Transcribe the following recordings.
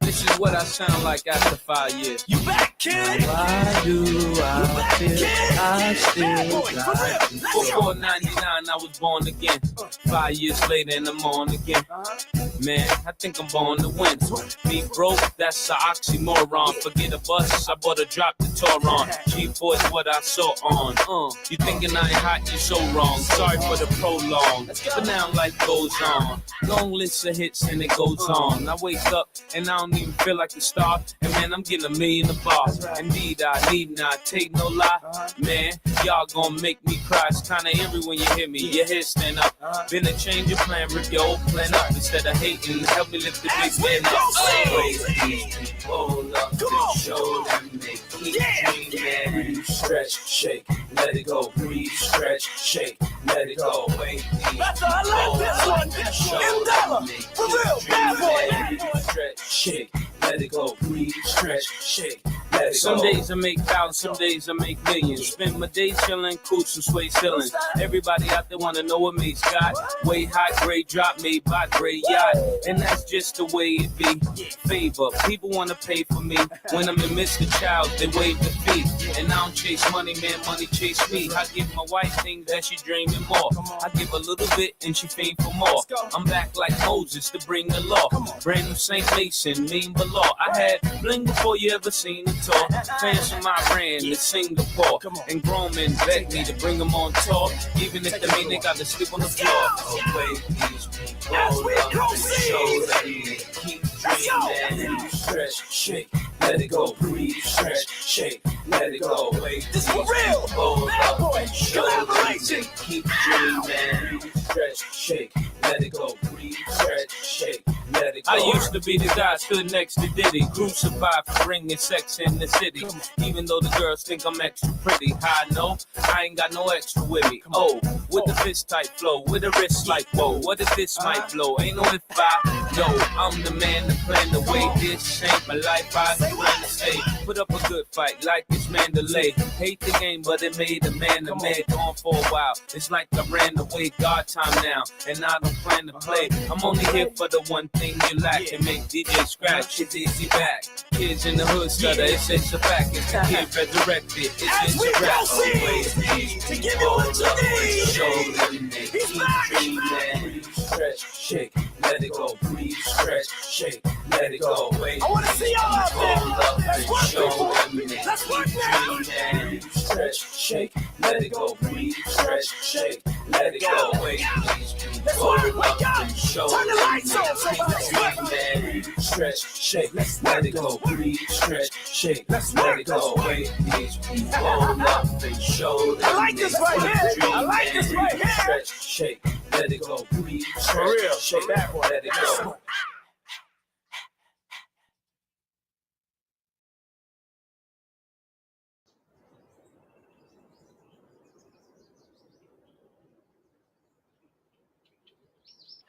This is what I sound like after 5 years. You back, kid? Why do I feel I still got you? Before 99, I was born again. 5 years later, and I'm on again. Man, I think I'm born to win. Be broke, that's an oxymoron. Forget a bus, I bought a drop to tour on. G4 is what I saw on. You thinking I ain't hot, you so wrong. Sorry for the prolong, but now life goes on. Long list of hits and it goes on. I wake up and I don't even feel like a star. And man, I'm getting $1 million a bar. Indeed, I need not take no lie. Man, y'all gonna make me cry. It's kinda eerie when you hear me. Your head stand up. Been a change of plan, rip your old plan up. Instead of hating, help me lift the big man up. Always these people up to show them they keep dreaming. Stretch, shake, let it go. Breathe, stretch, shake, let it go. Wait, That's all I like this one. M-Dollar, for real, bad boy. Stretch, shake, let it go. Breathe, stretch, shake. Some days I make thousands, some days I make millions. Spend my days chilling, coots and sway ceilings. Everybody out there wanna know what mate's got. Way high grade drop made by gray yacht. And that's just the way it be. Favor, people wanna pay for me. When I'm in Mr. Child, they wave the fee. And I don't chase money, man, money chase me. I give my wife things that she dreaming more. I give a little bit and she fiend for more. I'm back like Moses to bring the law. Brand new St. Mason, mean below. I had bling before you ever seen it. Fans from Iran to Singapore, and grown men beg me to bring them on tour, even if they mean they got to sleep on the floor. Away these people, show that they keep dreaming. Stretch, shake, let it go. Breathe, stretch, shake, let it go. Wait, this for real, bad boy, collaboration. Keep dreaming. Stretch, shake, let it go. Breathe, stretch, shake. I used to be the guy stood next to Diddy, crucified for bringing sex in the city. Even though the girls think I'm extra pretty, I know I ain't got no extra with me. Oh, with the fist type flow, with a wrist like whoa. What if this might blow? Ain't no if I know I'm the man to plan the way. This ain't my life. I plan to stay. Put up a good fight like it's Mandalay. Hate the game, but it made a man a man. Gone for a while. It's like I ran away. God time now, and I don't plan to play. I'm only here for the one thing you lack and make DJ scratch. It's easy back. Kids in the hood stutter. It's a fact. It's the kid resurrected. It's a rap. Always to give you what you need. Show them they keep dreaming. Stretch, shake, let it go. Breathe, stretch, shake, let it go. Wait, I want to see y'all out there. Let's work, people. Let's work now. Stretch, shake, let it go. Breathe, stretch, shake, let it go. Wait, let's work. Wake up. Turn the lights on. Somebody work. Stretch, shake, let it go. Breathe, stretch, shake, let it go. Wait, these people up and show them. I like this right here. I like this right here. Stretch, shake, let it go. Breathe, stretch, shake, let it go.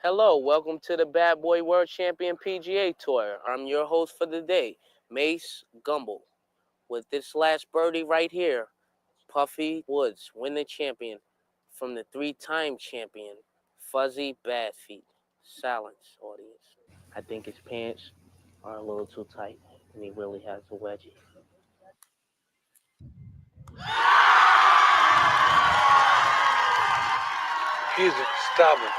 Hello, welcome to the Bad Boy World Champion PGA Tour. I'm your host for the day, Mace Gumble. With this last birdie right here, Puffy Woods, winning champion from the 3-time champion, Fuzzy Badfeet. Silence, audience. I think his pants are a little too tight, and he really has a wedgie. Music, stop it.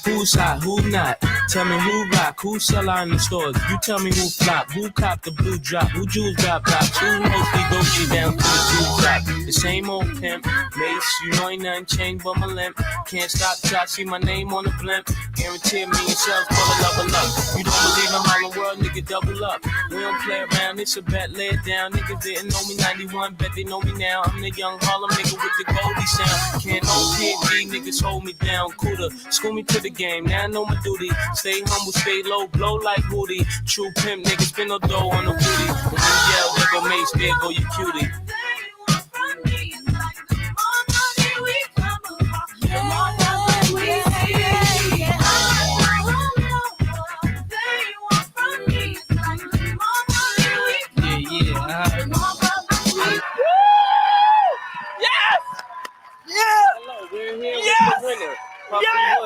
Who's hot, who not? Tell me who rock, who sell out in the stores. You tell me who flop, who cop the blue drop, who jewels got pops, who mostly Gucci down to the jewel drop. The same old pimp, Mace, you know ain't nothing changed but my limp. Can't stop till I see my name on the blimp. Guarantee me yourself for the level up. You don't believe in Harlem World, nigga, double up. We don't play around, it's a bet, lay it down. Niggas didn't know me 91, bet they know me now. I'm the young Harlem nigga with the Goldie sound. Can't no PD, niggas hold me down. Cooler, school me to the game, now I know my duty. Stay humble, stay low, blow like Woody. True pimp, niggas spin no dough on the booty. When you yell, there go Mace, there go your cutie.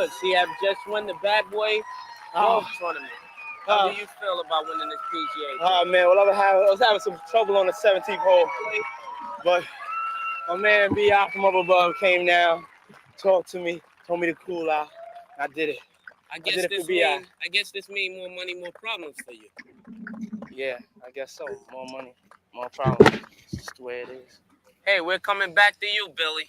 good. See, I've just won the Bad Boy golf tournament. How do you feel about winning this PGA? Oh man, well I was having some trouble on the 17th hole, but my man B.I. from up above came down, talked to me, told me to cool out. I did it. I guess this means more money, more problems for you. Yeah, I guess so. More money, more problems. It's just the way it is. Hey, we're coming back to you, Billy.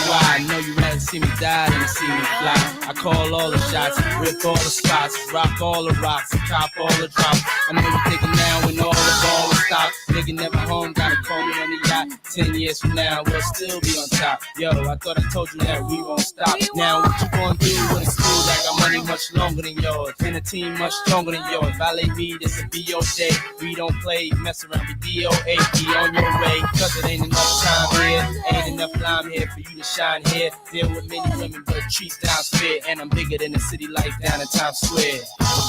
I know you rather see me die than see me fly. I call all the shots, rip all the spots, rock all the rocks, cop all the drops. I know you thinking now when all the ball is stopped. Nigga never home, gotta call me on the yacht. 10 years from now, we'll still be on top. Yo, I thought I told you that we won't stop. Now what you gonna do when it's cool? I got money much longer than yours, and a team much stronger than yours. Violate me, this a BO day. We don't play, mess around with DOA. Be on your way, cause it ain't enough time here. Ain't enough lime here for you to shine here. Deal with many women, but treat down fair. And I'm bigger than the city lights down in Times Square.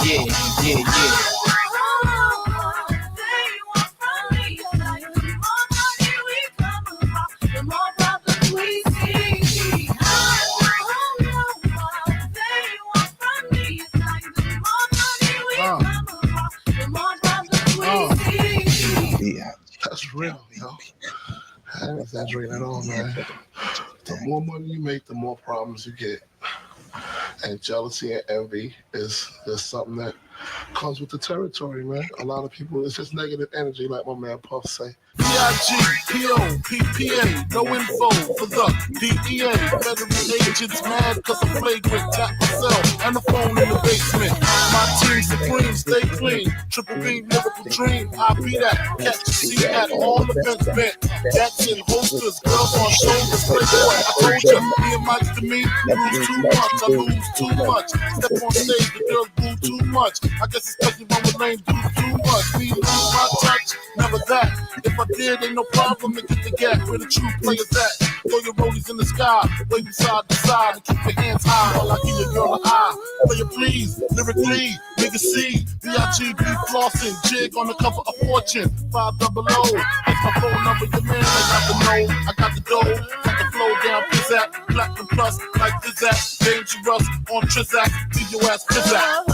Yeah, yeah, yeah. Yeah, that's real, yo. I ain't exaggerating at all, man. The more money you make, the more problems you get. And jealousy and envy is something that comes with the territory, man. A lot of people, it's just negative energy, like my man Puff say. PIGPOPPA, no info for the DEA. Federal agents mad cause I'm flagrant. Got myself and the phone in the basement. My team supreme, stay clean. Triple B, lyrical dream. I be that. Catch a seat at all events bent. That's in holsters, girls on shoulders. Playboy, I told ya, me and Mike's to me. Lose too much, I lose too much. Step on stage, the girls boo too much. I guess it's cause you run with lame dudes too much. Me lose my touch, never that. If I did, ain't no problem to get the gap. Where the true players at? Throw your rollies in the sky, wave them side to side, and keep your hands high while I give your girl an eye. Play it please, lyrically, nigga C, B.I.G.B. flossing, jig on the cover of Fortune, 500. That's my phone number, your man, I got the know, I got the dough, got the flow down, pizzazz, platinum plus, like Zizak, dangerous on Trizak, leave your ass pizzazz.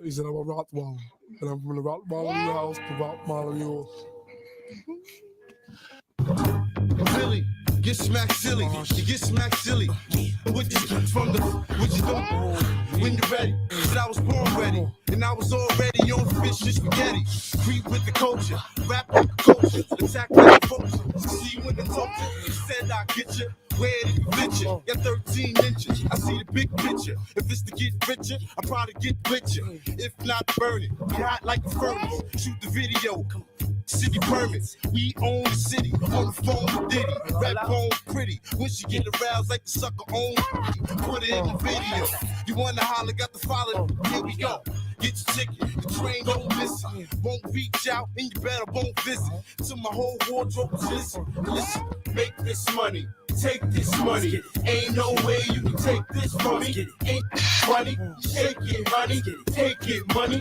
He said, I'm a Rottweiler, and I'm from the Rottweiler in your house, the Rottweiler in yours. Billy, get smacked silly. You get smacked silly. What you from the what you doing? When you're ready. Said I was born ready. And I was already on fish and spaghetti. Creep with the culture. Rap with the culture. Attack with the function. See you in the culture. Said I get you. Where did you fit you? Got 13 inches. I see the big picture. If it's to get richer, I probably get richer. If not, burn it. Be hot like the furnace. Shoot the video. City permits. We own the city. On the phone with Diddy. Rap on pretty. When she get aroused like the sucker on. Put it in the video. You wanna holler, got the follow. Here we go. Get your ticket, the train don't miss it. Won't reach out and you better won't visit. To my whole wardrobe, listen, make this money, take this money. Ain't no way you can take this from me. Ain't money, take it money, take it money.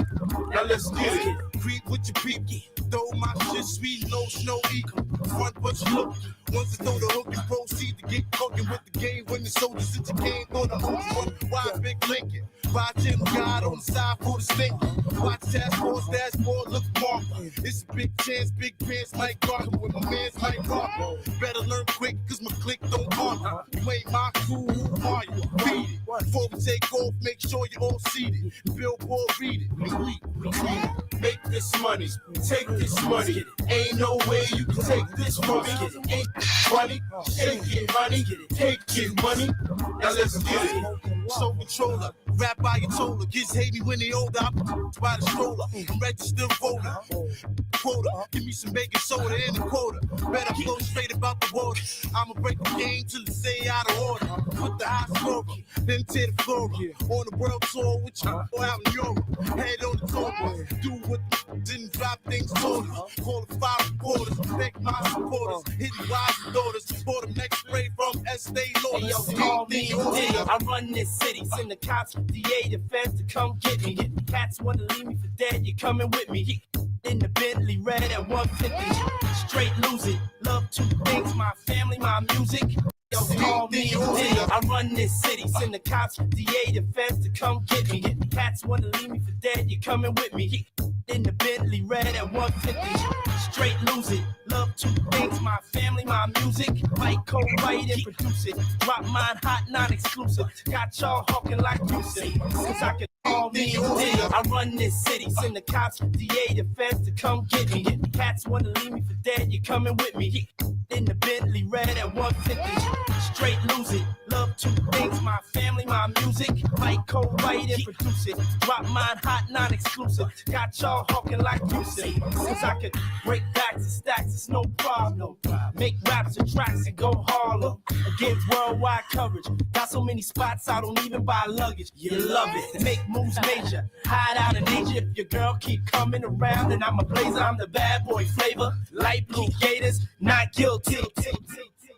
Now let's get it. Creep with your peep, throw my shit sweet, no snow equal. Front but you look. Once you throw the hook and proceed to get cooking with the game. When the soldiers that you came on the hook, why big Lincoln? Why Jim God on the side for the stinker? Watch task force, dashboard, look marked. It's a big chance, big pants, Mike Barker with my man's Mike Barker. Better learn quick, cause my click don't argue. You ain't my crew, who are you? Beat it. Before we take off, make sure you're all seated. Billboard, read it. And we make this money, take this money. Ain't no way you can take this from me. Ain't funny, shake it, money, take it, money. Now let's get it. Soul controller, rap by your toller. Kids hate me when they older. I by the stroller. I'm registered voter. Quota, give me some baking soda and a quarter. Better flow straight about the water. I'ma break the game till it stay out of order. Put the high scorer, then tear the floor up. On the world tour with you, or out in Europe. Head on the tour, do what didn't drop things told us. Call the 5 reporters, thank my supporters. Hitting wives and daughters for the next spray from Estee Lauder. Yo, call me Diddy. I run this city. Send the cops, DA, defense to come get me. Cats wanna leave me for dead. You coming with me? In the Bentley, red at 150. Straight losing. Love two things: my family, my music. Yo, call me Diddy. I run this city. Send the cops, DA, defense to come get me. Cats wanna leave me for dead. You coming with me? In the Bentley, red at 150. Straight losing. Love two things: my family, my music. Write, co-write, and produce it. Drop mine hot, non-exclusive. Got y'all hawking like music. Cause I can call me Diddy. I run this city. Send the cops, DA, defense to come get me. Cats wanna leave me for dead. You coming with me? In the Bentley, red at 150. Straight losing. Love two things: my family, my music. Write, co-write, and produce it. Drop mine hot, non-exclusive. Got y'all hawking like music. Cause I could break backs and stacks, it's no problem. Make raps and tracks and go harder. Get worldwide coverage. Got so many spots, I don't even buy luggage. You love it. Make moves major. Hide out in Asia. If your girl keep coming around, and I'm a blazer, I'm the bad boy flavor. Light blue gators, not guilty.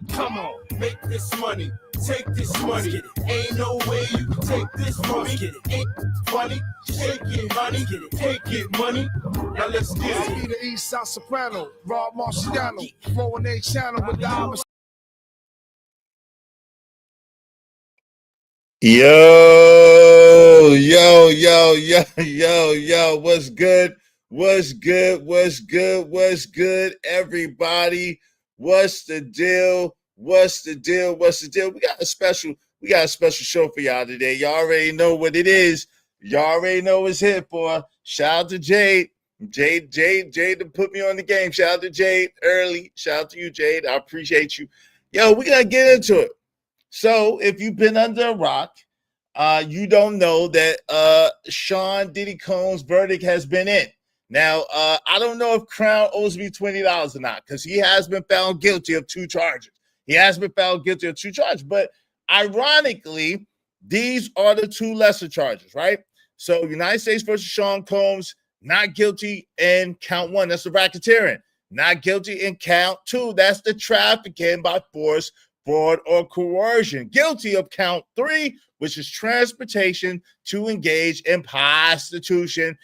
Come on, make this money, take this money. Ain't no way you can take this from me. Ain't funny, shake it, money, take it, money. Now let's get I it. be the East Side Soprano, Rob Marciano, flowing a channel with the Irish. Yo, what's good? What's good, everybody? What's the deal? We got a special show for y'all today. Y'all already know what it is. Y'all already know what's here for. Shout out to Jade to put me on the game. Shout out to Jade early. Shout out to you, Jade. I appreciate you. Yo, we're gonna get into it. So if you've been under a rock, you don't know that Sean Diddy Combs' verdict has been in. Now, I don't know if Crown owes me $20 or not, because he has been found guilty of 2 charges. But ironically, these are the 2 lesser charges, right? So United States versus Sean Combs, not guilty in count 1. That's the racketeering. Not guilty in count 2. That's the trafficking by force, fraud, or coercion. Guilty of count 3, which is transportation to engage in prostitution.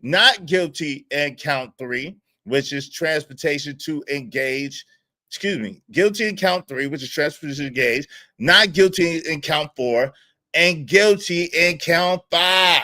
Not guilty in count 3, which is transportation to engage. Guilty in count 3, which is transportation to engage. Not guilty in count 4, and guilty in count 5.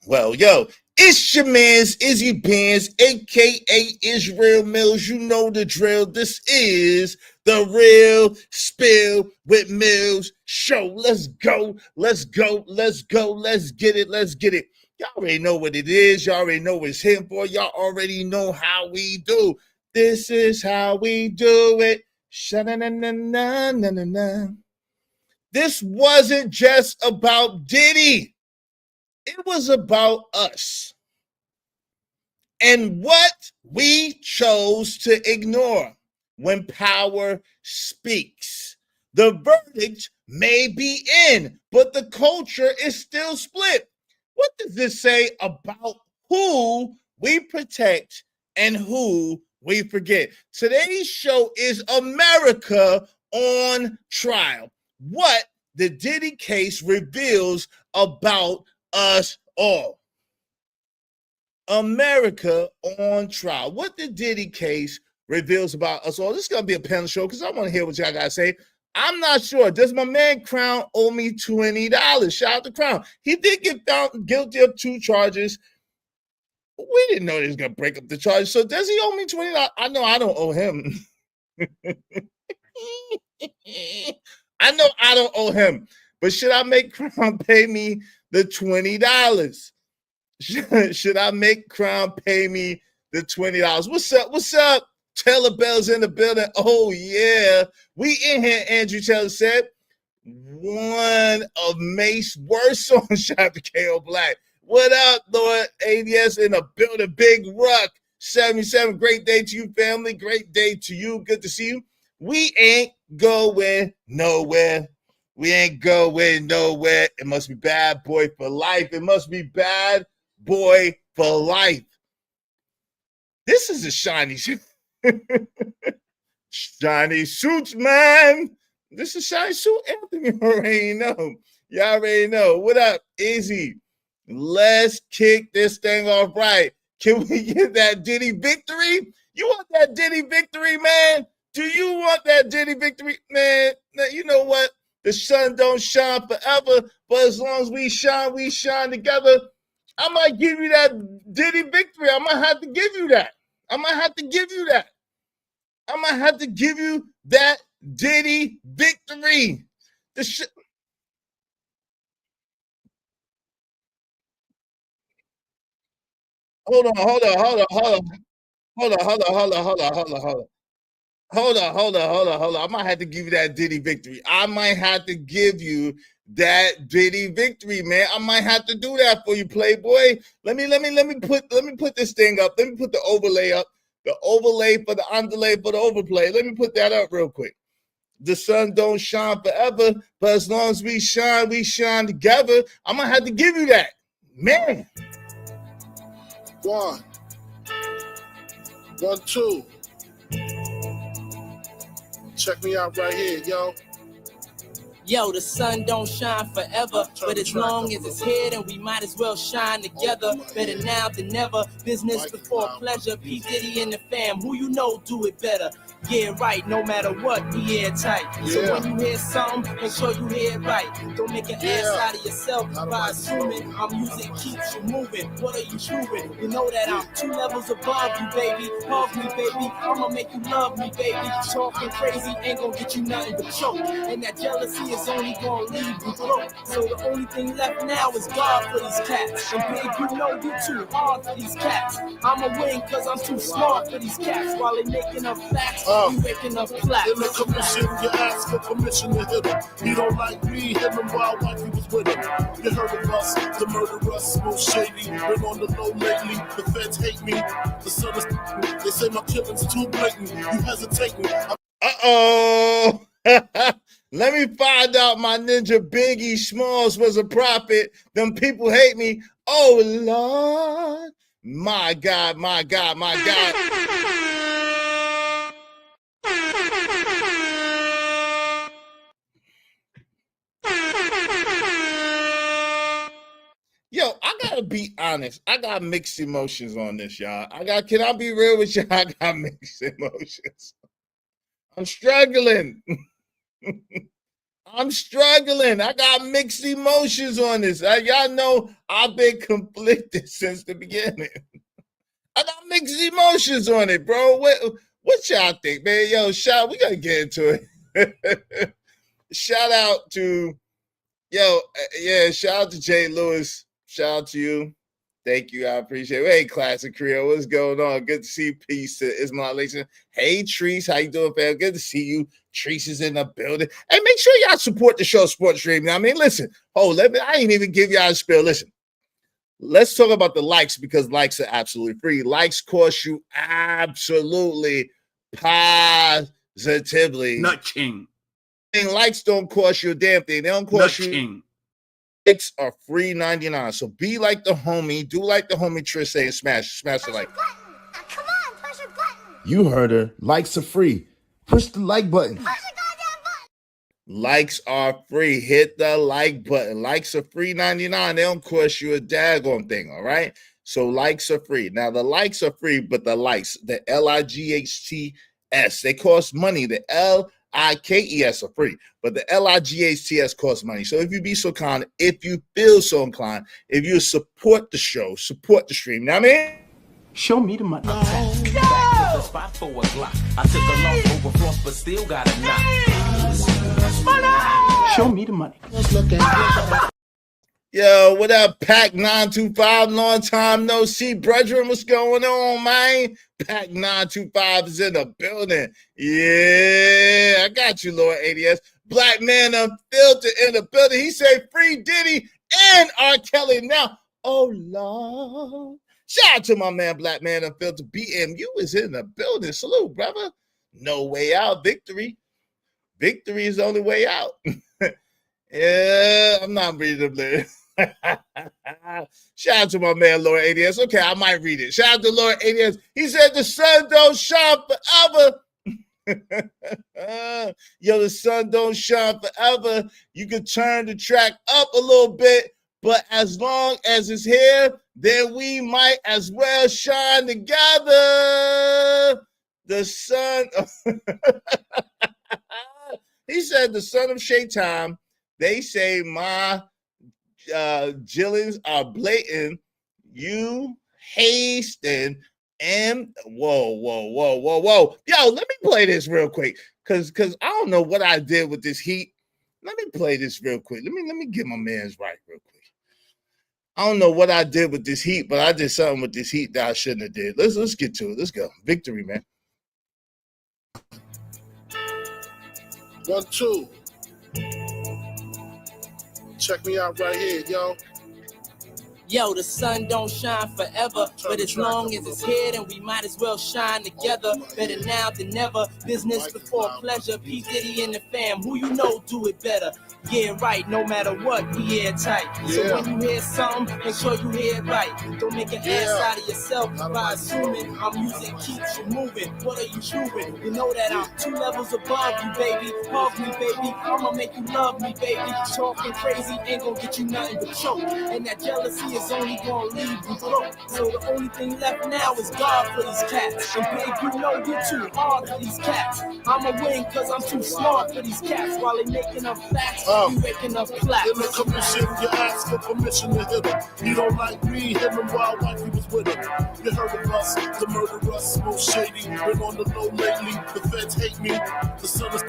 Well, yo, it's your man's Izzy Benz, aka Israel Mills. You know the drill. This is the Real Spill with Mills show. Let's go. Let's get it. Y'all already know what it is. Y'all already know what it's hitting for. Y'all already know how we do. This is how we do it. Sha-na-na-na-na-na-na. This wasn't just about Diddy. It was about us and what we chose to ignore when power speaks. The verdict may be in, but the culture is still split. What does this say about who we protect and who we forget? Today's show is America on Trial. What the Diddy case reveals about us all. America on Trial. What the Diddy case reveals about us all. This is going to be a panel show because I want to hear what y'all got to say. I'm not sure. Does my man Crown owe me $20? Shout out to Crown. He did get found guilty of 2 charges. We didn't know he was gonna break up the charge. So does he owe me $20? I know I don't owe him. I know I don't owe him, but should I make Crown pay me the $20? Should I make Crown pay me the $20? What's up? What's up? Taylor Bell's in the building. Oh, yeah. We in here, Andrew Taylor said. One of Mace's worst songs, shout out to K.O. Black. What up, Lord ADS in the building? Big Ruck 77. Great day to you, family. Great day to you. Good to see you. We ain't going nowhere. We ain't going nowhere. It must be Bad Boy for life. It must be Bad Boy for life. This is a shiny suit. Shiny suits, man. This is shiny suit, Anthony. You already know. Y'all already know. What up, Izzy? Let's kick this thing off right. Can we get that Diddy victory? You want that Diddy victory, man? Do you want that Diddy victory, man? Now, you know what? The sun don't shine forever, but as long as we shine together. I might give you that Diddy victory. I might have to give you that. I might have to give you that. I might have to give you that Diddy victory. Hold on. I might have to give you that Diddy victory. I might have to give you that Diddy victory, man. I might have to do that for you, Playboy. Let me put this thing up. Let me put the overlay up. The overlay for the underlay for the overplay. Let me put that up real quick. The sun don't shine forever, but as long as we shine together. I'm gonna have to give you that, man. 1, 2. Check me out right here, yo. Yo, the sun don't shine forever, but as long as it's here, then we might as well shine together. Better now than never, business before pleasure. P. Diddy and the fam, who you know do it better. Yeah, right, no matter what, we airtight. So when you hear something, make sure you hear it right. Don't make an ass out of yourself by assuming our music keeps you moving. What are you chewing? You know that I'm 2 levels above you, baby. Hug me, baby. I'ma make you love me, baby. Talking crazy ain't gonna get you nothing but choke. And that jealousy is only gonna leave you broke. So the only thing left now is God for these cats. And big, you know you too hard for these cats. I'ma win cause I'm too smart for these cats. While they making up facts, you waking up flat. In the commission, you ask for permission to hit him. He don't like me, hit him while wifey was with him. You heard of us, the murderers, most shady. Been on the low lately, the feds hate me. The sun is, they say my killing's too blatant. You hesitating. Uh-oh. Let me find out my ninja Biggie Smalls was a prophet. Them people hate me. Oh, Lord. My God. Yo, I gotta be honest. I got mixed emotions on this, y'all. Can I be real with y'all? I got mixed emotions. I'm struggling. I got mixed emotions on this. Y'all know I've been conflicted since the beginning. I got mixed emotions on it, bro. What y'all think, man? Yo, we gotta get into it. Shout out to Jay Lewis. Shout out to you. Thank you. I appreciate it. Hey, Classic Creole, what's going on? Good to see you. Peace to Ismail Nation. Hey, Treese, how you doing, fam? Good to see you. Treese is in the building. Hey, make sure y'all support the show, Sports Stream. I mean, listen. I ain't even give y'all a spill. Listen, let's talk about the likes because likes are absolutely free. Likes cost you absolutely positively. Nothing. Likes don't cost you a damn thing. They don't cost Nothing. you. Likes are free 99. So be like the homie. Do like the homie Trish say and smash the like. Come on, push a button. You heard her. Likes are free. Push the like button. Push the goddamn button. Likes are free. Hit the like button. Likes are free 99. They don't cost you a daggone thing, all right? So likes are free. Now, the likes are free, but the likes, the LIGHTS, they cost money. The LIKES are free, but the LIGHTS costs money. So if you be so kind, if you feel so inclined, if you support the show, support the stream. Now, I mean, Show me the money. Back to the spot for a Glock. I took a loss over floss, but still got a knock. Show me the money. Yo, what up, Pac 925? Long time no see, brethren. What's going on, man? Pac 925 is in the building. Yeah, I got you, Lord ADS. Black man unfiltered in the building. He said free Diddy and R. Kelly now. Oh, Lord. Shout out to my man, Black man unfiltered. BMU is in the building. Salute, brother. No way out. Victory. Victory is the only way out. Yeah, I'm not reading them there. Shout out to my man, Lord ADS. Okay, I might read it. Shout out to Lord ADS. He said the sun don't shine forever. Yo, the sun don't shine forever. You can turn the track up a little bit, but as long as it's here, then we might as well shine together. The sun. He said the son of Shaitan. They say my Jillings are blatant. You hasten and whoa. Yo, let me play this real quick. Cause I don't know what I did with this heat. Let me play this real quick. Let me get my man's right real quick. I don't know what I did with this heat, but I did something with this heat that I shouldn't have did. Let's get to it. Let's go. Victory, man. 1, 2. Check me out right here, yo. Yo, the sun don't shine forever, but as long as it's here, then we might as well shine together. Better now than never. Business before pleasure. P. Diddy and the fam, who you know do it better. Yeah, right, no matter what, we airtight. So when you hear something, make sure you hear it right. Don't make an ass out of yourself by assuming our music keeps you moving. What are you chewing? You know that I'm 2 levels above you, baby. Hug me, baby. I'ma make you love me, baby. Talking crazy ain't gonna get you nothing but choke. And that jealousy is only gonna leave you broke. So the only thing left now is God for these cats. And babe, you know you're too hard for these cats. I'ma win cause I'm too smart for these cats. While they making up facts, you making up claps. In the commission, you ask for permission to hit him. You don't like me, hit him while wifey was with him. You heard of us, the murderers, most shady. Been on the low lately, the feds hate me. The son is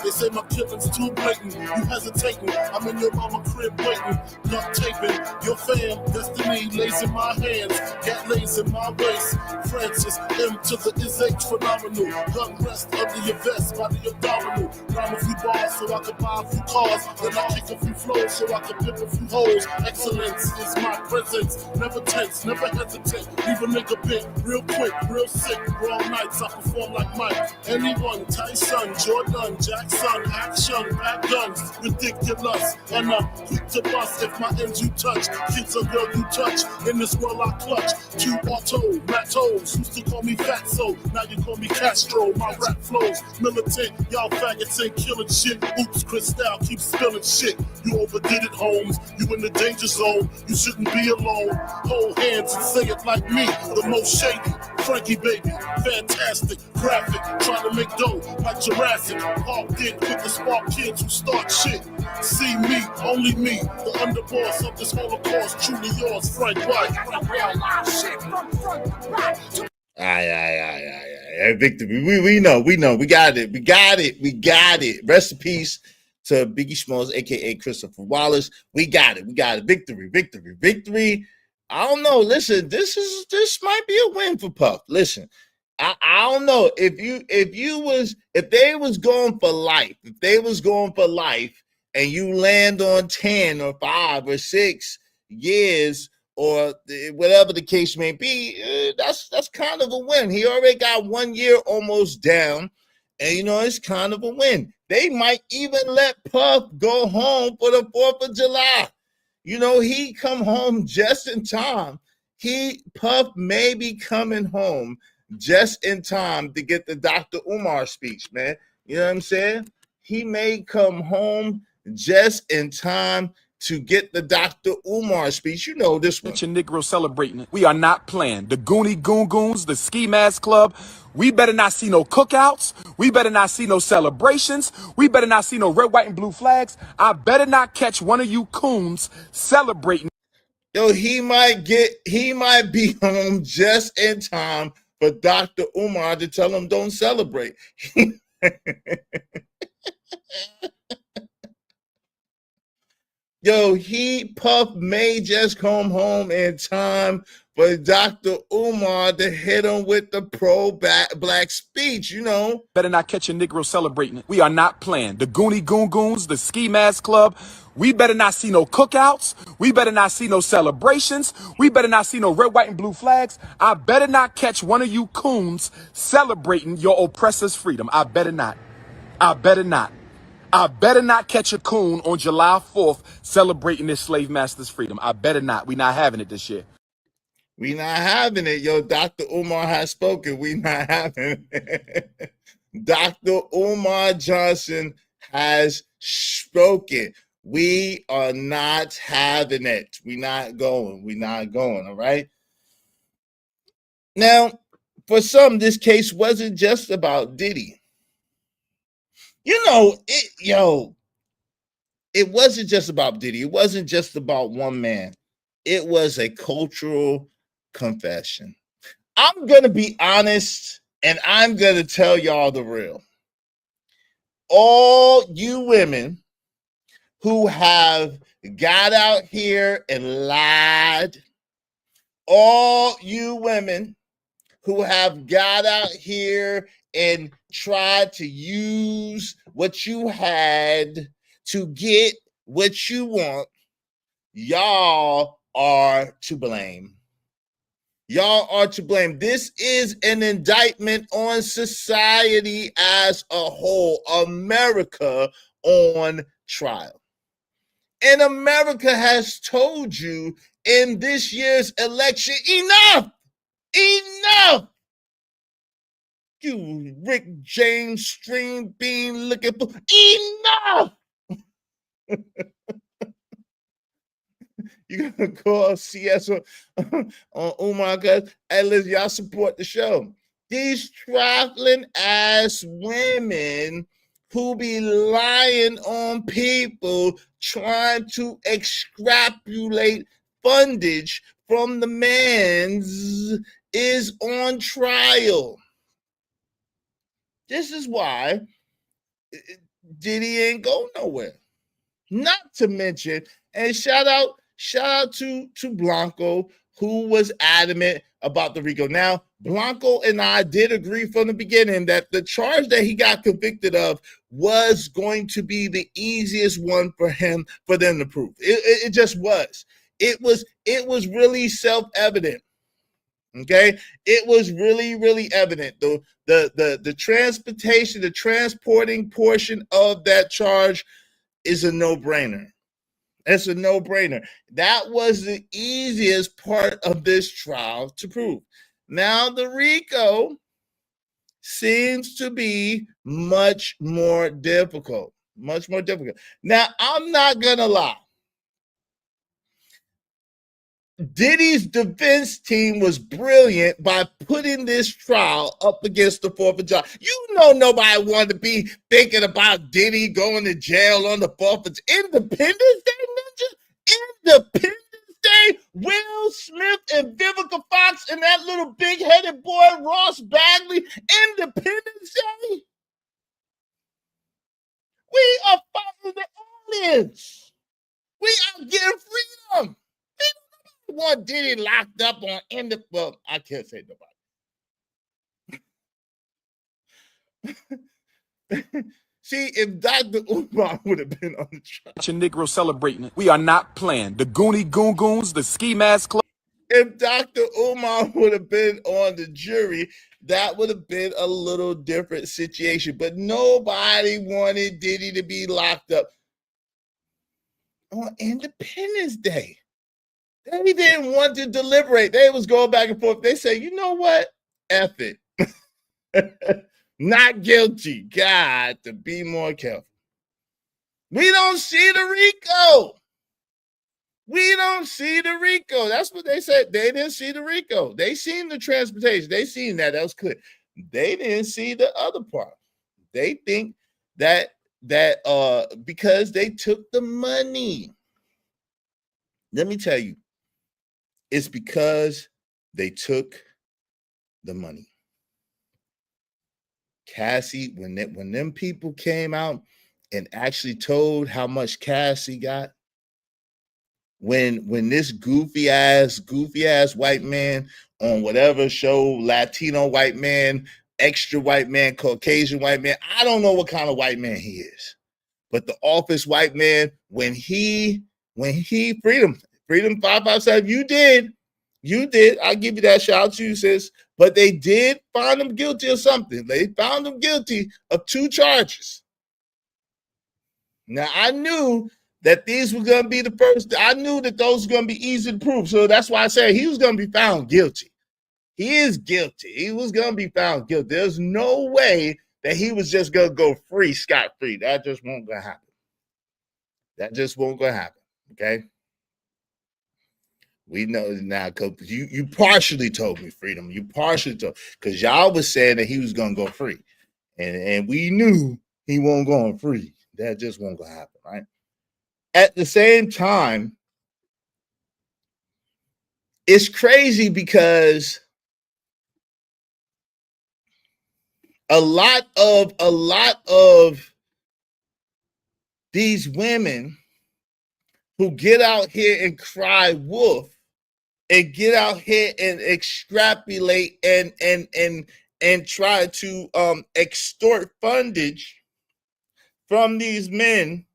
they say my killing's too blatant. You hesitating, I'm in your mama crib waiting. Duct taping, your fam, destiny lays in my hands. Cat lays in my waist. Francis, M to the is H phenomenal. Gun rest under your vest, by the abdominal. Rhyme a few bars so I can buy a few cars. Then I kick a few flows so I can pimp a few hoes. Excellence is my presence. Never tense, never hesitate. Leave a nigga bit real quick, real sick. Raw nights I perform like Mike. Anyone, Tyson, Jordan, Jackson, action, back guns, ridiculous. And I'm quick to bust if my ends you touch. Kids a girl you touch. In this world I clutch. Q auto, Matos. Used to call me Fatso. Now you call me Castro. My rap flows militant. Y'all faggots ain't killing shit. Oops, Cristal keeps spilling shit. You overdid it, Holmes. You in the danger zone. You shouldn't be alone. Hold hands and say it like me. The most shady. Frankie baby. Fantastic. Graphic. Trying to make dough like Jurassic. Parked in with the spark kids who start shit. See me, only me. The underboss of this Holocaust. Truly yours, Frank White. Aye. Victory. We know. We got it. Rest in peace to Biggie Smalls, aka Christopher Wallace. We got it. Victory. I don't know. Listen, this might be a win for Puff. Listen, I don't know if they was going for life, and you land on 10 or 5 or 6 years or whatever the case may be, that's kind of a win. He already got 1 year almost down, and it's kind of a win. They might even let Puff go home for the 4th of July. He come home just in time. Puff may be coming home just in time to get the Dr. Umar speech, man. You know what I'm saying? He may come home just in time to get the Dr. Umar speech. This one. Your Negro celebrating it. We are not playing. The Goonie Goon Goons, the Ski Mask Club. We better not see no cookouts. We better not see no celebrations. We better not see no red, white, and blue flags. I better not catch one of you coons celebrating. Yo, he might be home just in time for Dr. Umar to tell him don't celebrate. Yo, Puff may just come home in time for Dr. Umar to hit him with the pro-black speech, you know. Better not catch a Negro celebrating. We are not playing. The Goonie Goon Goons, the Ski Mask Club. We better not see no cookouts. We better not see no celebrations. We better not see no red, white, and blue flags. I better not catch one of you coons celebrating your oppressor's freedom. I better not. I better not. I better not catch a coon on July 4th celebrating this slave master's freedom. I better not. We not having it this year. We not having it. Yo, Dr. Umar has spoken. We not having it. Dr. Umar Johnson has spoken. We are not having it. We not going. We not going, all right? Now, for some, this case wasn't just about Diddy. You know, it wasn't just about Diddy. It wasn't just about one man. It was a cultural confession. I'm going to be honest, and I'm going to tell y'all the real. All you women who have got out here and lied, all you women who have got out here and tried to use what you had to get what you want, y'all are to blame. Y'all are to blame. This is an indictment on society as a whole, America on trial. And America has told you in this year's election, enough! Enough! You Rick James string bean looking for enough! You gonna call CS on Umar guys? Hey, listen, y'all support the show. These trifling ass women who be lying on people trying to extrapolate fundage from the man's is on trial. This is why Diddy ain't go nowhere. Not to mention, and shout out to Blanco, who was adamant about the RICO. Now, Blanco and I did agree from the beginning that the charge that he got convicted of was going to be the easiest one for them to prove. It just was. It was really self-evident. Okay, it was really evident. The transportation, the transporting portion of that charge is a no-brainer. It's a no-brainer. That was the easiest part of this trial to prove. Now the RICO seems to be much more difficult. Much more difficult. Now, I'm not gonna lie. Diddy's defense team was brilliant by putting this trial up against the 4th of July. You know nobody wanted to be thinking about Diddy going to jail on the 4th of Independence Day, ninja. Independence Day, Will Smith and Vivica Fox and that little big-headed boy Ross Bagley. Independence Day. We are fighting the aliens. We are getting freedom. Want Diddy locked up on well, I can't say nobody. See, if Dr. Umar would have been on the trial. Catch a Negro celebrating. We are not playing. The Goonie Goon Goons, the Ski Mask Club. If Dr. Umar would have been on the jury, that would have been a little different situation. But nobody wanted Diddy to be locked up on Independence Day. They didn't want to deliberate. They was going back and forth. They say, you know what? F it. Not guilty. God, to be more careful. We don't see the RICO. We don't see the RICO. That's what they said. They didn't see the RICO. They seen the transportation. They seen that. That was clear. They didn't see the other part. They think that because they took the money. Let me tell you. It's because they took the money. Cassie, when them people came out and actually told how much Cassie got, when this goofy ass white man on whatever show, Latino white man, extra white man, Caucasian white man, I don't know what kind of white man he is, but the office white man, when he freedom 557, you did, I'll give you that, shout out to you, sis, but they did find him guilty of something. They found him guilty of 2 charges. Now, I knew that these were going to be the first. I knew that those were going to be easy to prove. So that's why I said he was going to be found guilty. He is guilty. He was going to be found guilty. There's no way that he was just going to go free, scot-free. That just won't going to happen. That just won't going to happen, okay? We know now, because you partially told me, Freedom. You partially told, because y'all was saying that he was going to go free. And we knew he won't go free. That just won't going to happen, right? At the same time, it's crazy because a lot of these women who get out here and cry wolf and get out here and extrapolate and try to extort fundage from these men,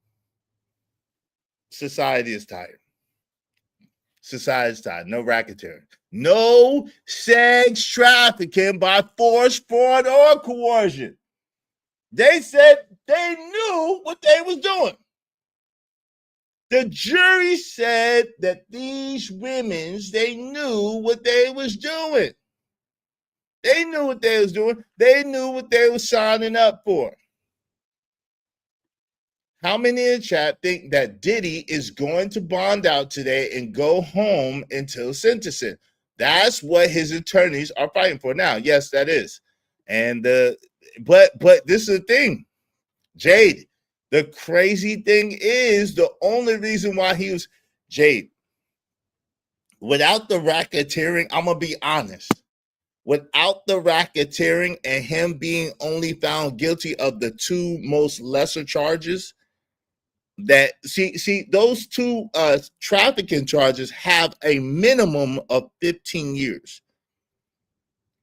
society is tired. Society's tired. No racketeering. No sex trafficking by force, fraud, or coercion. They said they knew what they was doing. The jury said that these women, they knew what they was doing. They knew what they was doing. They knew what they was signing up for. How many in the chat think that Diddy is going to bond out today and go home until sentencing? That's what his attorneys are fighting for now. Yes, that is. And but this is the thing, Jade. The crazy thing is the only reason why he was Jade. Without the racketeering, I'm gonna be honest. Without the racketeering and him being only found guilty of the 2 most lesser charges, that see those 2 trafficking charges have a minimum of 15 years.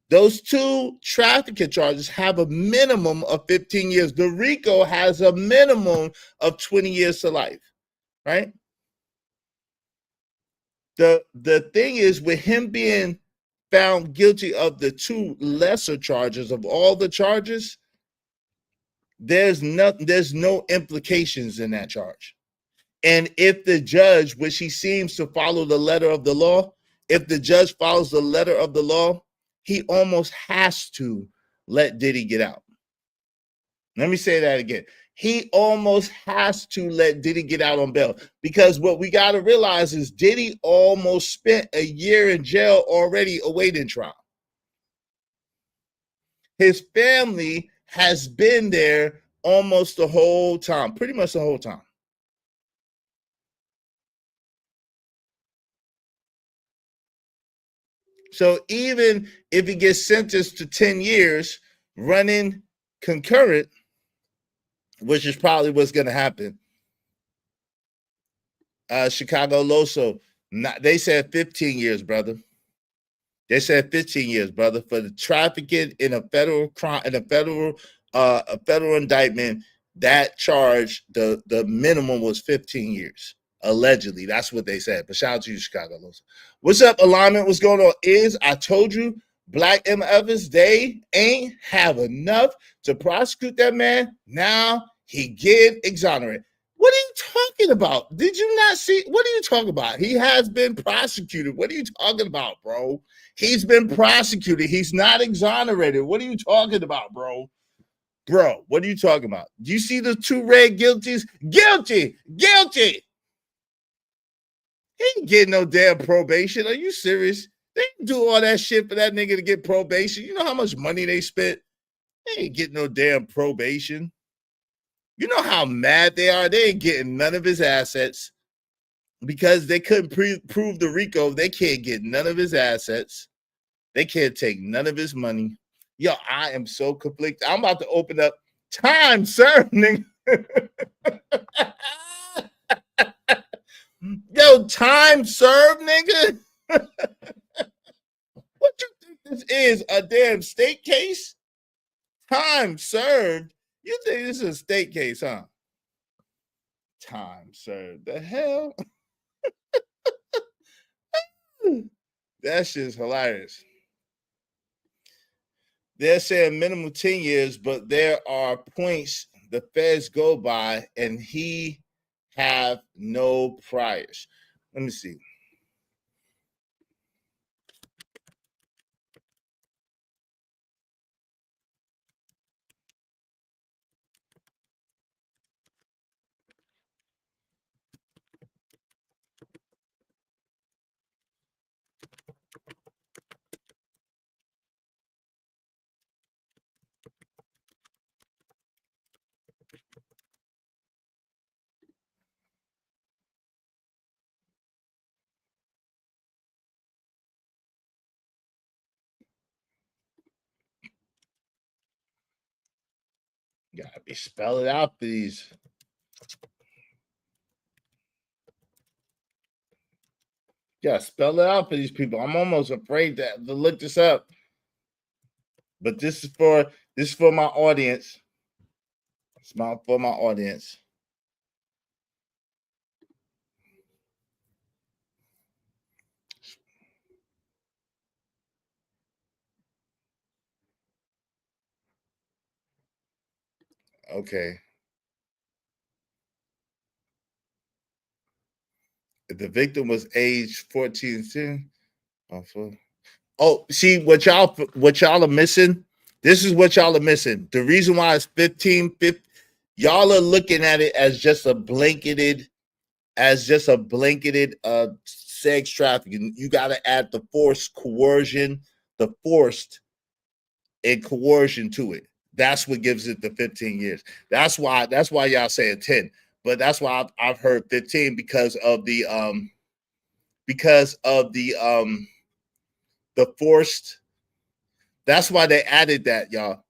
Those 2 trafficking charges have a minimum of 15 years. The RICO has a minimum of 20 years to life, right? The thing is, with him being found guilty of the 2 lesser charges of all the charges, there's no implications in that charge. And if the judge, which he seems to follow the letter of the law, if the judge follows the letter of the law, he almost has to let Diddy get out. Let me say that again. He almost has to let Diddy get out on bail, because what we got to realize is Diddy almost spent a year in jail already awaiting trial. His family has been there almost the whole time, pretty much the whole time. So even if he gets sentenced to 10 years running concurrent, which is probably what's going to happen, Chicago Loso, they said 15 years, brother. They said 15 years, brother, for the trafficking in a federal crime, in a federal indictment. That charge, the minimum was 15 years. Allegedly, that's what they said. But shout out to you, Chicago Loso. What's up, Alignment? What's going on? I told you, Black M. Evans, they ain't have enough to prosecute that man. Now he get exonerated. What are you talking about? Did you not see? What are you talking about? He has been prosecuted. What are you talking about, bro? He's been prosecuted. He's not exonerated. What are you talking about, bro? Bro, what are you talking about? Do you see the 2 red guilties? Guilty. He ain't getting no damn probation. Are you serious? They do all that shit for that nigga to get probation. You know how much money they spent? They ain't getting no damn probation. You know how mad they are? They ain't getting none of his assets. because they couldn't prove the RICO. They can't get none of his assets. They can't take none of his money. Yo, I am so conflicted. I'm about to open up time, sir. Yo, time served, nigga. What you think this is? A damn state case? Time served? You think this is a state case, huh? Time served. The hell? That shit's hilarious. They're saying minimum 10 years, but there are points the feds go by, and he have no priors. Let me see. Gotta be spell it out for these. Yeah, spell it out for these people. I'm almost afraid to look this up. But this is for my audience. It's for my audience. Okay. If the victim was age 14, 10, oh, see what y'all are missing. This is what y'all are missing. The reason why it's 15, y'all are looking at it as just a blanketed, sex trafficking. You got to add the forced coercion, the forced and coercion to it. That's what gives it the 15 years. That's why y'all saying 10. But that's why I've heard 15 because of the forced. That's why they added that, y'all.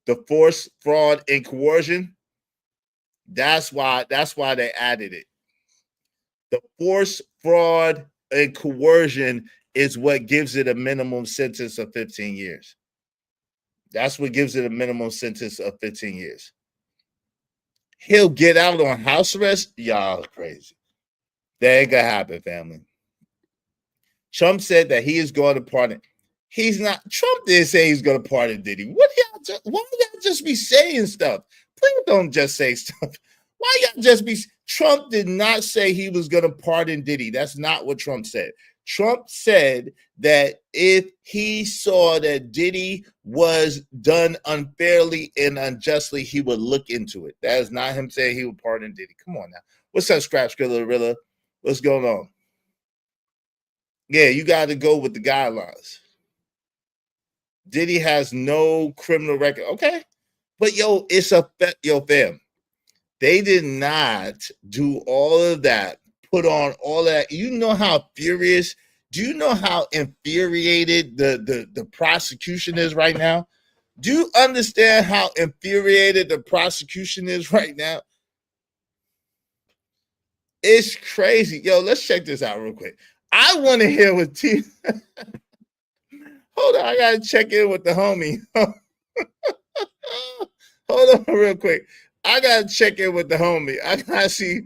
The force, fraud, and coercion. That's why they added it. The force, fraud, and coercion is what gives it a minimum sentence of 15 years. That's what gives it a minimum sentence of 15 years. He'll get out on house arrest? Y'all crazy. That ain't gonna happen, family. Trump said that he is going to pardon. He's not. Trump didn't say he's going to pardon Diddy. Why y'all just be saying stuff? Please don't just say stuff. Why y'all just be? Trump did not say he was going to pardon Diddy. That's not what Trump said. Trump said that if he saw that Diddy was done unfairly and unjustly, he would look into it. That is not him saying he would pardon Diddy. Come on now. What's up, Scratch Gorilla? What's going on? Yeah, you got to go with the guidelines. Diddy has no criminal record. Okay. But it's fam. They did not do all of that, put on all that. You know how furious, do you know how infuriated the prosecution is right now? Do you understand how infuriated the prosecution is right now? It's crazy. Let's check this out real quick. I want to hear what T. Hold on, I gotta check in with the homie. Hold on real quick. I gotta check in with the homie. I gotta see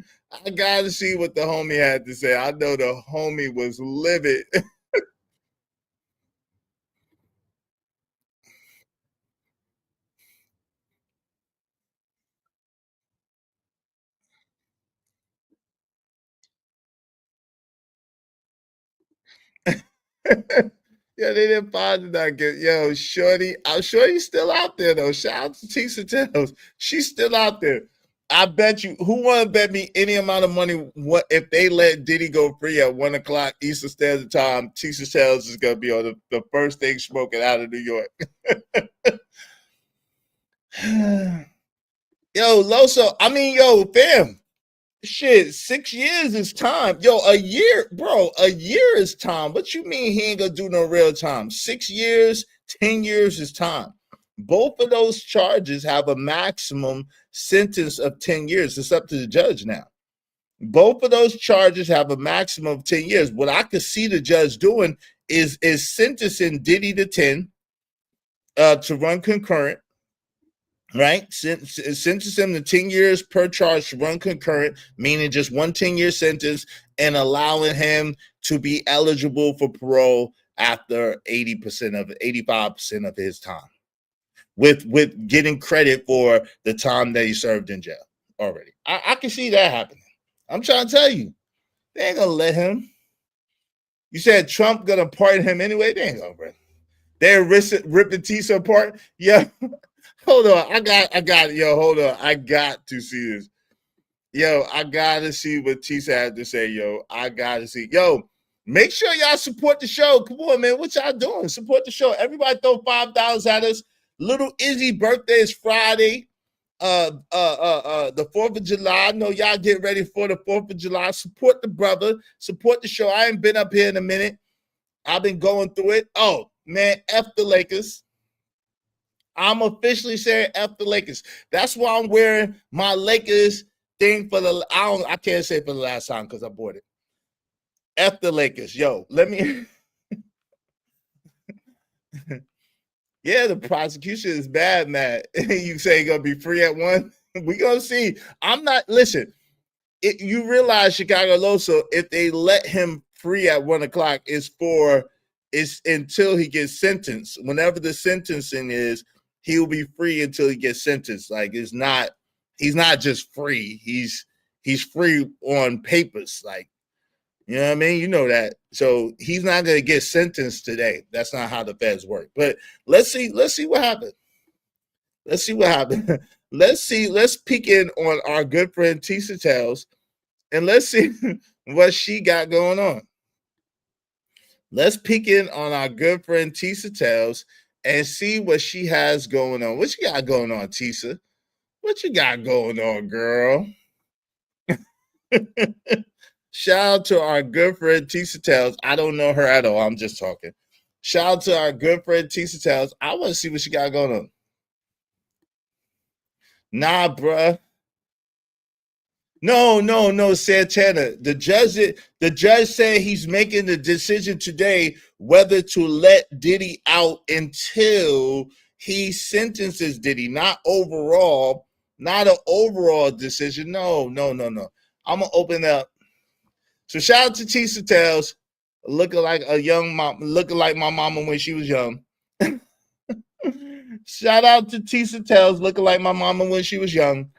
what the homie had to say. I know the homie was livid. Yeah, they didn't find it that good. Shorty, I'm sure he's still out there though. Shout out to Tisa Tells. She's still out there. I bet you. Who want to bet me any amount of money? What if they let Diddy go free at 1 o'clock Eastern Standard Time? Tisa Tells is gonna be on the first thing smoking out of New York. Loso. Fam. Shit, 6 years is time. Yo, a year, bro, a year is time. What you mean he ain't gonna do no real time? 6 years, 10 years is time. Both of those charges have a maximum sentence of 10 years. It's up to the judge now. Both of those charges have a maximum of 10 years. What I could see the judge doing is sentencing Diddy to 10 to run concurrent, right? Sentence him to 10 years per charge to run concurrent, meaning just one 10-year sentence, and allowing him to be eligible for parole after 85% of his time, with getting credit for the time that he served in jail already. I can see that happening. I'm trying to tell you, they ain't gonna let him. You said Trump gonna pardon him anyway? They ain't gonna, bro. They're ripping Tisa apart. Yeah. Hold on. I got yo, hold on. I got to see this. Yo, I gotta see what Tisa had to say, yo. I gotta see. Yo, make sure y'all support the show. Come on, man. What y'all doing? Support the show. Everybody throw $5 at us. Little Izzy birthday is Friday. The 4th of July. I know y'all get ready for the 4th of July. Support the brother, support the show. I ain't been up here in a minute. I've been going through it. Oh man, F the Lakers. I'm officially saying F the Lakers. That's why I'm wearing my Lakers thing for the I can't say for the last time because I bought it. F the Lakers. Yo, let me yeah, the prosecution is bad, man. You say you're gonna be free at 1? We gonna see. I'm not listen. You realize Chicago Loso, if they let him free at 1 o'clock, it's until he gets sentenced. Whenever the sentencing is, he'll be free until he gets sentenced. Like he's not just free. He's free on papers. Like, you know what I mean? You know that. So he's not gonna get sentenced today. That's not how the feds work. But let's see what happens. Let's see what happens. Let's peek in on our good friend Tisa Tells, and let's see what she got going on. Let's peek in on our good friend Tisa Tells and see what she has going on. What you got going on, Tisa? What you got going on, girl? Shout out to our good friend Tisa Tells. I don't know her at all. I'm just talking. Shout out to our good friend Tisa Tells. I want to see what she got going on. Nah, bruh. No, Santana. The judge said he's making the decision today whether to let Diddy out until he sentences Diddy, not overall, not an overall decision. No. I'm gonna open up. So shout out to Tisa Tells, looking like a young mom, looking like my mama when she was young. Shout out to Tisa Tells, looking like my mama when she was young.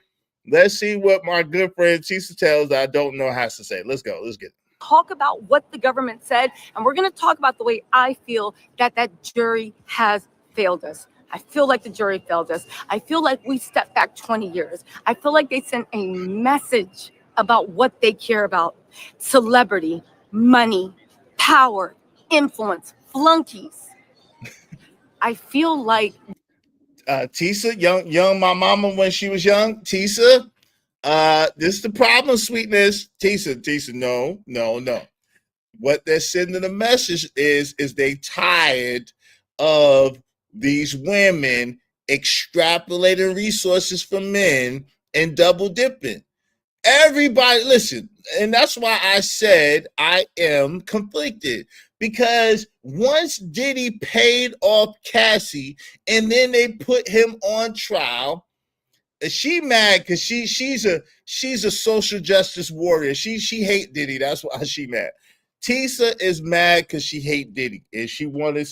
Let's see what my good friend Tisa Tells that I don't know has to say. Let's go. Let's get it. Talk about what the government said, and we're going to talk about the way I feel that jury has failed us. I feel like the jury failed us. I feel like we stepped back 20 years. I feel like they sent a message about what they care about. Celebrity, money, power, influence, flunkies. I feel like Tisa, young my mama when she was young. Tisa, this is the problem, sweetness. Tisa, no. What they're sending the message is they tired of these women extrapolating resources from men and double dipping. Everybody, listen, and that's why I said I am conflicted, because once Diddy paid off Cassie and then they put him on trial, she mad because she's a social justice warrior. She hate Diddy. That's why she mad. Tisa is mad because she hate Diddy and she wanted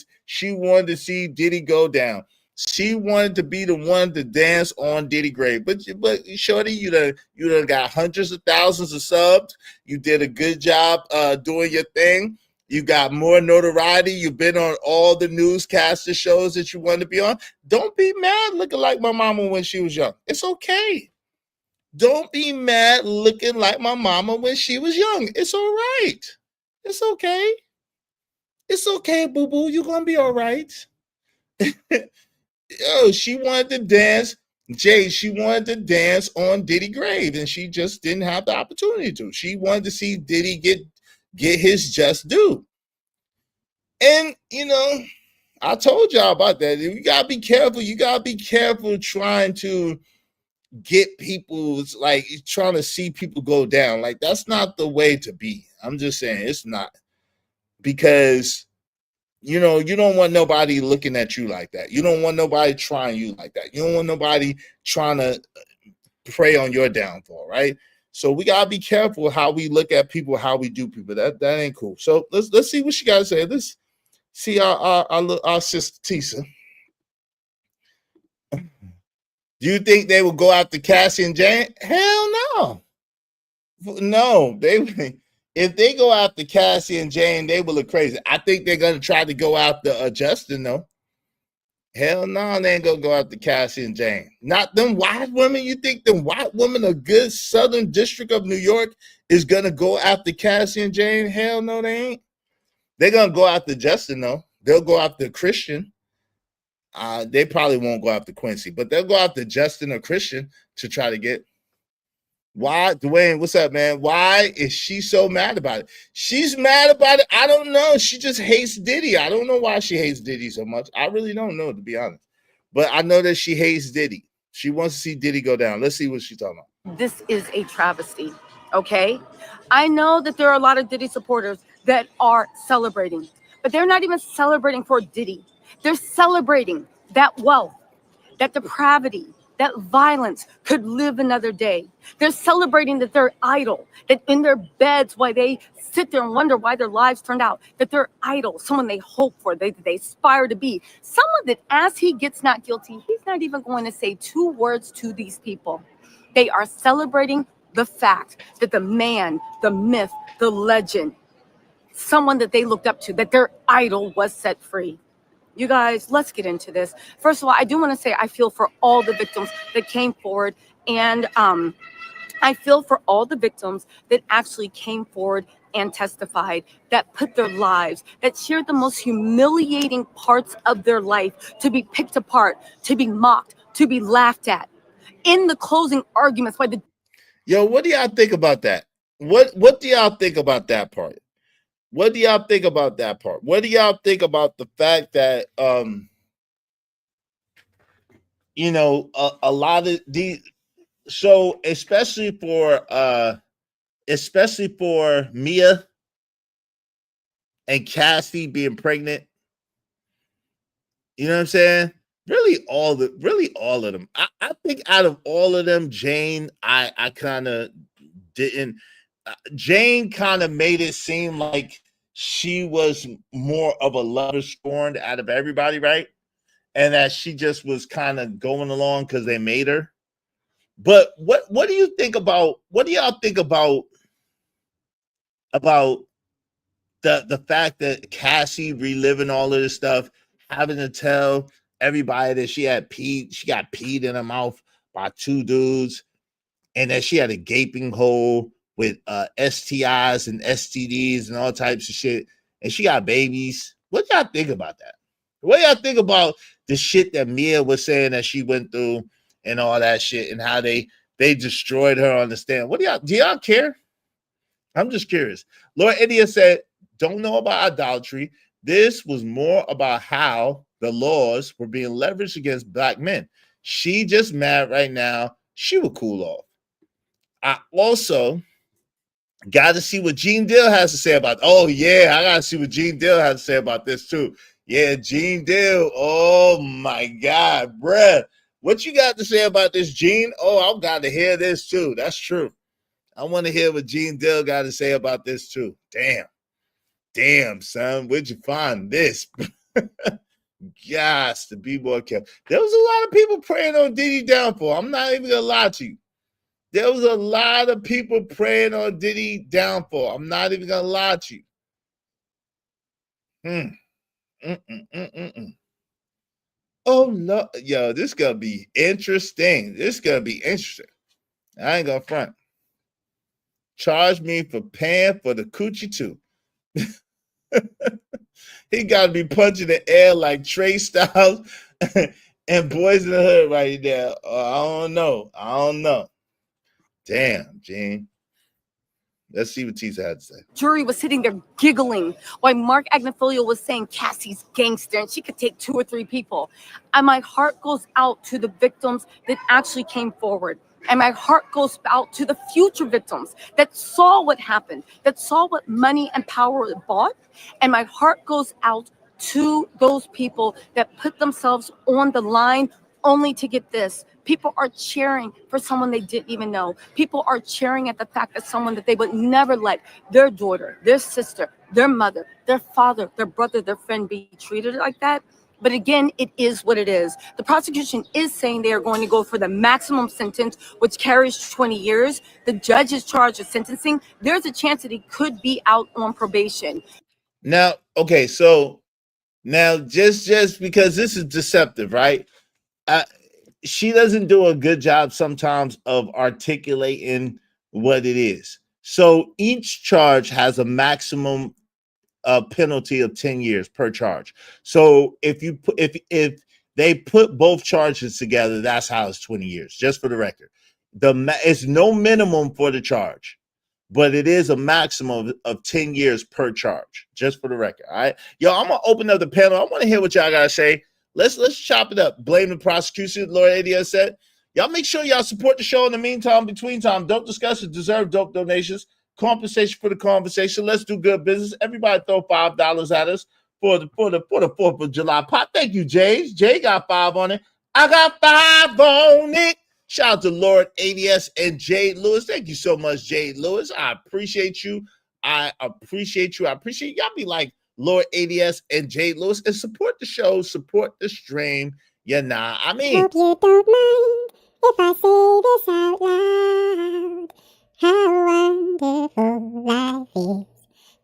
to see Diddy go down. She wanted to be the one to dance on Diddy grave. But shorty, you done got hundreds of thousands of subs. You did a good job doing your thing. You got more notoriety. You've been on all the newscaster shows that you wanted to be on. Don't be mad looking like my mama when she was young. It's okay. Don't be mad looking like my mama when she was young. It's all right. It's okay. It's okay, boo-boo. You're going to be all right. Yo, she wanted to dance. Jay, she wanted to dance on Diddy grave, and she just didn't have the opportunity to. She wanted to see Diddy get his just due. And I told y'all about that. You gotta be careful. You gotta be careful trying to get people's, like, trying to see people go down. Like, that's not the way to be. I'm just saying it's not, because you don't want nobody looking at you like that. You don't want nobody trying you like that. You don't want nobody trying to prey on your downfall, right? So we gotta be careful how we look at people, how we do people. That ain't cool. So let's see what she gotta say. Let's see our sister Tisa. Do you think they will go after Cassie and Jane? Hell no. No, if they go after Cassie and Jane, they will look crazy. I think they're gonna try to go after Justin though. Hell no, they ain't gonna go after Cassie and Jane. Not them white women. You think them white women, a good Southern District of New York, is gonna go after Cassie and Jane? Hell no, they ain't. They're gonna go after Justin though. They'll go after Christian. They probably won't go after Quincy, but they'll go after Justin or Christian to try to get. Why, Dwayne? What's up, man? Why is she so mad about it? She's mad about it. I don't know. She just hates Diddy. I don't know why she hates Diddy so much. I really don't know, to be honest. But I know that she hates Diddy. She wants to see Diddy go down. Let's see what she's talking about. This is a travesty, okay? I know that there are a lot of Diddy supporters that are celebrating, but they're not even celebrating for Diddy. They're celebrating that wealth, that depravity, that violence could live another day. They're celebrating that they're idle, that in their beds, while they sit there and wonder why their lives turned out, that they're idle, someone they hope for, they aspire to be. Someone that as he gets not guilty, he's not even going to say 2 words to these people. They are celebrating the fact that the man, the myth, the legend, someone that they looked up to, that their idol was set free. You guys, let's get into this. First of all, I do want to say I feel for all the victims that came forward, and I feel for all the victims that actually came forward and testified, that put their lives, that shared the most humiliating parts of their life to be picked apart, to be mocked, to be laughed at. In the closing arguments by the... Yo, what do y'all think about that? What do y'all think about that part? What do y'all think about that part? What do y'all think about the fact that a lot of these, so especially for Mia and Cassie being pregnant, you know what I'm saying? Really all of them. I think out of all of them, Jane, I kind of didn't. Jane kind of made it seem like she was more of a lover scorned out of everybody, right? And that she just was kind of going along because they made her. But what do you think about, what do y'all think about the fact that Cassie reliving all of this stuff, having to tell everybody that she got peed in her mouth by 2 dudes, and that she had a gaping hole with STIs and STDs and all types of shit, and she got babies? What do y'all think about that? What do y'all think about the shit that Mia was saying that she went through and all that shit, and how they destroyed her on the stand? What do y'all care? I'm just curious. Lord India said, don't know about idolatry. This was more about how the laws were being leveraged against black men. She just mad right now. She will cool off. I also got to see what Gene Dill has to say about it. Oh, yeah, I got to see what Gene Dill has to say about this, too. Yeah, Gene Dill. Oh, my God, bruh. What you got to say about this, Gene? Oh, I've got to hear this, too. That's true. I want to hear what Gene Dill got to say about this, too. Damn, son. Where'd you find this? Gosh, to be more careful. There was a lot of people praying on Diddy downfall. I'm not even going to lie to you. There was a lot of people praying on Diddy downfall. I'm not even going to lie to you. Oh, no. Yo, this going to be interesting. I ain't going to front. Charge me for paying for the coochie, too. He got to be punching the air like Trey Styles and Boys in the Hood right there. I don't know. Damn, Gene. Let's see what Tisa had to say. Jury was sitting there giggling while Mark Agnifilo was saying Cassie's gangster and she could take 2 or 3 people. And my heart goes out to the victims that actually came forward. And my heart goes out to the future victims that saw what happened, that saw what money and power bought. And my heart goes out to those people that put themselves on the line only to get this. People are cheering for someone they didn't even know. People are cheering at the fact that someone that they would never let their daughter, their sister, their mother, their father, their brother, their friend be treated like that. But again, it is what it is. The prosecution is saying they are going to go for the maximum sentence, which carries 20 years. The judge is charged with sentencing. There's a chance that he could be out on probation. Now, okay, so now just because this is deceptive, right? She doesn't do a good job sometimes of articulating what it is. So each charge has a maximum penalty of 10 years per charge. So if they put both charges together, that's how it's 20 years. Just for the record, it's no minimum for the charge, but it is a maximum of 10 years per charge. Just for the record, all right, yo, I'm gonna open up the panel. I want to hear what y'all gotta say. Let's chop it up. Blame the prosecution, Lord ADS said. Y'all make sure y'all support the show in the meantime, between time. Dope discussions deserve dope donations. Compensation for the conversation. Let's do good business. Everybody throw $5 at us for the 4th of July pot. Thank you, Jay. Jay got 5 on it. I got 5 on it. Shout out to Lord ADS and Jade Lewis. Thank you so much, Jade Lewis. I appreciate you. I appreciate y'all be like Lord ADS and Jade Lewis and support the show, support the stream. Yeah, nah. I mean, Hope you don't mind if I say this out loud. How wonderful life is,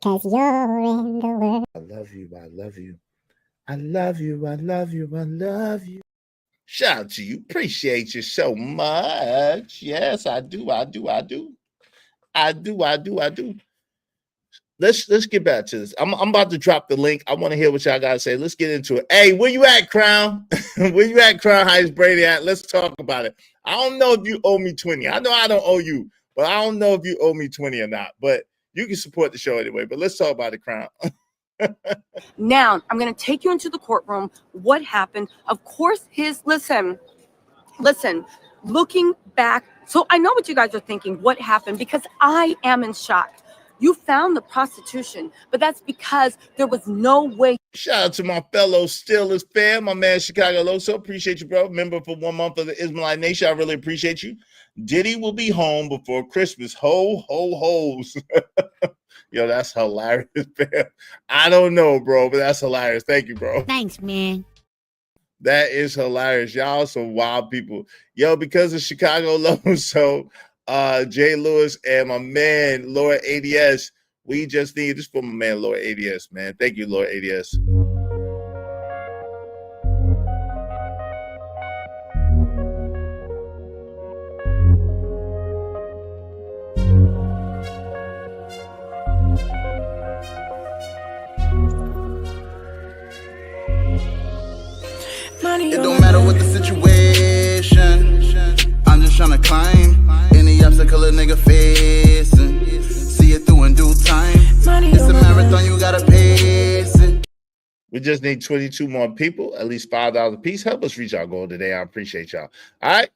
'cause you're in the world. I love you. I love you. I love you. I love you. I love you. Shout out to you. Appreciate you so much. Yes, I do. I do. Let's get back to this. I'm about to drop the link. I want to hear what y'all gotta say. Let's get into it. Hey, where you at, Crown? Where you at, Crown? How's Brady at? Let's talk about it. I don't know if you owe me 20. I know I don't owe you, but I don't know if you owe me 20 or not. But you can support the show anyway. But let's talk about it, Crown. Now, I'm going to take you into the courtroom. What happened? Of course, listen, looking back. So I know what you guys are thinking. What happened? Because I am in shock. You found the prostitution, but that's because there was no way. Shout out to my fellow Steelers fan, my man Chicago Loso. Appreciate you, bro. Member for 1 month of the Ismailite Nation. I really appreciate you. Diddy will be home before Christmas. Ho, ho, hoes. Yo, that's hilarious, man. I don't know, bro, but that's hilarious. Thank you, bro. Thanks, man. That is hilarious. Y'all some wild people. Yo, because of Chicago Loso, Jay Lewis and my man Lord ADS, we just need this for my man Lord ADS, man. Thank you, Lord ADS. It don't matter what the situation, I'm just tryna climb any obstacle a nigga facing. See it through in due time. It's a marathon, you gotta pace it. We just need 22 more people, at least $5 a piece. Help us reach our goal today. I appreciate y'all. All right.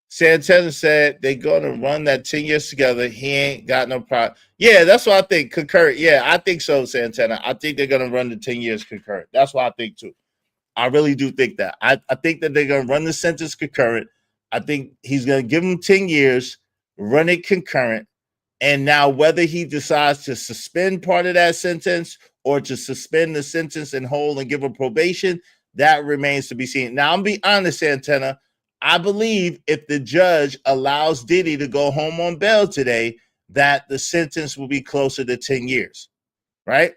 Santana said they're gonna run that 10 years together. He ain't got no problem. Yeah, that's what I think. Concurrent. Yeah, I think so, Santana. I think they're gonna run the 10 years concurrent. That's what I think too. I really do think that. I think that they're going to run the sentence concurrent. I think he's going to give him 10 years, run it concurrent. And now whether he decides to suspend part of that sentence or to suspend the sentence in whole and give a probation, that remains to be seen. Now, I'm be honest, Santana. I believe if the judge allows Diddy to go home on bail today, that the sentence will be closer to 10 years, right?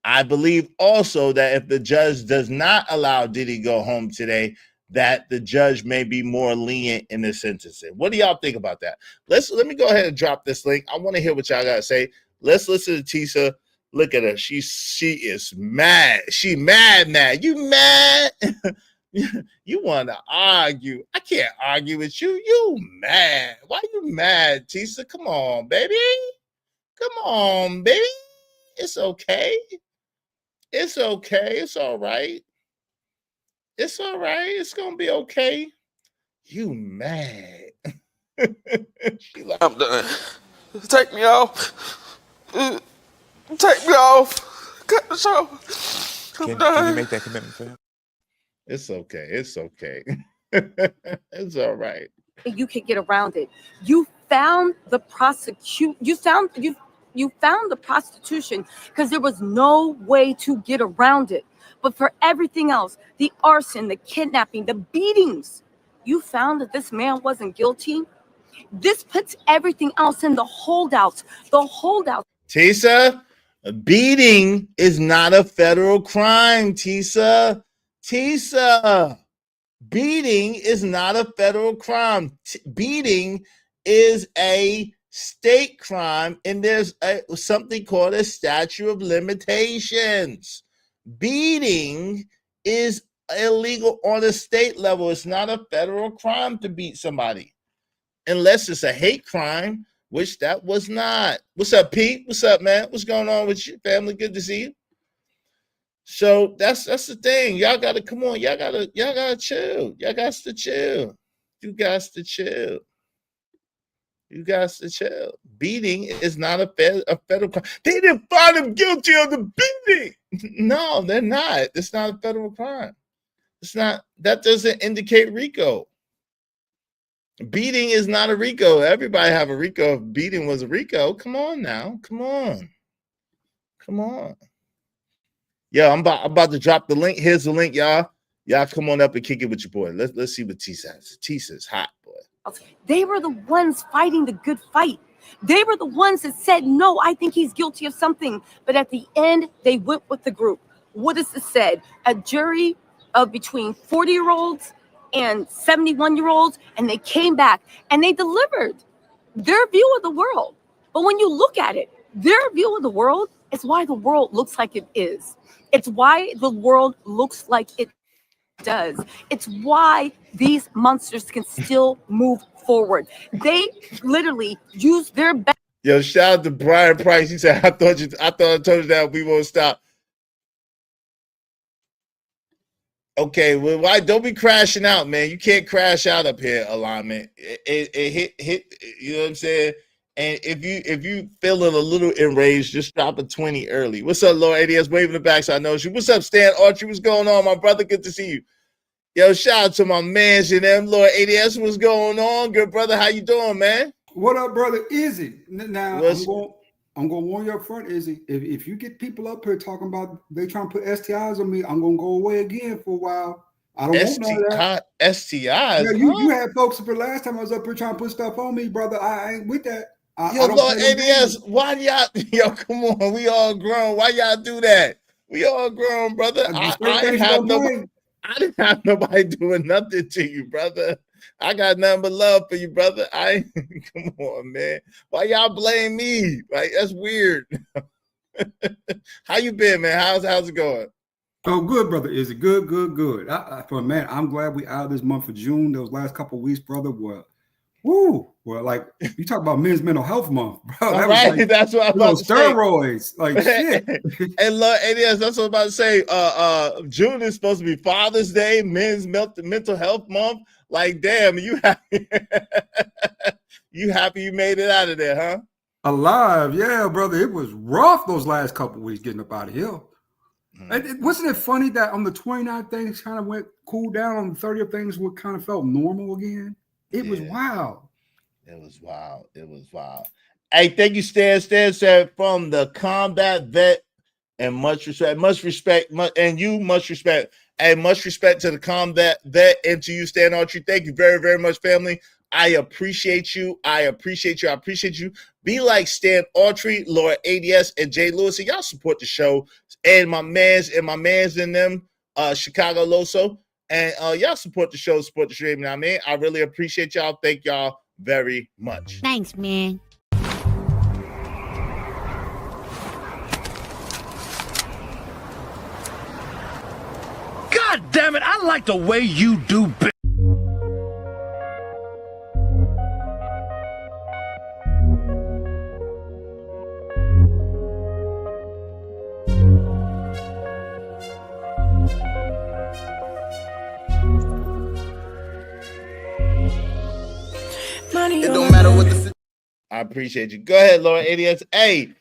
I believe also that if the judge does not allow Diddy go home today, that the judge may be more lenient in the sentencing. What do y'all think about that? Let me go ahead and drop this link. I want to hear what y'all got to say. Let's listen to Tisa. Look at her. She is mad. She mad. You mad? You want to argue. I can't argue with you. You mad. Why you mad, Tisa? Come on, baby. Come on, baby. It's okay. It's okay. It's all right. It's all right. It's going to be okay. You mad. I'm done. Take me off. Take me off. Cut the show. Can you make that commitment for him? It's okay. It's okay. It's all right. You could get around it. You found the you found the prostitution because there was no way to get around it. But for everything else, the arson, the kidnapping, the beatings, you found that this man wasn't guilty. This puts everything else in the holdouts. The holdouts. Tisa, beating is not a federal crime, Tisa. Tisa, beating is not a federal crime. Beating is a state crime, and there's something called a statute of limitations. Beating is illegal on a state level. It's not a federal crime to beat somebody, unless it's a hate crime, which that was not. What's up, Pete? What's up, man? What's going on with you, family? Good to see you. So that's the thing. Y'all gotta come on. Y'all gotta chill. Y'all got to chill. You guys to chill. You guys to chill. Beating is not a federal crime. They didn't find him guilty of the beating. No, they're not. It's not a federal crime. It's not. That doesn't indicate RICO. Beating is not a RICO. Everybody have a RICO. If beating was a RICO, come on now. Come on. Come on. Yeah, I'm about to drop the link. Here's the link, y'all. Y'all come on up and kick it with your boy. Let's see what Tisa has. Tisa's hot, boy. They were the ones fighting the good fight. They were the ones that said, no, I think he's guilty of something. But at the end, they went with the group. What is it said? A jury of between 40-year-olds and 71-year-olds, and they came back and they delivered their view of the world. But when you look at it, their view of the world is why the world looks like it is. It's why the world looks like it does. It's why these monsters can still move forward. They literally use their best. Yo, shout out to Brian Price. He said, I thought I told you that we won't stop. Okay, well, why don't be crashing out, man? You can't crash out up here, alignment. It hit, you know what I'm saying? And if you feeling a little enraged, just drop a 20 early. What's up, Lord ADS? Waving the back so I know you. What's up, Stan Archie? What's going on, my brother? Good to see you. Yo, shout out to my mans and them. Lord ADS, what's going on? Good brother, how you doing, man? What up, brother? Izzy. Now, I'm going to warn you up front, Izzy. If you get people up here talking about they trying to put STIs on me, I'm going to go away again for a while. I don't want none of that. STIs? Yeah, you had folks up here last time I was up here trying to put stuff on me, brother. I ain't with that. Yo, Lord ADS, why y'all? Yo, come on. We all grown. Why y'all do that? We all grown, brother. I didn't have nobody doing nothing to you, brother. I got nothing but love for you, brother. Come on, man. Why y'all blame me? Like, that's weird. How you been, man? How's it going? Oh, good, brother. Is it good? Man, I'm glad we out of this month of June. Those last couple of weeks, brother, were like you talk about Men's Mental Health Month, bro. That right, like, that's what I'm about to steroids, say. like shit. And look, that's what I'm about to say. June is supposed to be Father's Day, Men's Mental Health Month. Like, damn, you happy? You happy you made it out of there, huh? Alive, yeah, brother. It was rough those last couple of weeks getting up out of here. Wasn't it funny that on the 29th things kind of went cool down, on the 30th things what kind of felt normal again? It was wild. It was wild. Hey, thank you, Stan. Stan said from the combat vet, and much respect. Hey, much respect to the combat vet and to you, Stan Archie. Thank you very, very much, family. I appreciate you. Be like Stan Autry, Laura ADS, and Jay Lewis. And y'all support the show. And my mans in them, Chicago Loso. And y'all support the show, support the stream. You know what I mean? I really appreciate y'all. Thank y'all very much. Thanks, man. God damn it, I like the way you do business. It don't matter what the I appreciate you. Go ahead, Lord ADS. Hey,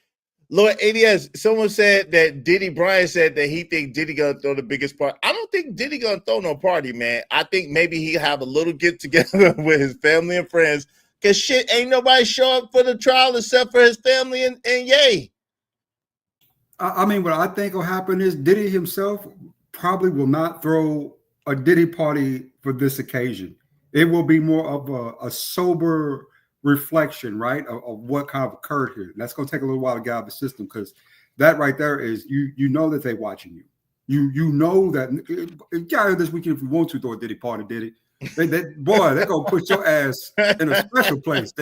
Lord ADS, someone said that Brian said that he think Diddy gonna throw the biggest party. I don't think Diddy gonna throw no party, man. I think maybe he have a little get together with his family and friends. Cause shit, ain't nobody show up for the trial except for his family and Ye. I mean, what I think will happen is Diddy himself probably will not throw a Diddy party for this occasion. It will be more of a sober reflection, right, of what kind of occurred here. That's going to take a little while to get out of the system, because that right there is you know that they're watching you. You know that get out of this weekend if you want to throw a Diddy party, Diddy. They're gonna put your ass in a special place.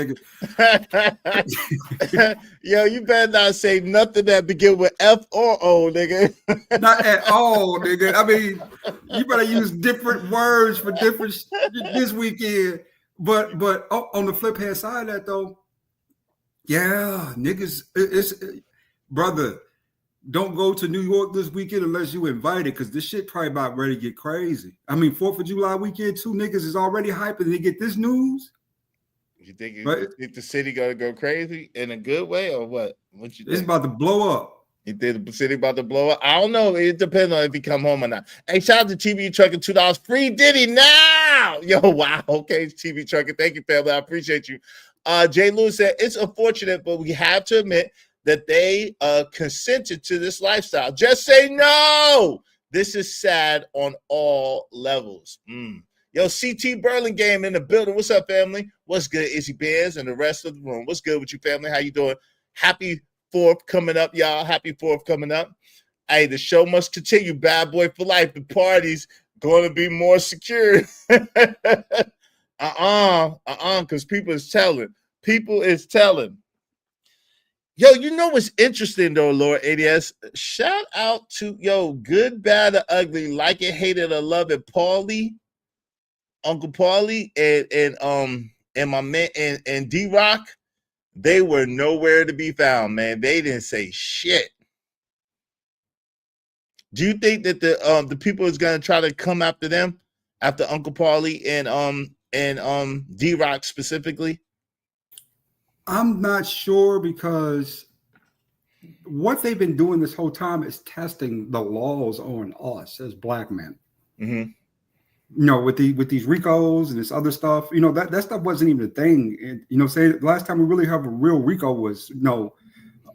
Yo, you better not say nothing that begin with F or O, nigga. Not at all, nigga. I mean, you better use different words for different this weekend. But on the flip hand side of that though, yeah, niggas, it's brother. Don't go to New York this weekend unless you invited, because this shit probably about ready to get crazy. I mean, 4th of July weekend, 2 niggas is already hyping and they get this news. You think the city gonna go crazy in a good way or what? What you think? It's about to blow up. You think the city about to blow up? I don't know. It depends on if he come home or not. Hey, shout out to TV Trucking, $2 free Diddy now. Yo, wow. Okay, TV Trucking. Thank you, family. I appreciate you. Jay Lewis said it's unfortunate, but we have to admit that they consented to this lifestyle. Just say no. This is sad on all levels. Yo, CT Burlingame in the building. What's up, family? What's good, Izzy Bears and the rest of the room? What's good with you, family? How you doing? Happy 4th coming up, y'all. Happy 4th coming up. Hey, the show must continue. Bad boy for life. The party's going to be more secure. Because people is telling. People is telling. Yo, you know what's interesting though, Lord ADS? Shout out to Good, Bad, or Ugly, Like It, Hate It, or Love It, Paulie, Uncle Paulie, and my man and D-Rock. They were nowhere to be found, man. They didn't say shit. Do you think that the people is gonna try to come after them, after Uncle Paulie and D-Rock specifically? I'm not sure, because what they've been doing this whole time is testing the laws on us as black men. Mm-hmm. You know, with these RICOs and this other stuff, you know, that stuff wasn't even a thing. And, you know, say the last time we really have a real RICO was,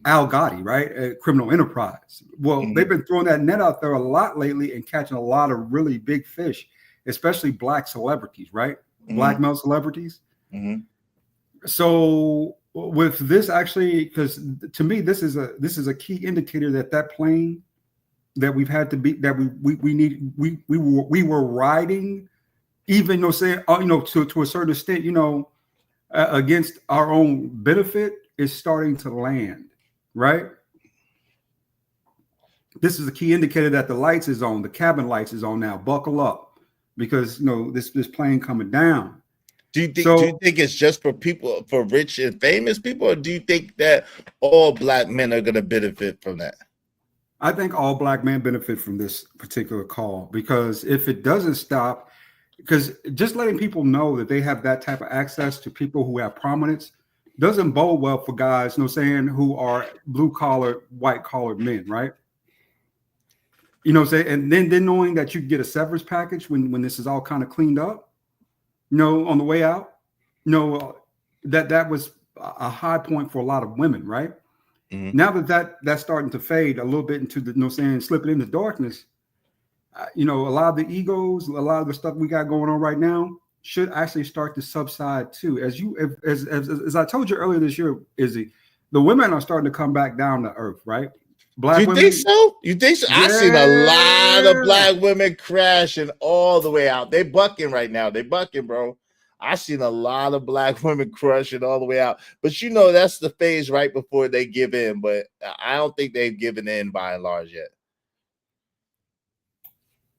Al Gotti, right? Criminal enterprise. Well, they've been throwing that net out there a lot lately and catching a lot of really big fish, especially black celebrities, right? Black male celebrities. So with this, actually, because to me, this is a key indicator that plane that we've had to be, that we were riding, even to a certain extent, against our own benefit, is starting to land, right? This is a key indicator that the lights is on, the cabin lights is on now. Buckle up, because this plane coming down. Do you think it's just for people, for rich and famous people, or do you think that all black men are going to benefit from that? I think all black men benefit from this particular call, because if it doesn't stop, because just letting people know that they have that type of access to people who have prominence doesn't bode well for guys, who are blue collar, white collar men, right? And then knowing that you get a severance package when this is all kind of cleaned up, on the way out, that was a high point for a lot of women, right? Mm-hmm. Now that's starting to fade a little bit into the, slipping into darkness. A lot of the egos, a lot of the stuff we got going on right now should actually start to subside too. As I told you earlier this year, Izzy, the women are starting to come back down to earth, right? Black women. Think so? You think so? Yeah. I've seen a lot of black women crashing all the way out. They bucking right now. They bucking, bro. I've seen a lot of black women crushing all the way out. But that's the phase right before they give in. But I don't think they've given in by and large yet.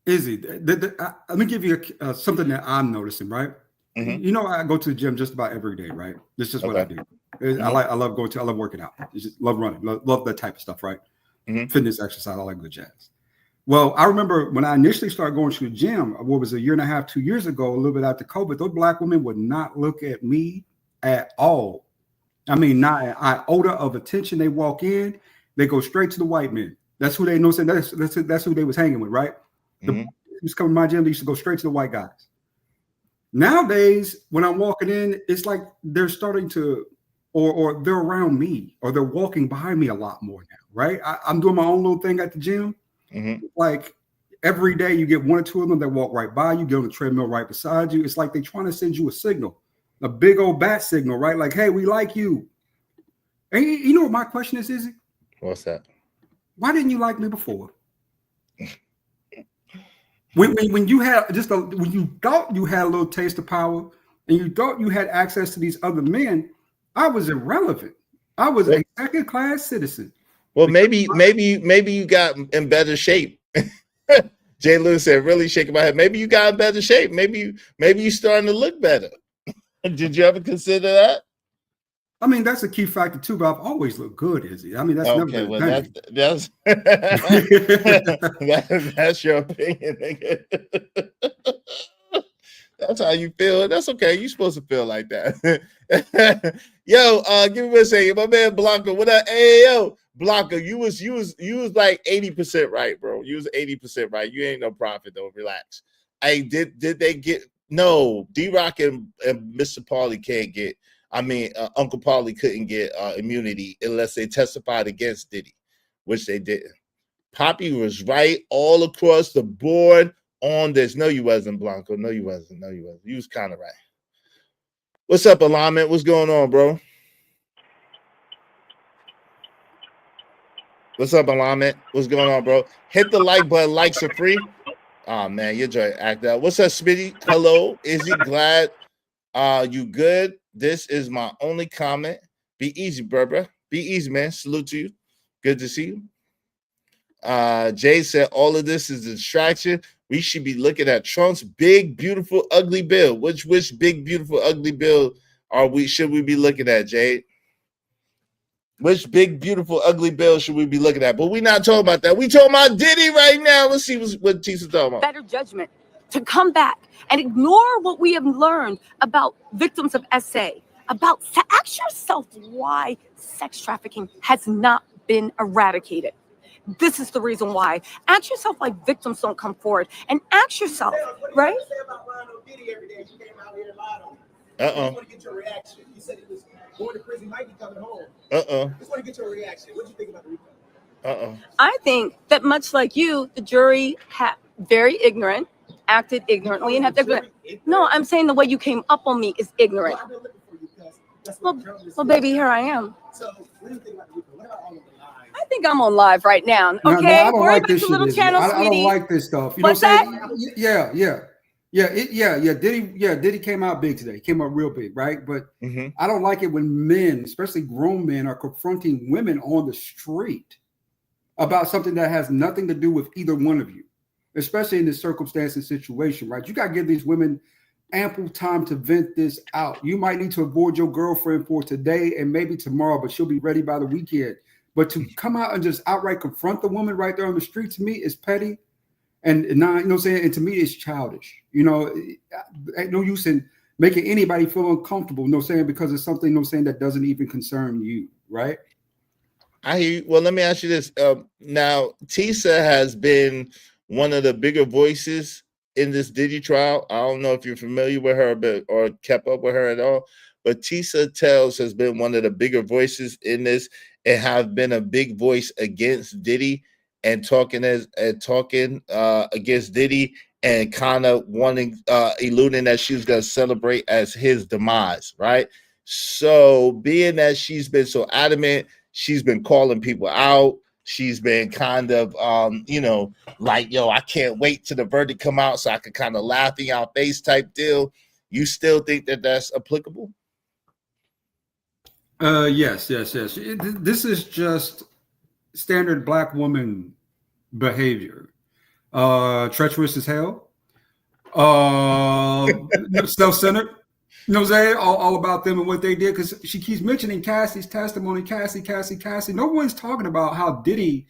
Izzy, let me give you something that I'm noticing, right? Mm-hmm. You know, I go to the gym just about every day, right? This is just what I do. Mm-hmm. I love working out. I just love running, love that type of stuff, right? Mm-hmm. Fitness, exercise, all that good jazz. Well, I remember when I initially started going to the gym, what was a year and a half, 2 years ago, a little bit after COVID, those black women would not look at me at all. I mean, not an iota of attention. They walk in, they go straight to the white men. That's who they know. That's who they was hanging with, right? Mm-hmm. Who's coming to my gym, they used to go straight to the white guys. Nowadays, when I'm walking in, it's like they're starting to, or they're around me, or they're walking behind me a lot more now, right? I'm doing my own little thing at the gym. Mm-hmm. Like every day, you get 1 or 2 of them that walk right by you, get on the treadmill right beside you. It's like they're trying to send you a signal, a big old bat signal, right? Like, hey, we like you. And you know what my question is, Izzy? What's that? Why didn't you like me before? When you had when you thought you had a little taste of power and you thought you had access to these other men, I was irrelevant. I was a second-class citizen. Well, maybe you got in better shape. Jay Lewis said, "Really shaking my head." Maybe you got in better shape. Maybe you starting to look better. Did you ever consider that? I mean, that's a key factor too. But I've always looked good, Izzy. I mean, that's never been a thing. That's your opinion, nigga. That's how you feel. That's okay. You're supposed to feel like that. Yo, give me a second. My man Blanca, what up? Hey, yo, Blanca, you was like 80% right, bro. You was 80% right. You ain't no prophet though. Relax. Hey, did they get no? D-Rock and Mr. Paulie can't get. I mean, Uncle Paulie couldn't get immunity unless they testified against Diddy, which they didn't. Poppy was right all across the board on this. No, you wasn't, Blanco. No, you wasn't. No, you wasn't. You was kind of right. What's up, Alignment? What's going on, bro? What's up, Alignment? What's going on, bro? Hit the like button. Likes are free. Oh, man, you're trying to act out. What's up, Smitty? Hello. Is he glad you good? This is my only comment. Be easy, brother. Be easy, man. Salute to you. Good to see you. Jay said all of this is a distraction. We should be looking at Trump's big, beautiful, ugly bill. Which big, beautiful, ugly bill should we be looking at, Jade? Which big, beautiful, ugly bill should we be looking at? But we're not talking about that. We talking about Diddy right now. Let's see what Tisa's talking about. Better judgment to come back and ignore what we have learned about victims of SA, ask yourself why sex trafficking has not been eradicated. This is the reason why. Ask yourself why victims don't come forward, and ask yourself, right? I want to get your reaction. You said he was going to prison, might be coming home. Just want to get your reaction. What do you think about the RICO? I think that much like you, the jury very ignorant, acted ignorantly, and have to. No, I'm saying the way you came up on me is ignorant. Well, baby, here I am. So, what do you think about the RICO? What about all of the lies? I think I'm on live right now. Okay, no, I don't like this shit. I don't like this stuff. You What's know what I'm saying? Yeah. Diddy came out big today. He came out real big, right? But I don't like it when men, especially grown men, are confronting women on the street about something that has nothing to do with either one of you, especially in this circumstance and situation, right? You got to give these women ample time to vent this out. You might need to avoid your girlfriend for today and maybe tomorrow, but she'll be ready by the weekend. But to come out and just outright confront the woman right there on the street, to me, is petty. And now, you know what I'm saying? And to me, it's childish. You know, ain't no use in making anybody feel uncomfortable, you know what I'm saying? Because it's something, you know what I'm saying, that doesn't even concern you, right? I hear you. Well, let me ask you this. Now, Tisa has been one of the bigger voices in this Diddy trial. I don't know if you're familiar with her or kept up with her at all, but Tisa Tells has been one of the bigger voices in this and have been a big voice against Diddy and talking against Diddy and kind of alluding that she was going to celebrate as his demise, right? So being that she's been so adamant, she's been calling people out. She's been kind of, like, yo, I can't wait till the verdict come out so I can kind of laugh in your face type deal. You still think that that's applicable? Yes. This is just standard black woman behavior. treacherous as hell, self-centered. You know what I'm saying? All about them and what they did, because she keeps mentioning Cassie's testimony, Cassie. No one's talking about how Diddy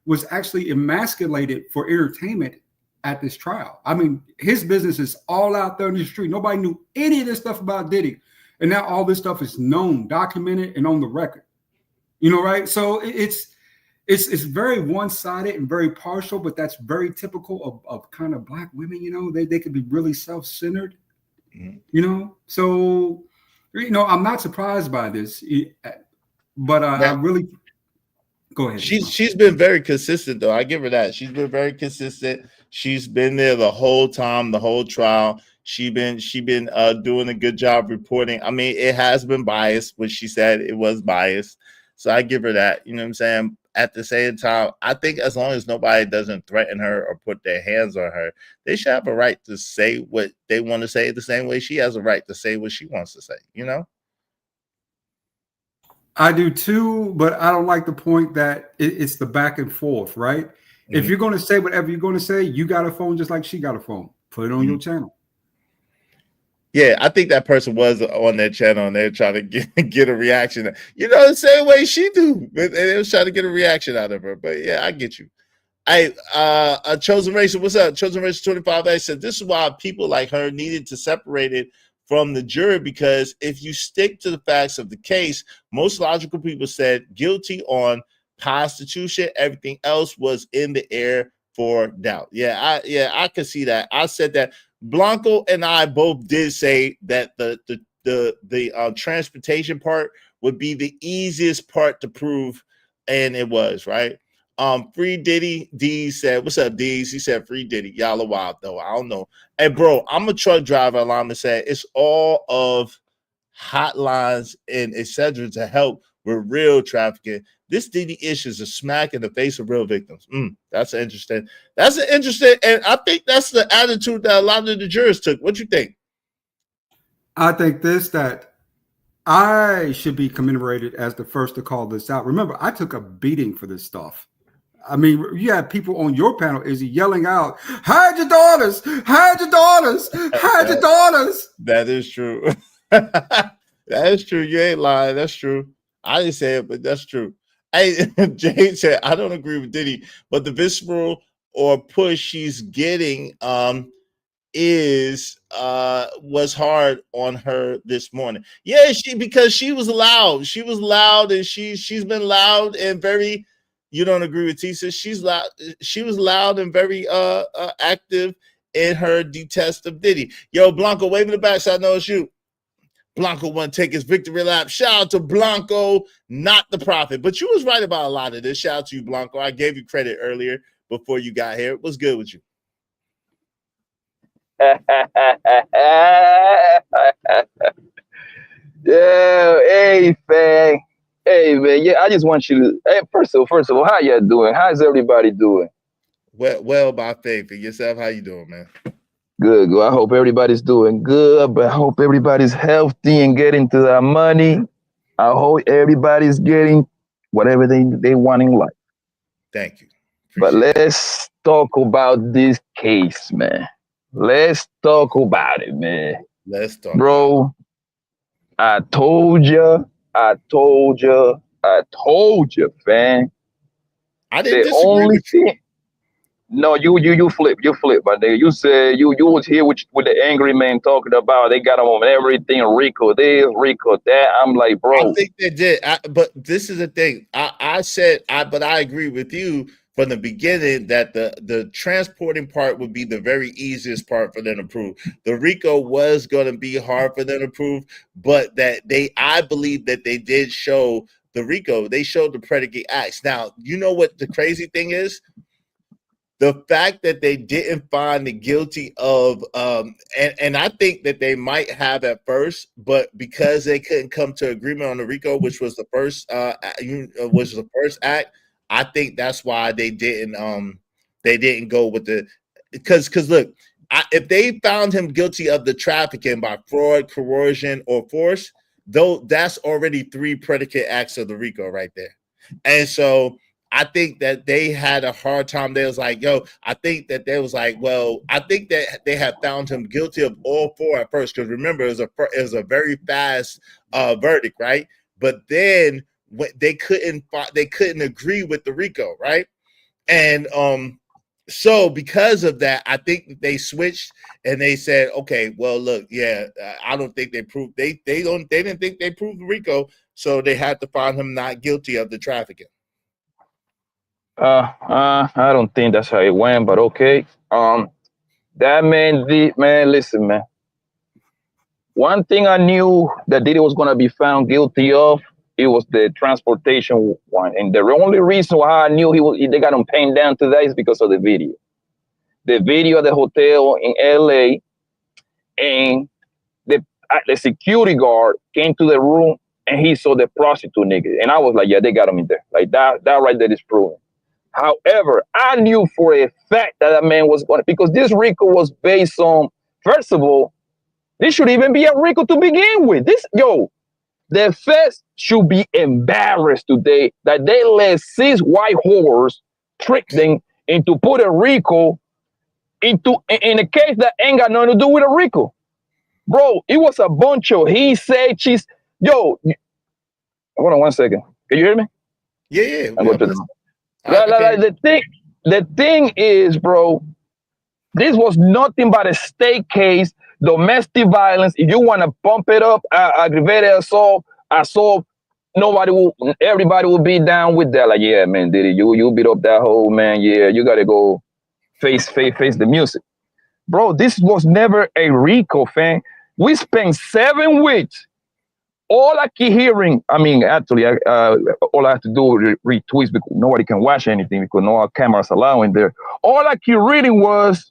was actually emasculated for entertainment at this trial. I mean, his business is all out there in the street. Nobody knew any of this stuff about Diddy. And now all this stuff is known, documented, and on the record. You know, right? So it's very one-sided and very partial, but that's very typical of kind of Black women. You know, they could be really self-centered. You know, so I'm not surprised by this, but I really go ahead. She's been very consistent, though. I give her that. She's been very consistent. She's been there the whole time, the whole trial. She been doing a good job reporting. I mean, it has been biased, which she said it was biased. So I give her that. You know what I'm saying? At the same time, I think as long as nobody doesn't threaten her or put their hands on her, they should have a right to say what they want to say the same way she has a right to say what she wants to say, you know? I do too, but I don't like the point that it's the back and forth, right? If you're going to say whatever you're going to say, you got a phone just like she got a phone. Put it on your channel. Yeah, I think that person was on their channel and they're trying to get a reaction. You know, the same way she do. They was trying to get a reaction out of her. But yeah, I get you. Chosen Racer, what's up? Chosen Racer 25A said this is why people like her needed to separate it from the jury, because if you stick to the facts of the case, most logical people said guilty on prostitution. Everything else was in the air for doubt. Yeah, I could see that. I said that. Blanco and I both did say that the transportation part would be the easiest part to prove, and it was, right? Free Diddy. D said, "What's up, D's?" He said, "Free Diddy." Y'all are wild though. I don't know. Hey, bro, I'm a truck driver. Alama said it's all of hotlines and etc. to help with real trafficking. This Diddy issue is a smack in the face of real victims. That's interesting. That's an interesting, and I think that's the attitude that a lot of the jurors took. What you think? I think that I should be commemorated as the first to call this out. Remember, I took a beating for this stuff. I mean, you had people on your panel, Izzy, yelling out, "Hide your daughters! Hide your daughters! Hide your daughters!" That is true. That is true. You ain't lying. That's true. I didn't say it, but that's true. Hey, Jade said, I don't agree with Diddy, but the visceral or push she's getting was hard on her this morning. Yeah, because she was loud. She was loud, and she's been loud and very. You don't agree with Tisa? She's loud. She was loud and very active in her detest of Diddy. Yo, Blanco, wave in the back so I know it's you. Blanco want to take his victory lap. Shout out to Blanco, not the prophet. But you was right about a lot of this. Shout out to you, Blanco. I gave you credit earlier before you got here. What's good with you? Yeah, hey, fam. Hey, man. Yeah, I just want you to. Hey, first of all, how you doing? How's everybody doing? Well, by faith. And yourself, how you doing, man? Good. I hope everybody's doing good, but I hope everybody's healthy and getting to that money. I hope everybody's getting whatever they want in life. Thank you. But let's talk about this case, man. Let's talk about it, man. Let's talk, bro. I told you, fam. I didn't disagree with you. No, you flip, my nigga. You said you was here with the angry man talking about they got him on everything, Rico this, Rico that. I'm like, bro. I think they did, but this is the thing. I said, but I agree with you from the beginning that the transporting part would be the very easiest part for them to prove. The Rico was going to be hard for them to prove, but I believe that they did show the Rico. They showed the predicate acts. Now, you know what the crazy thing is? The fact that they didn't find the guilty of, and I think that they might have at first, but because they couldn't come to agreement on the Rico, which was the first act, I think that's why they didn't go with the, because look, if they found him guilty of the trafficking by fraud, coercion, or force, though that's already 3 predicate acts of the Rico right there, and so. I think that they had a hard time. They was like, yo, I think that they was like, well, I think that they had found him guilty of all 4 at first, because remember, it was a very fast verdict, right? But then they couldn't agree with the RICO, right? And so because of that, I think that they switched and they said, okay, well, look, yeah, I don't think they proved they didn't think they proved RICO, so they had to find him not guilty of the trafficking. I don't think that's how it went, but okay. That man, listen, man. One thing I knew that Diddy was gonna be found guilty of, it was the transportation one, and the only reason why I knew they got him pinned down to that is because of the video. The video of the hotel in LA, and the security guard came to the room and he saw the prostitute nigga, and I was like, yeah, they got him in there. Like that right there is proven. However, I knew for a fact that man was going to, because this RICO was based on, first of all, this should even be a RICO to begin with. The feds should be embarrassed today that they let 6 white whores trick them into put a RICO in a case that ain't got nothing to do with a RICO. Bro, it was a bunch of he said, she's, hold on one second. Can you hear me? Yeah. The thing is, bro, this was nothing but a state case, domestic violence. If you want to bump it up, aggravated assault, everybody will be down with that. Like, yeah, man, Diddy, you beat up that whole man. Yeah, you gotta go face the music. Bro, this was never a RICO, fan. We spent 7 weeks. All I keep hearing, I mean, actually, all I have to do is retweets because nobody can watch anything because no cameras allowing there. All I keep reading was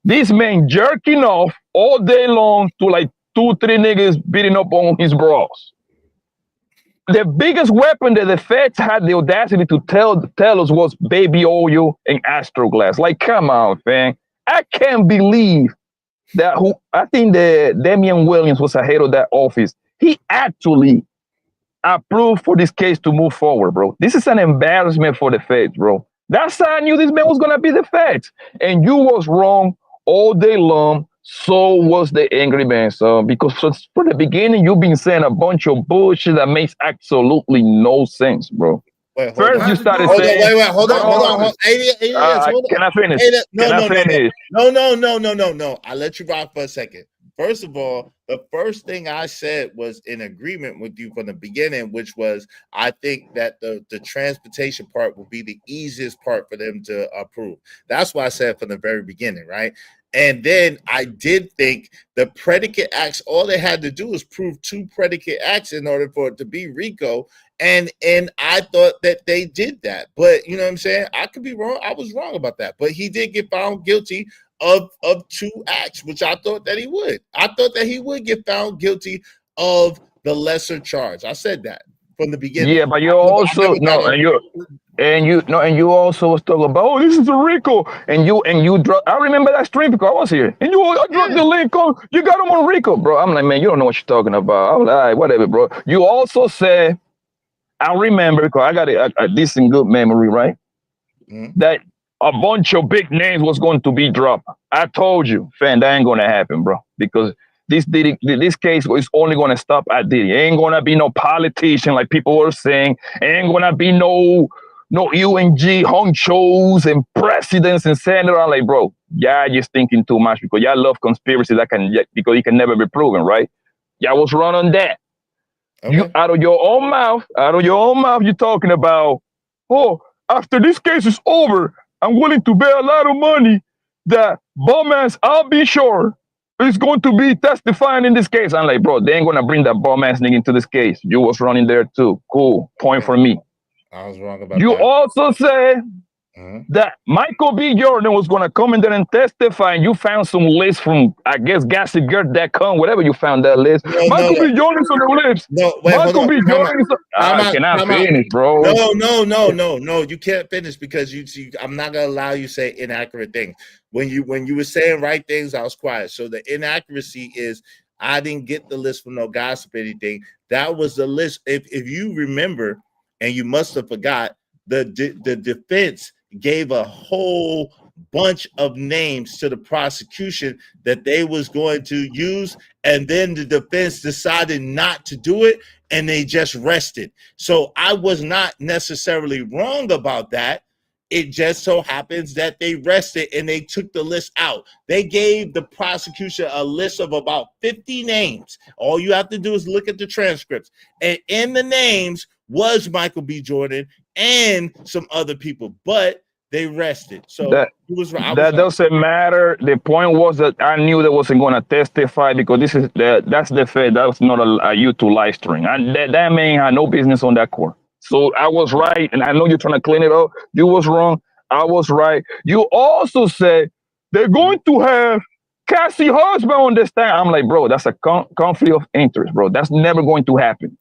this man jerking off all day long to like 2, 3 niggas beating up on his bras. The biggest weapon that the feds had the audacity to tell us was baby oil and Astroglass. Like, come on, fam. I can't believe that I think that Damian Williams was ahead of that office. He actually approved for this case to move forward, bro. This is an embarrassment for the feds, bro. That's how I knew this man was going to be the feds. And you was wrong all day long. So was the angry man, son. Because from the beginning, you've been saying a bunch of bullshit that makes absolutely no sense, bro. First, you started saying, hold on. Can I finish? No. I let you rock for a second. First of all, the first thing I said was in agreement with you from the beginning, which was I think that the transportation part will be the easiest part for them to approve. That's what I said from the very beginning, right? And then I did think the predicate acts, all they had to do was prove 2 predicate acts in order for it to be RICO. And I thought that they did that. But you know what I'm saying? I could be wrong. I was wrong about that. But he did get found guilty of 2 acts, which I thought that he would. I thought that he would get found guilty of the lesser charge. I said that from the beginning. Yeah, but you also and you also was talking about, oh, this is a RICO, and you I remember that stream because I was here, and I dropped the link on. You got him on RICO, bro. I'm like, man, you don't know what you're talking about. I'm like, all right, whatever, bro. You also said, I remember because I got a decent good memory, right? That a bunch of big names was going to be dropped. I told you, fam, that ain't gonna happen, bro, because this case is only gonna stop at Diddy. It ain't gonna be no politician like people were saying. It ain't gonna be no UNG honchos and presidents and senators. I'm like, bro, y'all just thinking too much because y'all love conspiracy because it can never be proven, right? Y'all was wrong on that. Okay. You out of your own mouth, you're talking about, oh, after this case is over, I'm willing to pay a lot of money that bum-ass I'll be sure is going to be testifying in this case. I'm like, bro, they ain't gonna bring that bum-ass nigga into this case. You was running there too. Cool. Point for me. I was wrong about that. You also said that Michael B. Jordan was going to come in there and testify, and you found some list from, I guess, GossipGirl.com, whatever you found that list. Michael B. Jordan's on the list. Michael B. Jordan's I cannot finish, bro. No, you can't finish because I'm not going to allow you to say inaccurate things. When you were saying right things, I was quiet. So the inaccuracy is I didn't get the list from no gossip or anything. That was the list. If you remember, and you must have forgot, the defense gave a whole bunch of names to the prosecution that they was going to use, and then the defense decided not to do it, and they just rested. So I was not necessarily wrong about that. It just so happens that they rested and they took the list out. They gave the prosecution a list of about 50 names. All you have to do is look at the transcripts. And in the names was Michael B. Jordan and some other people, but they rested. So That he was right. that doesn't matter. The point was that I knew they wasn't going to testify because that's the fact. That was not a YouTube live stream. And that man had no business on that court. So I was right, and I know you're trying to clean it up. You was wrong. I was right. You also said they're going to have Cassie husband on this stand. I'm like, bro, that's a conflict of interest, bro. That's never going to happen.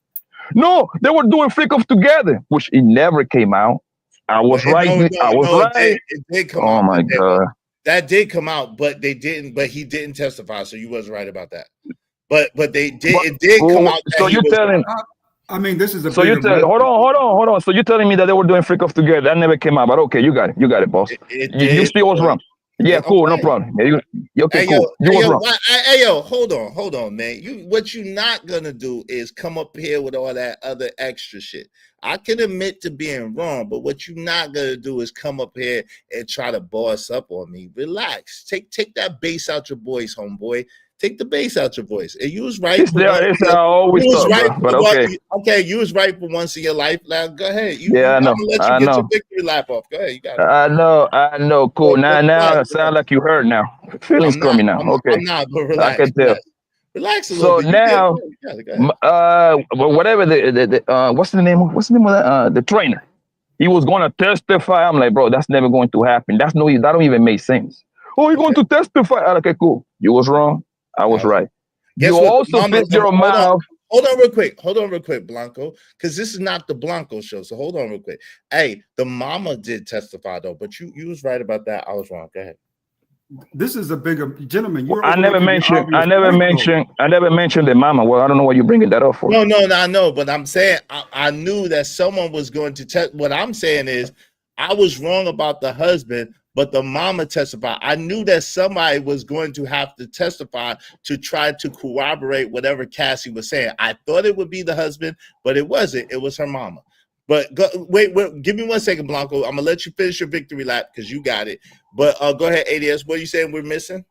No, they were doing flick off together, which it never came out. I was right. I was right. It did come oh out. my god. That did come out, but they didn't. But he didn't testify, so you was right about that. But they did. It did come out. So you're telling? I mean, this is a. So you tell? Hold on. So you're telling me that they were doing freak off together? That never came out. But okay, you got it, boss. You still was wrong. Yeah, cool, no problem. Okay, cool. You was wrong. Hey, yo, hold on, man. What you not gonna do is come up here with all that other extra shit. I can admit to being wrong, but what you not gonna do is come up here and try to boss up on me. Relax. Take that bass out your voice, homeboy. Take the bass out your voice. And you was right. It's always tough, but okay. Okay, you was right for once in your life. Now go ahead. I know. I'm gonna let you get your victory lap off. Go ahead. You got it. I know. Cool. Now it sounds like you hurt now. Feelings coming now. Okay. I'm not, but relax. I can tell. Relax a little bit. So now, whatever what's the name of that? The trainer. He was going to testify. I'm like, bro, that's never going to happen. That don't even make sense. Oh, you're going to testify? Okay, cool. You was wrong. I was right. Guess you what? also fixed your mouth. Hold on real quick, Blanco, because this is not the Blanco show. So hold on real quick. Hey, the mama did testify though, but you was right about that. I was wrong. Go ahead. This is a bigger gentleman. I never mentioned the mama. Well, I don't know why you're bringing that up for. No, I know, but I'm saying I knew that someone was going to test. What I'm saying is I was wrong about the husband, but the mama testified. I knew that somebody was going to have to testify to try to corroborate whatever Cassie was saying. I thought it would be the husband, but it wasn't. It was her mama. But wait, give me 1 second, Blanco. I'm gonna let you finish your victory lap because you got it. But go ahead, ADS. What are you saying we're missing?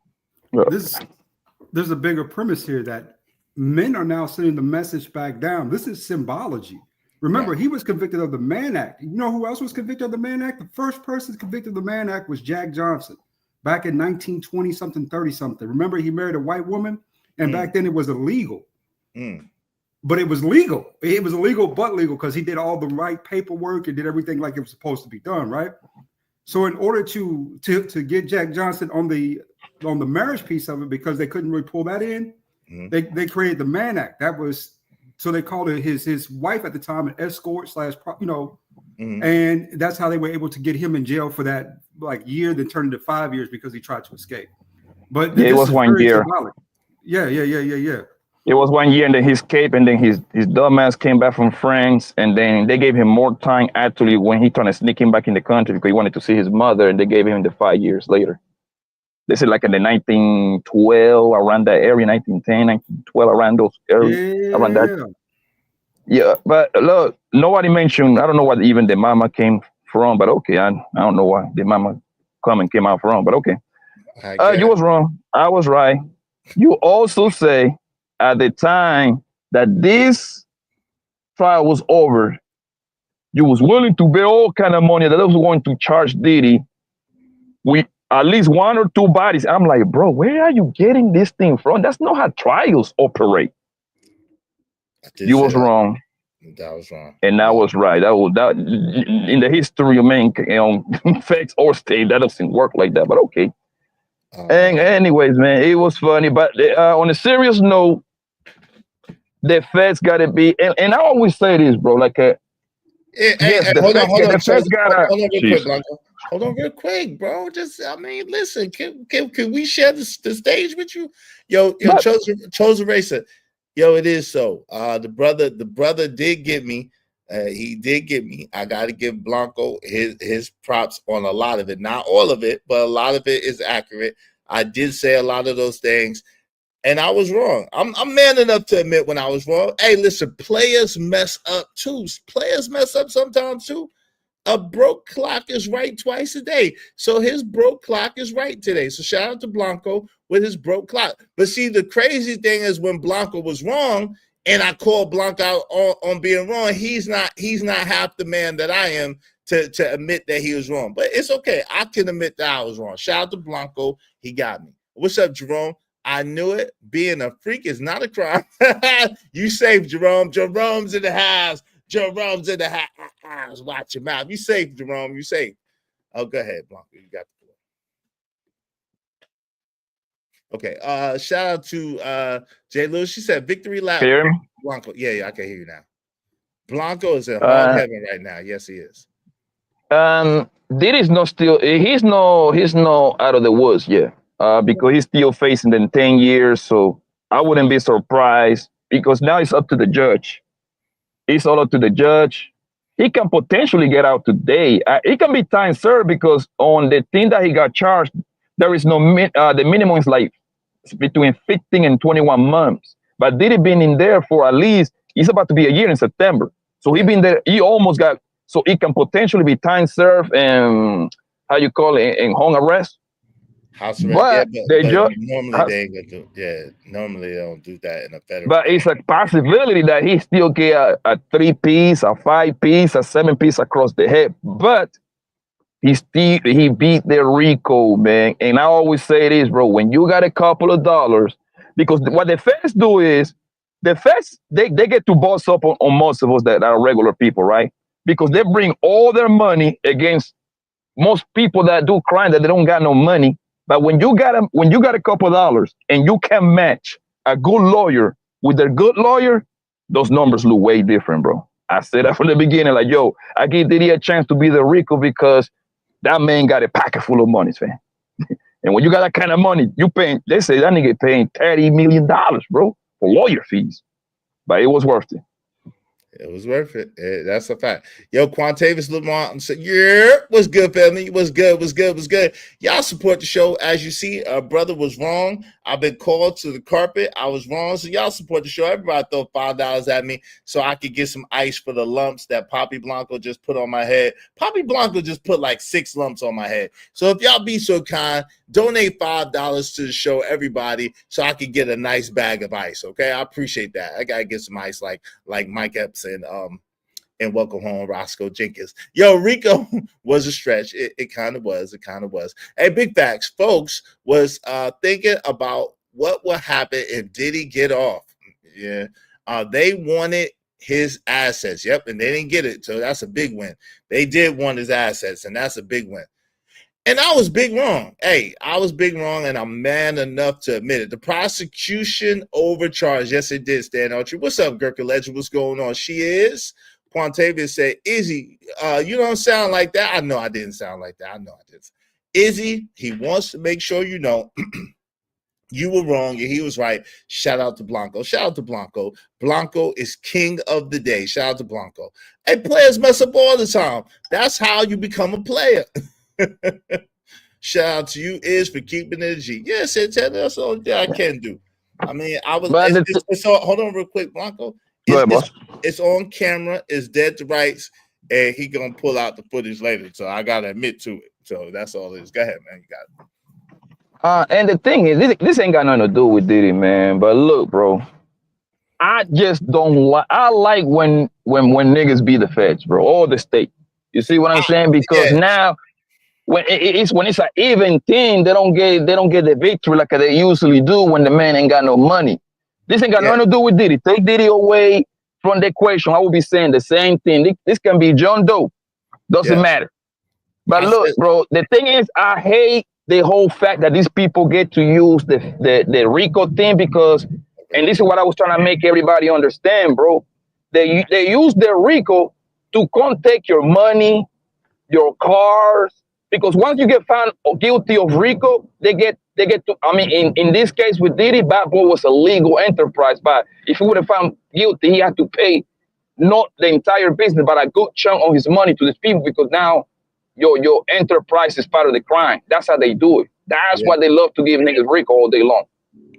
There's a bigger premise here that men are now sending the message back down. This is symbology. Remember, he was convicted of the Mann Act. You know who else was convicted of the Mann Act? The first person convicted of the Mann Act was Jack Johnson back in 1920 something, 30 something. Remember, he married a white woman, and back then it was illegal. But it was legal. It was illegal, but legal because he did all the right paperwork and did everything like it was supposed to be done, right? So in order to get Jack Johnson on the marriage piece of it, because they couldn't really pull that in, they created the Mann Act. That was so they called it his wife at the time an escort / and that's how they were able to get him in jail for that year, then turned into 5 years because he tried to escape. But it was 1 year. Yeah. It was 1 year, and then he escaped, and then his dumbass came back from France, and then they gave him more time actually when he tried to sneak him back in the country because he wanted to see his mother, and they gave him the 5 years later. They said in the 1912, around that area, 1910, 1912, around those areas, around that. Yeah, but look, nobody mentioned, I don't know what even the mama came from, but okay, I don't know why the mama came out from, but okay. You was wrong. I was right. You also say, at the time that this trial was over, you was willing to pay all kind of money that was going to charge Diddy with at least 1 or 2 bodies. I'm like, bro, where are you getting this thing from? That's not how trials operate. You was wrong. That was wrong. And I was right. That in the history of facts or state, that doesn't work like that, but okay. And anyways, man, it was funny. But on a serious note, the feds got to be, and I always say this, bro, hold on real quick, bro. Listen, can we share the stage with you? Yo, Chosen Racer. Yo, it is so. The brother did get me. He did get me. I got to give Blanco his props on a lot of it. Not all of it, but a lot of it is accurate. I did say a lot of those things, and I was wrong. I'm man enough to admit when I was wrong. Hey, listen, players mess up too. Players mess up sometimes too. A broke clock is right twice a day. So his broke clock is right today. So shout out to Blanco with his broke clock. But see, the crazy thing is when Blanco was wrong and I called Blanco out on being wrong, he's not half the man that I am to admit that he was wrong. But it's okay. I can admit that I was wrong. Shout out to Blanco. He got me. What's up, Jerome? I knew it. Being a freak is not a crime. You safe, Jerome. Jerome's in the house. Jerome's in the house. Watch your mouth. You safe, Jerome. You safe. Oh, go ahead, Blanco. You got the floor. Okay. Shout out to Jay Lewis. She said victory lap. Can you hear me? Blanco. Yeah, I can hear you now. Blanco is in hard heaven right now. Yes, he is. Diddy's not still. He's no out of the woods yet. Because he's still facing them 10 years. So I wouldn't be surprised because now it's up to the judge. It's all up to the judge. He can potentially get out today. It can be time served because on the thing that he got charged, there is no the minimum is like between 15 and 21 months. But Diddy been in there for at least, it's about to be a year in September. So he been there, he almost got, so it can potentially be time served and how you call it, in home arrest. House arrest. But normally they ain't gonna do. Yeah, normally they don't do that in a federal. But it's a possibility that he still get a 3-piece, a 5-piece, a 7-piece across the head. But he beat the Rico, man. And I always say this, bro. When you got a couple of dollars, because what the feds do is the feds they get to boss up on most of us that are regular people, right? Because they bring all their money against most people that do crime that they don't got no money. But when you got a couple of dollars and you can match a good lawyer with a good lawyer, those numbers look way different, bro. I said that from the beginning, like, yo, I give Diddy a chance to be the Rico because that man got a pocket full of money, man. And when you got that kind of money, you paying, they say that nigga paying $30 million, bro, for lawyer fees. But it was worth it. It was worth it. That's a fact. Yo, Quantavious Lamont said, yeah, what's good, family? What's good? Y'all support the show. As you see, brother was wrong. I've been called to the carpet. I was wrong. So y'all support the show. Everybody throw $5 at me so I could get some ice for the lumps that Poppy Blanco just put on my head. Poppy Blanco just put like 6 lumps on my head. So if y'all be so kind, donate $5 to the show, everybody, so I could get a nice bag of ice. Okay, I appreciate that. I gotta get some ice like Mike Epps and welcome home Roscoe Jenkins. Yo, Rico was a stretch. It kind of was. Hey, big facts, folks was thinking about what would happen if Diddy get off. Yeah, they wanted his assets. Yep, and they didn't get it, so that's a big win. They did want his assets, and that's a big win. And I was big wrong. Hey, I was big wrong, and I'm man enough to admit it. The prosecution overcharged. Yes, it did, Stan Archer. What's up, Gurkha Legend? What's going on? She is. Quantavious said, Izzy, you don't sound like that. I know I didn't sound like that. I know I didn't. Izzy, he wants to make sure you know you were wrong and he was right. Shout out to Blanco. Blanco is king of the day. Shout out to Blanco. Hey, players mess up all the time. That's how you become a player. Shout out to you, Iz, for keeping it a G. Yes, that's all I can do. I mean, hold on real quick, Blanco. It's on camera, it's dead to rights, and he gonna pull out the footage later. So I gotta admit to it. So that's all it is. Go ahead, man. You got it. And the thing is, this ain't got nothing to do with Diddy, man. But look, bro, I just don't like. I like when niggas be the feds, bro, or the state. You see what I'm saying? Because now, when it's an even thing, they don't get the victory like they usually do when the man ain't got no money. This ain't got nothing to do with Diddy. Take Diddy away from the equation. I will be saying the same thing. This can be John Doe. Doesn't matter. But look, bro, the thing is, I hate the whole fact that these people get to use the Rico thing because, and this is what I was trying to make everybody understand, bro. They use the Rico to come take your money, your cars, because once you get found guilty of Rico, they get to, I mean, in this case with Diddy, Bad Boy was a legal enterprise, but if he would have found guilty, he had to pay not the entire business, but a good chunk of his money to these people because now your enterprise is part of the crime. That's how they do it. That's why they love to give niggas Rick all day long.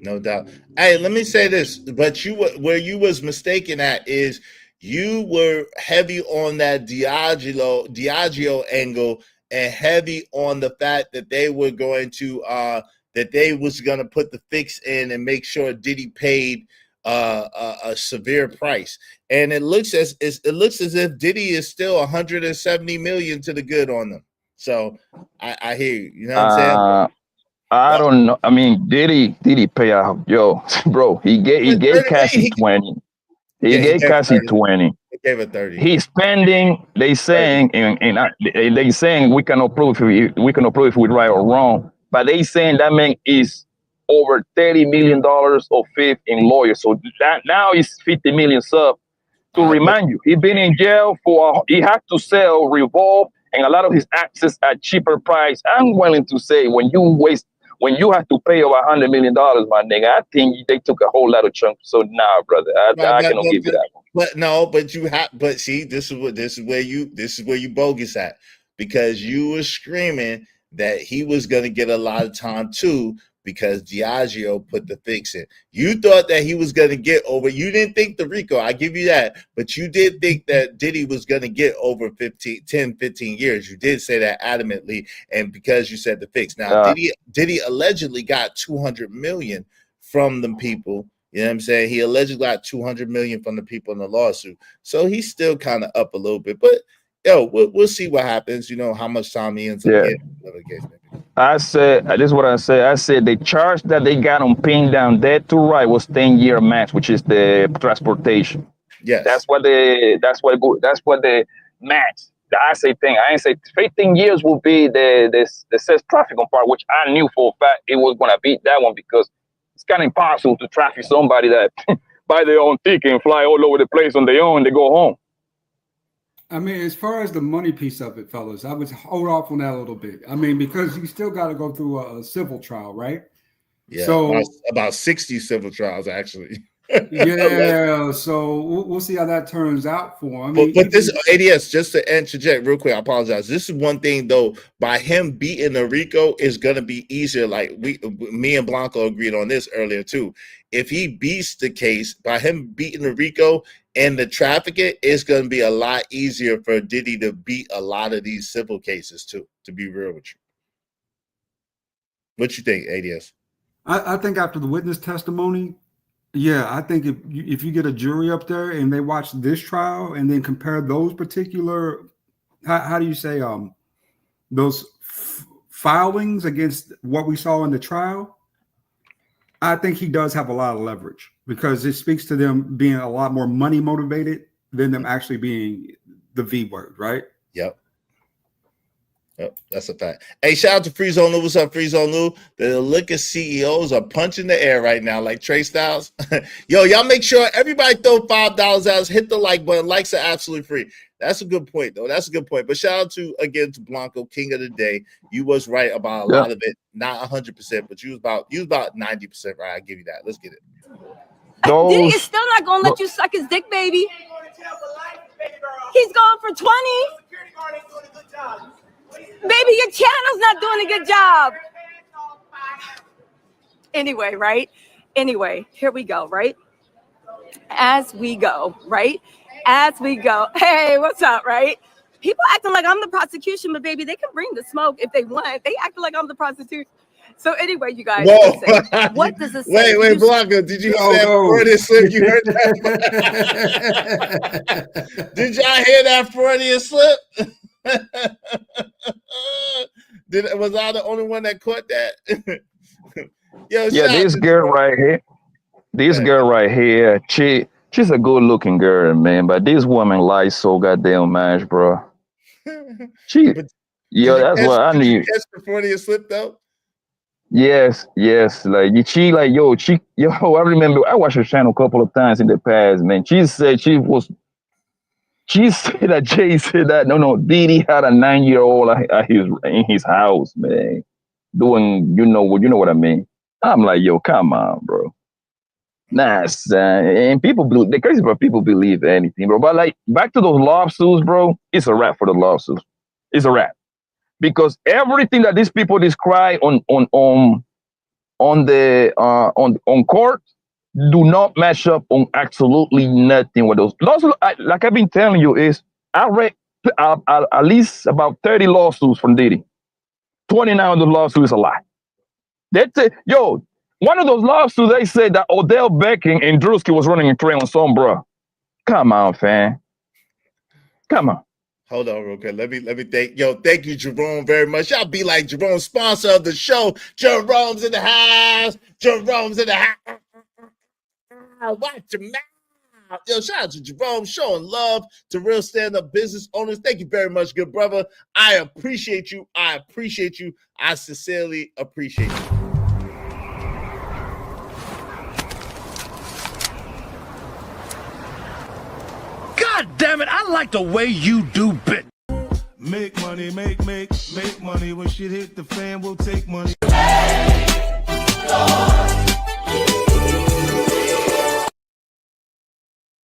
No doubt. Hey, let me say this, but where you was mistaken at is you were heavy on that Diageo angle and heavy on the fact that they were going to that they was going to put the fix in and make sure Diddy paid a severe price. And it looks as if Diddy is still 170 million to the good on them. So I hear you. You know what I'm saying? I don't know. I mean, Diddy pay out, yo, bro. He gave Cassie 20. He gave Cassie 20. He gave her 30. He's spending. They saying they saying we cannot prove if we right or wrong. But they saying that man is over $30 million of fee in lawyers. So that now is 50 million sub. To remind you, he been in jail for. He had to sell Revolve and a lot of his assets at cheaper price. I'm willing to say when you have to pay over $100 million, my nigga, I think they took a whole lot of chunks. So nah, brother, I cannot give you that one. But see, this is where you bogus at, because you were screaming that he was gonna get a lot of time too, because Diageo put the fix in. You thought that he was gonna get over. You didn't think the RICO, I give you that, but you did think that Diddy was gonna get over 10, 15 years. You did say that adamantly, and because you said the fix. Now Diddy allegedly got 200 million from them people. You know what I'm saying? He allegedly got 200 million from the people in the lawsuit. So he's still kind of up a little bit, but we'll see what happens. You know how much time he ends up getting. I said, this is what I said. I said the charge that they got on paying down debt to right was 10-year max, which is the transportation. Yes, that's what the max. I say 10. I ain't say 15 years will be the says traffic on part, which I knew for a fact it was gonna beat that one because it's kind of impossible to traffic somebody that buy their own ticket and fly all over the place on their own. They go home. I mean, as far as the money piece of it, fellas, I would hold off on that a little bit. I mean, because you still got to go through a civil trial, right? Yeah, so about 60 civil trials, actually. Yeah, so we'll see how that turns out for him. I mean, but this ADS, just to interject real quick, I apologize. This is one thing though, by him beating the RICO is gonna be easier. Like me and Blanco agreed on this earlier too. If he beats the case by him beating the RICO and the trafficking, it's gonna be a lot easier for Diddy to beat a lot of these civil cases too. To be real with you, what you think, ADS? I think after the witness testimony. Yeah, I think if you get a jury up there and they watch this trial and then compare those particular, how do you say, those filings against what we saw in the trial, I think he does have a lot of leverage because it speaks to them being a lot more money motivated than them actually being the V word, right? Yep. Yep, that's a fact. Hey, shout out to Free Zone Lou. What's up, Free Zone Lou? The liquor CEOs are punching the air right now, like Trey Styles. Yo, y'all make sure everybody throw $5 at us. Hit the like button. Likes are absolutely free. That's a good point, though. That's a good point. But shout out to Blanco, King of the Day. You was right about a lot of it, not 100%, but you was about 90% right. I give you that. Let's get it. Diddy is still not gonna let you suck his dick, baby. He's going for 20. Baby, your channel's not doing a good job. Anyway, right? Anyway, here we go, right? As we go, right? As we go. Hey, what's up, right? People acting like I'm the prosecution, but baby, they can bring the smoke if they want. They acting like I'm the prosecution. So anyway, you guys, listen, what does this say? Wait, Blanco, did you hear that Freudian slip? You heard that? Did y'all hear that Freudian slip? Was I the only one that caught that? Yo, this girl right here, she's a good looking girl, man. But this woman lies so goddamn much, bro. That's what I need. Did you catch the Freudian slip though? Yes. I remember I watched her channel a couple of times in the past, man. She said that Jay said that Diddy had a 9-year-old in his house, man, doing you know what I mean. I'm like, yo, come on, bro. Nah, son. And people believe the crazy part. People believe anything, bro. But like back to those lawsuits, bro. It's a wrap for the lawsuits. It's a wrap because everything that these people describe on court do not match up on absolutely nothing with those lawsuits. Like I've been telling you, is I read at least about 30 lawsuits from Diddy. 29 of the lawsuits is a lie. That's it. Yo, one of those lawsuits, they said that Odell Beckham and Drewski was running a train on some, bro. Come on, fam. Come on. Hold on real quick. Let me thank you, Jerome, very much. Y'all be like Jerome, sponsor of the show. Jerome's in the house. Jerome's in the house. Watch your mouth. Yo, shout out to Jerome, showing love to real stand-up business owners. Thank you very much, good brother. I appreciate you. I sincerely appreciate you. God damn it, I like the way you do bit. Make money, make money. When shit hit the fan, we'll take money.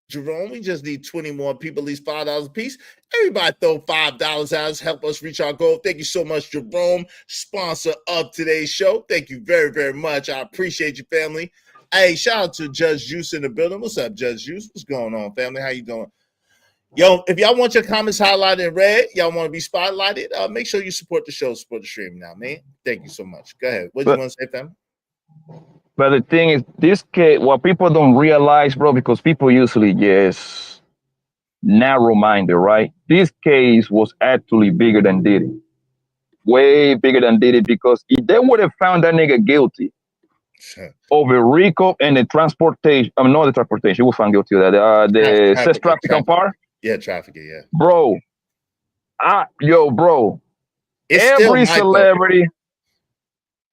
Jerome, we just need 20 more people, at least $5 a piece. Everybody throw $5 at us, help us reach our goal. Thank you so much, Jerome, sponsor of today's show. Thank you very, very much. I appreciate you, family. Hey, shout out to Judge Juice in the building. What's up, Judge Juice? What's going on, family? How you doing? Yo, if y'all want your comments highlighted in red, y'all want to be spotlighted, make sure you support the show, support the stream now, man. Thank you so much. Go ahead. What do you want to say, family? But the thing is, this case, what people don't realize, bro, because people usually just narrow-minded, right? This case was actually bigger than Diddy. Way bigger than Diddy, because if they would have found that nigga guilty of a RICO and the transportation, not the transportation, he was found guilty of that, the sex trafficking part. Yeah, trafficking, yeah. Bro, bro, it's every celebrity... Though.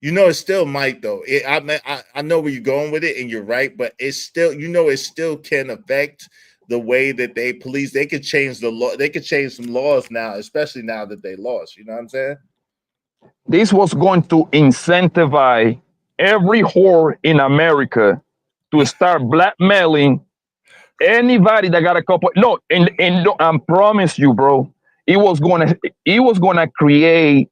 You know, it's still might though. I know where you're going with it, and you're right. But it's still, it still can affect the way that they police. They could change the law. They could change some laws now, especially now that they lost. You know what I'm saying? This was going to incentivize every whore in America to start blackmailing anybody that got a couple. No, and I promise you, bro, it was gonna create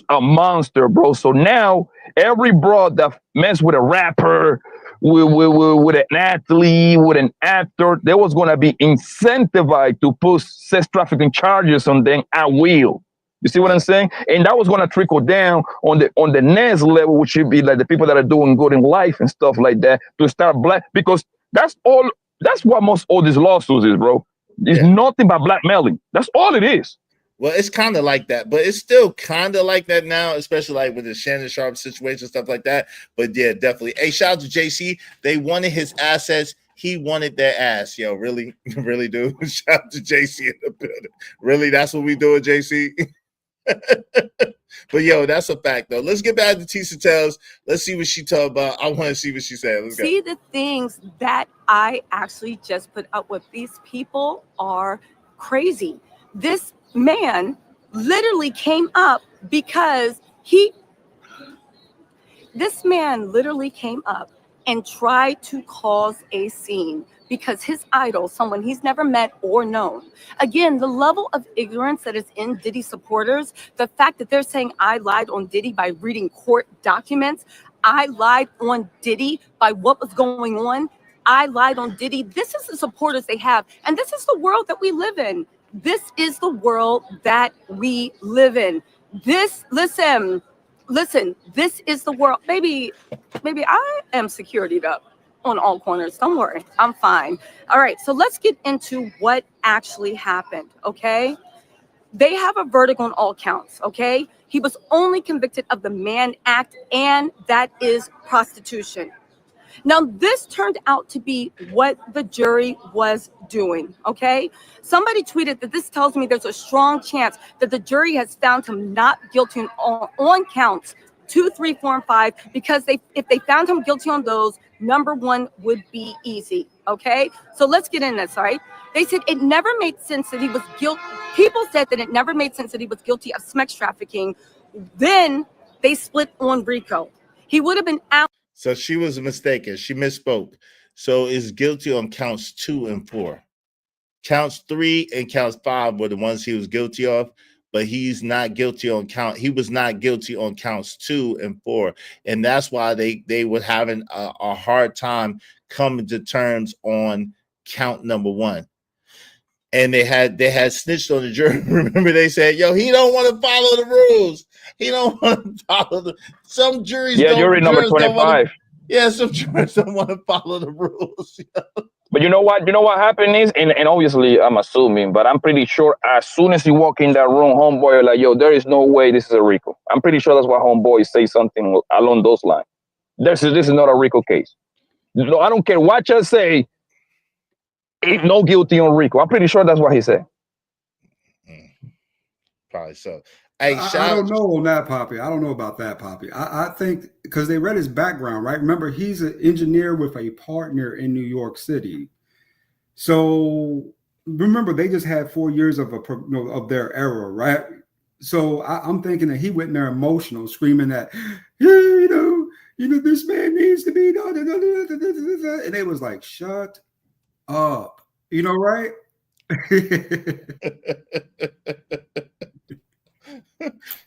a monster, bro. So now every broad that mess with a rapper, with an athlete, with an actor, there was gonna be incentivized to put sex trafficking charges on them at will. You see what I'm saying? And that was gonna trickle down on the next level, which should be like the people that are doing good in life and stuff like that, to start because that's all. That's what most all these lawsuits is, bro. It's nothing but blackmailing. That's all it is. Well, it's kind of like that, but it's still kind of like that now, especially like with the Shannon Sharp situation, stuff like that. But yeah, definitely. Hey, shout out to JC. They wanted his assets. He wanted their ass. Yo, really, really, dude. Shout out to JC in the building. Really, that's what we doing, JC. But yo, that's a fact though. Let's get back to Tisa Tells. Let's see what she talked about. I want to see what she said. Let's see the things that I actually just put up with. These people are crazy. This man literally came up because this man literally came up and tried to cause a scene because his idol, someone he's never met or known. Again, the level of ignorance that is in Diddy supporters, the fact that they're saying I lied on Diddy by reading court documents, I lied on Diddy by what was going on, I lied on Diddy. This is the supporters they have, and this is the world that we live in. This is the world that we live in. Listen, this is the world. Maybe I am securityed up on all corners. Don't worry, I'm fine. All right, so let's get into what actually happened, okay? They have a verdict on all counts, okay? He was only convicted of the Mann Act, and that is prostitution. Now, this turned out to be what the jury was doing, okay? Somebody tweeted that this tells me there's a strong chance that the jury has found him not guilty on counts 2, 3, 4, and 5, because if they found him guilty on those, number 1 would be easy, okay? So let's get in this, all right? They said it never made sense that he was guilty. People said that it never made sense that he was guilty of sex trafficking. Then they split on RICO. He would have been out. So she was mistaken. She misspoke. So is guilty on counts 2 and 4. Counts 3 and counts 5 were the ones he was guilty of, but he's not guilty on he was not guilty on counts 2 and 4. And that's why they were having a hard time coming to terms on count number 1. And they had snitched on the jury. Remember, they said, "Yo, he don't want to follow the rules. He don't want to follow some juries." Yeah, jury number 25. Some jurors don't want to follow the rules. But you know what? You know what happened is, and obviously I'm assuming, but I'm pretty sure as soon as you walk in that room, homeboy, like, yo, there is no way this is a RICO. I'm pretty sure that's why homeboy say something along those lines. This is not a RICO case. No, I don't care what you say. Ain't no guilty on RICO. I'm pretty sure that's what he said. Probably so. Hey, I don't know on that, Poppy. I don't know about that, Poppy. I think because they read his background, right? Remember, he's an engineer with a partner in New York City. So remember, they just had 4 years of of their era, right? So I'm thinking that he went in there emotional, screaming that, you know, this man needs to be, and they was like, shut up, right?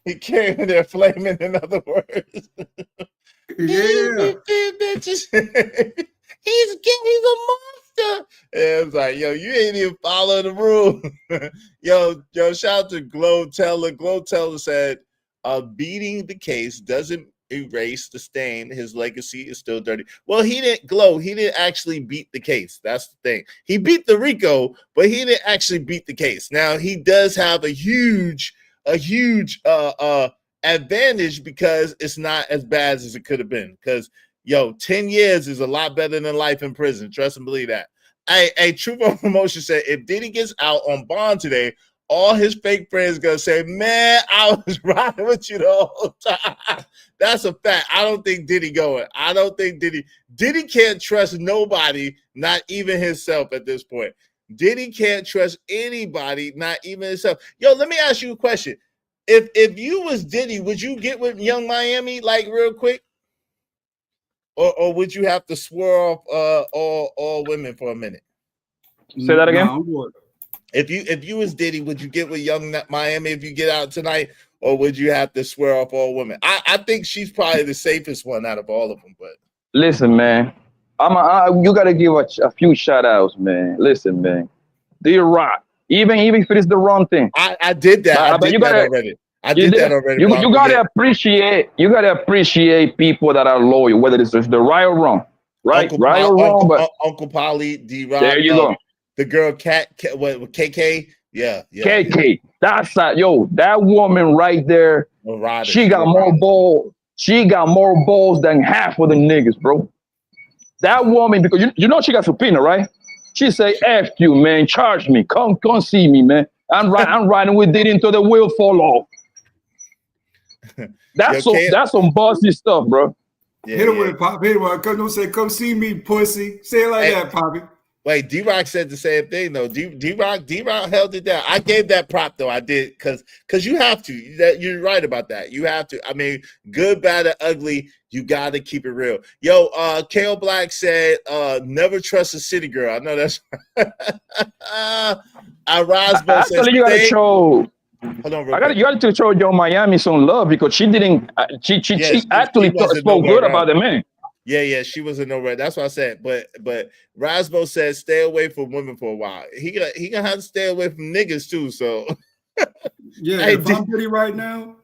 He came in there flaming, in other words. Yeah. He's a monster. And it's like, yo, you ain't even following the rules. yo, shout out to Glow Teller. Glow Teller said, beating the case doesn't erase the stain. His legacy is still dirty. Well, he didn't actually beat the case. That's the thing. He beat the RICO, but he didn't actually beat the case. Now, he does have a huge advantage because it's not as bad as it could have been. Because 10 years is a lot better than life in prison. Trust and believe that. A Truth on Promotion said if Diddy gets out on bond today, all his fake friends gonna say, "Man, I was riding with you the whole time." That's a fact. I don't think Diddy going. I don't think Diddy can't trust nobody, not even himself at this point. Diddy can't trust anybody, not even himself. Yo, let me ask you a question. If you was Diddy, would you get with Young Miami like real quick? Or would you have to swear off all women for a minute? Say that again. No, if you was Diddy, would you get with Young Miami if you get out tonight, or would you have to swear off all women? I think she's probably the safest one out of all of them. But listen, man, you got to give a few shout outs, man. Listen, man, D-Rock, even if it is the wrong thing. I did that. I did that already. You gotta appreciate people that are loyal, whether it's the right or wrong, right? Right or wrong, but Uncle Polly, D-Rock. There you go. The girl KK, yeah. KK, that's that woman right there. She got more balls. She got more balls than half of the niggas, bro. That woman, because you know she got subpoena, right? She say, "F you, man. Charge me. Come see me, man. I'm riding with Diddy until the wheel fall off." That's some bossy stuff, bro. Yeah, hit him with it, Pop. Hit him with it. Don't say, "Come see me, pussy." Say it like that, Poppy. Wait, D-Rock said the same thing though. D-Rock held it down. I gave that prop though. I did because you have to. You're right about that. You have to. I mean, good, bad, or ugly, you got to keep it real. Yo, KO Black said, "Never trust a city girl." I know that's. Rosbo says, you gotta show. Hold on, you got to show Young Miami some love because she didn't. She actually spoke good about the man. Yeah, she was in nowhere. That's what I said. But Rosbo said stay away from women for a while. He gonna have to stay away from niggas too. So yeah, if I'm Diddy right now,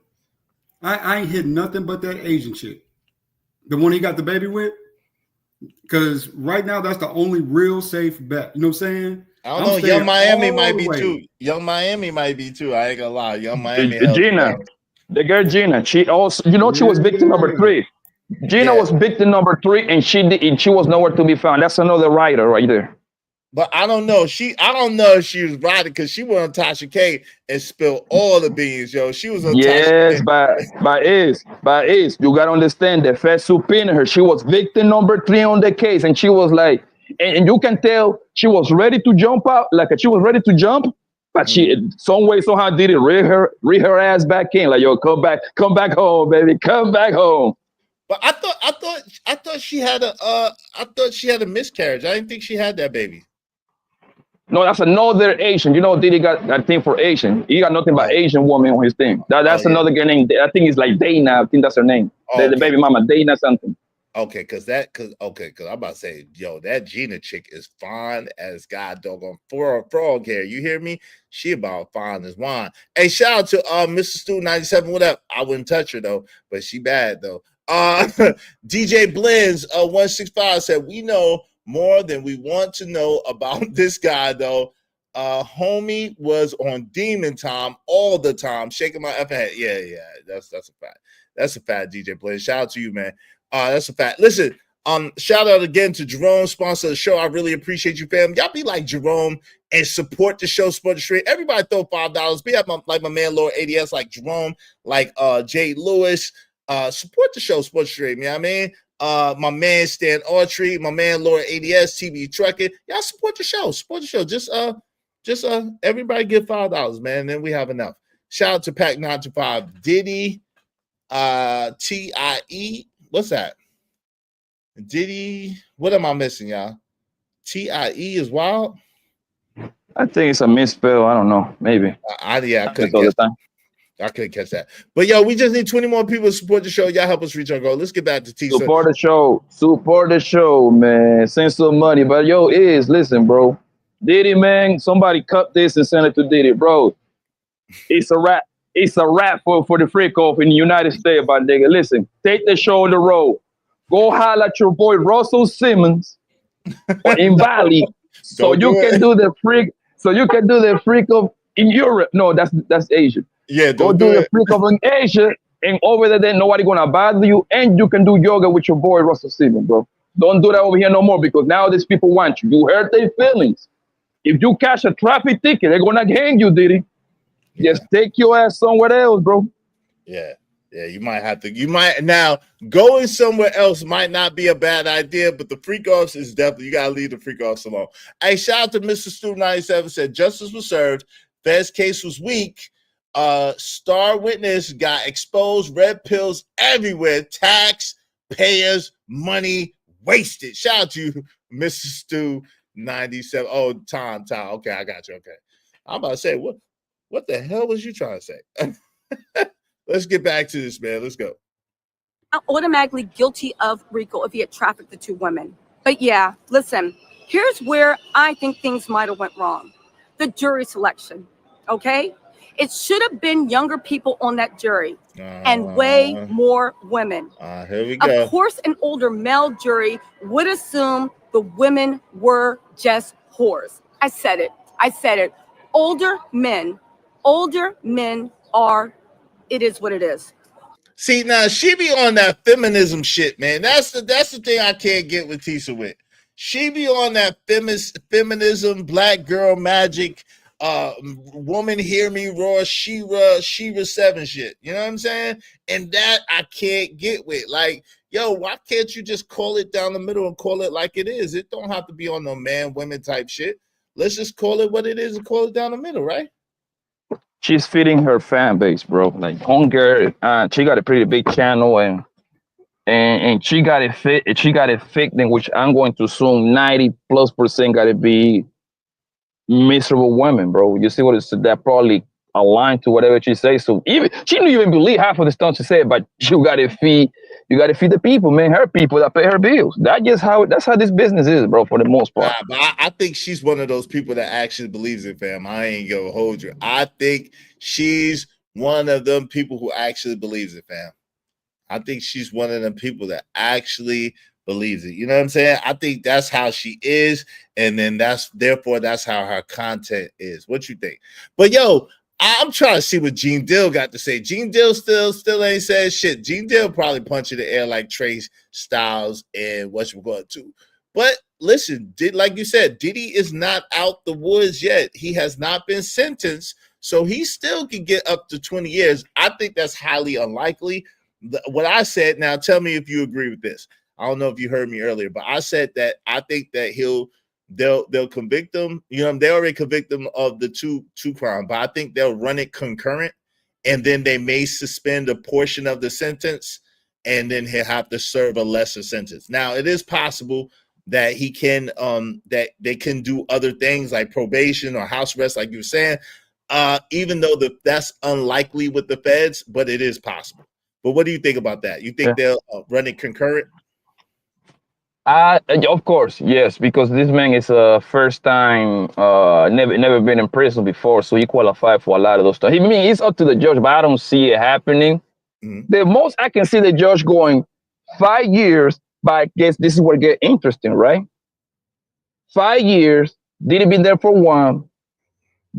I ain't hitting nothing but that Asian chick, the one he got the baby with. Because right now that's the only real safe bet. You know what I'm saying? I don't know. Young Miami might be too. Young Miami might be too. I ain't gonna lie. Young Miami. Gina, the girl Gina. She also, she was victim number 3. Gina was victim number 3, and she was nowhere to be found. That's another writer right there. But I don't know. I don't know if she was riding because she went on Tasha K and spilled all the beans, yo. She was on Tasha K. By you gotta understand the Fed subpoenaed her. She was victim number 3 on the case, and she was like, and you can tell she was ready to jump out, like she was ready to jump, but she some way somehow didn't read her ass back in, like, yo, come back home, baby, come back home. But I thought she had a miscarriage. I didn't think she had that baby. No, that's another Asian. You know, Diddy got that thing for Asian. He got nothing but Asian woman on his thing. That's another girl named, I think it's like Dana. I think that's her name. The baby mama, Dana something. Okay, cause I'm about to say, yo, that Gina chick is fine as God doggone frog hair. You hear me? She about fine as wine. Hey, shout out to Mr. Stu 97. What up? I wouldn't touch her though, but she bad though. DJ Blends 165 said, we know more than we want to know about this guy though. Homie was on demon time all the time, shaking my effing head. Yeah, that's a fact. That's a fact, DJ Blends. Shout out to you, man. That's a fact. Listen, shout out again to Jerome, sponsor of the show. I really appreciate you, fam. Y'all be like Jerome and support the show, support the stream. Everybody throw $5. Be like my man Lord ADS, like Jerome, like Jay Lewis. Support the show, support the stream. You know what I mean? My man Stan Autry, my man Lord ADS, TV Trucking. Y'all support the show, support the show. Just everybody give $5, man. Then we have enough. Shout out to Pack 925, Diddy, TIE. What's that? Diddy. What am I missing, y'all? TIE is wild. I think it's a misspell. I don't know. Maybe. I couldn't catch that. I couldn't catch that. But yo, we just need 20 more people to support the show. Y'all help us reach our goal. Let's get back to T. Support the show. Support the show, man. Send some money. But yo, listen, bro. Diddy, man, somebody cut this and send it to Diddy, bro. It's a wrap. It's a wrap for the freak off in the United States, my nigga. Listen, take the show on the road. Go holler at your boy Russell Simmons in Bali, so you can do the freak. So you can do the freak off in Europe. No, that's Asia. Yeah, go do the freak off in Asia, and over there, then nobody gonna bother you, and you can do yoga with your boy Russell Simmons, bro. Don't do that over here no more because now these people want you. You hurt their feelings. If you cash a traffic ticket, they're gonna hang you, Diddy. Just take your ass somewhere else, bro. Yeah, you might have to. You might now going somewhere else might not be a bad idea, but the freak offs is definitely you gotta leave the freak offs alone. Hey, shout out to Mr. Stu 97 said justice was served. Fed's case was weak. Star witness got exposed. Red pills everywhere. Taxpayers' money wasted. Shout out to you, Mr. Stu 97. Oh, Tom. Okay, I got you. Okay, I'm about to say what the hell was you trying to say? Let's get back to this, man. Let's go. Automatically guilty of RICO if he had trafficked the two women. But yeah, listen, here's where I think things might have went wrong. The jury selection, okay? It should have been younger people on that jury and way more women. Here we go. Of course, an older male jury would assume the women were just whores. I said it. Older men are, it is what it is. See, now she be on that feminism shit, man. That's the thing I can't get with Tisa with. She be on that feminism, black girl magic, woman hear me roar, Shira 7 shit. You know what I'm saying? And that I can't get with. Like, yo, why can't you just call it down the middle and call it like it is? It don't have to be on no man, women type shit. Let's just call it what it is and call it down the middle, right? She's feeding her fan base, bro. Like hunger. She got a pretty big channel, and she got it fit. She got it fixed, in which I'm going to assume 90+% got to be miserable women, bro. You see what it's that probably aligned to whatever she says. So even she didn't even believe half of the stuff she said, but you got to feed. You got to feed the people, man. Her people that pay her bills. That's how this business is, bro. For the most part. But I think she's one of those people that actually believes it, fam. I ain't gonna hold you. I think she's one of them people who actually believes it, fam. I think she's one of them people that actually believes it. You know what I'm saying? I think that's how she is, and then that's how her content is. What you think? But yo, I'm trying to see what Gene Dill got to say. Gene Dill still ain't said shit. Gene Dill probably punch in the air like Trey Styles and what you going to. But listen, like you said, Diddy is not out the woods yet. He has not been sentenced, so he still can get up to 20 years. I think that's highly unlikely. What I said, now tell me if you agree with this. I don't know if you heard me earlier, but I said that I think that they'll convict him. You know, they already convict him of the two crime, but I think they'll run it concurrent, and then they may suspend a portion of the sentence and then he'll have to serve a lesser sentence. Now, it is possible that he can that they can do other things like probation or house arrest, like you were saying, even though that's unlikely with the feds, but it is possible. But what do you think about that? You think they'll run it concurrent? Of course, yes, because this man is a first time, never been in prison before, so he qualified for a lot of those stuff. I mean, it's up to the judge, but I don't see it happening. The most I can see the judge going 5 years, but I guess this is where it gets interesting, right? 5 years, Diddy been there for 1.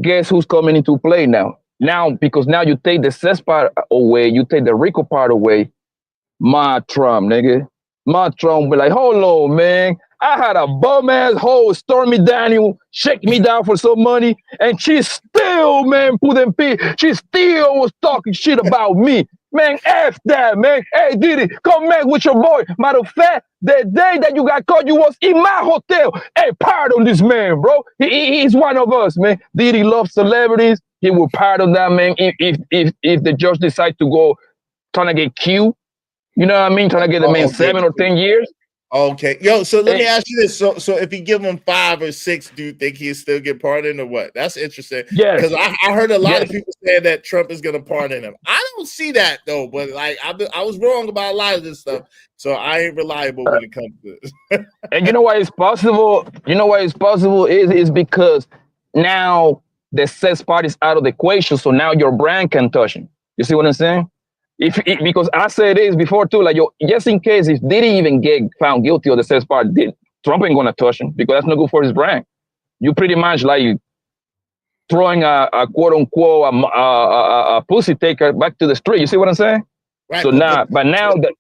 Guess who's coming into play now? Now, because now you take the sex part away, you take the RICO part away, my Trump, nigga. My Trump be like, hold on, man. I had a bum-ass hoe, Stormy Daniel, shake me down for some money, and she still, man, she still was talking shit about me. Man, F that, man. Hey, Diddy, come back with your boy. Matter of fact, the day that you got caught, you was in my hotel. Hey, pardon this man, bro. He's one of us, man. Diddy loves celebrities. He will pardon that, man, if the judge decide to go trying to get Q. You know what I mean? Trying to get the man 7 or 10 years. Okay. Yo, so let me ask you this. So if you give him 5 or 6, do you think he'll still get pardoned or what? That's interesting. Yes. Because I heard a lot of people saying that Trump is going to pardon him. I don't see that, though. But, like, I was wrong about a lot of this stuff. So I ain't reliable when it comes to this. And you know why it's possible? You know why it's possible is because now the sex part is out of the equation. So now your brand can touch him. You see what I'm saying? Because I said this before too, like, yo, just in case if Diddy even get found guilty of the sex part, Trump ain't gonna touch him because that's not good for his brand. You pretty much like throwing a quote unquote a pussy taker back to the street. You see what I'm saying? Right. So now the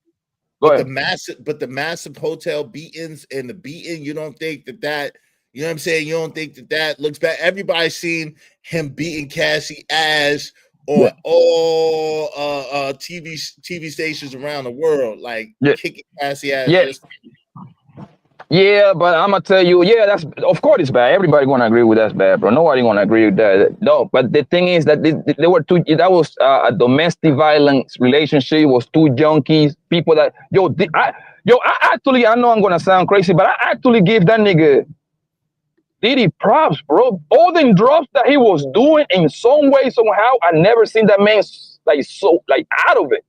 massive hotel beatings and the beating, you don't think that you know what I'm saying? You don't think that looks bad? Everybody's seen him beating Cassie Ash on all TV stations around the world, like kicking Cassie Ash. Yeah, but I'm gonna tell you, that's of course it's bad. Everybody gonna agree with that's bad, bro. Nobody gonna agree with that. No, but the thing is that they were two. That was a domestic violence relationship. It was 2 junkies, people that I actually, I know I'm gonna sound crazy, but I actually give that nigga Diddy props, bro. All the drops that he was doing in some way, somehow, I never seen that man like out of it.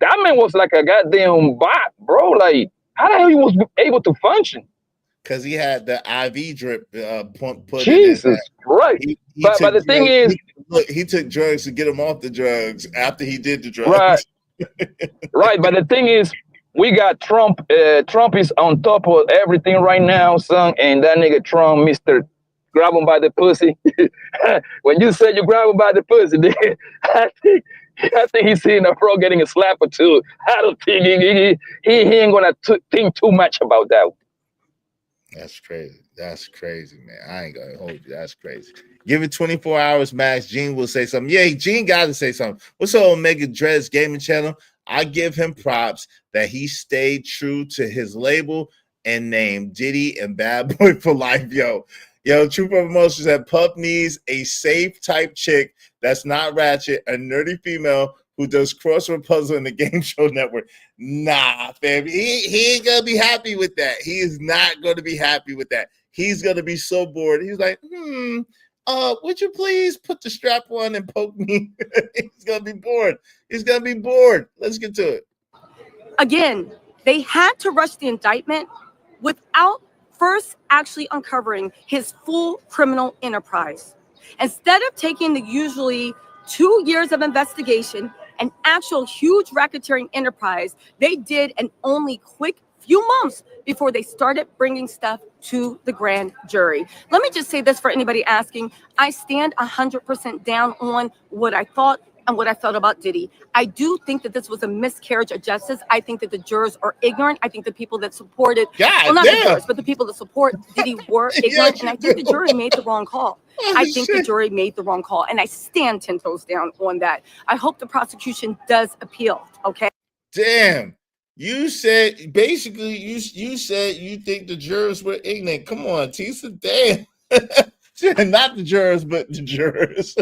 That man was like a goddamn bot, bro. Like, how the hell he was able to function? Because he had the IV drip put Jesus in. Christ. But the thing is, he took drugs to get him off the drugs after he did the drugs. Right. Right. But the thing is, we got Trump. Trump is on top of everything right now, son. And that nigga Trump, Mr. Grab him by the pussy. When you said you grab him by the pussy, I think he's seeing a pro getting a slap or 2. I don't think he ain't gonna think too much about that. That's crazy. That's crazy, man. I ain't gonna hold you. That's crazy. Give it 24 hours max. Gene will say something. Yeah, Gene got to say something. What's up, Omega Dreads Gaming Channel? I give him props that he stayed true to his label and name, Diddy and Bad Boy for Life. Yo, True Promotions said Puff needs a safe type chick that's not ratchet, a nerdy female who does crossword puzzle in the Game Show Network. Nah, fam. He ain't gonna be happy with that. He is not gonna be happy with that. He's gonna be so bored. He's like, would you please put the strap on and poke me? He's gonna be bored. He's gonna be bored. Let's get to it. Again, they had to rush the indictment without first actually uncovering his full criminal enterprise. Instead of taking the usually 2 years of investigation, an actual huge racketeering enterprise, they did an only quick few months before they started bringing stuff to the grand jury. Let me just say this for anybody asking. I stand 100% down on what I thought and what I felt about Diddy. I do think that this was a miscarriage of justice. I think that the jurors are ignorant. I think the people that supported, not the jurors, but the people that support Diddy were ignorant. And I think the jury made the wrong call. I think the jury made the wrong call. And I stand 10 toes down on that. I hope the prosecution does appeal, okay? Damn. You said, basically, you said you think the jurors were ignorant. Come on, Tisa, damn. Not the jurors, but the jurors.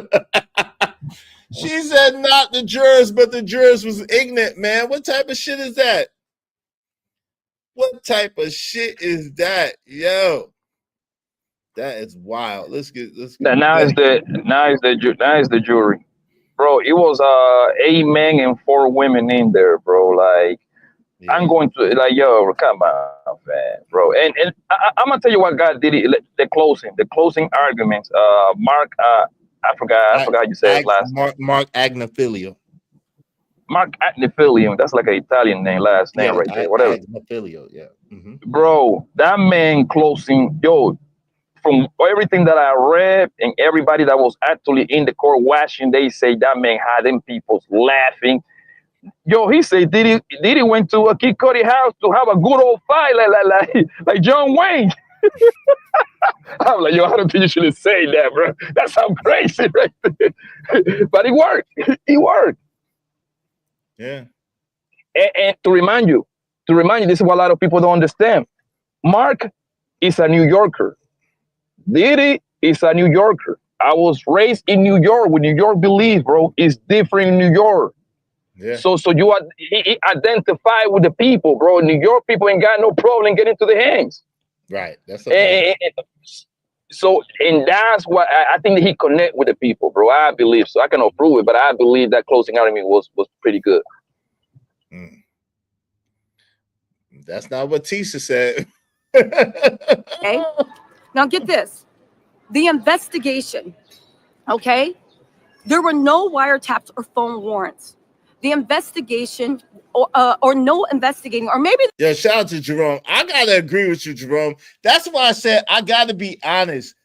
She said not the jurors, but the jurors was ignorant, man. What type of shit is that? What type of shit is that? Yo. That is wild. Let's get Now is the jury, bro. It was 8 men and 4 women in there, bro. Like I'm going to like yo, come on, man, bro. And I'm gonna tell you what God did. The closing arguments. Mark, I forgot how you say his last. Mark Agnifilio. Mark Agnifilio. That's like an Italian last name right there. Whatever. Agnifilio. Yeah. Mm-hmm. Bro, that man closing, yo. From everything that I read and everybody that was actually in the court watching, they say that man had them people laughing. Yo, he said Diddy went to a Kid Cudi house to have a good old fight like John Wayne. I'm like, yo, I don't think you should say that, bro. That sounds crazy, right there. But it worked. It worked. Yeah. And to remind you, this is what a lot of people don't understand. Mark is a New Yorker. Diddy is a New Yorker. I was raised in New York. With New York belief, bro, is different in New York. Yeah. So he identify with the people, bro. New York people ain't got no problem getting to the hands. Right. That's okay. And that's what I think that he connect with the people, bro. I believe so. I cannot prove it, but I believe that closing argument was pretty good. That's not what Tisha said. Okay. Now get this. The investigation, okay? There were no wiretaps or phone warrants. The investigation or no investigating, or maybe... Yeah, shout out to Jerome. I got to agree with you, Jerome. That's why I said I got to be honest.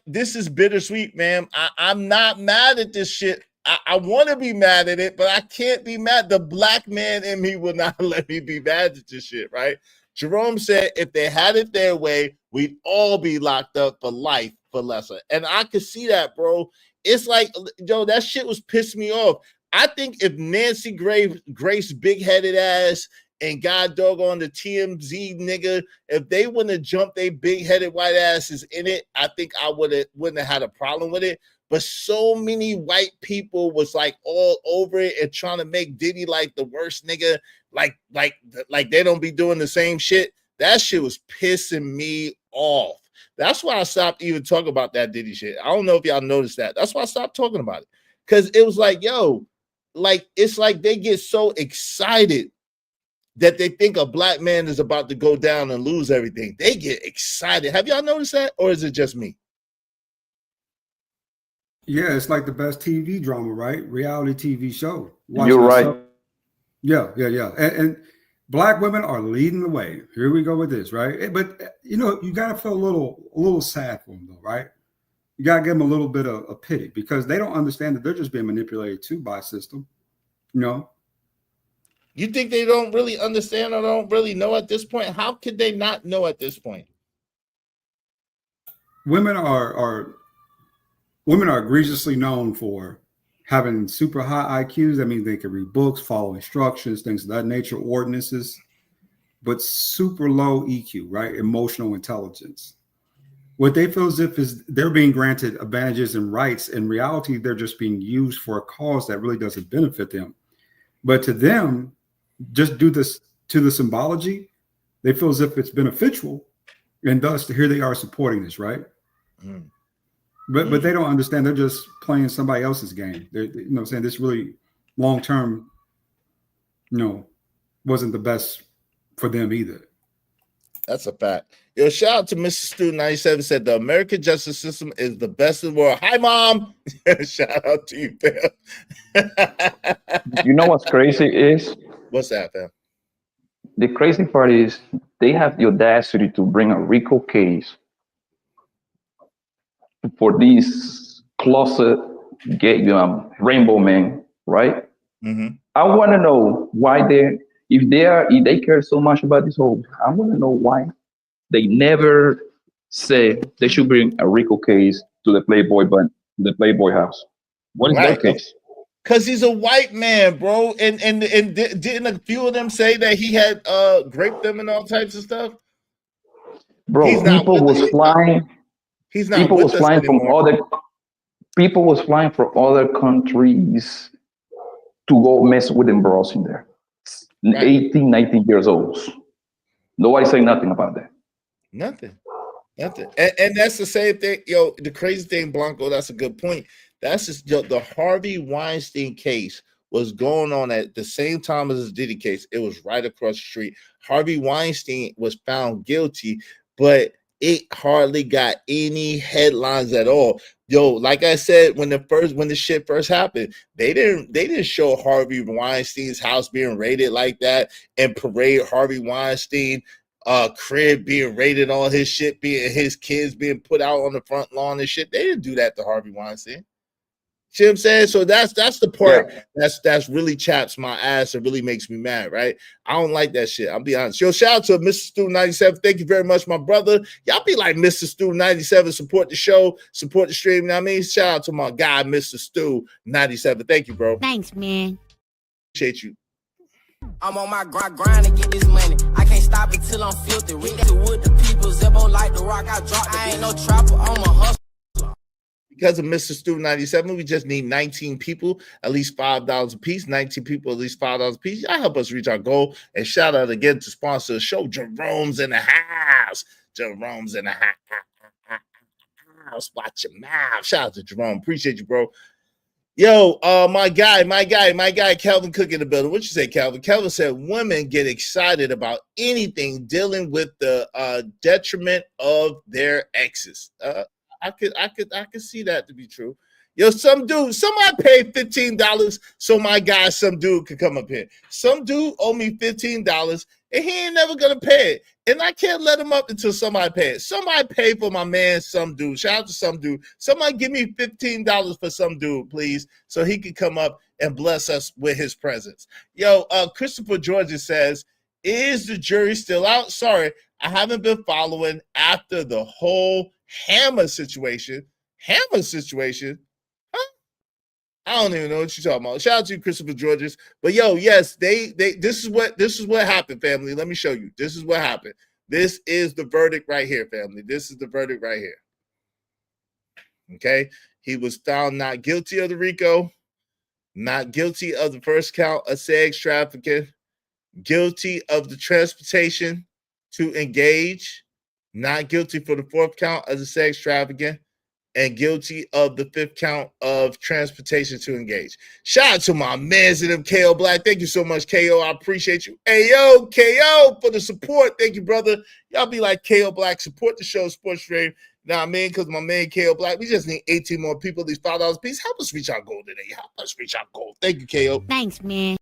This is bittersweet, man. I'm not mad at this shit. I want to be mad at it, but I can't be mad. The black man in me will not let me be mad at this shit, right? Jerome said if they had it their way, we'd all be locked up for life for lesser. And I could see that, bro. It's like, yo, that shit was pissing me off. I think if Nancy Grace big-headed ass and God doggone the TMZ nigga, if they wouldn't have jumped they big-headed white asses in it, I think I wouldn't have had a problem with it. But so many white people was like all over it and trying to make Diddy like the worst nigga, like they don't be doing the same shit. That shit was pissing me off. That's why I stopped even talking about that Diddy shit. I don't know if y'all noticed that. That's why I stopped talking about it. Because it was like, yo, like it's like they get so excited that they think a black man is about to go down and lose everything. They get excited. Have y'all noticed that? Or is it just me? Yeah, it's like the best TV drama, right? Reality TV show. You're right. Yeah. And black women are leading the way. Here we go with this, right? But you know, you gotta feel a little sad for them, though, right? You gotta give them a little bit of pity because they don't understand that they're just being manipulated too by a system. You know. You think they don't really understand or don't really know at this point? How could they not know at this point? Women are egregiously known for having super high IQs. That means they can read books, follow instructions, things of that nature, ordinances, but super low EQ, right? Emotional intelligence. What they feel as if is they're being granted advantages and rights. In reality, they're just being used for a cause that really doesn't benefit them. But to them, just do this to the symbology, they feel as if it's beneficial, and thus here they are supporting this, right? Mm. But they don't understand. They're just playing somebody else's game. They're, you know, saying this really long term, you know, wasn't the best for them either. That's a fact. Yo, shout out to Mr. Student 97 said the American justice system is the best in the world. Hi, Mom. Shout out to you, fam. You know what's crazy is? What's that, fam? The crazy part is they have the audacity to bring a RICO case for these closet gay rainbow men, right? Mm-hmm. I want to know why if they care so much about this whole, I want to know why they never say they should bring a RICO case to the Playboy house. What is their case? Because he's a white man, bro. And didn't a few of them say that he had raped them and all types of stuff? Bro, people was flying. He's not people with was us flying anymore. from other. People was flying from other countries to go mess with them bros in there. 18, 19 years old. Nobody say nothing about that. Nothing. Nothing. And that's the same thing. Yo, the crazy thing, Blanco, that's a good point. That's just the Harvey Weinstein case was going on at the same time as the Diddy case. It was right across the street. Harvey Weinstein was found guilty, but it hardly got any headlines at all. Yo, like I said, when the shit first happened, they didn't show Harvey Weinstein's house being raided like that and parade Harvey Weinstein crib being raided, all his shit being, his kids being put out on the front lawn and shit. They didn't do that to Harvey Weinstein. See what I'm saying? So that's the part that's really chaps my ass and really makes me mad, right? I don't like that shit. I'll be honest. Yo, shout out to Mr. Stu 97. Thank you very much, my brother. Y'all be like Mr. Stu 97. Support the show, support the stream. You know what I mean? Shout out to my guy, Mr. Stu 97. Thank you, bro. Thanks, man. Appreciate you. I'm on my grind to get this money. I can't stop it till I'm filthy. With the people, Zebo like the rock. I drop. I ain't no trapper. I'm a hustler. Because of Mr. Stu 97, we just need 19 people, at least $5 a piece. 19 people, at least $5 a piece. Y'all help us reach our goal. And shout out again to sponsor the show, Jerome's in the house. Jerome's in the house. Watch your mouth. Shout out to Jerome. Appreciate you, bro. Yo, my guy, Calvin Cook in the building. What you say, Calvin? Calvin said women get excited about anything dealing with the detriment of their exes. I could see that to be true. Yo, somebody paid $15 so my guy, some dude could come up here. Some dude owe me $15 and he ain't never gonna pay it. And I can't let him up until somebody pay it. Somebody pay for my man, some dude. Shout out to some dude. Somebody give me $15 for some dude, please, so he can come up and bless us with his presence. Yo, Christopher Georgia says, is the jury still out? Sorry, I haven't been following after the whole Hammer situation. Huh? I don't even know what you're talking about. Shout out to you, Christopher Georges. But yo, yes, this is what happened, family. Let me show you. This is what happened. This is the verdict right here, family. This is the verdict right here. Okay, he was found not guilty of the RICO, not guilty of the first count of sex trafficking, guilty of the transportation to engage, not guilty for the fourth count of the sex trafficking, and guilty of the fifth count of transportation to engage. Shout out to my mans in them, KO Black. Thank you so much, KO. I appreciate you. Hey, yo, KO, for the support. Thank you, brother. Y'all be like KO Black. Support the show, Sports Stream. Now, I mean, because my man KO Black, we just need 18 more people, these $5 a piece. Help us reach our goal today. Help us reach our goal. Thank you, KO. Thanks, man.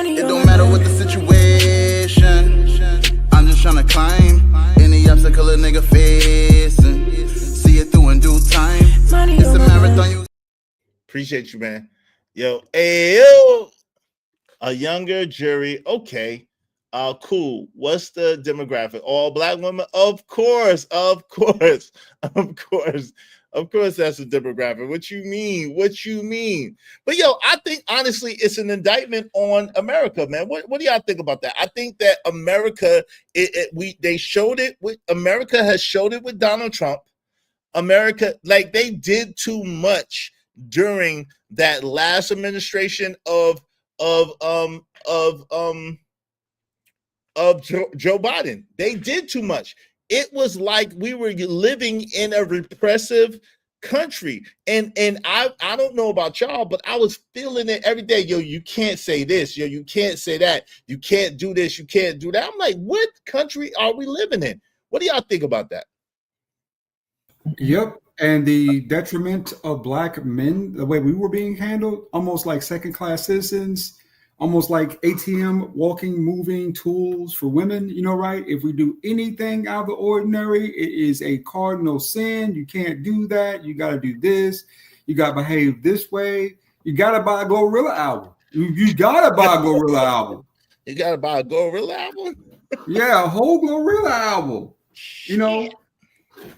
It don't matter what the situation. I'm just trying to climb any obstacle a nigga facing. See it through in due time. It's a marathon. You appreciate you, man. Yo, yo, a younger jury. Okay. Cool. What's the demographic? All black women? Of course. That's the demographic. What you mean? But yo, I think honestly, it's an indictment on America, man. What do y'all think about that? I think that America, they showed it with America has showed it with Donald Trump. America, like they did too much during that last administration of Joe Biden. They did too much. It was like we were living in a repressive country. And I don't know about y'all, but I was feeling it every day. Yo, you can't say this. Yo, you can't say that. You can't do this. You can't do that. I'm like, what country are we living in? What do y'all think about that? Yep. And the detriment of black men, the way we were being handled, almost like second-class citizens, almost like ATM walking, moving tools for women, you know, right? If we do anything out of the ordinary, it is a cardinal sin. You can't do that. You got to do this. You got to behave this way. You got to buy a Gorilla album. You got to buy a Gorilla album. You got to buy a Gorilla album? Yeah, a whole Gorilla album. You know,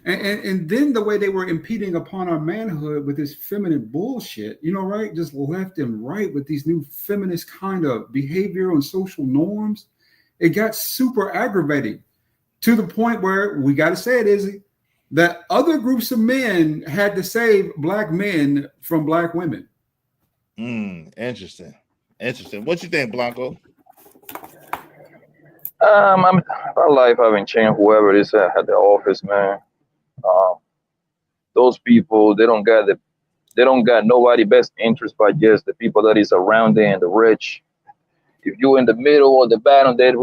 And then the way they were impeding upon our manhood with this feminine bullshit, right? Just left and right with these new feminist kind of behavior and social norms. It got super aggravating to the point where we got to say it, Izzy, that other groups of men had to save black men from black women. Interesting. What you think, Blanco? My life haven't changed. Whoever is at the office, man. Those people, they don't got nobody best interest but just the people that is around them and the rich. If you're in the middle or the bottom, you're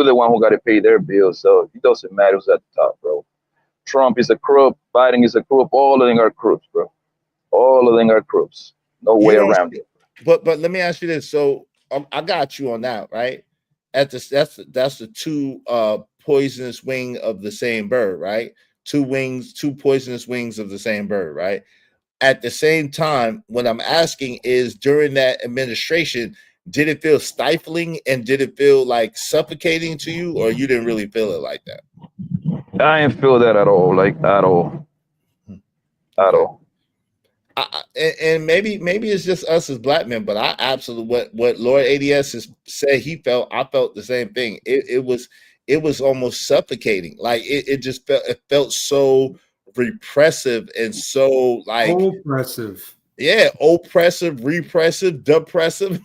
the one who got to pay their bills. So it doesn't matter who's at the top, bro. Trump is a crook. Biden is a crook. All of them are crooks, bro. All of them are crooks. No way around it. But let me ask you this. So I got you on that, right? That's the two poisonous wing of the same bird, right? Two poisonous wings of the same bird, right? At the same time, what I'm asking is, during that administration, did it feel stifling and did it feel like suffocating to you, or you didn't really feel it like that? I didn't feel that at all, at all. At all. And maybe it's just us as black men, but I absolutely what Lord ADS has said he felt, I felt the same thing. It was almost suffocating. Like it felt so repressive and so like oppressive. Yeah, oppressive, repressive, depressive,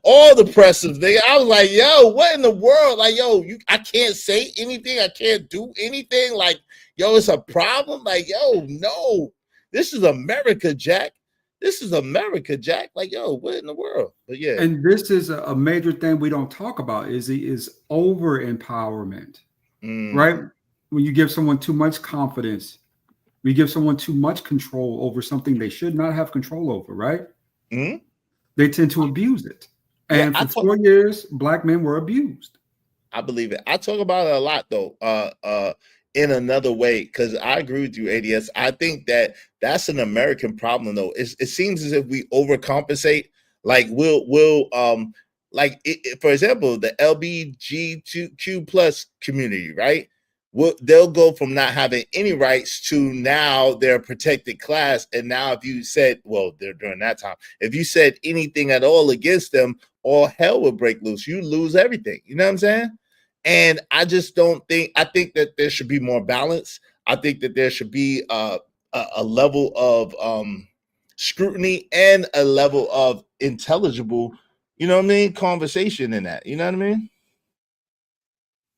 all the pressive thing. I was like, yo, what in the world? Like, yo, I can't say anything. I can't do anything. Like, yo, it's a problem. Like, yo, no. This is America, Jack. This is America, Jack. Like, yo, what in the world? But yeah. And this is a major thing we don't talk about is over empowerment, right? When you give someone too much confidence, we give someone too much control over something they should not have control over, right? They tend to abuse it. And for 4 years, black men were abused. I believe it. I talk about it a lot, though. In another way, because I agree with you, ADS. I think that's an American problem, though. It seems as if we overcompensate. Like for example, the LGBTQ plus community, right? They'll go from not having any rights to now they're a protected class. And now if you said, during that time, if you said anything at all against them, all hell would break loose. You lose everything. You know what I'm saying? And I just don't think, I think that there should be more balance. I think that there should be a level of scrutiny and a level of intelligible, you know what I mean, conversation in that. You know what I mean?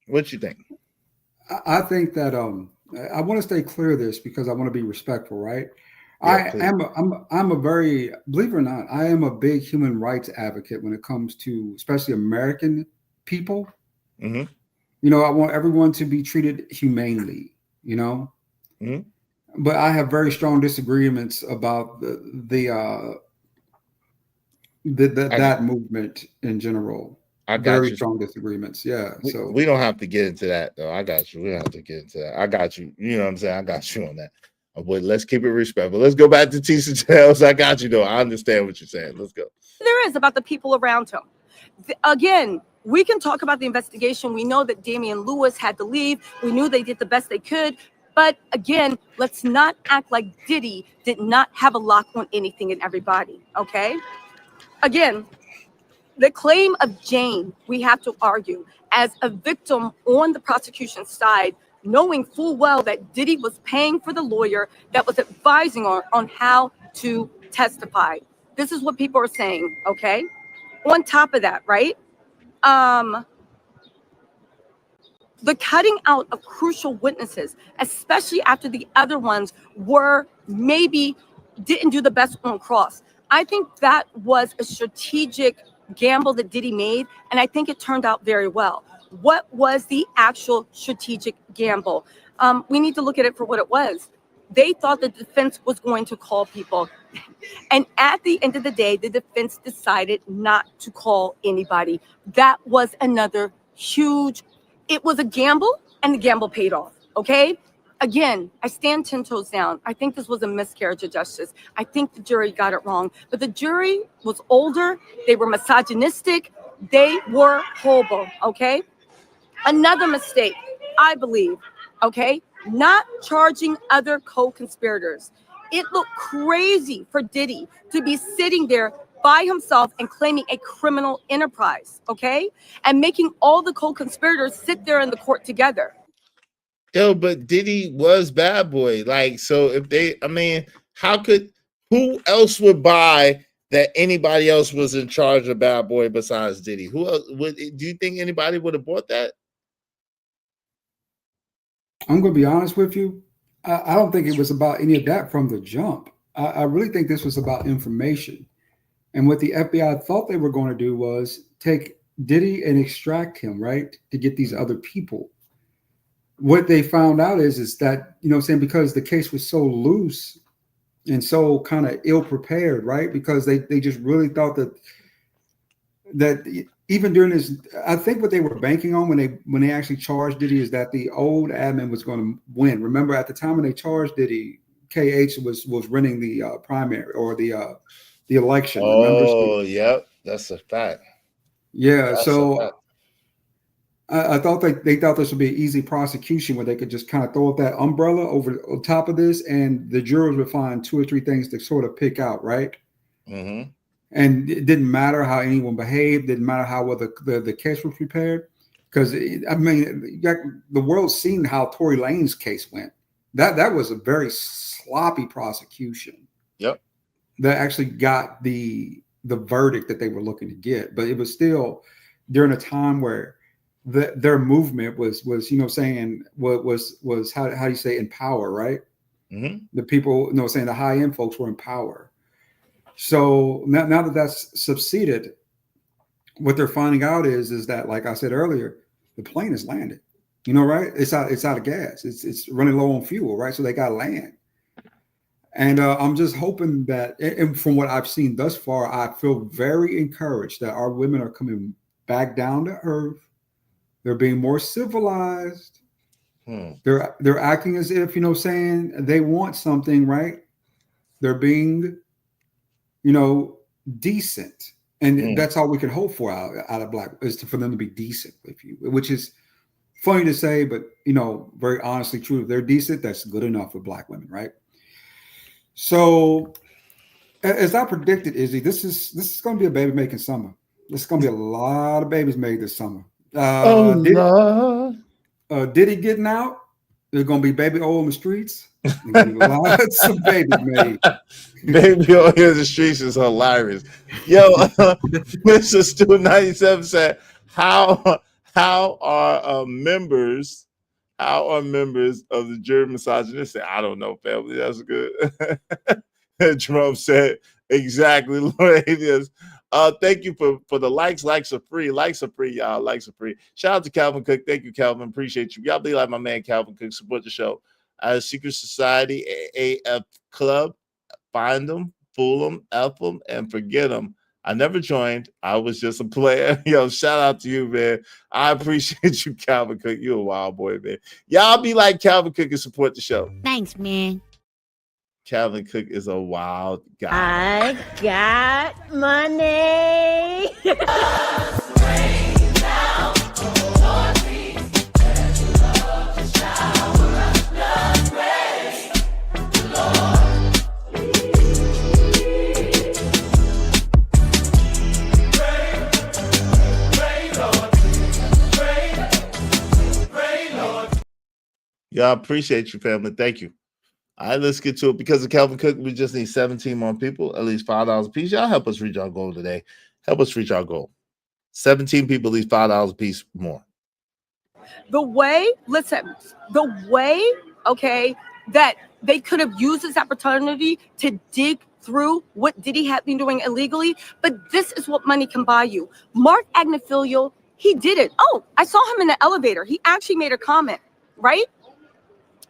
What you think? I think that I want to stay clear of this because I want to be respectful, right? Yeah, I'm a very, believe it or not, I am a big human rights advocate when it comes to especially American people. You know, I want everyone to be treated humanely, you know. But I have very strong disagreements about that movement in general. I got very you. Strong disagreements. Yeah. So we don't have to get into that, though. I got you. We don't have to get into that. I got you. You know what I'm saying? I got you on that. But let's keep it respectful. Let's go back to Tisa Tales. I got you, though. I understand what you're saying. Let's go. There is about the people around him. Again, we can talk about the investigation. We know that Damian Lewis had to leave. We knew they did the best they could. But again, let's not act like Diddy did not have a lock on anything and everybody, okay? Again, the claim of Jane, we have to argue, as a victim on the prosecution side, knowing full well that Diddy was paying for the lawyer that was advising on how to testify. This is what people are saying, okay? On top of that, right? The cutting out of crucial witnesses, especially after the other ones didn't do the best on cross. I think that was a strategic gamble that Diddy made, and I think it turned out very well. What was the actual strategic gamble? We need to look at it for what it was. They thought the defense was going to call people. And at the end of the day, the defense decided not to call anybody. That was another huge, it was a gamble, and the gamble paid off, okay? Again, I stand 10 toes down. I think this was a miscarriage of justice. I think the jury got it wrong. But the jury was older. They were misogynistic. They were horrible, okay? Another mistake, I believe, okay? Not charging other co-conspirators. It looked crazy for Diddy to be sitting there by himself and claiming a criminal enterprise, okay? And making all the co-conspirators sit there in the court together. Yo, but Diddy was Bad Boy. Like, so if they, I mean, who else would buy that anybody else was in charge of Bad Boy besides Diddy? Who else do you think anybody would have bought that? I'm going to be honest with you. I don't think it was about any of that from the jump. I really think this was about information. And what the FBI thought they were going to do was take Diddy and extract him, right, to get these other people. What they found out is that, you know what I'm saying, because the case was so loose and so kind of ill prepared, right? Because they just really thought that even during this, I think what they were banking on when they actually charged Diddy is that the old admin was going to win. Remember, at the time when they charged Diddy, KH was running the primary or the election. Remember? Oh, yep, that's a fact. Yeah, That's so I thought they thought this would be an easy prosecution where they could just kind of throw up that umbrella over on top of this, and the jurors would find 2 or 3 things to sort of pick out, right? Mm-hmm. And it didn't matter how anyone behaved, didn't matter how well the case was prepared, because I mean, the world's seen how Tory Lanez case went. That was a very sloppy prosecution. Yep. That actually got the verdict that they were looking to get, but it was still during a time where their movement was you know saying was how do you say in power, right? Mm-hmm. The people, you know, saying the high end folks were in power. So now that that's succeeded, what they're finding out is that, like I said earlier, the plane has landed. You know, right? It's out of gas. It's running low on fuel, right? So they got to land. And I'm just hoping that, and from what I've seen thus far, I feel very encouraged that our women are coming back down to earth. They're being more civilized. They're acting as if, you know, saying they want something, right? They're being, you know, decent. And that's all we can hope for out of black is for them to be decent with you, which is funny to say, but, you know, very honestly true. If they're decent, that's good enough for black women, right? So as I predicted, Izzy, this is going to be a baby making summer. There's going to be a lot of babies made this summer. Diddy getting out. There's going to be baby oil in the streets. Lots of babies made. Baby oil in the streets is hilarious. Yo, Mr. Stu 97 said, how are members of the jury misogynist? I don't know, family. That's good. Jerome said, exactly, Lord Alias. Thank you for the likes. Likes are free. Likes are free, y'all. Likes are free. Shout out to Calvin Cook. Thank you, Calvin. Appreciate you. Y'all be like my man Calvin Cook. Support the show. Secret Society AF Club. Find them, fool them, F them, and forget them. I never joined. I was just a player. Yo, shout out to you, man. I appreciate you, Calvin Cook. You a wild boy, man. Y'all be like Calvin Cook and support the show. Thanks, man. Calvin Cook is a wild guy. I got money. Yeah, I appreciate you, family. Thank you. All right, let's get to it. Because of Calvin Cook, we just need 17 more people, at least $5 a piece. Y'all help us reach our goal today. Help us reach our goal. 17 people, at least $5 a piece more. The way, okay, that they could have used this opportunity to dig through what Diddy had been doing illegally, but this is what money can buy you. Mark Agnifilo, he did it. Oh, I saw him in the elevator. He actually made a comment, right?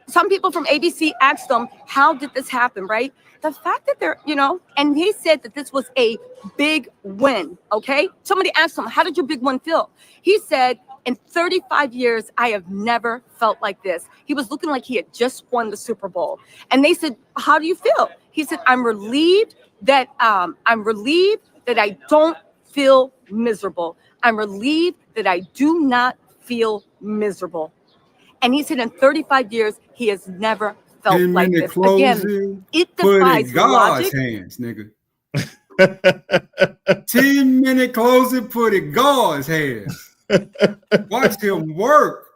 Some people from ABC asked them, how did this happen, right? The fact that they're, you know, and he said that this was a big win, okay? Somebody asked him, how did your big win feel? He said, in 35 years, I have never felt like this. He was looking like he had just won the Super Bowl. And they said, how do you feel? He said, I'm relieved that I don't feel miserable. I'm relieved that I do not feel miserable. And he said in 35 years, he has never felt like 10-minute this. closing, Again, it put it defies in God's logic. hands, nigga. 10-minute closing, put it in God's hands. Watch him work.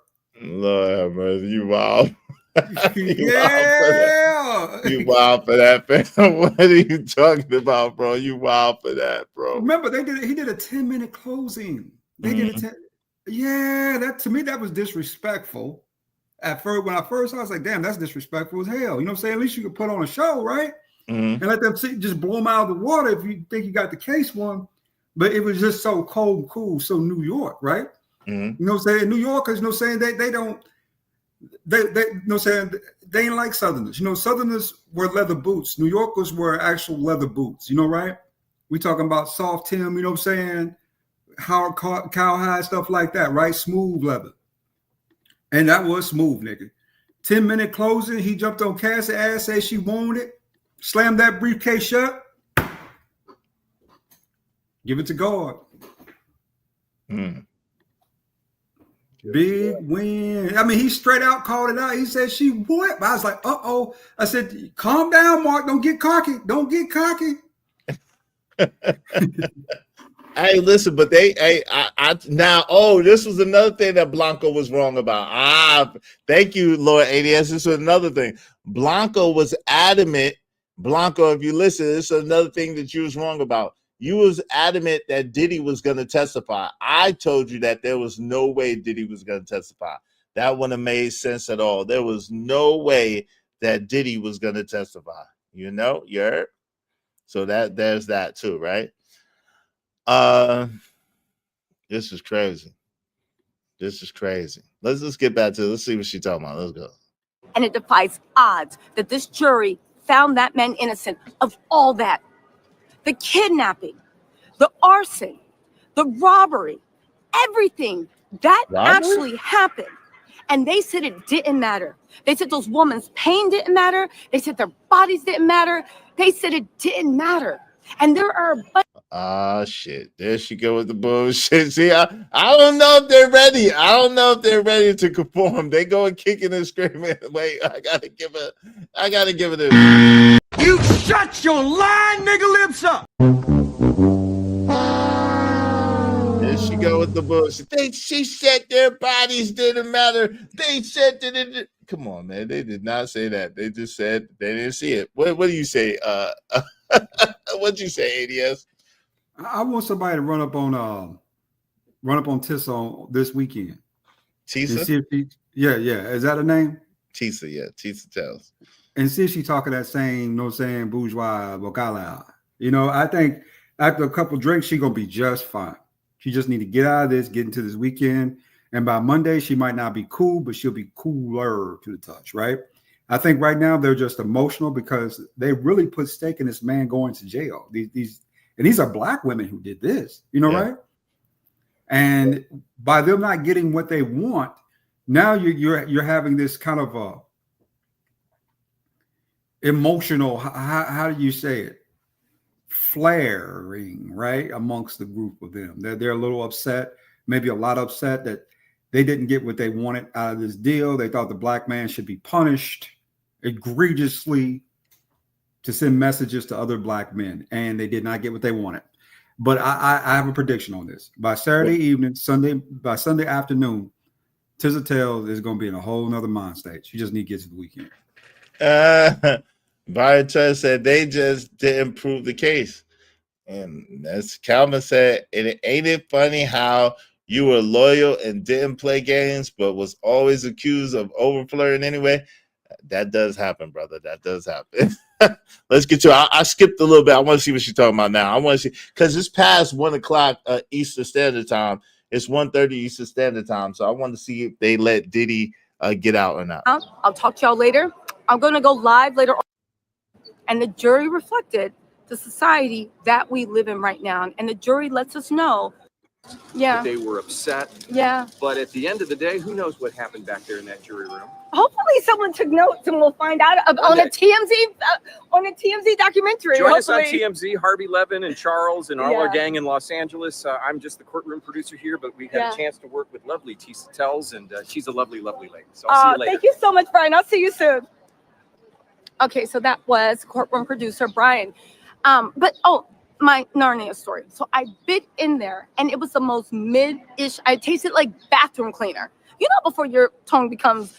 Lord have mercy, you wild. Yeah. You wild for that, fam. What are you talking about, bro? You wild for that, bro. Remember, he did a 10-minute closing. They did a 10. Yeah, that to me, that was disrespectful. At first, when I first saw it, I was like, damn, that's disrespectful as hell. You know what I'm saying? At least you could put on a show, right? And let them just blow them out of the water if you think you got the case won. But it was just so cold and cool, so New York, right? You know what I'm saying? New Yorkers, you know what I'm saying? They don't, they you know what I'm saying? They ain't like Southerners. You know, Southerners wear leather boots. New Yorkers wear actual leather boots, you know, right? We talking about soft Tim, you know what I'm saying? Hard cowhide, stuff like that, right? Smooth leather. And that was smooth, nigga. 10-minute closing. He jumped on Cassie's ass, said she wanted it. Slammed that briefcase shut. Give it to God. Big win. I mean, he straight out called it out. He said she what? I was like, uh-oh. I said, calm down, Mark. Don't get cocky. Don't get cocky. Hey, listen, but now, this was another thing that Blanco was wrong about. Thank you, Lord ADS. This was another thing. Blanco was adamant. Blanco, if you listen, this is another thing that you was wrong about. You was adamant that Diddy was going to testify. I told you that there was no way Diddy was going to testify. That wouldn't have made sense at all. There was no way that Diddy was going to testify. You know, you heard? So there's that too, right? This is crazy. This is crazy. Let's just get back to it. Let's see what she's talking about. Let's go. And it defies odds that this jury found that man innocent of all that. The kidnapping, the arson, the robbery, everything that actually happened. And they said it didn't matter. They said those women's pain didn't matter. They said their bodies didn't matter. They said it didn't matter. And there are a bunch. Shit. There she go with the bullshit. See, I don't know if they're ready. I don't know if they're ready to conform. They going kicking and screaming. Wait, I gotta give it this. You shut your lying nigga lips up. There she go with the bullshit. She said their bodies didn't matter. They said that it. Come on, man. They did not say that. They just said they didn't see it. What do you say? What'd you say, ADS? I want somebody to run up on Tissa on this weekend. Tissa? Yeah. Is that her name? Tissa, yeah. Tissa tells. And see if she talking that same, you know what I'm saying, bourgeois vocala. You know, I think after a couple drinks, she gonna be just fine. She just need to get out of this, get into this weekend. And by Monday, she might not be cool, but she'll be cooler to the touch, right? I think right now they're just emotional because they really put stake in this man going to jail. These are black women who did this, you know, right? And by them not getting what they want, now you're having this kind of emotional, how do you say it? Flaring, right? Amongst the group of them. They're a little upset, maybe a lot upset that they didn't get what they wanted out of this deal. They thought the black man should be punished egregiously to send messages to other black men, and they did not get what they wanted. But I have a prediction on this. By Saturday evening, by Sunday afternoon, Tissa Tales is going to be in a whole nother mind state. You just need to get to the weekend. Barita said they just didn't prove the case. And as Calvin said, ain't it funny how you were loyal and didn't play games, but was always accused of overflowing anyway? That does happen, brother. That does happen. Let's get to it. I skipped a little bit. I want to see what she's talking about now. I want to see, because it's past 1 o'clock Eastern Standard Time. It's 1:30 Eastern Standard Time. So I want to see if they let Diddy get out or not. I'll talk to y'all later. I'm going to go live later on. And the jury reflected the society that we live in right now. And the jury lets us know Yeah. that they were upset. Yeah. But at the end of the day, who knows what happened back there in that jury room? Hopefully someone took notes and we'll find out on a TMZ documentary. Join us on hopefully. TMZ, Harvey Levin and Charles and all our Yeah. gang in Los Angeles. I'm just the courtroom producer here, but we had Yeah. a chance to work with lovely Tisa Tells, and she's a lovely, lovely lady. So I'll see you later. Thank you so much, Brian. I'll see you soon. Okay, so that was courtroom producer Brian. My Narnia story. So I bit in there and it was the most mid-ish. I tasted like bathroom cleaner. You know, before your tongue becomes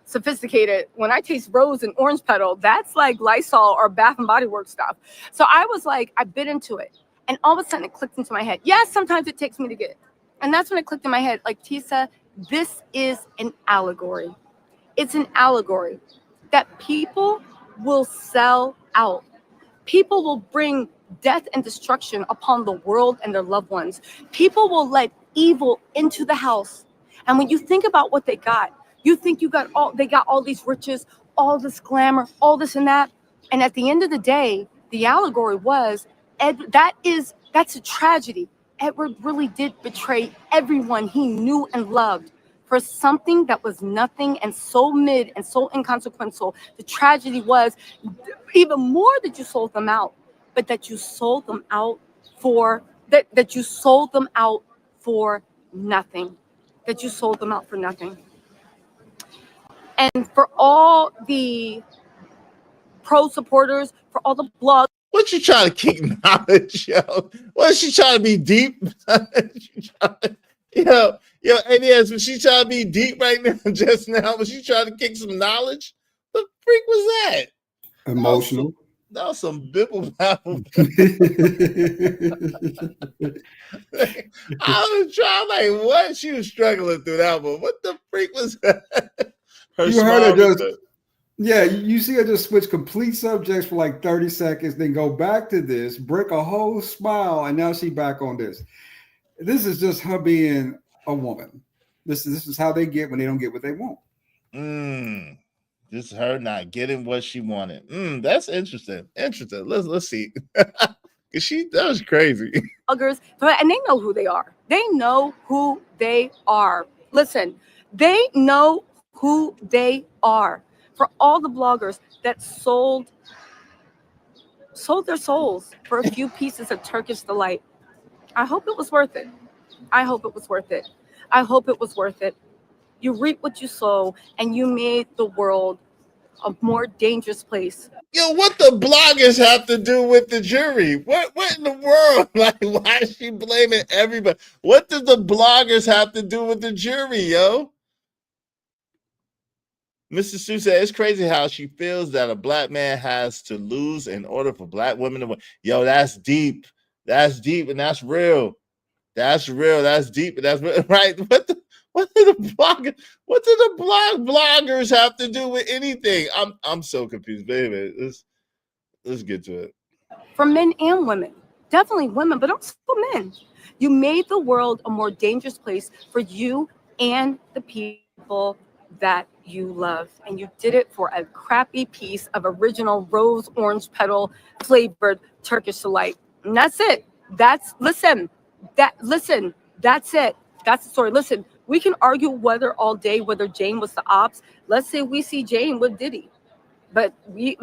sophisticated, when I taste rose and orange petal, that's like Lysol or Bath and Body Works stuff. So I was like, I bit into it. And all of a sudden it clicked into my head. Yes, sometimes it takes me to get it. And that's when it clicked in my head. Like, Tisa, this is an allegory. It's an allegory that people will sell out. People will bring death and destruction upon the world and their loved ones. People will let evil into the house. And when you think about what they got, you think they got all these riches, all this glamour, all this and that. And at the end of the day, the allegory was, that's a tragedy. Edward really did betray everyone he knew and loved for something that was nothing and so mid and so inconsequential. The tragedy was even more that you sold them out, but that you sold them out for that you sold them out for nothing. That you sold them out for nothing. And for all the pro supporters, for all the blogs. What you trying to kick knowledge, yo? What is she trying to be deep? Yo, ABS, was she trying to be deep right now? Just now, was she trying to kick some knowledge? The freak was that? Emotional. That was some bibble babble. I was trying, like, what? She was struggling through that one. What the freak was that? You heard her just, yeah, you see her just switch complete subjects for like 30 seconds, then go back to this, break a whole smile, and now she back on this. This is just her being a woman. This is how they get when they don't get what they want. This is her not getting what she wanted. That's interesting. Interesting. Let's see. That was crazy. And they know who they are. They know who they are. Listen, they know who they are. For all the bloggers that sold their souls for a few pieces of Turkish delight, I hope it was worth it. I hope it was worth it. I hope it was worth it. You reap what you sow, and you made the world a more dangerous place. Yo, what the bloggers have to do with the jury? What in the world? Like, why is she blaming everybody? What does the bloggers have to do with the jury, yo? Mr. Sue said it's crazy how she feels that a black man has to lose in order for black women to win. Yo, that's deep. That's deep, and that's real. That's real. That's deep, and that's real. Right. What do the bloggers have to do with anything? I'm so confused, baby. Let's get to it. For men and women, definitely women, but also men. You made the world a more dangerous place for you and the people that you love, and you did it for a crappy piece of original rose orange petal flavored Turkish delight. And that's it. That's it. That's the story. Listen, we can argue whether Jane was the ops. Let's say we see Jane with Diddy, but we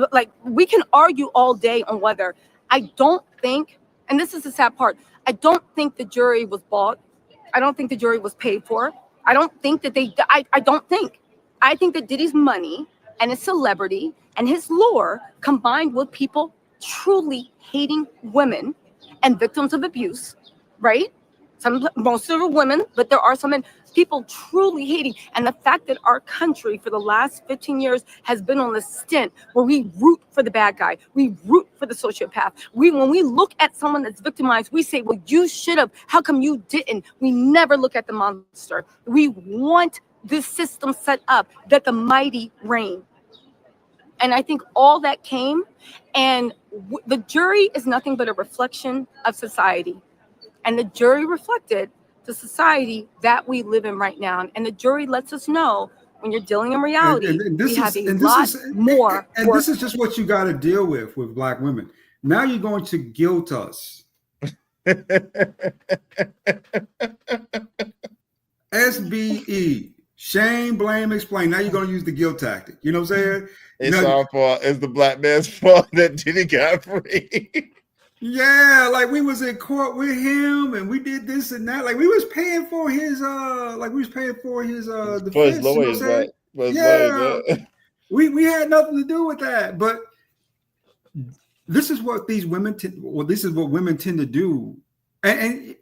can argue all day on whether. I don't think, and this is the sad part, I don't think the jury was bought. I don't think the jury was paid for. I don't think that I think that Diddy's money and his celebrity and his lure combined with people truly hating women and victims of abuse, right? Most of them are women, but there are some men, people truly hating. And the fact that our country for the last 15 years has been on a stint where we root for the bad guy. We root for the sociopath. When we look at someone that's victimized, we say, well, you should have. How come you didn't? We never look at the monster. We want this system set up that the mighty reign. And I think all that came, and the jury is nothing but a reflection of society. And the jury reflected the society that we live in right now. And the jury lets us know when you're dealing in reality, we have a lot more. And this is just what you got to deal with black women. Now you're going to guilt us SBE. Shame, blame, explain. Now you're gonna use the guilt tactic. You know what I'm saying? It's our fault. It's the black man's fault that Diddy got free. Yeah, like we was in court with him and we did this and that. Like we was paying for his defense. For his You know what I'm lawyers, saying? right? For his Yeah. lawyers, right? We had nothing to do with that. But this is what these women this is what women tend to do. And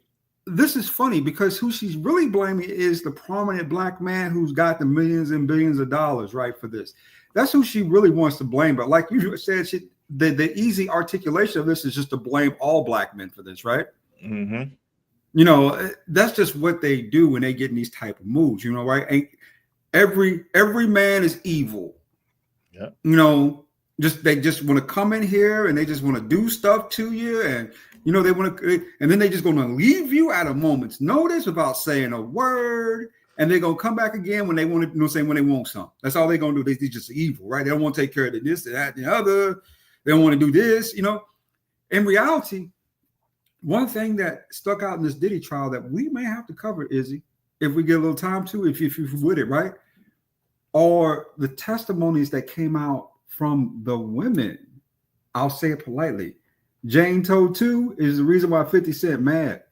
this is funny because who she's really blaming is the prominent black man who's got the millions and billions of dollars, right, for this. That's who she really wants to blame. But like you said, the easy articulation of this is just to blame all black men for this, right? Mm-hmm. You know, that's just what they do when they get in these type of moods, you know, right? And every man is evil. Yeah. You know, they just want to come in here and they just want to do stuff to you, and you know, they want to, and then they just going to leave you at a moment's notice without saying a word. And they're gonna come back again when they want to, you know, saying when they want something. That's all they're gonna do. They're just evil, right? They don't want to take care of this, that, and the other. They don't want to do this, you know. In reality, one thing that stuck out in this Diddy trial that we may have to cover, Izzy, if we get a little time to, if you would it, right? Are the testimonies that came out from the women. I'll say it politely. Jane told too is the reason why 50 Cent mad.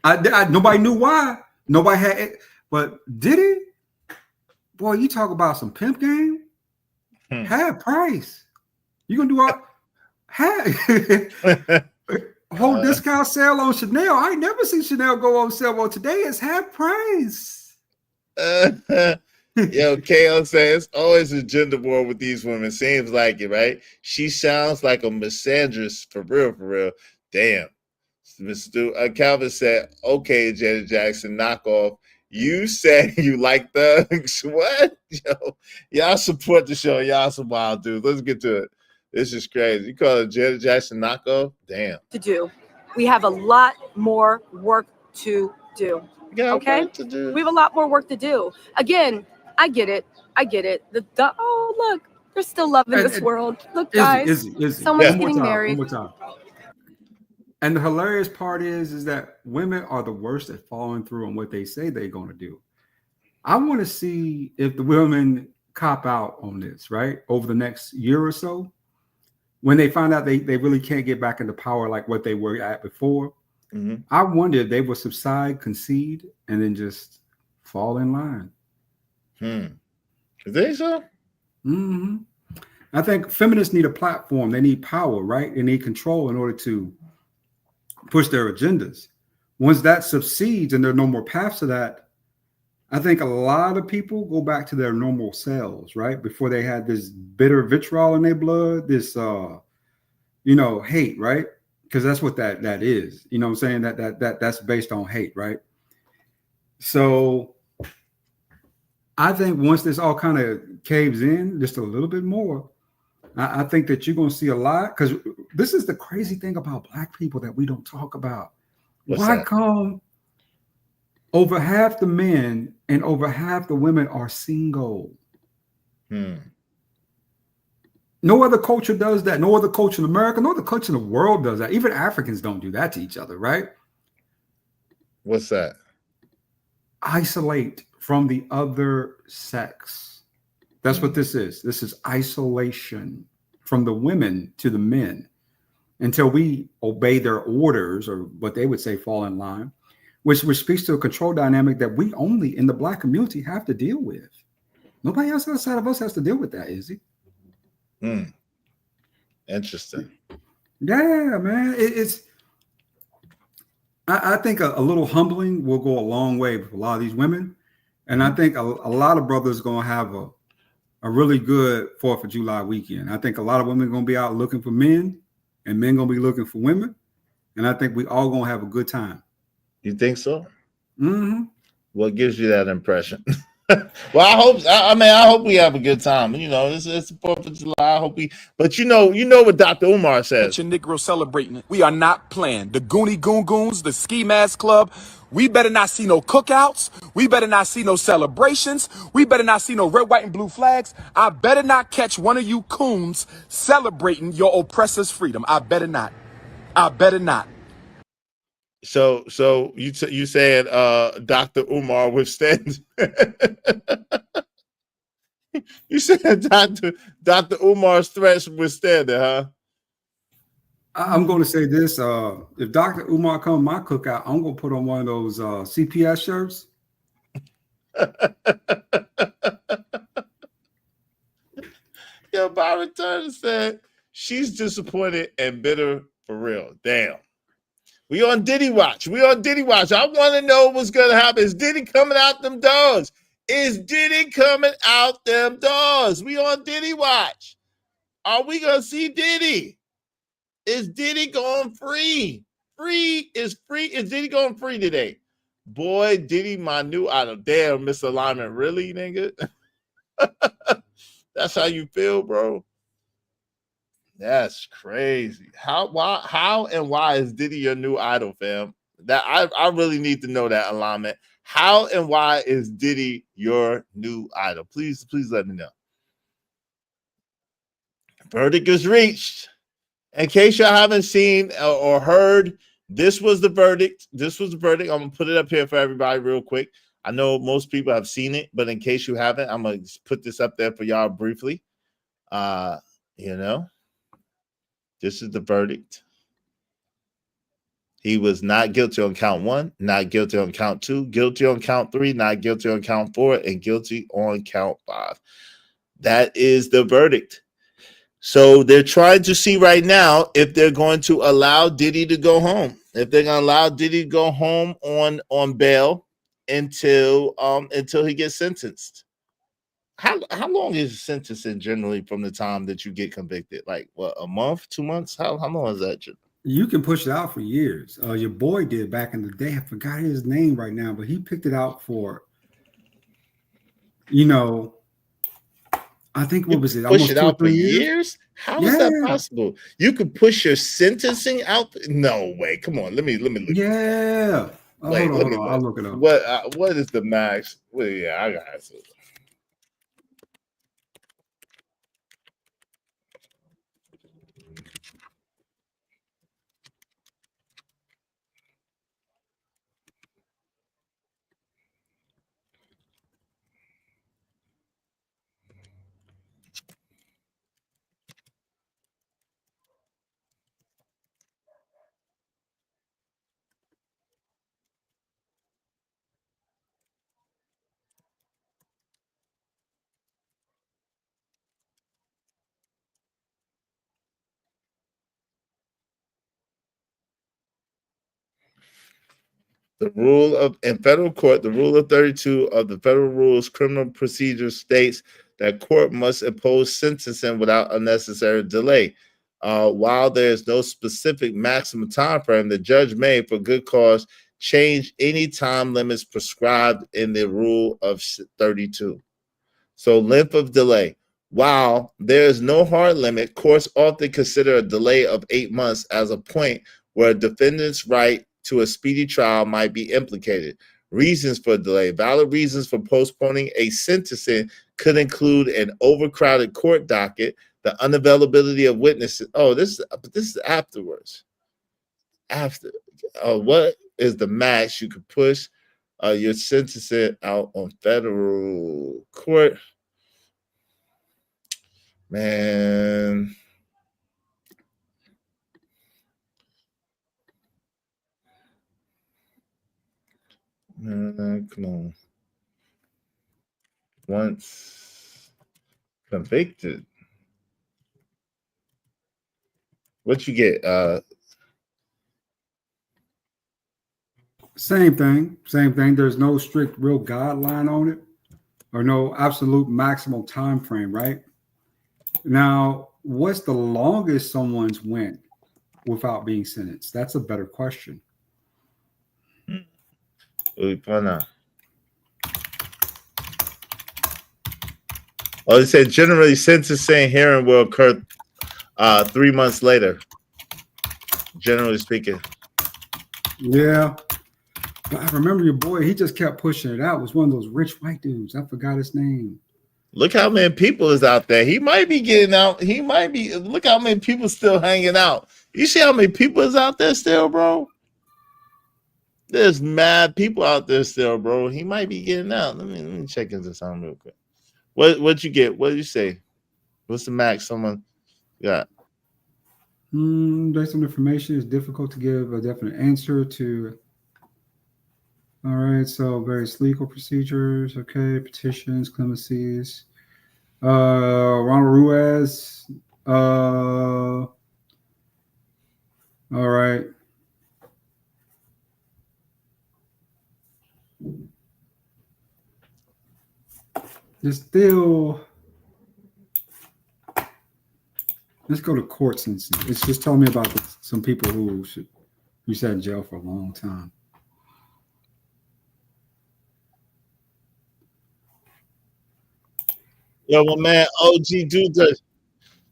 Nobody knew why. Nobody had it. But Diddy, boy, you talk about some pimp game. Have price. You gonna do all whole discount sale on Chanel. I ain't never seen Chanel go on sale. Well, today is half price. Yo, KO says it's always a gender war with these women. Seems like it, right? She sounds like a misandrist for real, for real. Damn. Mr. Calvin said, okay, Janet Jackson, knock off. You said you like thugs. What? Yo, y'all support the show. Y'all some wild dudes. Let's get to it. This is crazy. You call it Janet Jackson knockoff? Damn. To do. We have a lot more work to do. Okay? We have a lot more work to do. Again, I get it. Oh, look, they're still loving this world. Look, guys, someone's getting married. One more time. And the hilarious part is that women are the worst at following through on what they say they're going to do. I want to see if the women cop out on this, right? Over the next year or so, when they find out they really can't get back into power like what they were at before. Mm-hmm. I wonder if they will subside, concede, and then just fall in line. You think so? Mm-hmm. I think feminists need a platform. They need power, right? They need control in order to push their agendas. Once that succeeds and there are no more paths to that, I think a lot of people go back to their normal selves, right? Before they had this bitter vitriol in their blood, this hate, right? Because that's what that is. You know what I'm saying? That's based on hate, right? So I think once this all kind of caves in just a little bit more, I think that you're going to see a lot, because this is the crazy thing about Black people that we don't talk about. Why come over half the men and over half the women are single? No other culture does that. No other culture in America, no other culture in the world does that. Even Africans don't do that to each other, right? What's that? Isolate from the other sex. That's what this is. This is isolation from the women to the men until we obey their orders, or what they would say fall in line, which speaks to a control dynamic that we only in the Black community have to deal with. Nobody else outside of us has to deal with that, is he? Interesting. Yeah, man. I think a little humbling will go a long way with a lot of these women. And I think a lot of brothers are going to have a really good 4th of July weekend. I think a lot of women are going to be out looking for men, and men going to be looking for women. And I think we all going to have a good time. You think so? Mm-hmm. What gives you that impression? Well, I hope we have a good time. You know, it's the 4th of July. I hope we, but you know what Dr. Umar says. Your Negro celebrating it. We are not playing. The Goonie Goon Goons, the Ski Mask Club. We better not see no cookouts. We better not see no celebrations. We better not see no red, white, and blue flags. I better not catch one of you coons celebrating your oppressor's freedom. I better not. So you saying Dr. Umar withstands? You said Dr. Umar's threats withstand it, huh? I'm going to say this: if Dr. Umar come to my cookout, I'm going to put on one of those CPS shirts. Yo, Byron Turner said she's disappointed and bitter for real. Damn. We on Diddy watch. We on Diddy watch. I want to know what's gonna happen. Is Diddy coming out them doors? Is Diddy coming out them doors? We on Diddy watch. Are we gonna see Diddy? Is Diddy going free? Free. Is Diddy going free today? Boy, Diddy, my new idol. Damn, misalignment. Really, nigga? That's how you feel, bro? That's crazy. How and why is Diddy your new idol, fam? That I really need to know that alignment. How and why is Diddy your new idol? Please let me know. Verdict is reached. In case y'all haven't seen or heard, this was the verdict. This was the verdict. I'm gonna put it up here for everybody real quick. I know most people have seen it, but in case you haven't, I'm gonna put this up there for y'all briefly. This is the verdict. He was not guilty on count 1, not guilty on count 2, guilty on count 3, not guilty on count 4, and guilty on count 5. That is the verdict. So they're trying to see right now if they're going to allow Diddy to go home. If they're going to allow Diddy to go home on bail until he gets sentenced. How long is sentencing generally from the time that you get convicted? Like what, a month, 2 months? How long is that? You can push it out for years. Your boy did back in the day. I forgot his name right now, but he picked it out for, I think what was it? Push Almost it 2 or out for 3 years. years? How is that possible? You could push your sentencing out? No way. Come on. Let me look. Yeah. Wait, hold on. I'll look it up. What is the max? Well, yeah, I got it. The rule of in federal court, the rule of 32 of the Federal Rules Criminal Procedure states that court must impose sentencing without unnecessary delay. While there is no specific maximum time frame, the judge may, for good cause, change any time limits prescribed in the rule of 32. So length of delay. While there is no hard limit, courts often consider a delay of 8 months as a point where a defendant's right to a speedy trial might be implicated. Reasons for delay. Valid reasons for postponing a sentencing could include an overcrowded court docket, the unavailability of witnesses. Oh, this is afterwards. After. What is the max you could push your sentencing out on federal court? Man. Come on. Once convicted. What you get? Same thing. There's no strict real guideline on it or no absolute maximum time frame, right? Now, what's the longest someone's went without being sentenced? That's a better question. Oh, they said generally sentencing hearing will occur 3 months later. Generally speaking. Yeah. But I remember your boy, he just kept pushing it out. It was one of those rich white dudes. I forgot his name. Look how many people is out there. He might be getting out. Look how many people still hanging out. You see how many people is out there still, bro? There's mad people out there still, bro. He might be getting out. Let me check into something real quick. What you get? What did you say? What's the max someone got? Based on information, it's difficult to give a definite answer to. All right, so various legal procedures, okay, petitions, clemencies. Ronald Ruiz. All right. It's still. Let's go to court since it's just telling me about some people who sat in jail for a long time. Yo, my man OG Do Dirty.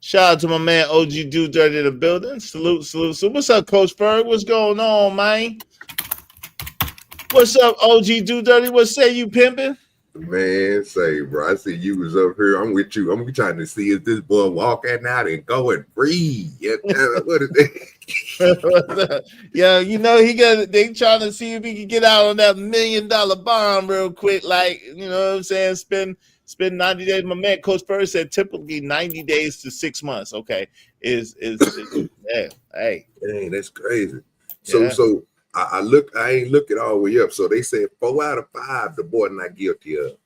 Shout out to my man OG Do Dirty in the building. Salute. So what's up, Coach Berg? What's going on, man? What's up, OG Do Dirty? What say you pimping? Man, say, bro, I see you was up here. I'm with you. I'm trying to see if this boy walking out and go and breathe. Yeah, what is that? Yeah, they trying to see if he can get out on that $1 million bond real quick. Like, you know what I'm saying? Spend 90 days. My man Coach Berg said typically 90 days to 6 months. Okay. Is yeah, hey. Dang, that's crazy. So I ain't looking all the way up. So they said 4 out of 5 the boy not guilty of.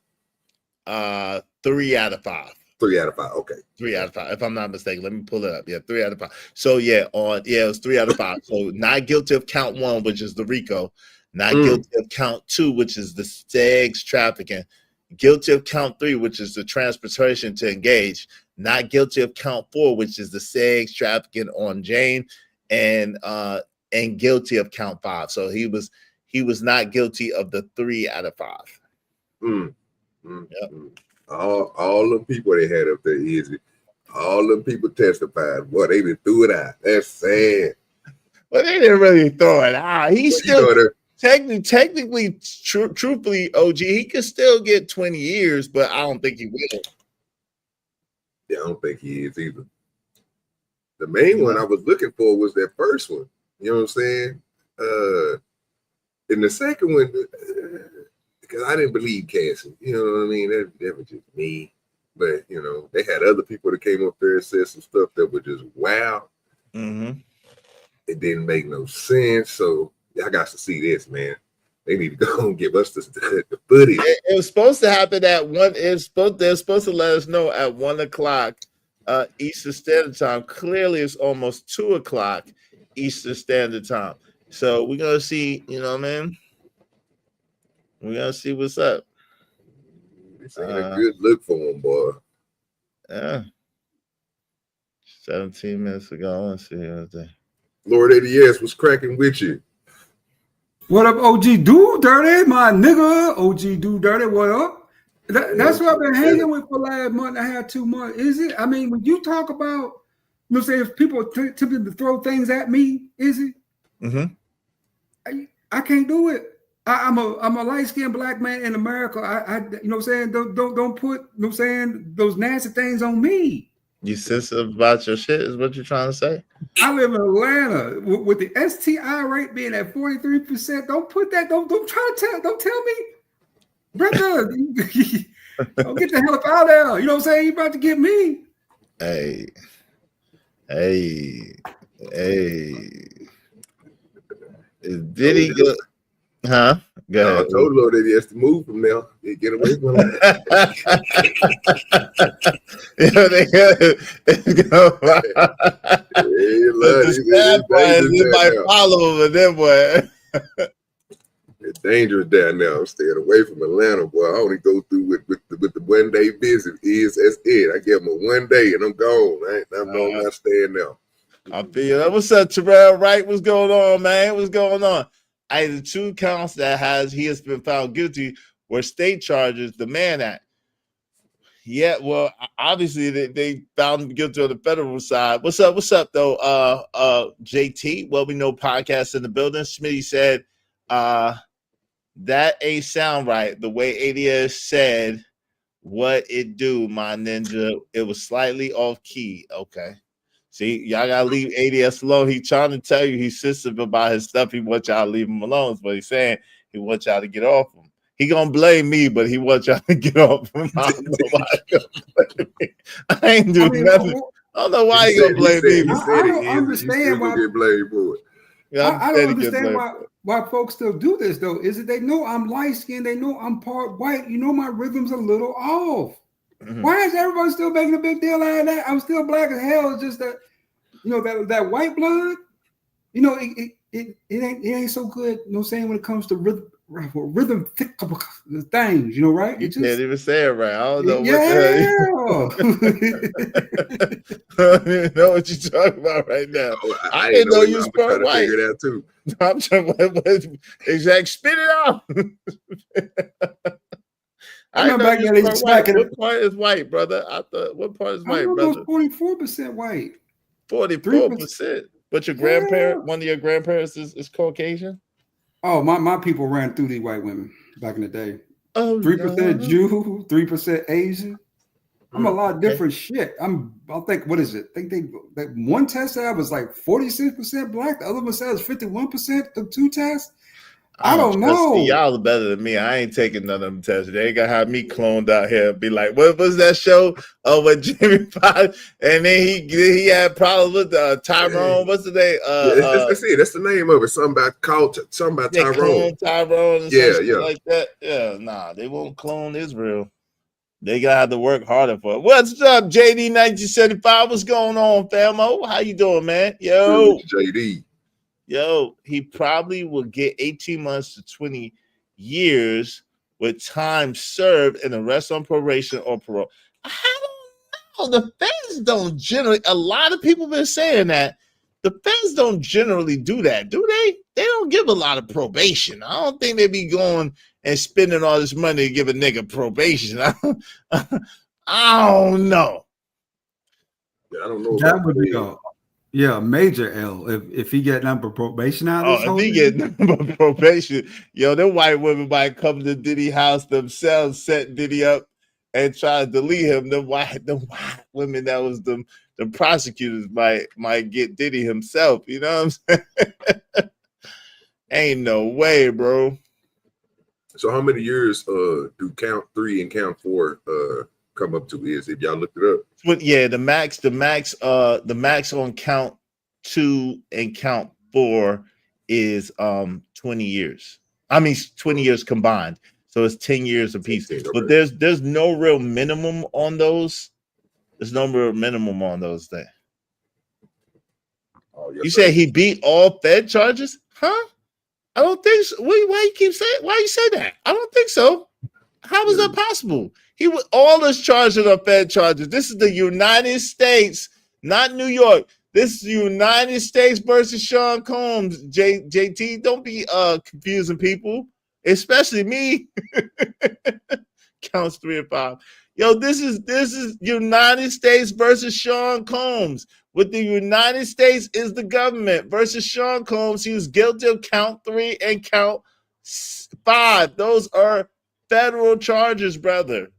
3 out of 5. 3 out of 5. Okay. 3 out of 5. If I'm not mistaken, let me pull it up. Yeah, 3 out of 5. So it was 3 out of 5. So not guilty of count 1, which is the RICO. Not guilty of count 2, which is the sex trafficking. Guilty of count 3, which is the transportation to engage. Not guilty of count 4, which is the sex trafficking on Jane, and guilty of count 5. So he was not guilty of the 3 out of 5. Yep. All the people they had up there easy. All them people testified. Boy, they done threw it out. That's sad. Well, they didn't really throw it out. He's still technically, truthfully, OG, he could still get 20 years, but I don't think he will. Yeah, I don't think he is either. The main one I was looking for was that first one. You know what I'm saying? And the second one, because I didn't believe Cassie. You know what I mean? That was just me. But, you know, they had other people that came up there and said some stuff that was just wow. Mm-hmm. It didn't make no sense. So I got to see this, man. They need to go and give us the footage. It was supposed to happen at 1. They're supposed to let us know at 1 o'clock Eastern Standard Time. Clearly, it's almost 2 o'clock Eastern Standard Time. So we're gonna see. You know what I mean? We're gonna see what's up. It's ain't a good look for him, boy. Yeah. 17 minutes ago. Let's see what they. Lord ADS was cracking with you. What up, OG Do Dirty, my nigga? OG Do Dirty, what up? That's what I've been hanging with for the last month and a half, 2 months. Is it? I mean, when you talk about, you know, say if people attempting to throw things at me, is it? Mm-hmm. I can't do it. I'm a light-skinned black man in America. I you know what I'm saying? Don't put, you know what I'm saying, those nasty things on me. You sensitive about your shit is what you're trying to say? I live in Atlanta with the STI rate being at 43%. Don't put that. Don't try to don't tell me, brother. Don't get the hell up out of there. You know what I'm saying? You about to get me. Hey. Diddy go? Huh? Go ahead. I told Lord that he has to move from there. He get away from him. Everybody follow him, and then boy. It's dangerous down there. I'm staying away from Atlanta, boy. I only go through with the 1 day visit. That's it. I give them a 1 day and I'm gone. I'm not staying there. I feel that. What's up, Terrell Wright? What's going on, man? What's going on? The 2 counts that he has been found guilty were state charges, the Mann Act. Yeah, well, obviously they found him guilty on the federal side. What's up, though? JT, Well We Know podcast in the building. Smitty said, that ain't sound right. The way ADS said what it do, my ninja, it was slightly off key. Okay. See, y'all gotta leave ADS alone. He trying to tell you he's sensitive about his stuff. He wants y'all to leave him alone. That's what he's saying. He wants y'all to get off him. He gonna blame me, but he wants y'all to get off him. I don't know why he gonna blame me. I ain't doing nothing. I don't know why he gonna blame me. I don't He's understand still why. gonna get blamed for it. Yeah, I don't understand why folks still do this though. Is it they know I'm light skinned? They know I'm part white. You know my rhythm's a little off. Mm-hmm. Why is everybody still making a big deal out of that? I'm still black as hell. It's just that, you know, that white blood. You know, it ain't so good. You know, what I'm saying, when it comes to rhythm things. You know, right? You can't even say it right. I don't know what the hell. I don't even know what you're talking about right now. Oh, I didn't know you was I'm trying part to white. figure it out too. I'm trying. Exact. Spit it out. I didn't know you was part white. What part is white, brother? I thought. What part is white, brother? 44% white. 44%. But your grandparent, one of your grandparents is Caucasian? Oh, my people ran through these white women back in the day. Oh, 3% Jew, 3% Asian. I'm a lot of okay. different shit. I think, what is it? I think that one test I was like 46% black. The other one says 51%. The two tests. I don't know. See, y'all are better than me. I ain't taking none of them tests. They ain't gonna have me cloned out here and be like, what was that show? Oh, with Jimmy Fox, and then he had problems with Tyrone. What's the name? That's it. That's the name of it. Something about Tyrone. Tyrone and yeah, shit like that. Yeah, nah, they won't clone Israel. They gotta have to work harder for it. What's up, JD 1975? What's going on, famo? How you doing, man? Yo, JD. Yo, he probably will get 18 months to 20 years with time served and the rest on probation or parole. I don't know. The feds don't generally, a lot of people been saying that. The feds don't generally do that, do they? They don't give a lot of probation. I don't think they be going and spending all this money to give a nigga probation. I don't know. Yeah, I don't know. That would be a major L if he get number probation out of this whole if he get number probation, yo, them white women might come to Diddy house themselves, set Diddy up, and try to delete him. Them white women that was the prosecutors might get Diddy himself. You know what I'm saying? Ain't no way, bro. So how many years do count 3 and count 4 come up to? Is if y'all looked it up? But yeah, the max on count 2 and count 4 is 20 years. I mean 20 years combined. So it's 10 years apiece. Okay. But there's no real minimum on those. There's no real minimum on those things. Oh, yes, you said he beat all Fed charges? Huh? I don't think so. Why you keep saying? Why you say that? I don't think so. How is that possible? He was all his charges are Fed charges. This is the United States, not New York. This is the United States versus Sean Combs. JT, don't be confusing people, especially me. Counts 3 and 5. Yo, this is United States versus Sean Combs. With the United States is the government versus Sean Combs. He was guilty of count 3 and count 5. Those are federal charges, brother.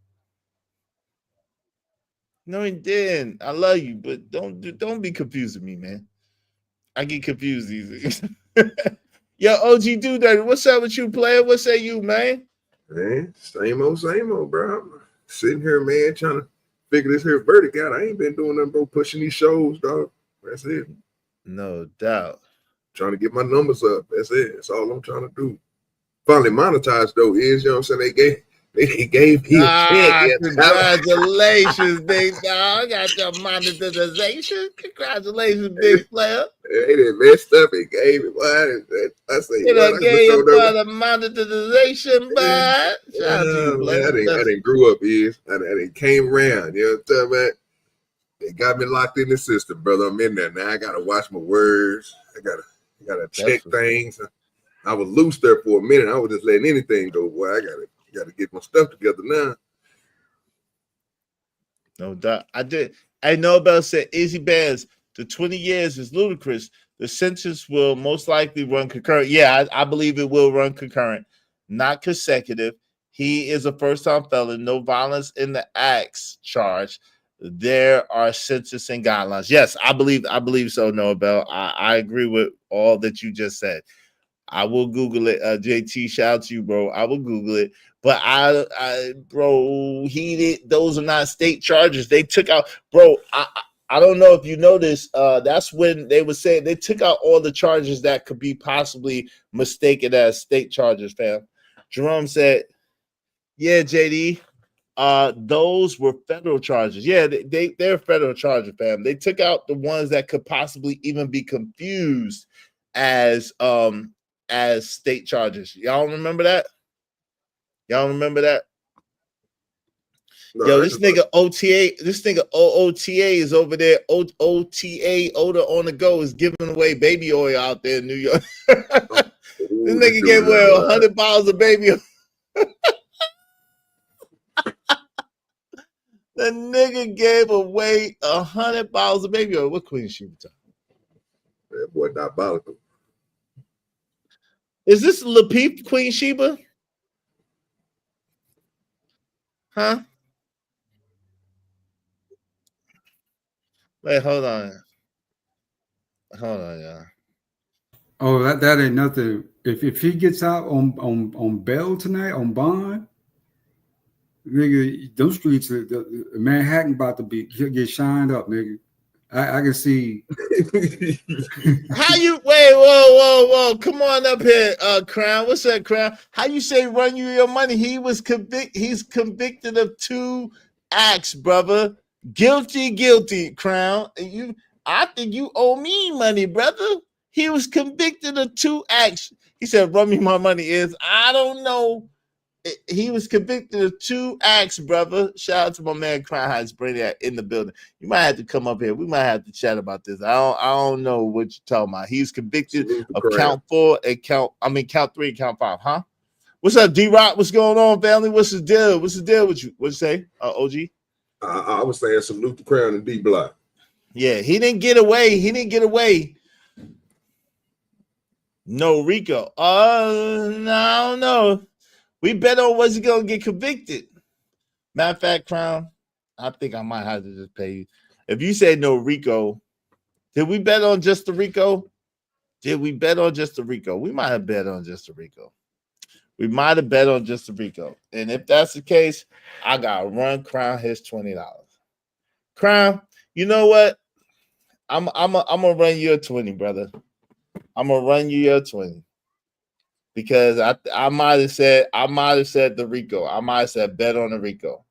No, he didn't. I love you, but don't be confusing me, man. I get confused easily. Yo, OG Dude, what's up with you, player? What say you, man? Man, same old, bro. I'm sitting here, man, trying to figure this here verdict out. I ain't been doing nothing, bro, pushing these shows, dog. That's it. No doubt. Trying to get my numbers up. That's it. That's all I'm trying to do. Finally monetized, though, is, you know what I'm saying? They gave me a check. Congratulations, big dog. Got your monetization. Congratulations, big player. They didn't messed up and gave it. I say, you know, gave you the monetization, but shout out to you, player. I didn't grow up, is. I didn't came around. You know what I'm talking about? They got me locked in the system, brother. I'm in there now. I gotta watch my words. I gotta check things. I was loose there for a minute. I was just letting anything go. Boy, I gotta get my stuff together now. No doubt. I know about said Izzy Bands. The 20 years is ludicrous. The sentence will most likely run concurrent. Yeah, I believe it will run concurrent, not consecutive. He is a first-time felon, no violence in the acts charge. there are sentencing guidelines. Yes, I believe so, Noah Bell. I agree with all that you just said. I will Google it. JT, shout out to you, bro. I will Google it. But bro, those are not state charges. They took out, bro. I don't know if you know this. That's when they were saying they took out all the charges that could be possibly mistaken as state charges, fam. Jerome said, yeah, JD, those were federal charges. Yeah, they're federal charges, fam. They took out the ones that could possibly even be confused as state charges. Y'all remember that? Y'all remember that? No, Yo, this nigga OOTA is over there. OTA, Odor on the Go, is giving away baby oil out there in New York. This nigga gave away 100 bottles of baby oil. The nigga gave away 100 bottles of baby oil. What Queen Sheba talking? That boy diabolical. Is this Lapeep Queen Sheba? Huh? Wait, hold on. Hold on, y'all. Oh, that ain't nothing. If he gets out on bail tonight on bond, nigga, those streets, the Manhattan about to get shined up, nigga. I can see. How you whoa, come on up here, Crown. What's that, Crown? How you say run you your money? He's convicted of 2 acts, brother. Guilty, Crown. I think you owe me money, brother. He was convicted of 2 acts. He said, run me my money I don't know. He was convicted of 2 acts, brother. Shout out to my man Crown Heights Brainiac in the building. You might have to come up here. We might have to chat about this. I don't know what you're talking about. He's convicted of count 4 and count 3 and count 5, huh? What's up, D-Rock? What's going on, family? What's the deal? What's the deal with you? What'd you say, OG? I was saying salute the Crown and D-Block. Yeah, he didn't get away. No Rico. No, I don't know. We bet on was he gonna get convicted. Matter of fact, Crown, I think I might have to just pay you. If you say no Rico, did we bet on just the Rico? Did we bet on just the Rico? We might have bet on just the Rico. We might have bet on just the Rico. And if that's the case, I gotta run Crown his $20. Crown, you know what? I'm gonna run you a 20, brother. I'm gonna run you your 20. Because I might have said the Rico. I might have said bet on the Rico.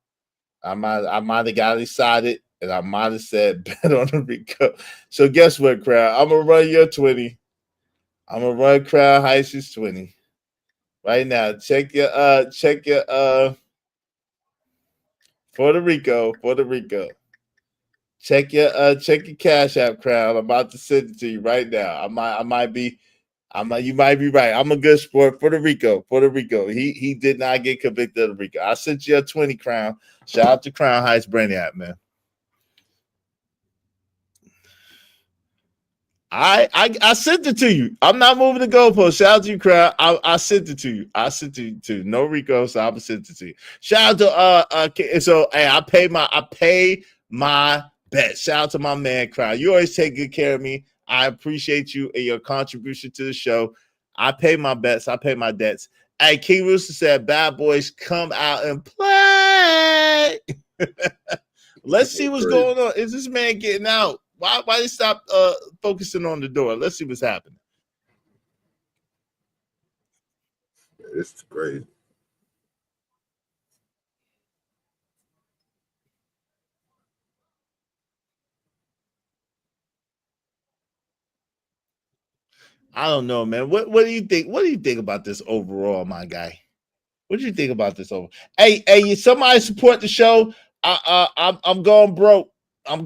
I might have got excited and I might have said bet on the Rico. So guess what, Crown? I'm gonna run your 20. I'm gonna run Crown Heights' 20. Right now. Check your for the Rico. Check your Cash App, Crown. I'm about to send it to you right now. You might be right. I'm a good sport. Puerto Rico. He did not get convicted of Rico. I sent you a 20, Crown. Shout out to Crown Heights Brainiac, man. I sent it to you. I'm not moving the goalpost. Shout out to you, Crown. I sent it to you. I sent it to you. No Rico, so I'm gonna send it to you. Shout out to so hey, I pay my bet. Shout out to my man, Crown. You always take good care of me. I appreciate you and your contribution to the show. I pay my bets. I pay my debts. Hey, King Rooster said, bad boys come out and play. Let's see what's going on. Is this man getting out? Why they stop focusing on the door? Let's see what's happening. It's crazy. I don't know, man. What do you think? What do you think about this overall, my guy? What do you think about this overall? Hey, somebody support the show. I'm going broke. I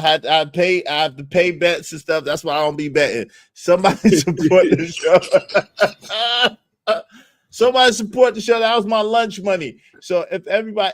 have to pay bets and stuff. That's why I don't be betting. Somebody support the show. Somebody support the show. That was my lunch money. So if everybody,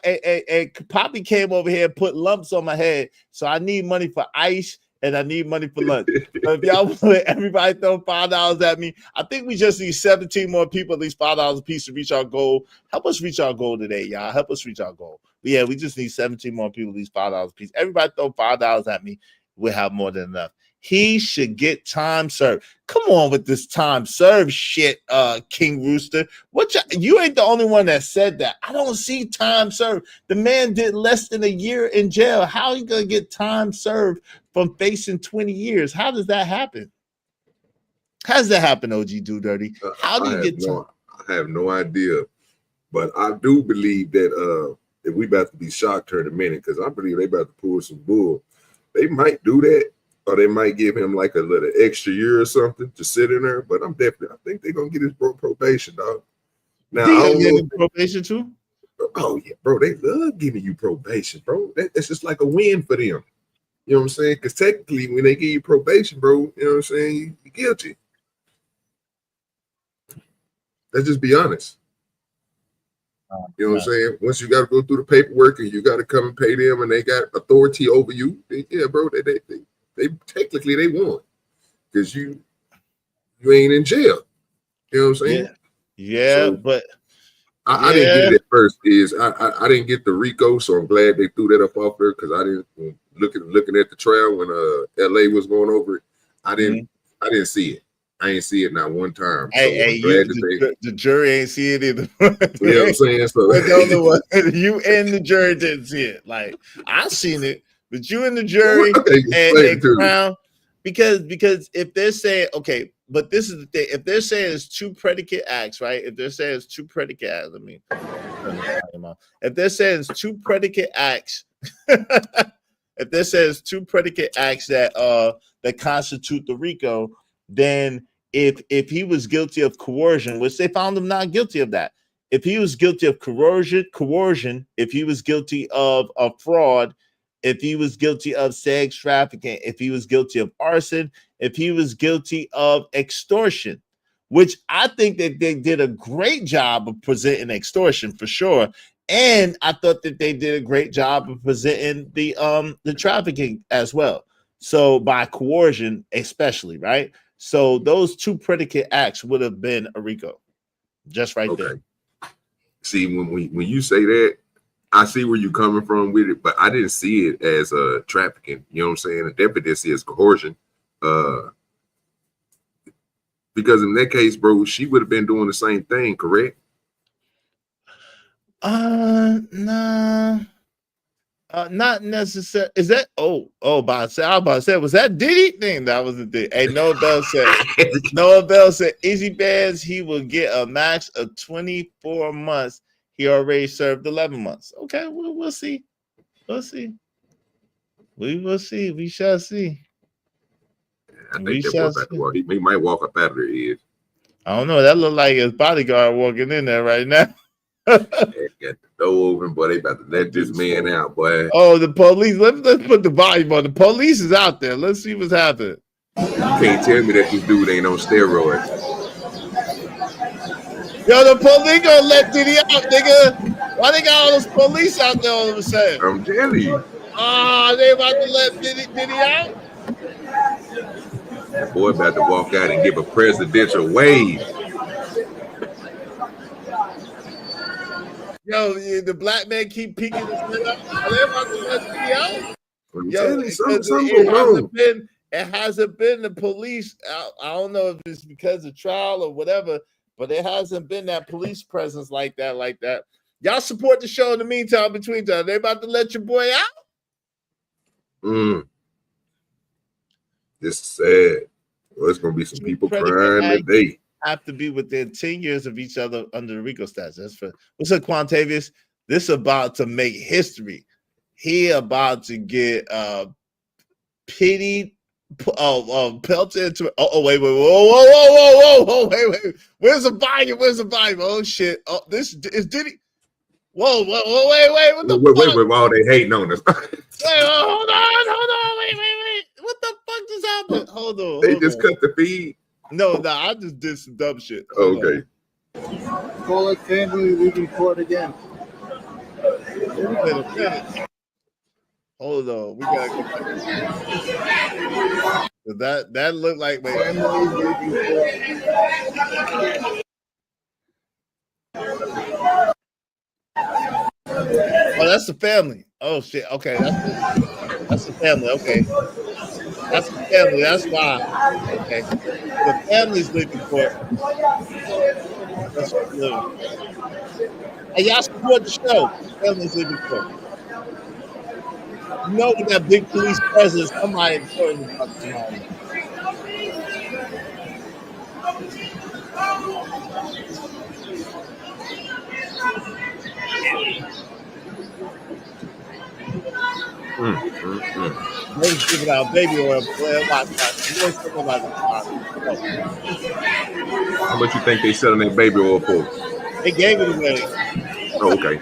Poppy came over here and put lumps on my head. So I need money for ice and I need money for lunch. So if y'all want everybody throw $5 at me, I think we just need 17 more people, at least $5 a piece to reach our goal. Help us reach our goal today, y'all. Help us reach our goal. yeah, we just need 17 more people, at least $5 a piece. Everybody throw $5 at me, we'll have more than enough. He should get time served. Come on with this time served shit, King Rooster. You ain't the only one that said that. I don't see time served. The man did less than a year in jail. How are you gonna get time served from facing 20 years? How does that happen? How does that happen, OG Do Dirty? How do you get time? I have no idea, but I do believe that if we about to be shocked here in a minute, because I believe they about to pull some bull, they might do that. Or they might give him like a little extra year or something to sit in there. But I think they're gonna get his probation, dog. Now I don't know probation too. Oh yeah, bro, they love giving you probation, bro. That's just like a win for them. You know what I'm saying? Because technically, when they give you probation, bro, you know what I'm saying, you're guilty. Let's just be honest. You know what I'm saying? Once you got to go through the paperwork and you got to come and pay them, and they got authority over you, yeah, bro, they technically they won because you ain't in jail. You know what I'm saying? Yeah, so, but I didn't get it at first. I didn't get the RICO, so I'm glad they threw that up off there because I didn't looking at the trial when LA was going over it. I didn't see it. I ain't see it not one time. So the jury ain't see it either. You know what I'm saying? So you and the jury didn't see it. Like I seen it. But you and the jury and Crown, because if they're saying, okay, but this is the thing, if they're saying it's two predicate acts, right? If they're saying it's two predicate acts, if they're saying it's two predicate acts, if they're saying it's two predicate acts that constitute the RICO, then if he was guilty of coercion, which they found him not guilty of that, if he was guilty of coercion, if he was guilty of fraud, if he was guilty of sex trafficking, if he was guilty of arson, if he was guilty of extortion, which I think that they did a great job of presenting extortion for sure. And I thought that they did a great job of presenting the trafficking as well. So by coercion, especially, right? So those two predicate acts would have been a RICO, just right there. See, when you say that, I see where you're coming from with it, but I didn't see it as trafficking. You know what I'm saying? I definitely didn't see it as coercion. Because in that case, bro, she would have been doing the same thing, correct? No. Not necessarily. Is that I was about to say, was that Diddy thing? That was the thing. Hey, Noah Bell said Easy Bands, he will get a max of 24 months. He already served 11 months. Okay, we'll see. We'll see. We will see. We shall see. I think he might walk up out of there. I don't know. That look like his bodyguard walking in there right now. Got the door open, boy. They about to let this man out, boy. Oh, the police. Let's put the volume on. The police is out there. Let's see what's happening. You can't tell me that this dude ain't on steroids. Yo, the police gonna let Diddy out, nigga. Why they got all those police out there all of a sudden? I'm telling you. They about to let Diddy out? That boy about to walk out and give a presidential wave. Yo, the black man keep peeking his head up. Are they about to let Diddy out? It hasn't been the police. I don't know if it's because of trial or whatever, but it hasn't been that police presence like that. Y'all support the show in the meantime, between time. They about to let your boy out? This is sad. Well, it's gonna be some people crying today. Have to be within 10 years of each other under the RICO statute. That's for what's up, Quantavious? This about to make history. He about to get pitied. Pelted into. Wait, whoa, wait. Where's the volume? Oh shit! Oh, this is Diddy. Whoa, wait. What the fuck? Wait, while they hating on us. Hold on. Wait. What the fuck just happened? Hold on. They just cut the feed. No, I just did some dumb shit. Okay. Call it family. We can court again. Hold on. We gotta go back. That looked like that's the family. Oh shit. Okay, that's the family. Okay, that's the family. That's why. Okay, so the family's leaving court. That's what we're living. Hey, y'all support the show. The family's leaving court. You know, with that big police presence, somebody important about somebody. They was giving out baby oil. Boy, watch. You ain't talking about this tomorrow. How much you think they selling that baby oil for? They gave it away. Oh, okay.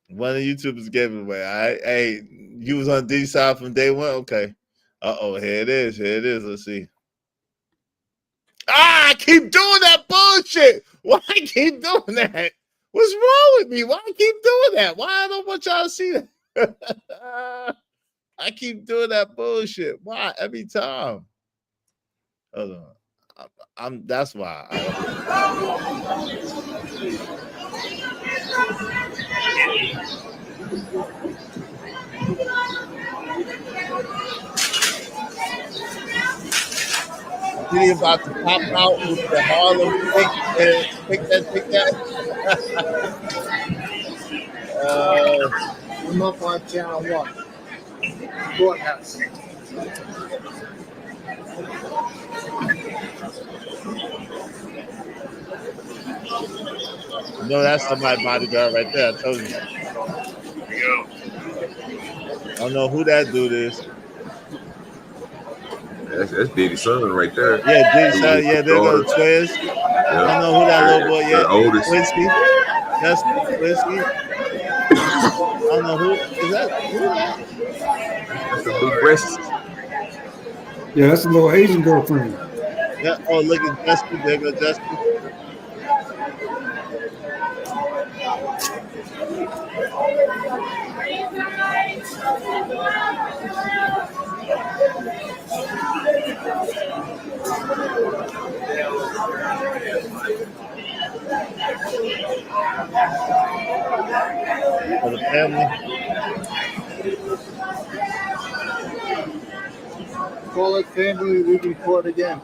One of the YouTubers gave it away. All right. Hey, you was on Diddy's side from day one? Okay. Here it is. Here it is. Let's see. I keep doing that bullshit. Why I keep doing that? What's wrong with me? Why I keep doing that? Why I don't want y'all to see that? I keep doing that bullshit. Why? Every time. Hold on. That's why. Diddy about to pop out with the Harlem take that. I'm up on channel 1. Courthouse. No, that's somebody's bodyguard right there. I told you. I don't know who that dude is. That's Diddy's son right there. Yeah, Diddy's son. Yeah, they're the twins. Yeah. I don't know who that little boy is. The oldest. Quincy. That's Quincy. I don't know who is that. Who is that? That's the big breasts. Yeah, that's a little Asian girlfriend. Yeah. Oh, look at Justin. There goes Justin. For the family. Call it family leaving court again.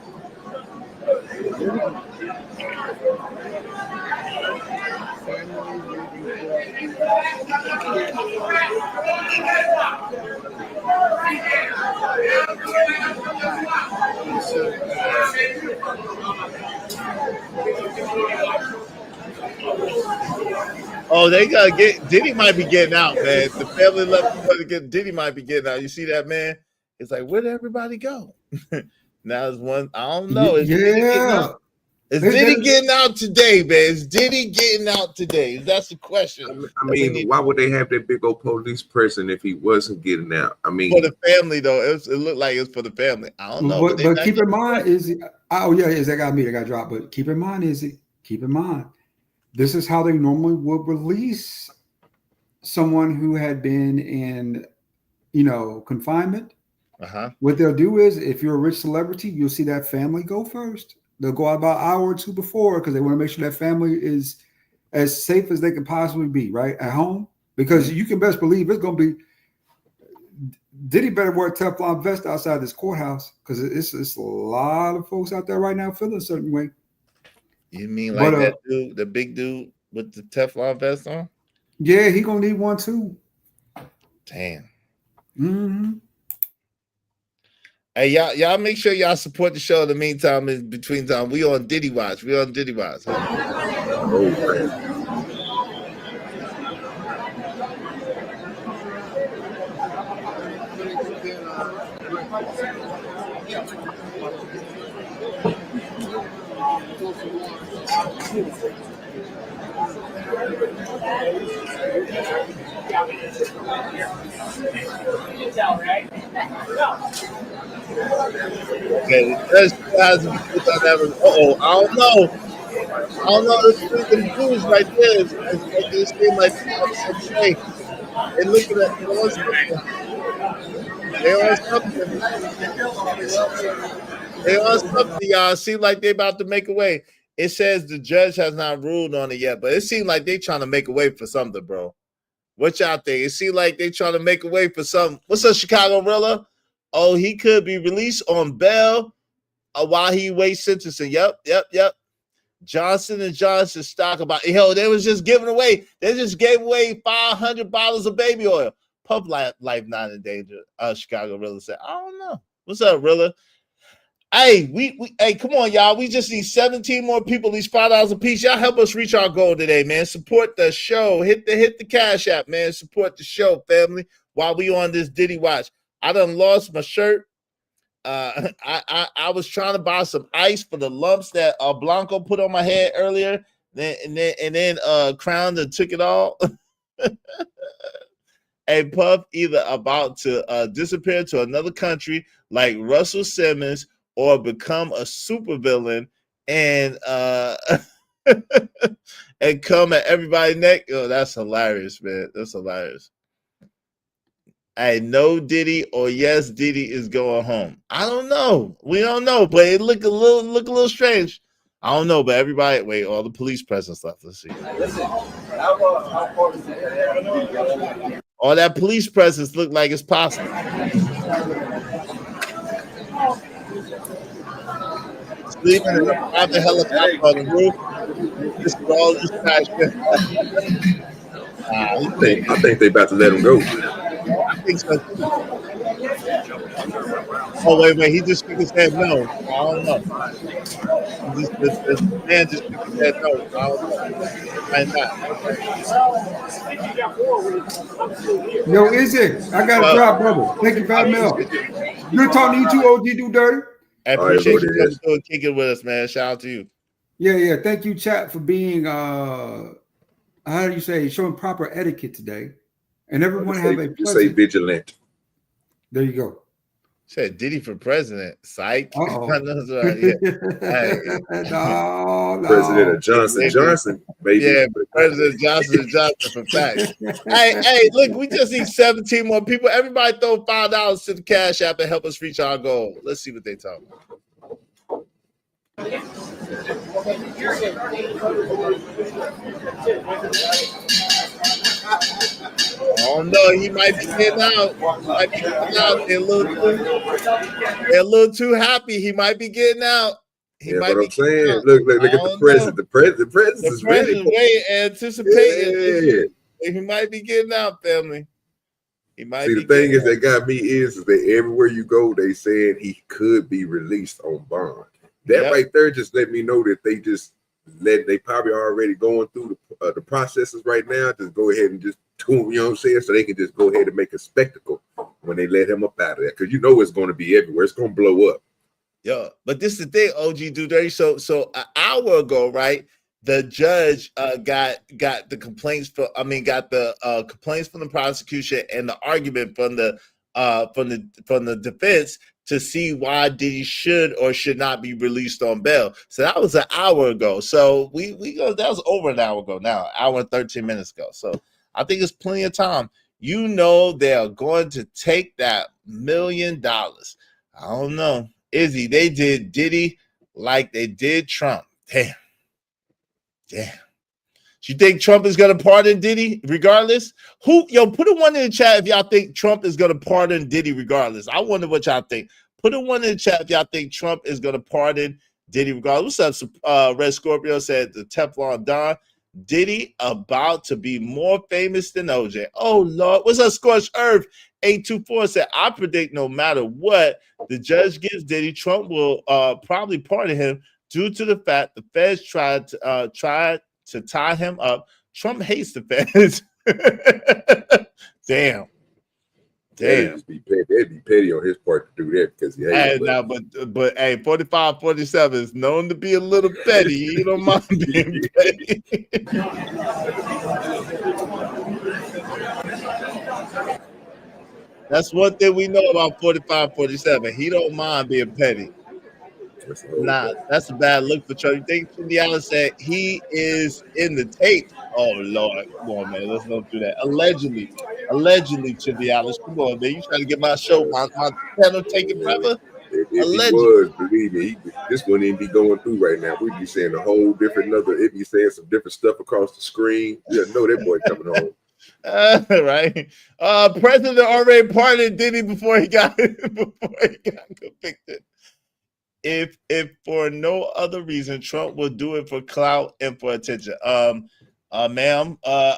Oh, they gotta get Diddy might be getting out, man. The family left to get Diddy might be getting out. You see that, man? It's like, where'd everybody go? Now it's one. I don't know. Is Diddy getting out? Is Diddy getting out today, man? Is Diddy getting out today? That's the question. I mean, why would they have that big old police presence if he wasn't getting out? I mean, for the family though, it looked like it was for the family. I don't know, but keep in mind I got me. I got dropped. But keep in mind, this is how they normally would release someone who had been in, confinement. What they'll do is, if you're a rich celebrity, you'll see that family go first. They'll go out about an hour or two before because they want to make sure that family is as safe as they can possibly be, right, at home. Because you can best believe it's going to be Diddy better wear a Teflon vest outside this courthouse because it's a lot of folks out there right now feeling a certain way. You mean like that dude, the big dude with the Teflon vest on? Yeah, he gonna need one too. Damn. Mm-hmm. Hey, y'all make sure y'all support the show in the meantime. In between time, we on Diddy Watch. We on Diddy Watch. Okay, that's I don't know. I don't know. It's freaking dudes right there. It's like they seem like some shake. They looking at they on something. They on something. They on something, y'all. Seem like they about to make a way. It says the judge has not ruled on it yet, but it seems like they trying to make a way for something, bro. What y'all think? It seems like they trying to make a way for something. What's up, Chicago Rilla? Oh, he could be released on bail while he waits sentencing. Yep. Johnson & Johnson stock about they was just giving away. They just gave away 500 bottles of baby oil. Pup life not in danger. Chicago Rilla said, I don't know. What's up, Rilla? Hey, hey, come on, y'all. We just need 17 more people, at least $5 a piece. Y'all help us reach our goal today, man. Support the show. Hit the Cash App, man. Support the show, family. While we on this Diddy watch. I done lost my shirt. I was trying to buy some ice for the lumps that Blanco put on my head earlier. Then Crown took it all. Hey, Puff either about to disappear to another country like Russell Simmons or become a supervillain and and come at everybody's neck. Oh, that's hilarious, man. That's hilarious. Hey, no Diddy or yes, Diddy is going home. I don't know. We don't know, but it look a little strange. I don't know, but everybody wait, all the police presence left. Let's see. All that police presence look like it's possible. Sleeping in a private helicopter on the roof. This is all this guy. I think they about to let him go. I think so too. Oh wait, he just shook his head no. I don't know. The man just shook his head no. I don't know. Why not? Yo, is it? I got a drop, brother. Thank you very much. Good talking to you too, OG Do Dirty. I appreciate you coming through and kicking with us, man. Shout out to you. Yeah. Thank you, chat, for being how do you say, showing proper etiquette today. And everyone have a pleasant... Say vigilant. There you go. Said Diddy for president. Psych. Uh-oh. No. President of Johnson, baby. Yeah, President Johnson for facts. hey, look, we just need 17 more people. Everybody throw $5 to the Cash App and help us reach our goal. Let's see what they talk about. Oh no, he might be getting out. They're a little too happy. He might be getting out. But I'm saying, look at the president. The president is ready. Anticipating. Yeah. He might be getting out, family. He might. See, the thing is that got me is that everywhere you go, they said he could be released on bond. That right there just let me know that they probably already going through the processes right now. Just go ahead and just do, you know what I'm saying? So they can just go ahead and make a spectacle when they let him up out of there. Because it's going to be everywhere. It's going to blow up. Yeah, but this is the thing, OG Do Dirty. So an hour ago, right, the judge got the complaints got the complaints from the prosecution and the argument from the defense to see why Diddy should or should not be released on bail. So that was an hour ago. So we go. That was over an hour ago now, hour and 13 minutes ago. So I think it's plenty of time. They are going to take that $1 million. I don't know. Izzy, they did Diddy like they did Trump. Damn. You think Trump is going to pardon Diddy regardless? Put a one in the chat if y'all think Trump is going to pardon Diddy regardless. I wonder what y'all think. Put a one in the chat if y'all think Trump is going to pardon Diddy regardless. What's up? Red Scorpio said the Teflon Don. Diddy about to be more famous than OJ. Oh, Lord. What's up, Scorched Earth? 824 said, I predict no matter what the judge gives Diddy, Trump will probably pardon him due to the fact the feds tried to tie him up. Trump hates the feds. Damn. That'd be petty on his part to do that because he hates but hey, 45-47 is known to be a little petty. You don't mind being petty. That's one thing we know about 45-47. He don't mind being petty. Nah, that's a bad look for Trump. You think Indiana said he is in the tape? Oh Lord, come on, man. Let's not do that. Allegedly, Chivy Alice. Come on, man. You trying to get my show, my channel taken forever? if he was, believe me, this wouldn't even be going through right now. We'd be saying a whole different number. It'd be saying some different stuff across the screen. You know that boy coming home. Right. President already pardoned Diddy before he got convicted. If for no other reason, Trump will do it for clout and for attention. Ma'am,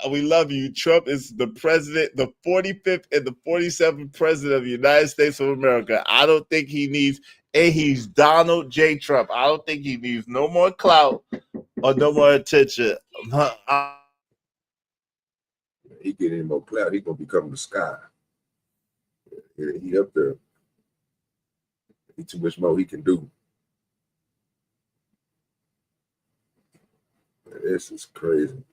we love you. Trump is the president, the 45th and the 47th president of the United States of America. I don't think he needs, and he's Donald J. Trump. I don't think he needs no more clout or no more attention. He get any more clout, he gonna become the sky. He up there. He too much more he can do. This is crazy.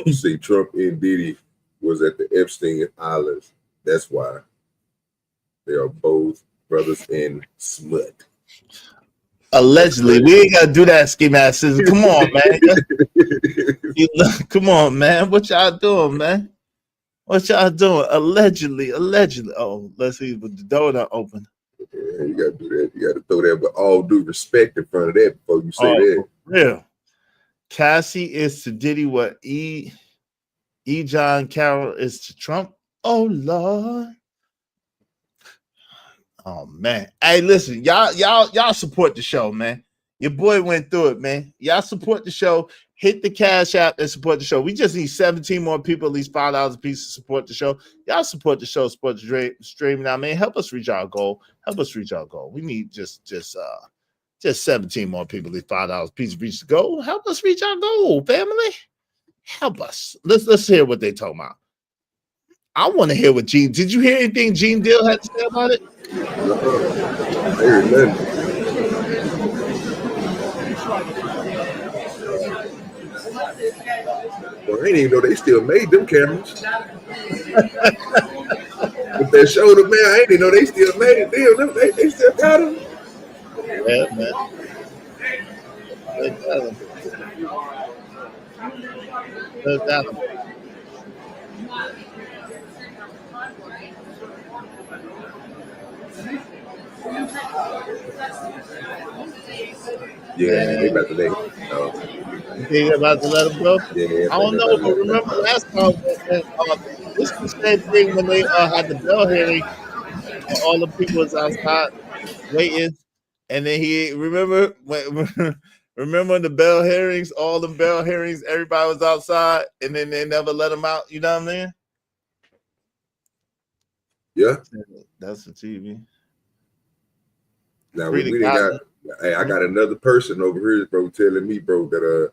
You say Trump and Diddy was at the Epstein Islands. That's why they are both brothers in smut. Allegedly, we ain't gotta do that, ski mask scissors. Come on, man. Come on, man. What y'all doing, man? What y'all doing? Allegedly. Oh, let's see with the door not open. Yeah, you gotta do that. You gotta throw that with all due respect in front of that before you say that. Real. Cassie is to Diddy what E. John Carroll is to Trump. Oh Lord. Oh man. Hey, listen, y'all support the show, man. Your boy went through it, man. Y'all support the show. Hit the Cash App and support the show. We just need 17 more people, at least $5 a piece to support the show. Y'all support the show, support the streaming now, man. Help us reach our goal. We need just 17 more people, at least $5 a piece to reach the goal. Help us reach our goal, family. Help us. Let's hear what they talking about. I want to hear what Gene. Did you hear anything Gene Deal had to say about it? I heard nothing. Well, I didn't even know they still made them cameras. With that shoulder, man, I didn't even know they still made it. Damn, they still got them. Yeah, man. They got them. They got them. Yeah, they about to let him go. They about to let him go? Yeah, I don't know, but remember last time, this was the same thing when they had the Bell hearing. All the people was outside waiting, and then he remember when the Bell hearings, all the Bell hearings, everybody was outside, and then they never let him out. You know what I mean? Yeah, that's the TV. Now we didn't got. Hey, I got another person over here, bro, telling me, bro, that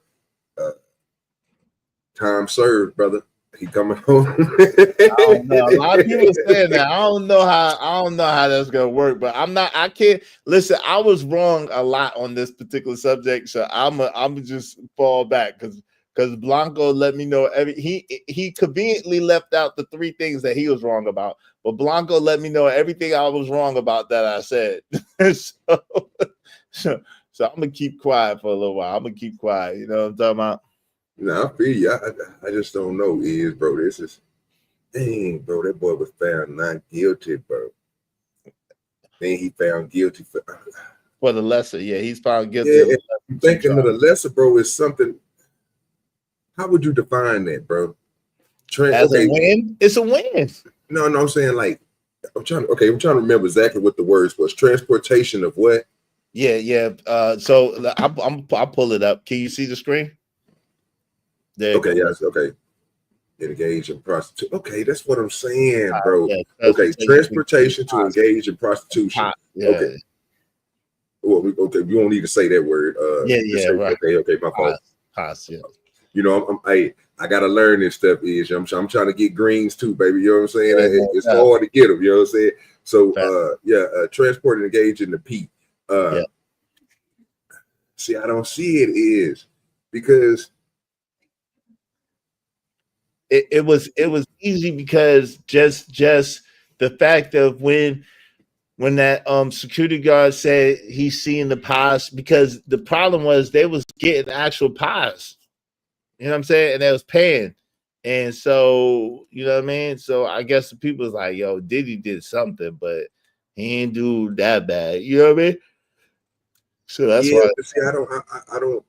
time served, brother. He coming home. I don't know. A lot of people are saying that. I don't know how that's gonna work, but I can't listen. I was wrong a lot on this particular subject, so I'm just fall back because Blanco let me know he conveniently left out the 3 things that he was wrong about, but Blanco let me know everything I was wrong about that I said. so I'm gonna keep quiet for a little while. I'm gonna keep quiet. You know what I'm talking about? No, I feel you. I just don't know. Bro, this is dang, bro. That boy was found not guilty, bro. Then he found guilty for the lesser. Yeah, he's found guilty. Yeah, I'm thinking of the lesser, bro, is something. How would you define that, bro? As a win? It's a win. No, I'm saying like I'm trying to remember exactly what the words was. Transportation of what? Yeah. So I'll pull it up. Can you see the screen? There okay, yes, okay. Engage in prostitution. Okay, that's what I'm saying, bro. Yeah, transportation to engage in prostitution. Yeah. Okay. Well, we won't need to say that word. Right. Okay, my fault. Yeah. You know, I gotta learn this stuff. I'm trying to get greens too, baby. You know what I'm saying? It's hard to get them. You know what I'm saying? So, transport and engage in the P. See, I don't see it is because it was easy because just the fact of when when that security guard said he's seeing the pies, because the problem was they was getting actual pies. You know what I'm saying? And they was paying. And so, you know what I mean? So I guess the people was like, yo, Diddy did something, but he ain't do that bad. You know what I mean? So that's Yeah, why. but see, I don't.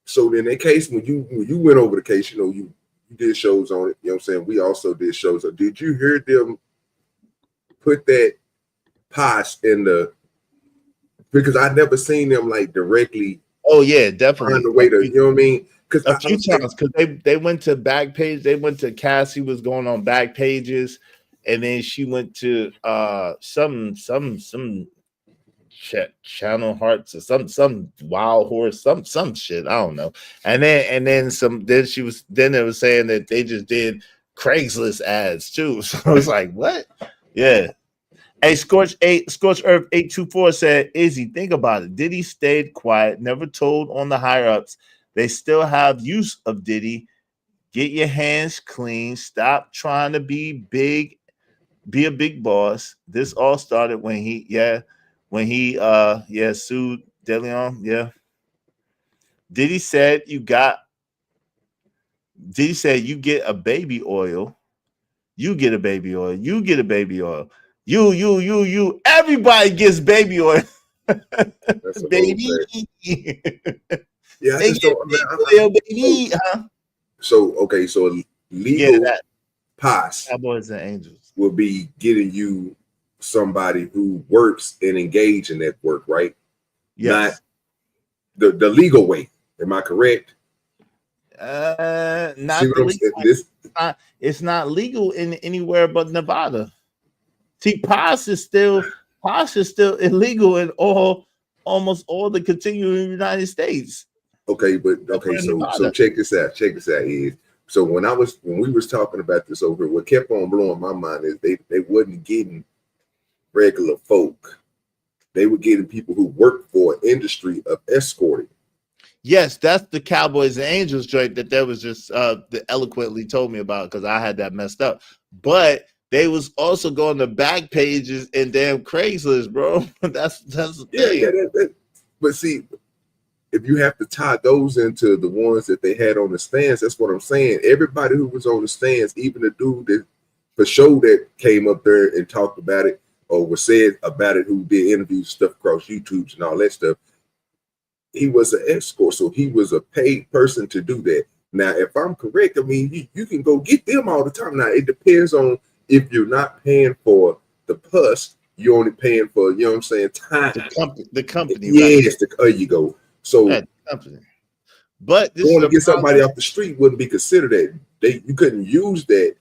So in that case, when you went over the case, you know, you did shows on it. You know what I'm saying? We also did shows. So did you hear them put that posh in the? Because I never seen them like directly. Oh yeah, definitely. Find a way to, you know what I mean? Because A few times, because they went to back page. They went to Cassie was going on back pages, and then she went to some channel hearts or some wild horse, some shit. I don't know. And then some. Then she was. Then it was saying that they just did Craigslist ads too. So I was like, what? Yeah. Hey, Scorch Earth 824 said, Izzy, think about it. Diddy stayed quiet, never told on the higher ups. They still have use of Diddy. Get your hands clean. Stop trying to be big, be a big boss. This all started when he sued De Leon. Yeah. Diddy said you get a baby oil. You get a baby oil. You get a baby oil. You. Everybody gets baby oil. That's a Baby. Yeah, I They just get don't. big oil, baby. So okay, so legal pass Cowboys and Angels will be getting you somebody who works and engage in that work, right? Yes. Not the legal way. Am I correct? Not See what the I'm legal. saying? It's not legal in anywhere but Nevada. See, Posh is still illegal in almost all the continuing United States. Okay, but okay, so check this out. Check this out. Is so when we was talking about this over, what kept on blowing my mind is they wasn't getting regular folk. They were getting people who work for an industry of escorting. Yes, that's the Cowboys and Angels joint that was just eloquently told me about, because I had that messed up. But they was also going to back pages and damn Craigslist, bro. that's the thing. Yeah. But see, if you have to tie those into the ones that they had on the stands, that's what I'm saying. Everybody who was on the stands, even the dude that the show that came up there and talked about it or was said about it, who did interviews stuff across YouTube and all that stuff, he was an escort, so he was a paid person to do that. Now, if I'm correct, I mean, you can go get them all the time. Now, it depends on if you're not paying for the pus, you're only paying for, you know what I'm saying, time. The company. Yes, right. There you go. So, company. But this going to get somebody off the street wouldn't be considered that. You couldn't use that,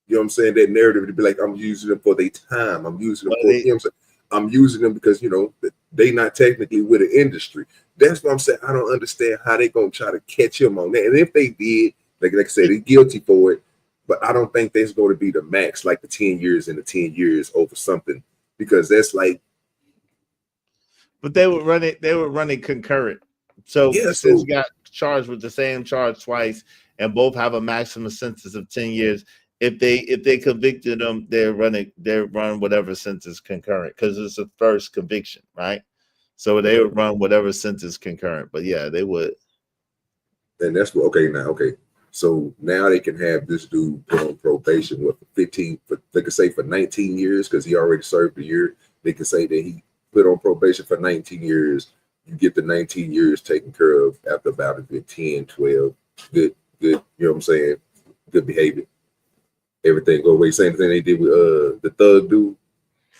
you know what I'm saying, that narrative to be like, I'm using them for their time. I'm using them for, you know what I'm saying? I'm using them because, you know, they not technically with the industry. That's what I'm saying. I don't understand how they going to try to catch him on that. And if they did, like I said, they're guilty for it. But I don't think there's going to be the max, like the 10 years and the 10 years over something, because that's like. But they would run it concurrent. So since you got charged with the same charge twice and both have a maximum sentence of 10 years, if they convicted them, they run whatever sentence concurrent, because it's the first conviction, right? So they would run whatever sentence concurrent. But yeah, they would. And that's what okay. So now they can have this dude put on probation with 15, they could say for 19 years, because he already served a year. They could say that he put on probation for 19 years. You get the 19 years taken care of after about a good 10, 12. Good, you know what I'm saying? Good behavior. Everything go away. Same thing they did with the Thug dude.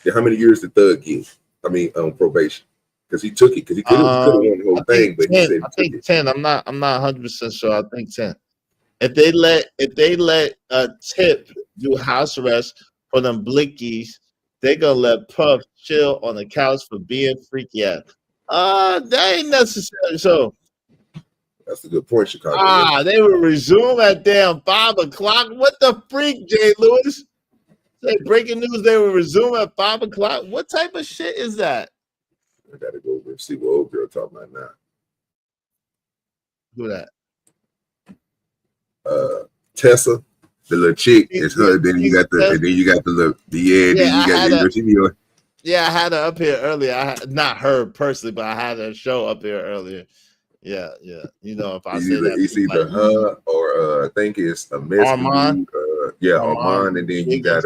Yeah, how many years did Thug get? I mean, on probation, because he took it, because he could have won the whole thing, but 10, he said he took it. 10. I'm not 100% sure. I think 10. If they let Tip do house arrest for them blickies, they gonna let Puff chill on the couch for being freaky ass. That ain't necessary. So that's a good point, Chicago. They will resume at damn 5 o'clock. What the freak, Jay Lewis? Say breaking news, they will resume at 5 o'clock. What type of shit is that? I gotta go over and see what old girl talking about now. Who that? Tessa, the little chick is her. Then you got the little, then you got Yeah, I had her up here earlier. Not her personally, but I had her show up here earlier. Yeah. You know, if I say that, It's people like either her or I think it's a Mexican Armand. dude. Armand, and then you got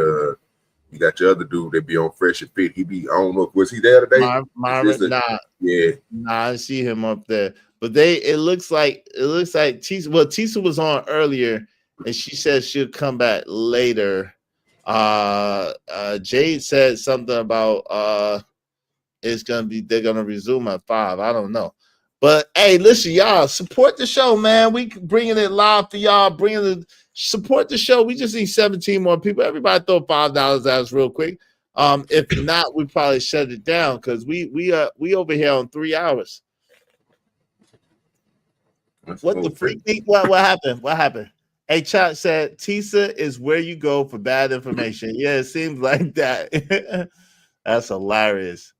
your other dude that be on Fresh and Fit. He be, I don't know, was he there today? Myron, yeah. I see him up there. But it looks like Tisa. Well, Tisa was on earlier, and she said she'll come back later. Jade said something about they're gonna resume at 5. I don't know. But hey, listen, y'all, support the show, man. We bringing it live for y'all, support the show. We just need 17 more people. Everybody throw $5 at us real quick. If not, we probably shut it down because we over here on 3 hours. What the freak? What happened? What happened? Hey, Chuck said Tisa is where you go for bad information. Yeah, it seems like that. That's hilarious.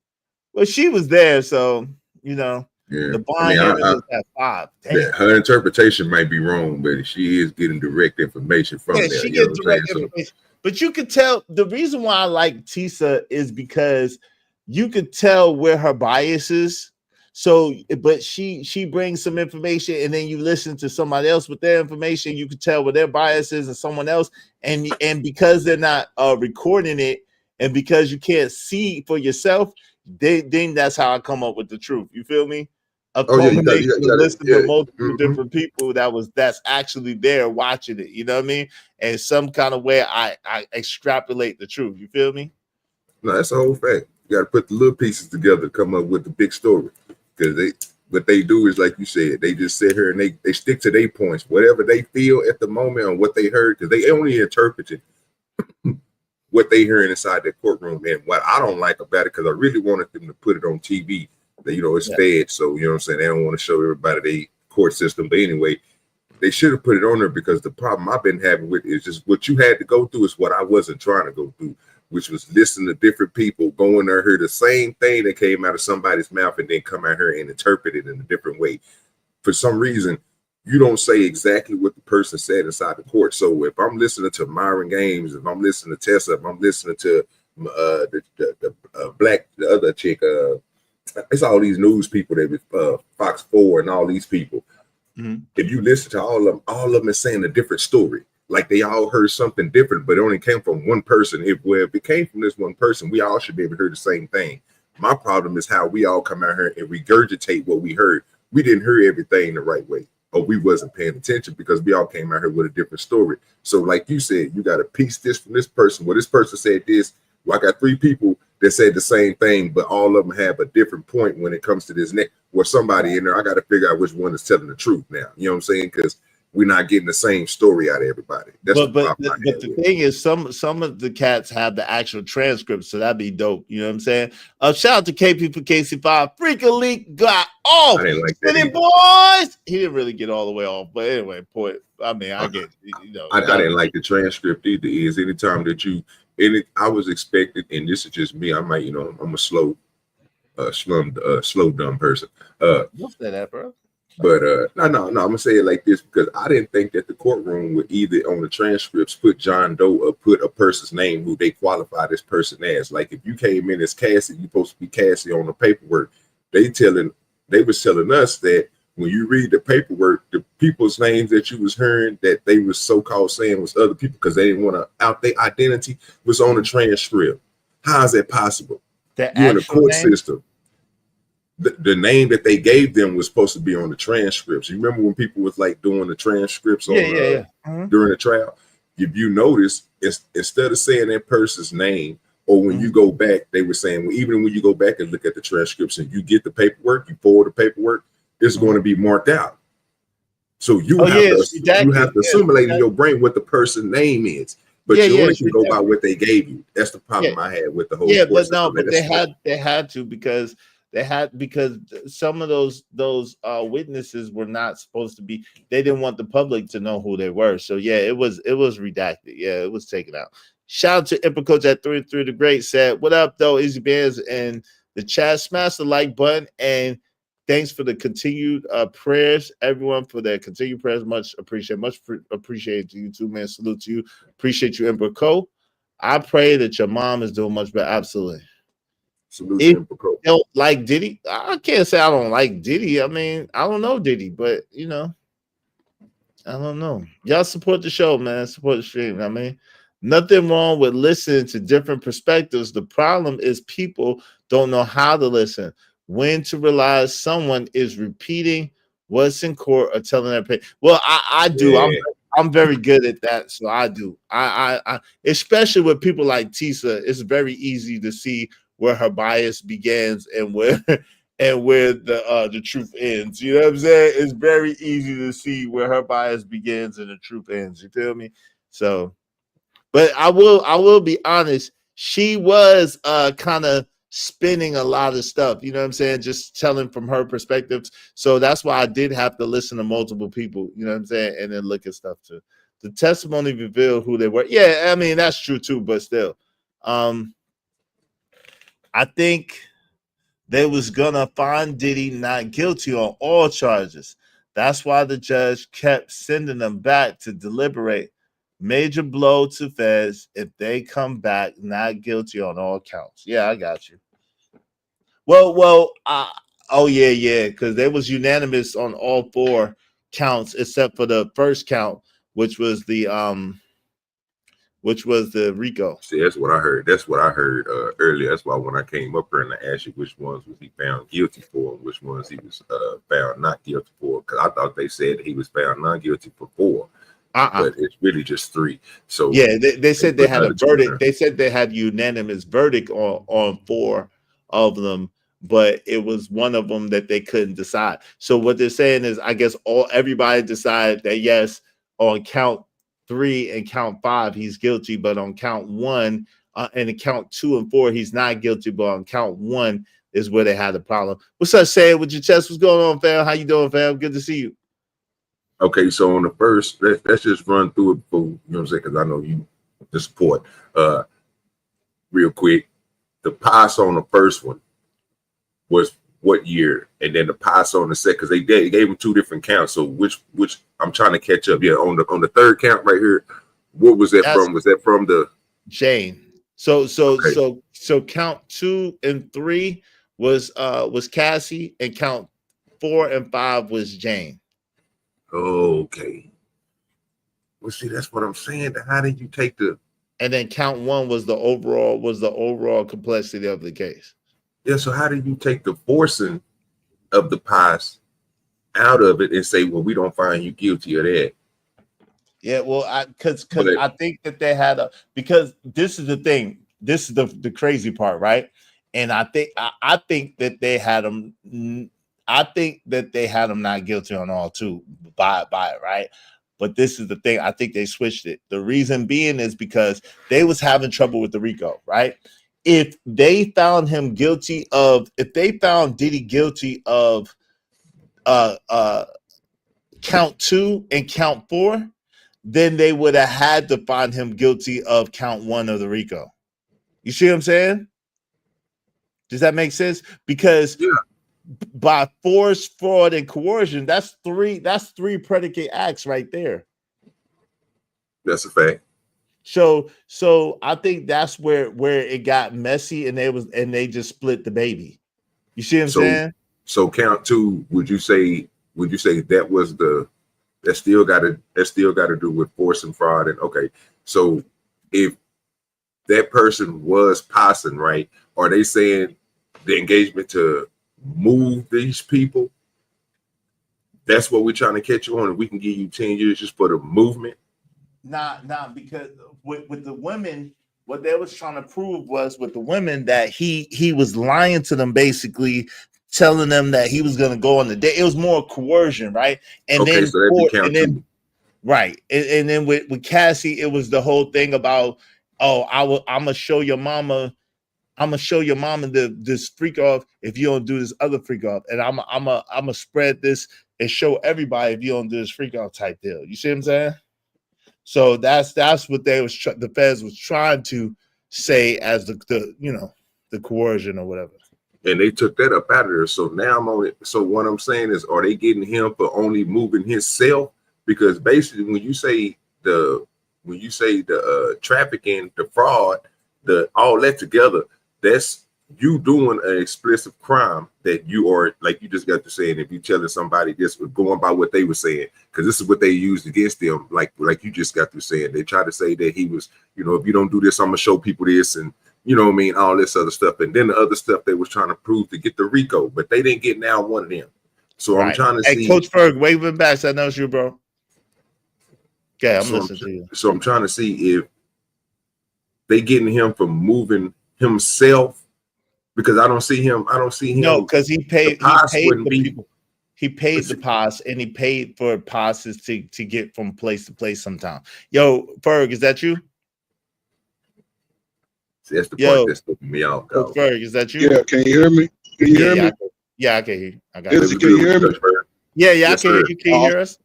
Well, she was there, so you know. Yeah. The bond hearing is at 5. Damn. Her interpretation might be wrong, but she is getting direct information from there. She gets direct information. But you could tell the reason why I like Tisa is because you could tell where her bias is. So, but she brings some information, and then you listen to somebody else with their information. You could tell where their bias is and someone else, and because they're not recording it, and because you can't see for yourself, then that's how I come up with the truth. You feel me? A culmination of listening to multiple different people that's actually there watching it. You know what I mean? And some kind of way I extrapolate the truth. You feel me? No, that's the whole fact. You got to put the little pieces together to come up with the big story. Because what they do is, like you said, they just sit here and they stick to their points, whatever they feel at the moment on what they heard, because they only interpreted what they hearing inside that courtroom. And what I don't like about it, because I really wanted them to put it on TV, that, you know, it's fed. So, you know what I'm saying? They don't want to show everybody the court system. But anyway, they should have put it on there, because the problem I've been having with it is just what you had to go through is what I wasn't trying to go through, which was listen to different people going there, hear the same thing that came out of somebody's mouth and then come out here and interpret it in a different way. For some reason, you don't say exactly what the person said inside the court. So if I'm listening to Myron Gaines, if I'm listening to Tessa, if I'm listening to the other chick, it's all these news people that Fox 4 and all these people. Mm-hmm. If you listen to all of them is saying a different story. Like they all heard something different, but it only came from one person. If it came from this one person, we all should be able to hear the same thing. My problem is how we all come out here and regurgitate what we heard. We didn't hear everything the right way, or we wasn't paying attention because we all came out here with a different story. So like you said, you got to piece this from this person. Well, this person said this. Well, I got 3 people that said the same thing, but all of them have a different point when it comes to this next. Or somebody in there, I got to figure out which one is telling the truth now. You know what I'm saying? Because we're not getting the same story out of everybody. That's but the thing is, some of the cats have the actual transcripts, so that'd be dope. You know what I'm saying? Shout out to KP for KC5. Freak Elite got off. I didn't like City boys. He didn't really get all the way off, but anyway, point. I mean, I get I didn't like the transcript either. Is anytime that I was expecting, and this is just me. I might, I'm a slow dumb person. Don't say that, bro. But no, I'm gonna say it like this, because I didn't think that the courtroom would either on the transcripts put John Doe or put a person's name who they qualify this person as. Like if you came in as Cassie, you're supposed to be Cassie on the paperwork. They was telling us that when you read the paperwork, the people's names that you was hearing that they was so-called saying was other people because they didn't want to out their identity was on the transcript. How is that possible? You're in the court system. The name that they gave them was supposed to be on the transcripts. You remember when people was like doing the transcripts during the trial? If you notice, instead of saying that person's name, or when you go back, they were saying, well, even when you go back and look at the transcripts and you get the paperwork, you forward the paperwork, it's going to be marked out. So you have to assimilate in your brain what the person's name is. But you only can go by what they gave you. That's the problem I had with the whole. Yeah, but no, but they had to because some of those witnesses were not supposed to be. They didn't want the public to know who they were. So yeah, it was redacted. Yeah, it was taken out. Shout out to Emperor Coach at 3 the Great said, "What up though, Easy Bands and the chat? Smash the like button and thanks for the continued prayers, everyone, for their continued prayers. Much appreciate you too, man. Salute to you. Appreciate you, Emperor Co. I pray that your mom is doing much better. Absolutely." Solution If and Pro. you don't like Diddy, I can't say I don't like Diddy. I mean, I don't know Diddy, but you know, I don't know. Y'all support the show, man. Support the stream. I mean, nothing wrong with listening to different perspectives. The problem is people don't know how to listen, when to realize someone is repeating what's in court or telling their pain. Well, I do. Yeah. I'm very good at that, so I do. I especially with people like Tisa, it's very easy to see where her bias begins and where and where the truth ends. You know what I'm saying? It's very easy to see where her bias begins and the truth ends. You feel me? So, but I will be honest, she was kind of spinning a lot of stuff, you know what I'm saying? Just telling from her perspective. So that's why I did have to listen to multiple people, you know what I'm saying, and then look at stuff too. The testimony revealed who they were. Yeah, I mean that's true too, but still. I think they was gonna find Diddy not guilty on all charges. That's why the judge kept sending them back to deliberate. Major blow to feds if they come back not guilty on all counts. Yeah, I got you. Oh yeah, because they was unanimous on all four counts except for the first count, which was the RICO. See, that's what I heard. That's what I heard earlier. That's why when I came up here and I asked you which ones was he found guilty for and which ones he was found not guilty for, because I thought they said he was found not guilty for 4. But it's really just 3. So yeah, they said they had a verdict. They said they had unanimous verdict on 4 of them, but it was one of them that they couldn't decide. So what they're saying is, I guess everybody decided that yes, on count 3 and count 5 he's guilty, but on count 1 and in count 2 and 4 he's not guilty, but on count 1 is where they had the problem. What's up, Sam? With your chest, what's going on, fam? How you doing, fam? Good to see you. Okay, so on the first, let's just run through it for, you know what I'm saying, because I know you the support. Real quick, the pass on the first one was what year, and then the pass on the second, because they gave them 2 different counts. So which I'm trying to catch up. Yeah, on the third count right here, what was that from? Was that from the Jane? So count 2 and 3 was Cassie, and count 4 and 5 was Jane. Okay. Well, see, that's what I'm saying. How did you take the? And then count 1 was the overall complexity of the case. Yeah. So how did you take the forcing of the pass out of it and say, well, we don't find you guilty of that? Yeah, well, because I think that they had because this is the thing. This is the crazy part, right? And I think that they had them. I think that they had them not guilty on all 2 by it, right? But this is the thing. I think they switched it. The reason being is because they was having trouble with the RICO, right? If they found him guilty of, if they found Diddy guilty of count 2 and count 4, then they would have had to find him guilty of count 1 of the RICO. You see what I'm saying? Does that make sense? Because by force, fraud, and coercion, that's 3 predicate acts right there. That's a fact. So I think that's where it got messy, and they just split the baby. You see what I'm saying? So count 2, would you say that was that still got to do with force and fraud? And okay, so if that person was passing, right, are they saying the engagement to move these people? That's what we're trying to catch you on, and we can give you 10 years just for the movement. Nah, because with the women, what they was trying to prove was with the women that he was lying to them, basically telling them that he was gonna go on the date. It was more coercion, right? And okay, then so that be count 2. Right. And then with Cassie, it was the whole thing about, oh, I'm gonna show your mama this freak off if you don't do this other freak off, and I'm gonna spread this and show everybody if you don't do this freak off type deal. You see what I'm saying? So that's what the feds was trying to say as the coercion or whatever. And they took that up out of there. So now I'm on it. So what I'm saying is, are they getting him for only moving himself? Because basically, when you say the trafficking, the fraud, all that together, that's you doing an explicit crime that you are, like you just got to say, and if you telling somebody this, going by what they were saying, because this is what they used against them, like you just got to saying, they try to say that he was, if you don't do this, I'm gonna show people this, and you know what I mean, all this other stuff, and then the other stuff they was trying to prove to get the RICO, but they didn't get now one of them. So I'm trying to see. Hey, Coach Ferg, waving back. I know it's you, bro. Okay, I'm listening to you. So I'm trying to see if they getting him for moving himself, because I don't see him. No, because he paid the be, people. He paid the pods, and he paid for passes to get from place to place sometimes. Yo, Ferg, is that you? See, that's the part that's flipping me out. Ferg, is that you? Yeah, can you hear me? Can you hear me? Yeah, I can hear you. I got Izzy, can you hear me? Yeah, I can hear you. Can you hear us?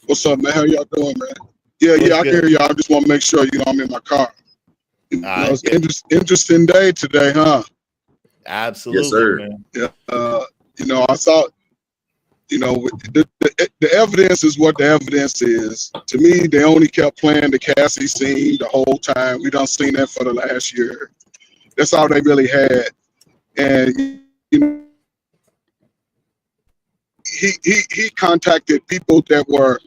What's up, man? How y'all doing, man? Yeah, I can hear y'all. I just want to make sure, I'm in my car. It's an interesting day today, huh? Absolutely, yes, sir. Man. Yeah, I thought, the evidence is what the evidence is. To me, they only kept playing the Cassie scene the whole time. We done seen that for the last year. That's all they really had. And, he contacted people that were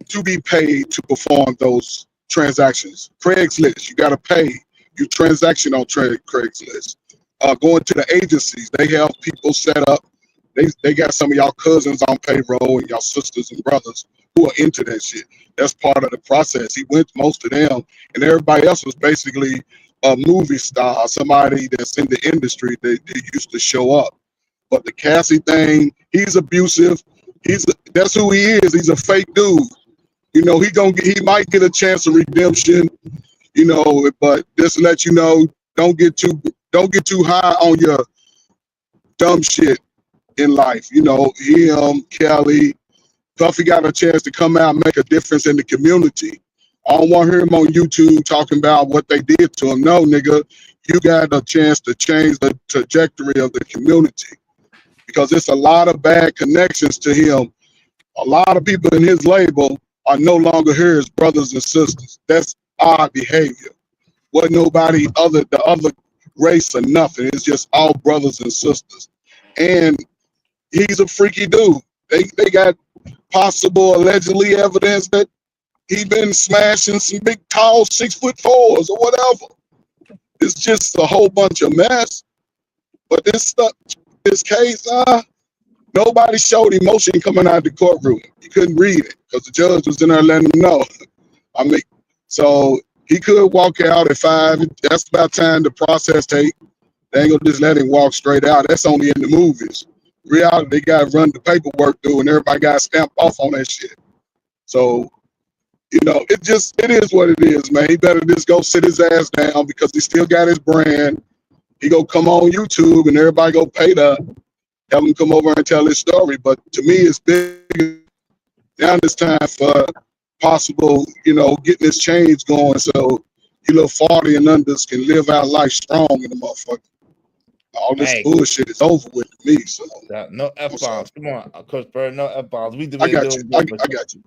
to be paid to perform those transactions. Craigslist, you got to pay. You transaction on Craigslist. Going to the agencies, they have people set up. They got some of y'all cousins on payroll and y'all sisters and brothers who are into that shit. That's part of the process. He went to most of them, and everybody else was basically a movie star, somebody that's in the industry that used to show up. But the Cassie thing, he's abusive. That's who he is. He's a fake dude. He might get a chance of redemption, but just to let you know, don't get too high on your dumb shit in life. Him, Kelly, Puffy got a chance to come out and make a difference in the community. I don't want to hear him on YouTube talking about what they did to him. No, nigga, you got a chance to change the trajectory of the community, because it's a lot of bad connections to him. A lot of people in his label are no longer his brothers and sisters. That's odd behavior. Wasn't nobody the other race or nothing. It's just all brothers and sisters. And he's a freaky dude. They got possible allegedly evidence that he been smashing some big tall 6'4" or whatever. It's just a whole bunch of mess. But this case, nobody showed emotion coming out of the courtroom. You couldn't read it because the judge was in there letting him know. So he could walk out at 5. That's about time the process take. They ain't gonna just let him walk straight out. That's only in the movies. Reality, they got to run the paperwork through, and everybody got stamped off on that shit. So, it is what it is, man. He better just go sit his ass down, because he still got his brand. He go come on YouTube, and everybody go pay to have him come over and tell his story. But to me, it's big. Now it's time for possible, getting this change going, so you little 40 and unders can live out life strong in the motherfucker. All this bullshit is over with me. So no F-bombs. Come on, Coach Bird, no F-bombs. I got you.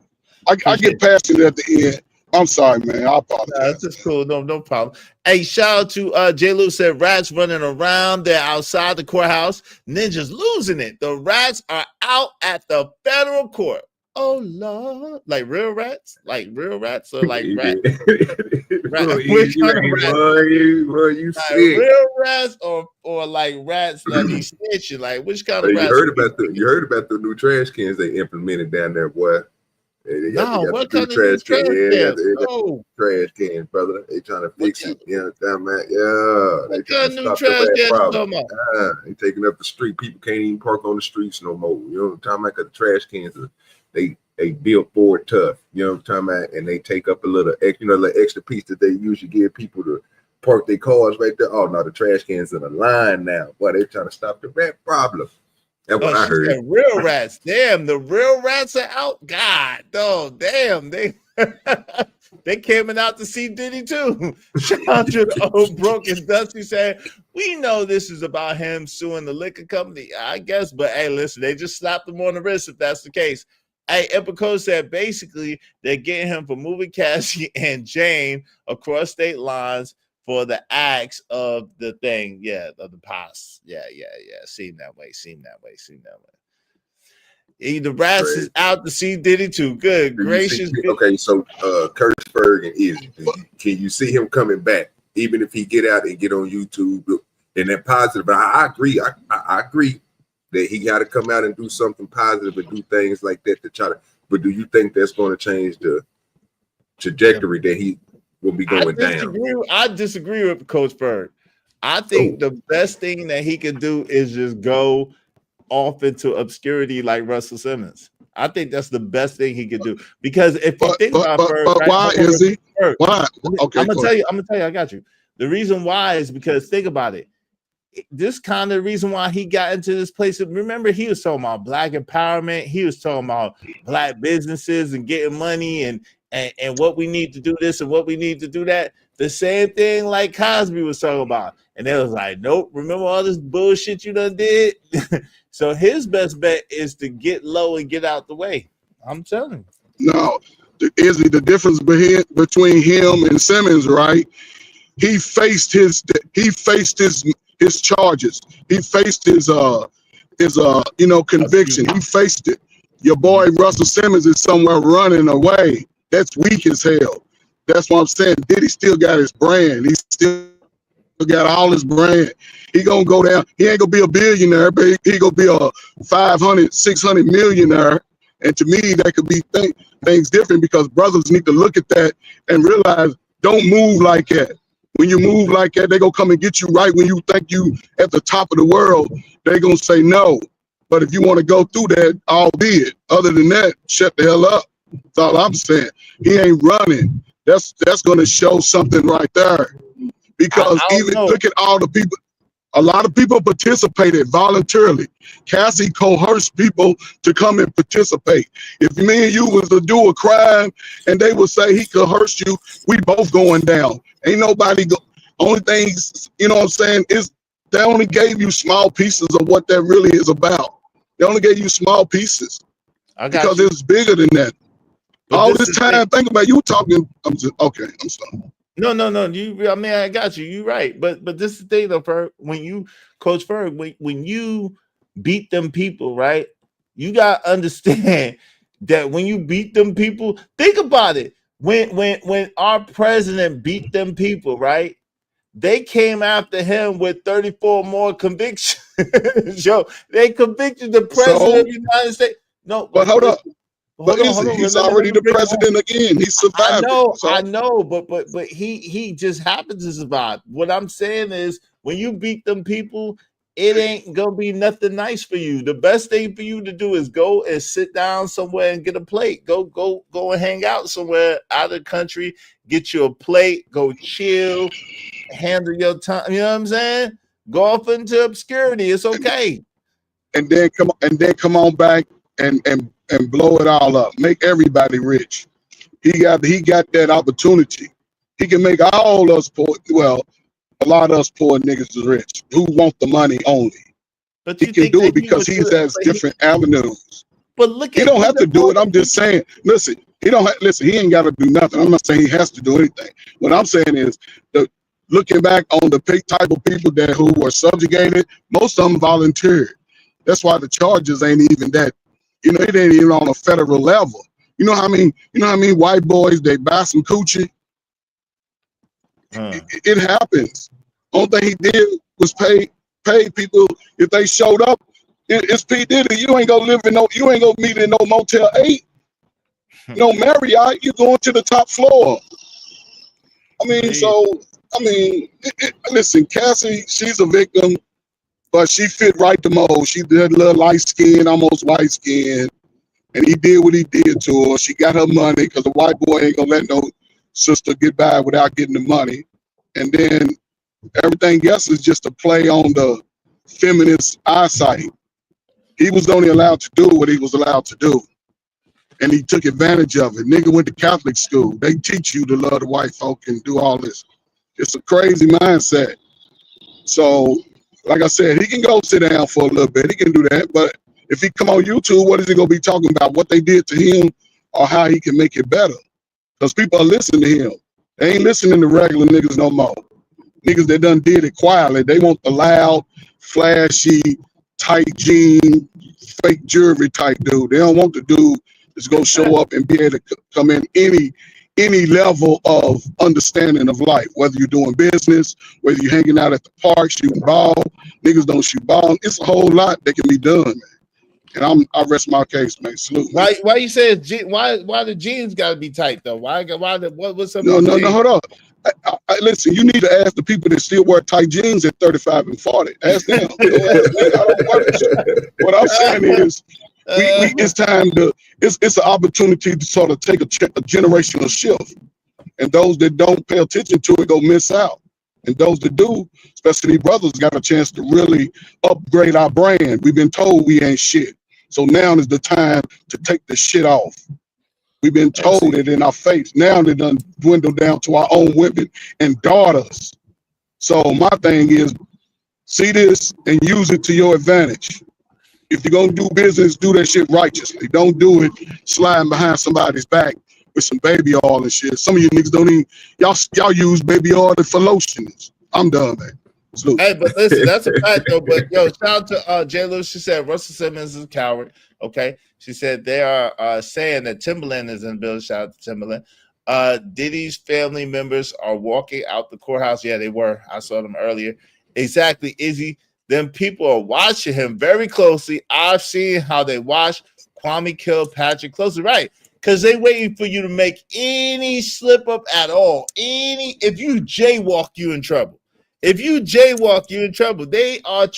I get past it at the end. I'm sorry, man. I apologize. That's just cool. No problem. Hey, shout out to J. Lou said rats running around. They're outside the courthouse. Ninjas losing it. The rats are out at the federal court. Oh Lord, like real rats, or like rats? Which kind of rats? You like real rats or like rats that be snitching? Like which kind of rats? You heard about the new trash cans they implemented down there, boy. No, what kind of trash cans? Trash cans, brother. They trying to fix it. What kind of new trash cans? They taking up the street. People can't even park on the streets no more. You know what I'm talking about? Because the trash cans they built Ford tough, you know what I'm talking about, and they take up a little, extra piece that they usually give people to park their cars right there. Oh no, the trash cans in a line now. Boy, they're trying to stop the rat problem. That's what I heard. Real rats, damn, the real rats are out. God, oh damn, they came out to see Diddy too. Shout out to the old broken Dusty saying, we know this is about him suing the liquor company, I guess, but hey, listen, they just slapped him on the wrist if that's the case. Hey, Epico said basically they're getting him for moving Cassie and Jane across state lines for the acts of the thing, of the past. Yeah. Seem that way. The rats is out to see Diddy too. Good gracious. Okay, so Kurtzberg and Izzy, can you see him coming back, even if he get out and get on YouTube and that positive? But I agree. I agree that he got to come out and do something positive and do things like that to try to. But do you think that's going to change the trajectory that he will be going down? I disagree with Coach Berg. I think the best thing that he can do is just go off into obscurity like Russell Simmons. I think that's the best thing he could do, because if you think about Berg, why is he? Why? Okay, I'm gonna tell you. I got you. The reason why is because think about it. This kind of reason why he got into this place. Remember, he was talking about black empowerment. He was talking about black businesses and getting money and what we need to do this and what we need to do that. The same thing like Cosby was talking about. And they was like, nope, remember all this bullshit you done did? So his best bet is to get low and get out the way. I'm telling you. No, the difference between him and Simmons, right? He faced his charges. He faced his conviction. He faced it. Your boy Russell Simmons is somewhere running away. That's weak as hell. That's what I'm saying. Diddy still got his brand. He still got all his brand. He gonna go down. He ain't gonna be a billionaire, but he gonna be a 500, 600 millionaire. And to me, that could be things different, because brothers need to look at that and realize, don't move like that. When you move like that, they gonna come and get you right when you think you at the top of the world. They gonna say no. But if you want to go through that, albeit. Other than that, shut the hell up. That's all I'm saying. He ain't running. That's gonna show something right there. Because look at all the people. A lot of people participated voluntarily. Cassie coerced people to come and participate. If me and you was to do a crime and they would say he coerced you, we both going down. Ain't nobody only things, you know what I'm saying, is they only gave you small pieces of what that really is about. They only gave you small pieces. Because it's bigger than that. But all this time, think about you talking. I'm sorry. No. I got you. You're right. But this is the thing though, Ferg. When you, Coach Ferg, when you beat them people, right? You gotta understand that when you beat them people, think about it. When our president beat them people, right? They came after him with 34 more convictions. Yo, they convicted the president of the United States. No, but hold up. Hold on. He's already the president again. He survived. I know, but he just happens to survive. What I'm saying is, when you beat them people, it ain't gonna be nothing nice for you. The best thing for you to do is go and sit down somewhere and get a plate. Go and hang out somewhere out of the country. Get you a plate. Go chill. Handle your time. You know what I'm saying? Go off into obscurity. It's okay. And then come on back and blow it all up. Make everybody rich. He got that opportunity. He can make all us poor. Well, a lot of us poor niggas is rich who want the money only. But he can do it because he has different avenues. But look, he don't have to do it. I'm just saying. Listen, he ain't got to do nothing. I'm not saying he has to do anything. What I'm saying is, looking back on the type of people who were subjugated, most of them volunteered. That's why the charges ain't even that. You know, it ain't even on a federal level. You know how I mean? White boys, they buy some coochie. It happens. Only thing he did was pay people if they showed up. It's P. Diddy. You ain't gonna meet in no Motel 8. No Marriott. You going to the top floor. Listen, Cassie, she's a victim, but she fit right the mold. She did a little light skin, almost white skin, and he did what he did to her. She got her money because the white boy ain't gonna let no sister get by without getting the money. And then everything else is just a play on the feminist eyesight. He was only allowed to do what he was allowed to do. And he took advantage of it. Nigga went to Catholic school. They teach you to love the white folk and do all this. It's a crazy mindset. So, like I said, he can go sit down for a little bit. He can do that. But if he come on YouTube, what is he going to be talking about? What they did to him or how he can make it better? Because people are listening to him. They ain't listening to regular niggas no more. Niggas that done did it quietly. They want the loud, flashy, tight jean, fake jewelry type dude. They don't want the dude that's gonna show up and be able to come in any level of understanding of life, whether you're doing business, whether you're hanging out at the park, shooting ball. Niggas don't shoot ball. It's a whole lot that can be done, man. And I rest my case, man. Salute. Why you say why the jeans got to be tight though? What's up? No, hold up. Listen, you need to ask the people that still wear tight jeans at 35 and 40. Ask them. Don't ask me. I don't wear that shit. What I'm saying is, it's time to. It's an opportunity to sort of take a generational shift, and those that don't pay attention to it go miss out. And those that do, especially brothers, got a chance to really upgrade our brand. We've been told we ain't shit, so now is the time to take the shit off. We've been told it in our face. Now they done dwindled down to our own women and daughters. So my thing is, see this and use it to your advantage. If you're gonna do business, do that shit righteously. Don't do it sliding behind somebody's back with some baby oil and shit. Some of you niggas don't even y'all use baby oil for lotions. I'm done, man. Salute. Hey, but listen, that's a fact though. But yo, shout out to J. Lou. She said Russell Simmons is a coward. Okay. She said they are saying that Timberland is in the building. Shout out to Timberland. Diddy's family members are walking out the courthouse. Yeah, they were. I saw them earlier. Exactly, Izzy. Them people are watching him very closely. I've seen how they watch Kwame kill Patrick closely. Right. Because they waiting for you to make any slip up at all. If you jaywalk, you in trouble. If you jaywalk, you're in trouble. They want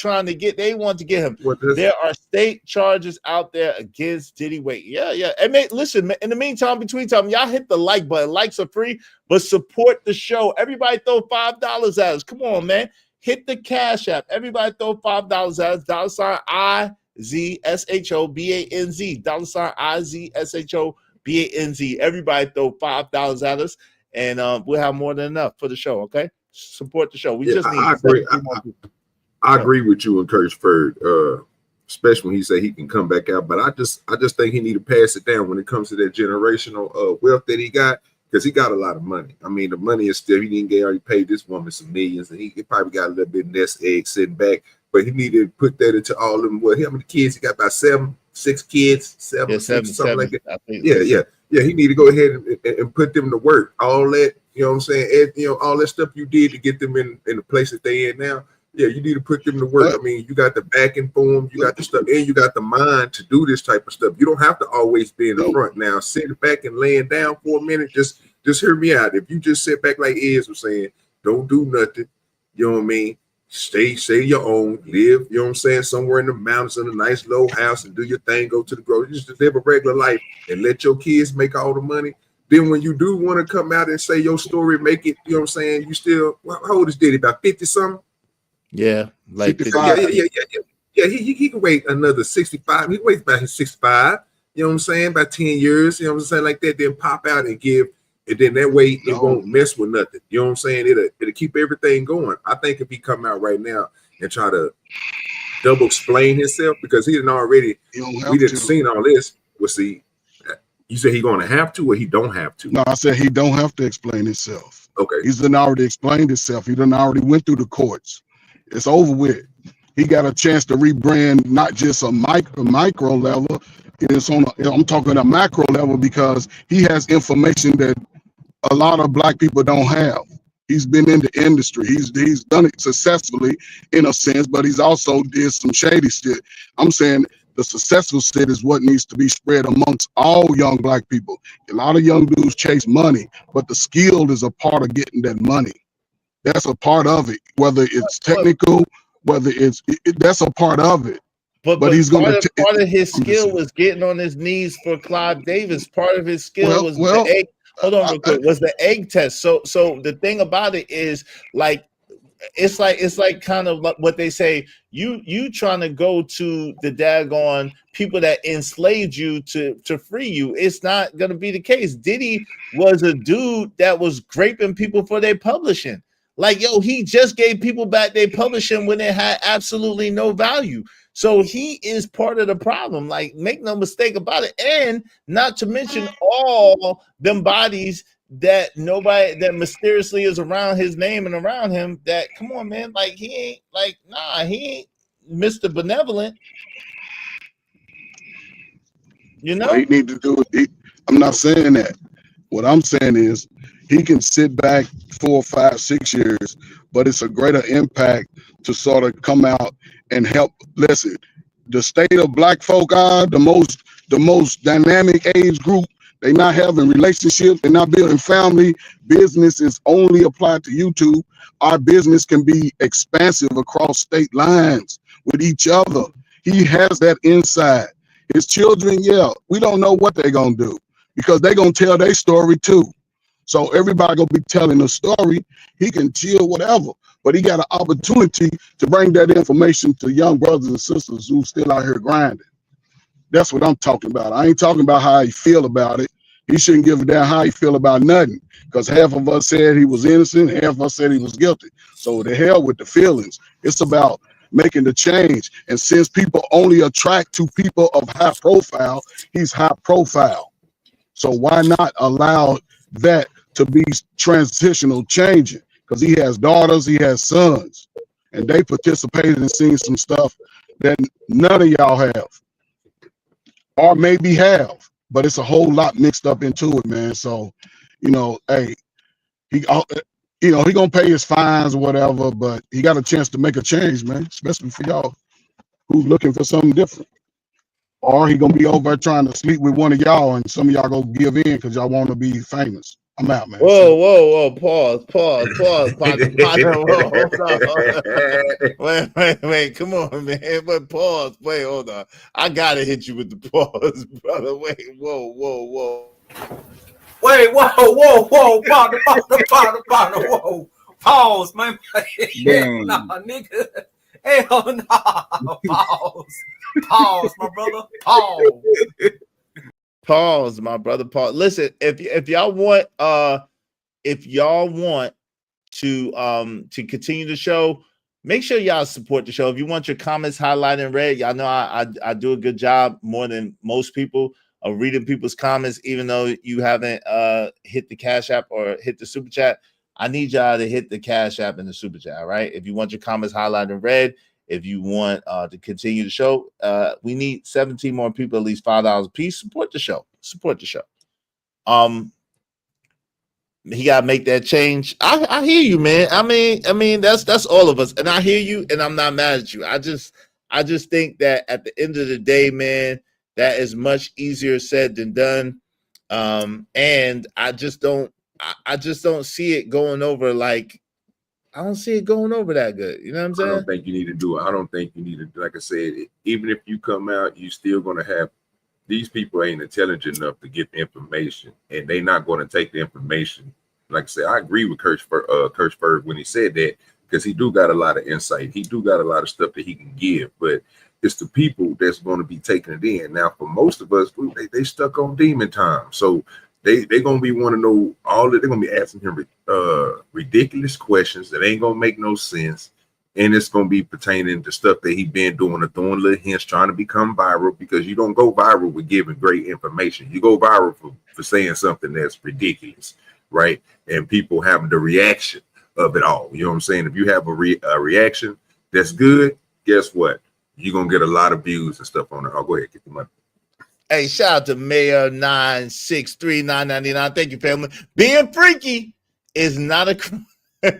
to get him. There are state charges out there against Diddy. Wait, yeah. And listen, in the meantime, between time, y'all hit the like button. Likes are free, but support the show. Everybody throw $5 at us. Come on, man. Hit the Cash App. Everybody throw $5 at us. $IZSHOBANZ. $IZSHOBANZ. Everybody throw $5 at us, and we'll have more than enough for the show, okay? Support the show. We just need. I agree. I agree with you and Curtis Ferd, especially when he said he can come back out. But I just think he need to pass it down when it comes to that generational wealth that he got, because he got a lot of money. I mean, the money is still, he didn't get already paid this woman some millions, and he probably got a little bit of nest egg sitting back. But he needed to put that into all of them. How many kids he got? About 6 kids, seven, something like that. Yeah. He need to go ahead and put them to work. All that, you know what I'm saying? All that stuff you did to get them in the place that they in now. Yeah, you need to put them to work. I mean, you got the backing for them, you got the stuff, and you got the mind to do this type of stuff. You don't have to always be in the front. Now, sitting back and laying down for a minute, just hear me out. If you just sit back like Iz was saying, don't do nothing, you know what I mean? Stay your own, live, you know what I'm saying, somewhere in the mountains in a nice low house and do your thing, go to the grocery, just live a regular life and let your kids make all the money. Then when you do want to come out and say your story, make it, you know what I'm saying, you still, how old is Diddy? About 50 something? Yeah, like 55. Yeah, he can wait another 65. He waits about his 65, you know what I'm saying, about 10 years, you know what I'm saying, like that, then pop out and give. And then that way it won't mess with nothing. You know what I'm saying? It'll keep everything going. I think if he come out right now and try to double explain himself, because he didn't already, we didn't seen all this. We'll see. You say he gonna have to, or he don't have to? No, I said he don't have to explain himself. Okay. He's done already explained himself. He done already went through the courts. It's over with. He got a chance to rebrand, not just a micro level. It's I'm talking a macro level, because he has information that a lot of black people don't have. He's been in the industry. He's done it successfully in a sense, but he's also did some shady shit. I'm saying the successful shit is what needs to be spread amongst all young black people. A lot of young dudes chase money, but the skill is a part of getting that money. That's a part of it. Whether it's technical, whether that's a part of it. But he's going to part of his skill was getting on his knees for Clive Davis. Part of his skill was the egg. Hold on real quick. Was the egg test. So the thing about it is, like, it's like kind of like what they say, you trying to go to the daggone people that enslaved you to free you. It's not gonna be the case. Diddy was a dude that was graping people for their publishing. Like, yo, he just gave people back their publishing when it had absolutely no value. So he is part of the problem. Like, make no mistake about it. And not to mention all them bodies that nobody that mysteriously is around his name and around him. That come on, man, like he ain't like he ain't Mr. Benevolent. You know, What he need to do. I'm not saying that. What I'm saying is he can sit back 4, 5, 6 years, but it's a greater impact to sort of come out and help. Listen, the state of black folk are the most dynamic age group. They're not having relationships. They're not building family. Business is only applied to YouTube. Our business can be expansive across state lines with each other. He has that insight. His children, yeah, we don't know what they're gonna do because they're gonna tell their story too. So everybody gonna be telling a story. He can chill, whatever, but he got an opportunity to bring that information to young brothers and sisters who still out here grinding. That's what I'm talking about. I ain't talking about how he feel about it. He shouldn't give a damn how he feel about nothing because half of us said he was innocent, half of us said he was guilty. So the hell with the feelings. It's about making the change. And since people only attract to people of high profile, he's high profile. So why not allow that to be transitional changing? Because he has daughters, he has sons, and they participated in seeing some stuff that none of y'all have, or maybe have, but it's a whole lot mixed up into it, man. So, hey, he he gonna pay his fines or whatever, but he got a chance to make a change, man, especially for y'all who's looking for something different. Or he gonna be over trying to sleep with one of y'all, and some of y'all go give in because y'all want to be famous. I'm out, man. whoa, pause, partner, whoa, hold on. Wait, come on, man. But pause, wait, hold on. I gotta hit you with the pause, brother. Wait, whoa. Wait, whoa, partner, whoa. Pause, man. Hell nah, nigga. Hell nah. Pause, my brother. Pause. Pause, my brother. Pause. Listen, if y'all want to continue the show, make sure y'all support the show. If you want your comments highlighted in red, y'all know I do a good job, more than most people, of reading people's comments, even though you haven't hit the Cash App or hit the Super Chat. I need y'all to hit the Cash App and the Super Chat, all right? If you want your comments highlighted in red, if you want to continue the show, we need 17 more people, at least $5 a piece. Support the show. He gotta make that change. I hear you, man. I mean that's all of us, and I hear you, and I'm not mad at you. I just think that at the end of the day, man, that is much easier said than done. And I just don't see it going over I don't see it going over that good. You know what I'm saying? I don't think you need to do it. I don't think you need to, like I said, even if you come out, you still gonna have these people ain't intelligent enough to get the information, and they not going to take the information. Like I said, I agree with Kirchberg when he said that, because he do got a lot of insight. He do got a lot of stuff that he can give, but it's the people that's going to be taking it in. Now, for most of us, they stuck on demon time, so they going to be want to know all that. They're going to be asking him ridiculous questions that ain't going to make no sense. And it's going to be pertaining to stuff that he been doing, or throwing little hints, trying to become viral, because you don't go viral with giving great information. You go viral for saying something that's ridiculous, right? And people having the reaction of it all. You know what I'm saying? If you have a reaction that's good, guess what? You're going to get a lot of views and stuff on it. I'll go ahead, get the money. Hey, shout out to Mayor 963999. Thank you, family. Being freaky is not a crime. At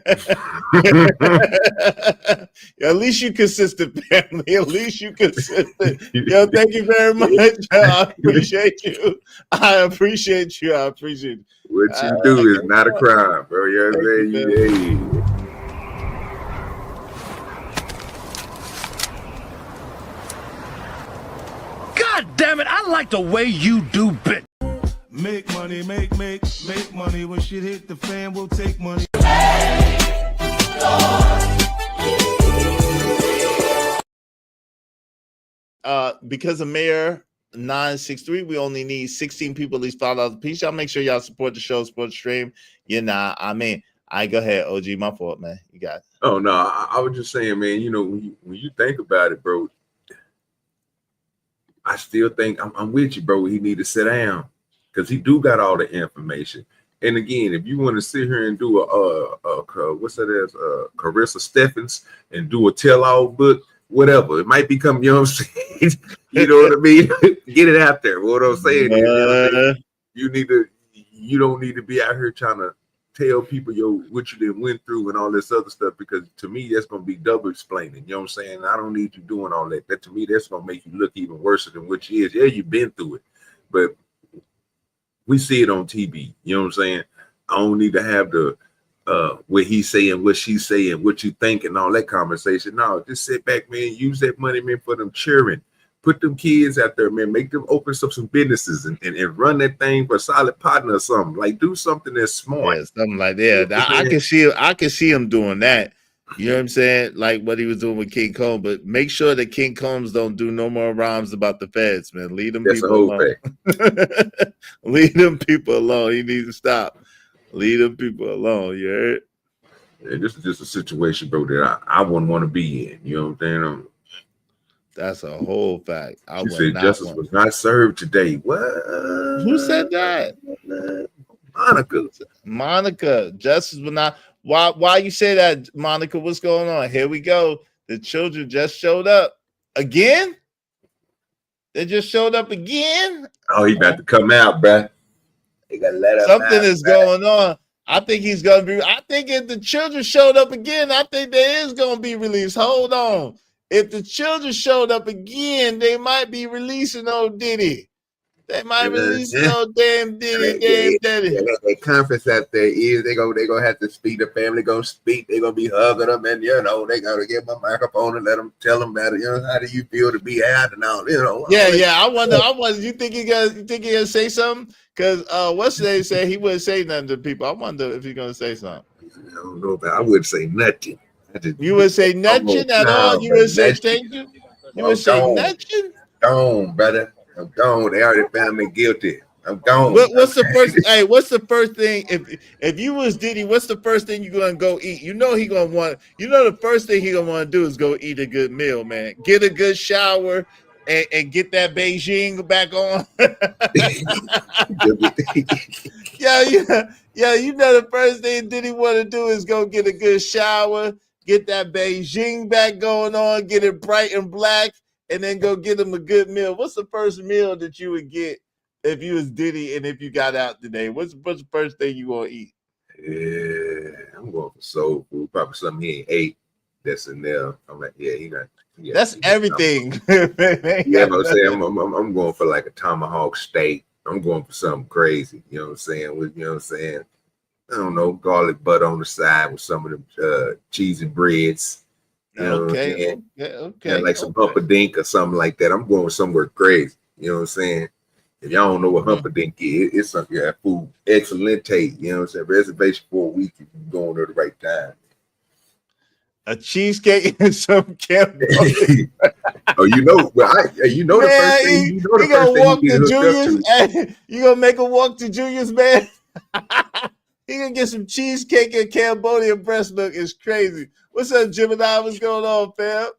least you consistent, family. At least you consistent. Yo, thank you very much. I appreciate you. What you do is not a crime, bro. You know what I'm saying? God damn it, I like the way you do bit. Make money, make money. When shit hit the fan, we'll take money. Because of Mayor 963, we only need 16 people, at least $5 a piece. Y'all make sure y'all support the show, support the stream. I go ahead, OG. My fault, man. You got it. Oh no, I was just saying, man. You know, when you think about it, bro, I still think I'm with you, bro. He need to sit down, because he do got all the information. And again, if you want to sit here and do what's that as Carissa Stephens and do a tell-all book, whatever it might become, you know what I'm saying? You know what I mean? Get it out there. What I'm saying is, you know what I mean? You don't need to be out here trying to tell people what you done went through and all this other stuff, because to me that's gonna be double explaining. You know what I'm saying? I don't need you doing all that. That to me, that's gonna make you look even worse than what you is. Yeah, you've been through it, but we see it on TV. You know what I'm saying? I don't need to have the what he's saying, what she's saying, what you think, and all that conversation. No, just sit back, man. Use that money, man, for them children. Put them kids out there, man. Make them open up some businesses and run that thing for a solid partner or something. Like do something that's smart. Yeah, something like that. I can see him doing that. You know what I'm saying? Like what he was doing with King Combs, but make sure that King Combs don't do no more rhymes about the feds, man. Leave them people alone. Leave them people alone. He needs to stop. Leave them people alone. You heard? Yeah, this is just a situation, bro, that I wouldn't want to be in. You know what I'm saying? That's a whole fact. She said justice was not served today. What? Who said that? Monica. Justice was not. Why you say that, Monica? What's going on? Here we go. The children just showed up again. They just showed up again. Oh, he about to come out, bruh. They gotta let him Something out, is bruh. going on. I think he's gonna be. I think if the children showed up again, I think they is gonna be released. Hold on. If the children showed up again, they might be releasing old Diddy. They might release old damn Diddy, Diddy. Yeah, that conference out there is they gonna have to speak. The family gonna speak. They gonna be hugging them, and you know they gotta give them a microphone and let them tell them about it. You know, how do you feel to be out and all? You know. Yeah. I wonder. You think he gonna say something? Because what's they say he wouldn't say nothing to people. I wonder if he's gonna say something. I don't know, but I wouldn't say nothing. You would say nothing at all. You would say thank you. You would say nothing. Gone, brother. I'm gone. They already found me guilty. I'm gone. What's the first? Hey, what's the first thing? If you was Diddy, what's the first thing you gonna go eat? You know he gonna want. You know the first thing he gonna want to do is go eat a good meal, man. Get a good shower and get that Beijing back on. yeah. You know the first thing Diddy want to do is go get a good shower, get that Beijing back going on, get it bright and black, and then go get him a good meal. What's the first meal that you would get if you was Diddy and if you got out today? What's the first thing you gonna eat? Yeah, I'm going for soul food. Probably something he ain't ate that's in there. I'm like, yeah, he not. Yeah, that's everything. Yeah, I'm saying I'm going for like a tomahawk steak. I'm going for something crazy. You know what I'm saying? You know what I'm saying? I don't know, garlic butter on the side with some of the cheese and breads. You know Okay. Yeah, like some humper-dink or something like that. I'm going somewhere crazy. You know what I'm saying? If y'all don't know what humper-dink is, it's something you have food excelente. You know what I'm saying? Reservation for a week if you're going there the right time. A cheesecake and some Cambodia. Oh, you know, well, you know, man, the first thing you know, the first thing you get hooked up to. Hey, you gonna make him walk to Junior's, man? He gonna get some cheesecake and Cambodian breast milk. It's crazy. What's up, Gemini? What's going on, fam?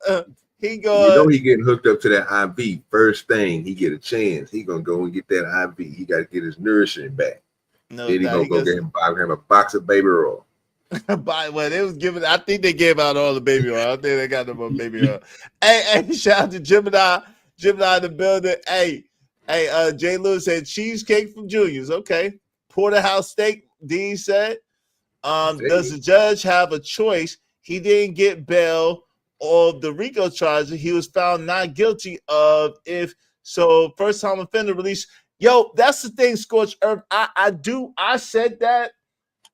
He going. You know he getting hooked up to that IV. First thing he get a chance, he gonna go and get that IV. He got to get his nourishment back. No, then he gonna go get him a box of baby oil. Well, they was giving. I think they gave out all the baby oil. I think they got them on baby oil. Hey, shout out to Gemini in the building. Hey, Jay Lewis said cheesecake from Junior's. Okay, porterhouse steak. Dean said, does the judge have a choice? He didn't get bail of the RICO charges. He was found not guilty of first time offender release. Yo, that's the thing, Scorch Earth. I said that.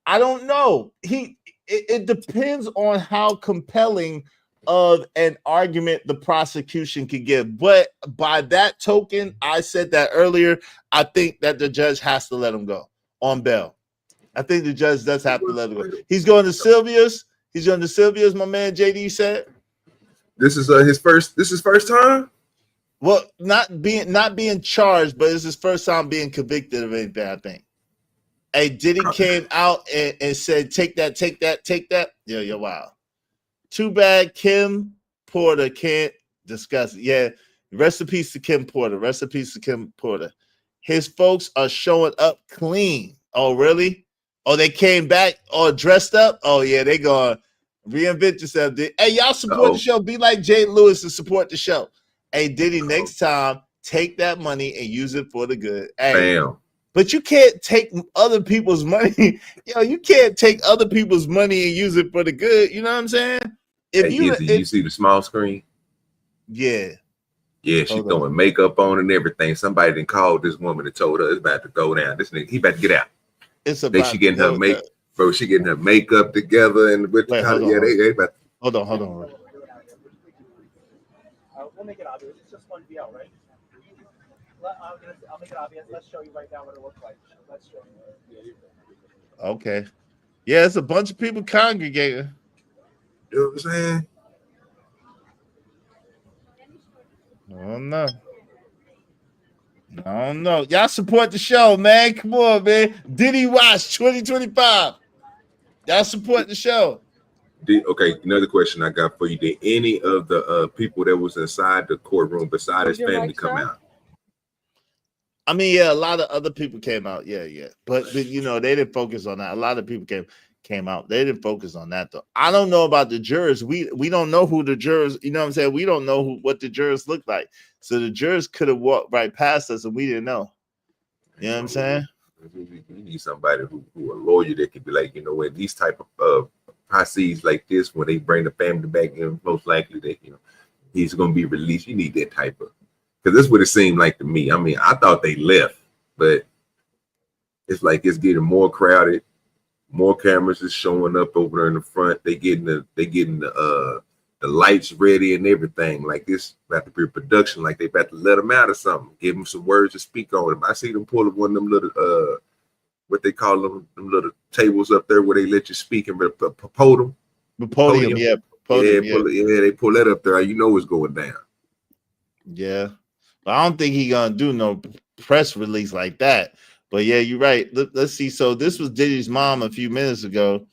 I don't know. It depends on how compelling of an argument the prosecution could give. But by that token, I said that earlier. I think that the judge has to let him go on bail. I think the judge does have to let him go. He's going to Sylvia's. My man JD said. This is his first time. Well, not being charged, but it's his first time being convicted of anything, I think. Hey, Diddy came out and said, take that. Yeah, wow. Too bad Kim Porter can't discuss it. Yeah, rest in peace to Kim Porter. His folks are showing up clean. Oh, really? Oh, they came back all dressed up? Oh, yeah, they going to reinvent yourself. Hey, y'all support the show. Be like Jay Lewis and support the show. Hey, Diddy, next time, take that money and use it for the good. Hey, Bam. but you can't take other people's money. Yo, you can't take other people's money and use it for the good. You know what I'm saying? If you see the small screen? Yeah. Yeah, she throwing makeup on and everything. Somebody done called this woman and told her it's about to go down. This nigga, he about to get out. It's about she getting her bro. She getting her makeup together and with the color. Yeah, they about. Hold on. We'll make it obvious. It's just one VL, right? I'll make it obvious. Let's show you right now what it looks like. Let's show you. Okay. Yeah, it's a bunch of people congregating. You know what I'm saying? I don't know. Y'all support the show, man. Come on, man. Diddy Watch 2025. Y'all support the show. Okay, another question I got for you. Did any of the people that was inside the courtroom beside his family come out? I mean, yeah, a lot of other people came out. Yeah. But you know, they didn't focus on that. A lot of people came out. They didn't focus on that though. I don't know about the jurors. We don't know who the jurors, you know what I'm saying? We don't know what the jurors look like. So the jurors could have walked right past us and we didn't know. You know what I'm saying? You need somebody who a lawyer that could be like, you know, in these type of processes like this, when they bring the family back in, most likely that, you know, he's going to be released. You need that type of, because this is what it seemed like to me. I mean, I thought they left, but it's like it's getting more crowded. More cameras is showing up over there in the front. They getting the lights ready and everything. Like this about to be a production. Like they about to let them out or something. Give them some words to speak on them. I see them pull up one of them little what they call them little tables up there where they let you speak and podium. The podium, yeah. They pull that up there. You know what's going down. Yeah, but I don't think he gonna do no press release like that. But yeah, you're right. Let's see. So this was Diddy's mom a few minutes ago.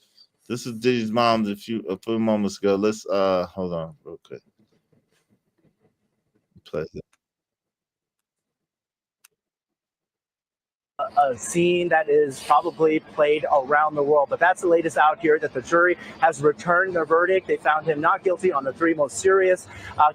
This is Diddy's mom a few moments ago. Let's hold on real quick. Play it. A scene that is probably played around the world. But that's the latest out here, that the jury has returned their verdict. They found him not guilty on the 3 most serious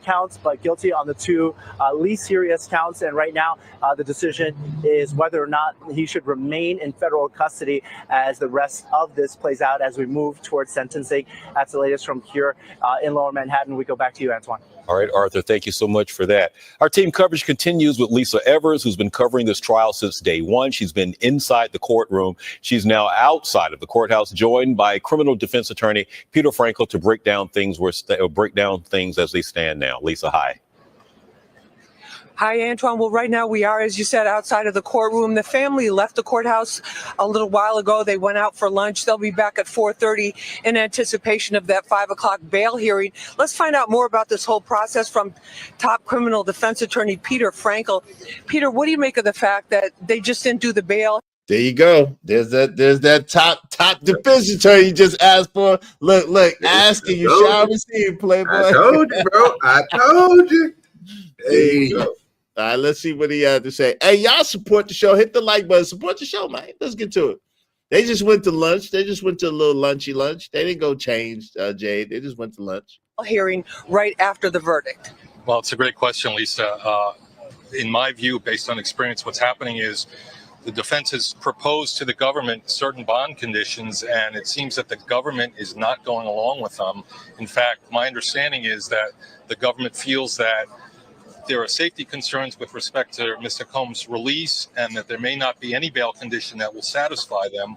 counts, but guilty on the 2 least serious counts. And right now, the decision is whether or not he should remain in federal custody as the rest of this plays out as we move towards sentencing. That's the latest from here in Lower Manhattan. We go back to you, Antoine. All right, Arthur, thank you so much for that. Our team coverage continues with Lisa Evers, who's been covering this trial since day one. She's been inside the courtroom. She's now outside of the courthouse, joined by criminal defense attorney Peter Frankel to break down things as they stand now. Lisa, hi. Hi, Antoine. Well, right now we are, as you said, outside of the courtroom. The family left the courthouse a little while ago. They went out for lunch. They'll be back at 4:30 in anticipation of that 5 o'clock bail hearing. Let's find out more about this whole process from top criminal defense attorney Peter Frankel. Peter, what do you make of the fact that they just didn't do the bail? There you go. There's that top defense attorney you just asked for. Look, asking you shall receive, Playboy. I told you, bro. I told you. There you go. All right, let's see what he had to say. Hey, y'all support the show. Hit the like button. Support the show, man. Let's get to it. They just went to lunch. They just went to a little lunchy lunch. They didn't go change, Jade. They just went to lunch. Hearing right after the verdict. Well, it's a great question, Lisa. In my view, based on experience, what's happening is the defense has proposed to the government certain bond conditions, and it seems that the government is not going along with them. In fact, my understanding is that the government feels that there are safety concerns with respect to Mr. Combs' release, and that there may not be any bail condition that will satisfy them,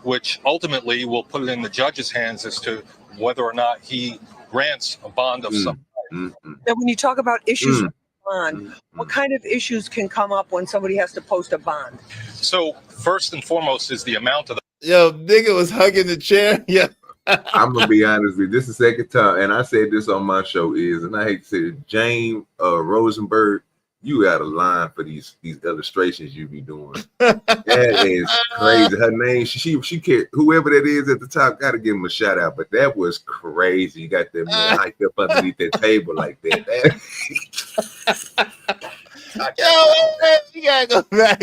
which ultimately will put it in the judge's hands as to whether or not he grants a bond of some kind. Now, when you talk about issues with bond, what kind of issues can come up when somebody has to post a bond? So first and foremost is the amount of the... Yo, nigga was hugging the chair. Yeah. I'm gonna be honest with you. This is the second time, and I said this on my show and I hate to say it, James Rosenberg, you out of line for these illustrations you be doing. That is crazy. Her name, she can't. Whoever that is at the top, gotta give him a shout out. But that was crazy. You got them hiked up underneath that table like that. Yo, you gotta go back.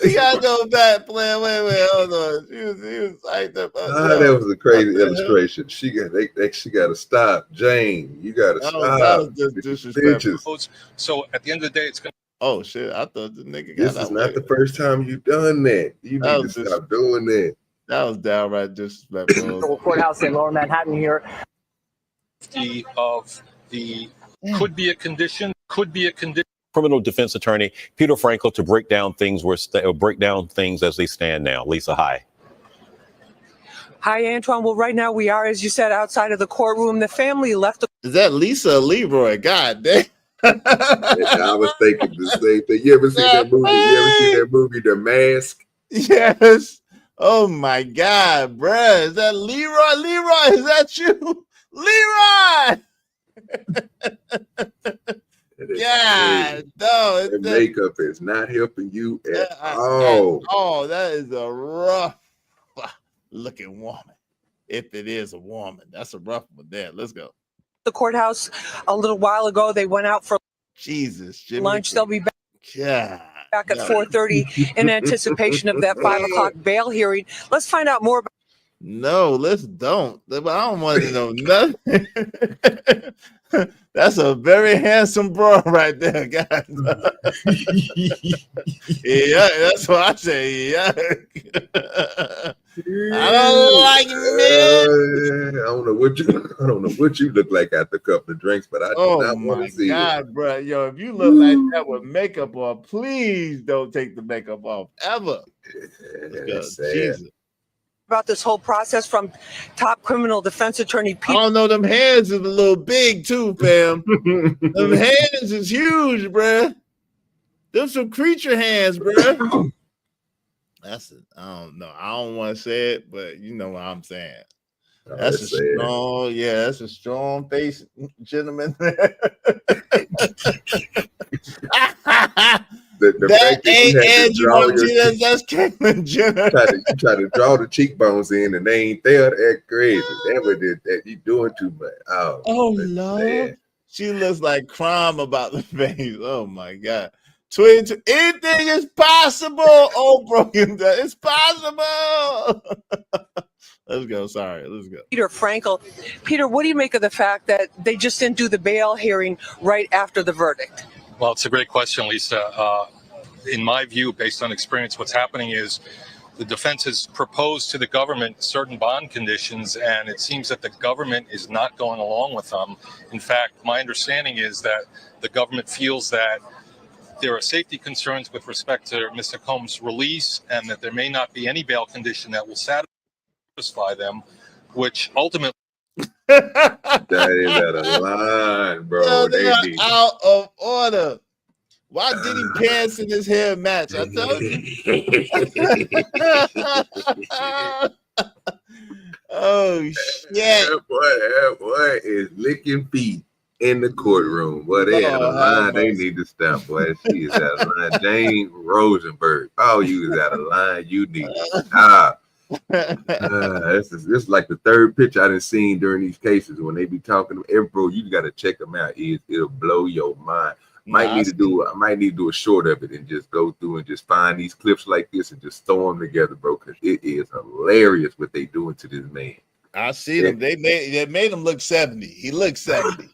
You gotta go back, player. Wait, hold on. He was hyped up. That was a crazy illustration. She got to stop. Jane, you got to That stop. was just disrespectful. Bitches. So at the end of the day, it's going to. Oh, shit. I thought the nigga got This is not the first time you've done that. You need to stop doing that. That was downright disrespectful. Courthouse in Lower Manhattan here. Of the could be a condition. Criminal defense attorney Peter Frankel to break down things as they stand now. Lisa, hi. Hi, Antoine. Well, right now we are, as you said, outside of the courtroom. The family left. Is that Lisa or Leroy? God damn. I was thinking the same thing. You ever seen that movie, The Mask? Yes. Oh my God, bruh. Is that Leroy? Leroy, is that you? Leroy! Yeah, no. The makeup is not helping you at all. Oh, that is a rough looking woman. If it is a woman, that's a rough one there. Let's go. The courthouse a little while ago. They went out for lunch. They'll be back. Back at 4:30 in anticipation of that 5 o'clock bail hearing. Let's find out more about. No, let's don't. I don't want to know nothing. That's a very handsome bro right there, guys. Yeah, that's what I say. Yeah. I don't like men. I don't know what you look like after a couple of drinks, but I do not want to see it. Oh my God, bro. Yo, if you look like that with makeup on, please don't take the makeup off ever. Jesus. About this whole process from top criminal defense attorney Peter. I don't know, them hands is a little big too, fam. Them hands is huge, bruh. Them some creature hands, bruh. That's it. I don't know. I don't want to say it, but you know what I'm saying. That's a strong, that's a strong face, gentleman. That ain't Angie Martinez, that's Caitlyn Jenner. You try to draw the cheekbones in and they ain't there. That's crazy. That you doing too much. Oh Lord. She looks like crime about the face. Oh my God. Anything is possible. Oh, broken down. It's possible. Let's go. Sorry. Let's go. Peter Frankel. Peter, what do you make of the fact that they just didn't do the bail hearing right after the verdict? Well, it's a great question, Lisa. In my view, based on experience, what's happening is the defense has proposed to the government certain bond conditions, and it seems that the government is not going along with them. In fact, my understanding is that the government feels that there are safety concerns with respect to Mr. Combs' release, and that there may not be any bail condition that will satisfy them, which ultimately. That is out of line, bro. Yo, they are out of order. Why did he pants in his hair match? I told you. Oh shit! That boy is licking feet in the courtroom. Boy, they out of line. They need to stop. Boy, she is out of line. Jane Rosenberg. Oh, you is out of line. You need to stop. This is like the third pitch I done seen during these cases when they be talking. Bro, you got to check them out. It'll blow your mind. I might need to do a short of it and just go through and just find these clips like this and just throw them together, bro. Because it is hilarious what they doing to this man. I see them. They made him look 70. He looks 70.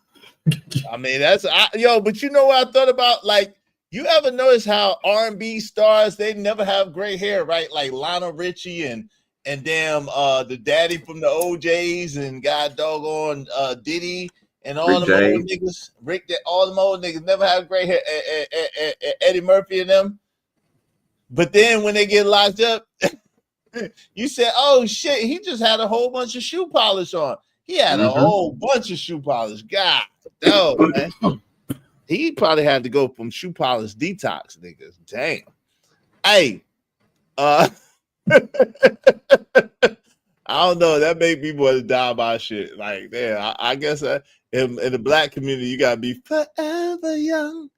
I mean, but you know what I thought about? Like, you ever notice how R&B stars, they never have gray hair, right? Like Lionel Richie and damn the daddy from the OJs and God doggone Diddy and all them old niggas. All them old niggas never have gray hair. Eddie Murphy and them. But then when they get locked up, you said, oh shit, he just had a whole bunch of shoe polish on. He had a whole bunch of shoe polish. God, no, man. He probably had to go from shoe polish detox, niggas. Damn. Hey, I don't know. That made me want to die by shit. Like, damn, I guess in the black community, you gotta be forever young.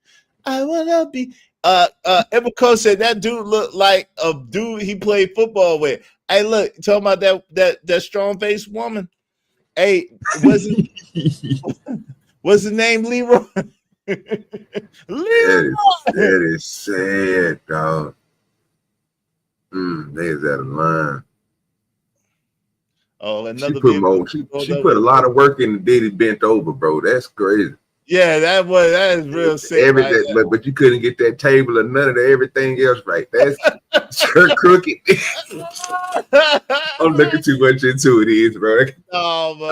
I wanna be. Emma said that dude looked like a dude he played football with. Hey, look, talking about that strong faced woman. Hey, what's his name? Leroy. Leroy. That is sad, dog. There's that line. Oh, She another put vehicle. she put a lot of work in the Diddy bent over, bro. That's crazy. Yeah, that is real sick, right? But you couldn't get that table or none of the everything else right. That's crooked. I'm looking too much into it, bro. Oh, bro,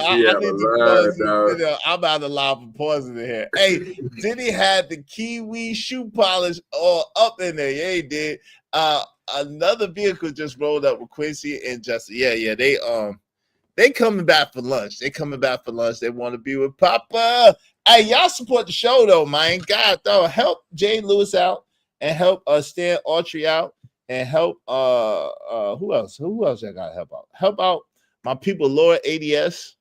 I need to pause this dog. video. I'm about to lie for poison in here. Hey, Diddy had the Kiwi shoe polish all up in there. Yeah, he did. Another vehicle just rolled up with Quincy and Justin. Yeah, they coming back for lunch. They coming back for lunch. They want to be with Papa. Hey, y'all support the show though, man. God, though, help Jay Lewis out and help Stan Autry out and help who else? Who else I gotta help out? Help out my people, Laura ADS,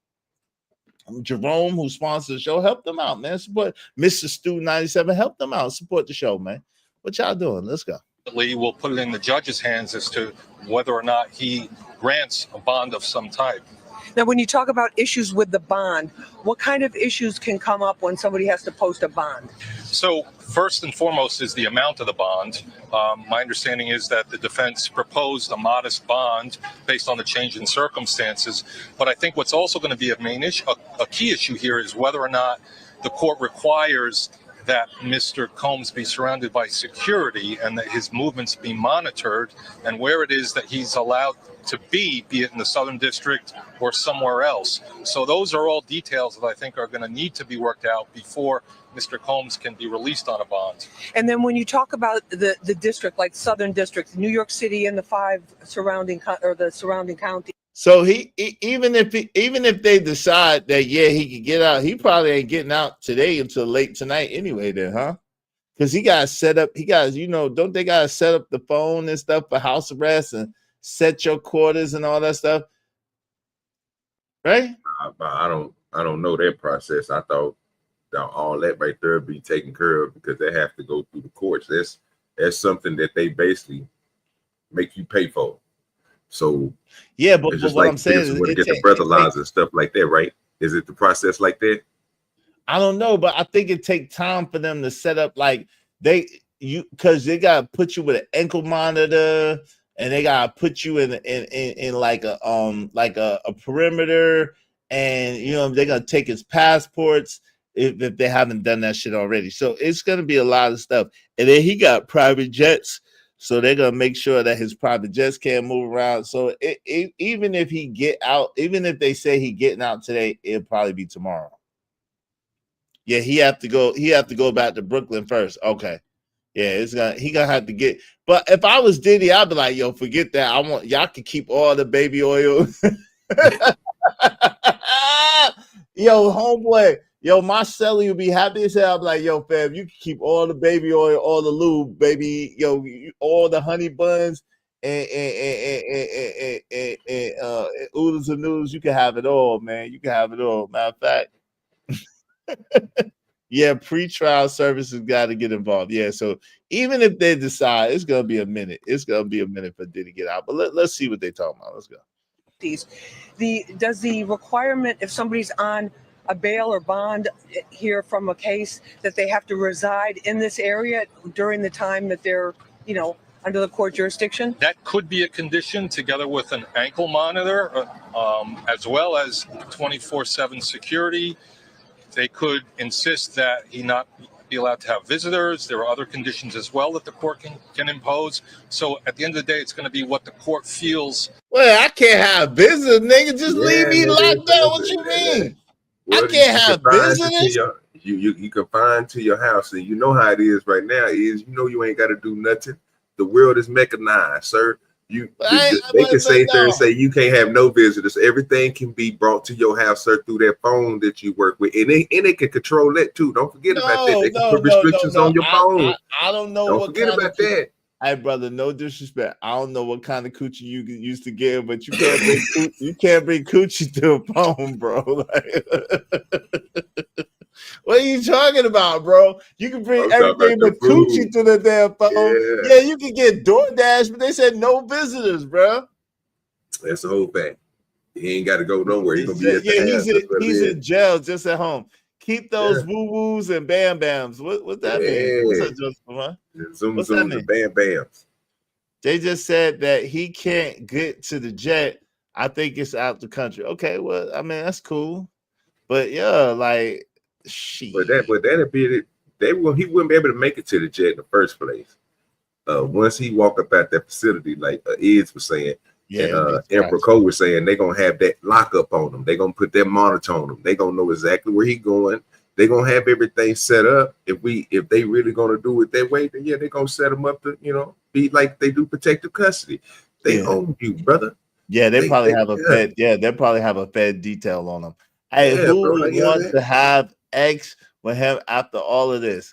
Jerome, who sponsors the show. Help them out, man. Support Mr. Stu 97. Help them out. Support the show, man. What y'all doing? Let's go. We'll put it in the judge's hands as to whether or not he grants a bond of some type. Now, when you talk about issues with the bond, what kind of issues can come up when somebody has to post a bond? So first and foremost is the amount of the bond. My understanding is that the defense proposed a modest bond based on the change in circumstances. But I think what's also going to be a main issue, a key issue here, is whether or not the court requires that Mr. Combs be surrounded by security and that his movements be monitored, and where it is that he's allowed to be it in the Southern District or somewhere else. So those are all details that I think are going to need to be worked out before Mr. Combs can be released on a bond. And then when you talk about the district, like Southern District, New York City and the 5 surrounding the surrounding counties. So even if they decide that he could get out, he probably ain't getting out today until late tonight anyway. Then, huh? Because he got set up. Don't they got to set up the phone and stuff for house arrest and set your quarters and all that stuff, right? I don't know that process. I thought all that right there be taken care of because they have to go through the courts. That's something that they basically make you pay for. So yeah, but just what like I'm saying is to get the breathalyzer and stuff like that, right? Is it the process like that? I don't know, but I think it takes time for them to set up because they gotta put you with an ankle monitor and they gotta put you in like a perimeter, and they're gonna take his passports if they haven't done that shit already. So it's gonna be a lot of stuff, and then he got private jets. So they're gonna make sure that his private jets can't move around. So even if he get out, even if they say he getting out today, it'll probably be tomorrow. Yeah, he have to go back to Brooklyn first. Okay. Yeah, he gonna have to get. But if I was Diddy, I'd be like, yo, forget that. I want y'all can keep all the baby oil. Yo, homeboy. Yo, my celly would be happy as hell. I'm like, yo, fam, you can keep all the baby oil, all the lube, baby, all the honey buns and oodles and noodles. You can have it all, man. You can have it all. Matter of fact, yeah, pretrial services got to get involved. Yeah, so even if they decide, it's gonna be a minute. It's gonna be a minute for Diddy to get out. But let's see what they talking about. Let's go. Does the requirement, if somebody's on a bail or bond here from a case, that they have to reside in this area during the time that they're, under the court jurisdiction? That could be a condition, together with an ankle monitor, as well as 24/7 security. They could insist that he not be allowed to have visitors. There are other conditions as well that the court can impose. So at the end of the day, it's going to be what the court feels. Well, I can't have visitors, nigga. Just leave me locked down. What you mean? Well, I can't have visitors. You confine to your house, and you know how it is right now. You ain't got to do nothing. The world is mechanized, sir. They can say there and say you can't have no visitors. Everything can be brought to your house, sir, through that phone that you work with, and they can control that too. Don't forget about that. They can put restrictions on your phone. I don't know. Don't forget about that. Hey, brother, no disrespect. I don't know what kind of coochie you used to give, but you can't bring coochie to a phone, bro. What are you talking about, bro? You can bring everything but coochie to the damn phone. Yeah, you can get DoorDash, but they said no visitors, bro. That's the whole thing. He ain't got to go nowhere. He's gonna be at the house. He's in jail just at home. Keep those woo-woos and bam-bams. What's that mean? What's that, Joseph? Huh? Zoom and bam-bams. They just said that he can't get to the jet. I think it's out the country. Okay, well, I mean that's cool, but yeah, like But that'd be it. He wouldn't be able to make it to the jet in the first place. Once he walk up at that facility, like Eds was saying, and Emperor Cole was saying, they're gonna have that lockup on him. They're gonna put that monitor on him. They're gonna know exactly where he's going. They're gonna have everything set up. If they really gonna do it that way, then yeah, they're gonna set him up to, be like they do protective custody. They own you, brother. Yeah, they probably have a Fed. Yeah, they probably have a Fed detail on them. Hey, who wants to have X with him after all of this?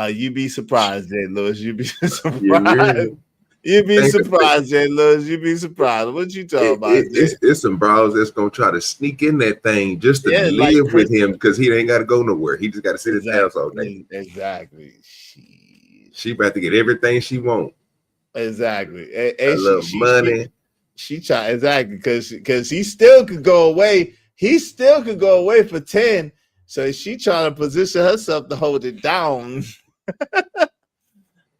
You'd be surprised, Jay Lewis. You'd be surprised. You'd be surprised, Jay Lewis. You'd be surprised. What you talking about? It's some bros that's gonna try to sneak in that thing just to live with him because he ain't got to go nowhere. He just got to sit his house all day. Exactly. She about to get everything she want. Exactly. And love money. She try exactly because he still could go away. He still could go away for 10. So she trying to position herself to hold it down.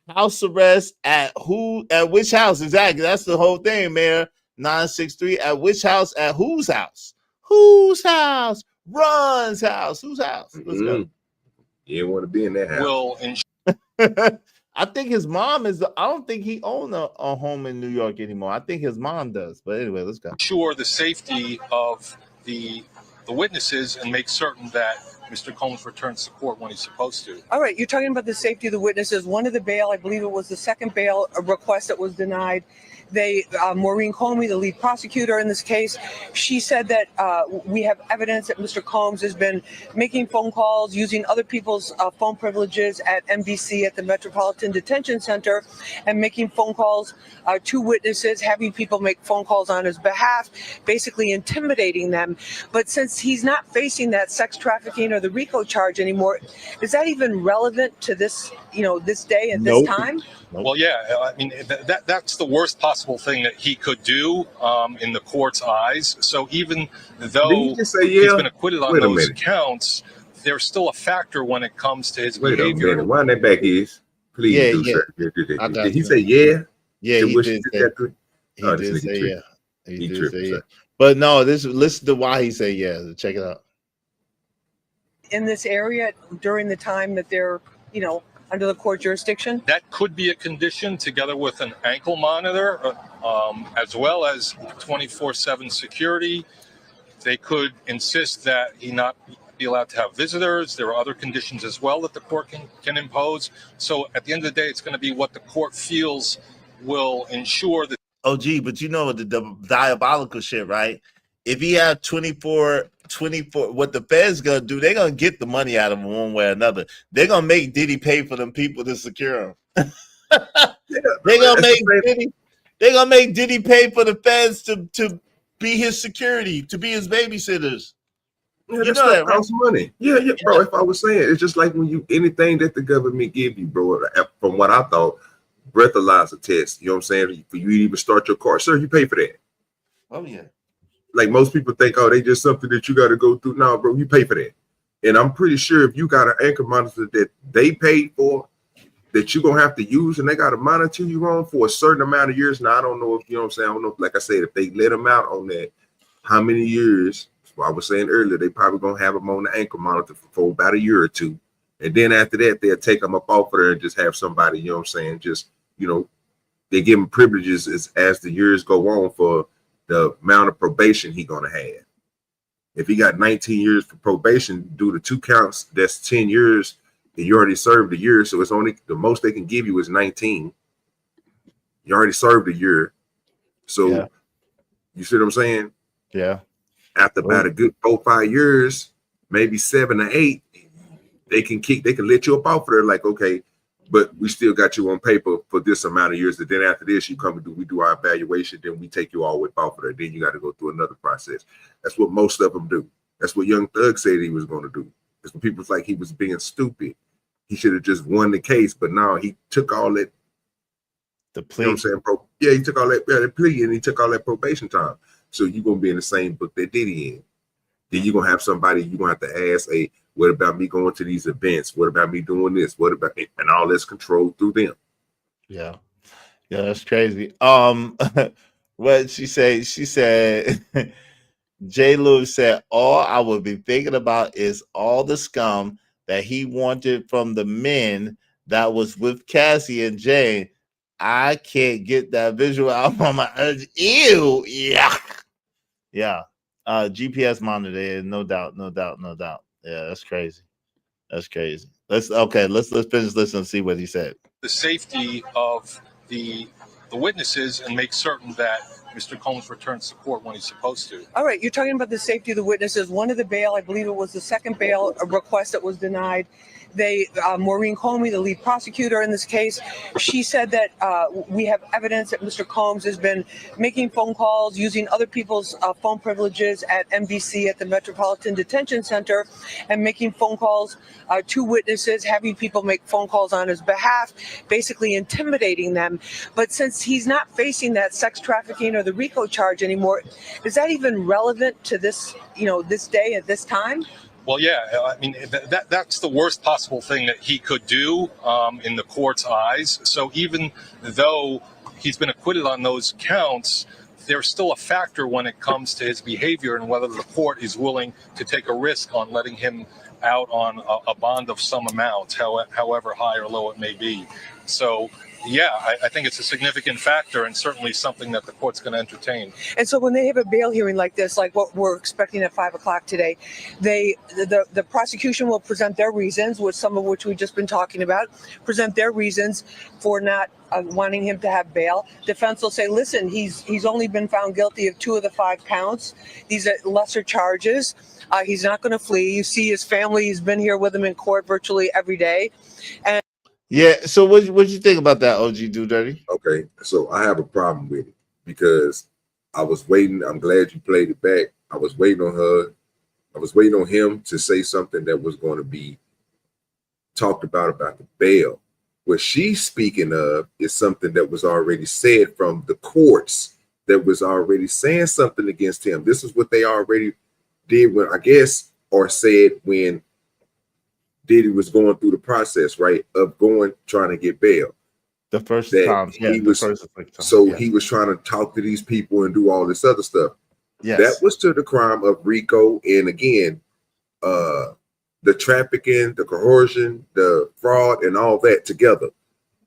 House arrest at which house? Exactly. That's the whole thing, Mayor 963. At which house? At whose house? Whose house? Ron's house. Whose house? Let's go. You didn't want to be in that house. I think his mom is. I don't think he owns a home in New York anymore. I think his mom does. But anyway, let's go. Ensure the safety of the witnesses and make certain that Mr. Combs returns to court when he's supposed to. All right, you're talking about the safety of the witnesses. One of the bail, I believe it was the second bail request that was denied. Maureen Comey, the lead prosecutor in this case, she said that we have evidence that Mr. Combs has been making phone calls, using other people's phone privileges at MDC at the Metropolitan Detention Center, and making phone calls to witnesses, having people make phone calls on his behalf, basically intimidating them. But since he's not facing that sex trafficking or the RICO charge anymore, is that even relevant to this, this day and this time? Well, yeah, I mean, that's the worst possible thing that he could do in the court's eyes. So even though he's been acquitted on those counts, there's still a factor when it comes to his behavior. Wait a minute. Wind that back, is. Please do, sir. Did he say yeah? Yeah, he did say yeah. He did say yeah. But no, listen to why he said yeah. Check it out. In this area during the time that they're, under the court jurisdiction? That could be a condition together with an ankle monitor, as well as 24/7 security. They could insist that he not be allowed to have visitors. There are other conditions as well that the court can impose. So at the end of the day, it's going to be what the court feels will ensure that. Oh, gee, but the diabolical shit, right? If he have 24, what the Fed's gonna do, they're gonna get the money out of him one way or another. They're gonna make Diddy pay for them people to secure him. They're gonna make Diddy pay for the Feds to be his security, to be his babysitters. Yeah, that stuff costs money. Yeah, bro. If I was saying, it's just like when anything that the government give you, bro. From what I thought, breathalyzer test. You know what I'm saying? For you to even start your car, sir, you pay for that. Oh yeah. Like most people think, they just something that you got to go through. No, bro, you pay for that. And I'm pretty sure if you got an anchor monitor that they paid for, that you're going to have to use, and they got to monitor you on for a certain amount of years. Now, I don't know if, you know what I'm saying? I don't know if, like I said, if they let them out on that, how many years? Well, I was saying earlier, they probably going to have them on the ankle monitor for about a year or two. And then after that, they'll take them up off of there and just have somebody, you know what I'm saying? Just, they give them privileges as the years go on for the amount of probation he gonna have. If he got 19 years for probation, due to 2 counts, that's 10 years, and you already served a year, so it's only the most they can give you is 19. You already served a year, so you see what I'm saying? Yeah. After about a good 4-5 years, maybe 7 or 8, they can let you up off of there. Like, okay, but we still got you on paper for this amount of years. And then after this, you come and we do our evaluation. Then we take you all the way off of there. Then you got to go through another process. That's what most of them do. That's what Young Thug said he was going to do. It's when people like he was being stupid. He should have just won the case. But now he took all that. The plea. You know what I'm saying? He took all that the plea and he took all that probation time. So you're going to be in the same book that Diddy in. Then you're going to have somebody you're going to have to ask, what about me going to these events? What about me doing this? What about me? And all that's controlled through them. Yeah. Yeah, that's crazy. What she said? She said, J. Lewis said, all I would be thinking about is all the scum that he wanted from the men that was with Cassie and Jane. I can't get that visual out on my edge. Ew. Yeah. Yeah. GPS monitor, no doubt, no doubt, no doubt. Yeah, that's crazy. That's crazy. Let's finish listening and see what he said. The safety of the witnesses and make certain that Mr. Combs returns to court when he's supposed to. All right, you're talking about the safety of the witnesses. One of the bail, I believe it was the second bail request that was denied. Maureen Comey, the lead prosecutor in this case, she said that we have evidence that Mr. Combs has been making phone calls, using other people's phone privileges at MDC at the Metropolitan Detention Center, and making phone calls to witnesses, having people make phone calls on his behalf, basically intimidating them. But since he's not facing that sex trafficking or the RICO charge anymore, is that even relevant to this, this day at this time? Well, yeah, I mean, that's the worst possible thing that he could do in the court's eyes. So even though he's been acquitted on those counts, there's still a factor when it comes to his behavior and whether the court is willing to take a risk on letting him out on a bond of some amount, however high or low it may be. So, yeah, I think it's a significant factor and certainly something that the court's going to entertain. And so when they have a bail hearing like this, like what we're expecting at 5 o'clock today, the prosecution will present their reasons, with some of which we've just been talking about, present their reasons for not wanting him to have bail. Defense will say, listen, he's only been found guilty of 2 of the 5 counts. These are lesser charges. He's not going to flee. You see his family, he's been here with him in court virtually every day. And yeah, so what you think about that, OG Do Dirty? Okay, so I have a problem with it because I was waiting. I'm glad you played it back. I was waiting on her. I was waiting on him to say something that was going to be talked about the bail. What she's speaking of is something that was already said from the courts that was already saying something against him. This is what they already did when, I guess, or said when Diddy was going through the process, right, of trying to get bail. The first time, yeah, he was he was trying to talk to these people and do all this other stuff. Yes. That was to the crime of RICO, and again, the trafficking, the coercion, the fraud, and all that together.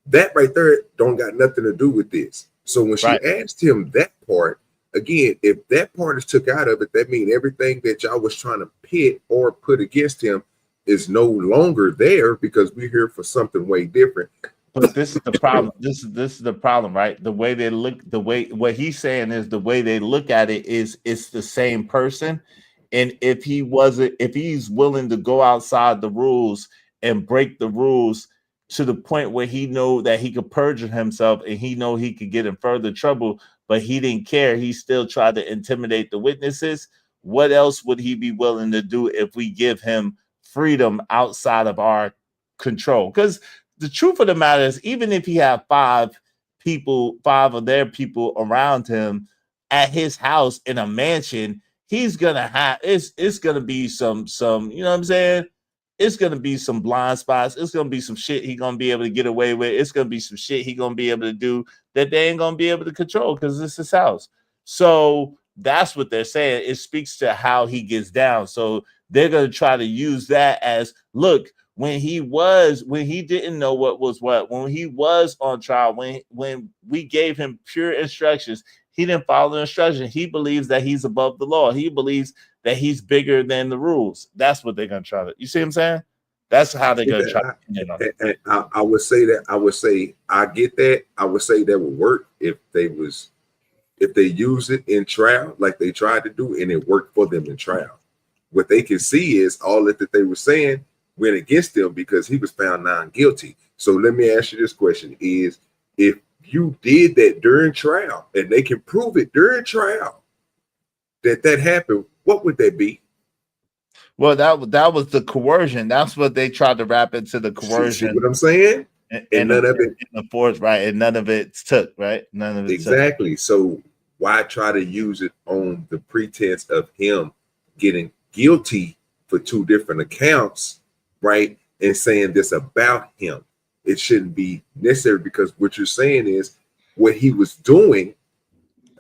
That right there don't got nothing to do with this. So when she asked him that part, again, if that part is took out of it, that means everything that y'all was trying to pit or put against him is no longer there because we're here for something way different. But this is the problem. This is the problem, right? The way they look, what he's saying is the way they look at it is it's the same person. And if he's willing to go outside the rules and break the rules to the point where he know that he could perjure himself and he know he could get in further trouble, but he didn't care. He still tried to intimidate the witnesses. What else would he be willing to do if we give him freedom outside of our control? Because the truth of the matter is, even if he had 5 of their people around him at his house in a mansion, he's gonna have it's gonna be some you know what I'm saying? It's gonna be some blind spots. It's gonna be some shit he gonna be able to get away with. It's gonna be some shit he gonna be able to do that they ain't gonna be able to control because it's his house. So that's what they're saying. It speaks to how he gets down. So they're gonna try to use that as, look, when he didn't know what was what, when he was on trial, when we gave him pure instructions, he didn't follow the instruction. He believes that he's above the law. He believes that he's bigger than the rules. That's what they're gonna try to. You see what I'm saying? That's how they're gonna try. I would say that. I would say I get that. I would say that would work if they use it in trial like they tried to do, and it worked for them in trial. What they can see is all that they were saying went against them because he was found non-guilty. So let me ask you this question: is if you did that during trial and they can prove it during trial that happened, what would that be? Well, that was the coercion. That's what they tried to wrap into the coercion. See what I'm saying? And none of it in the force, right? And none of it took, right? None of it exactly. So why try to use it on the pretense of him getting guilty for 2 different accounts, right? And saying this about him. It shouldn't be necessary because what you're saying is what he was doing,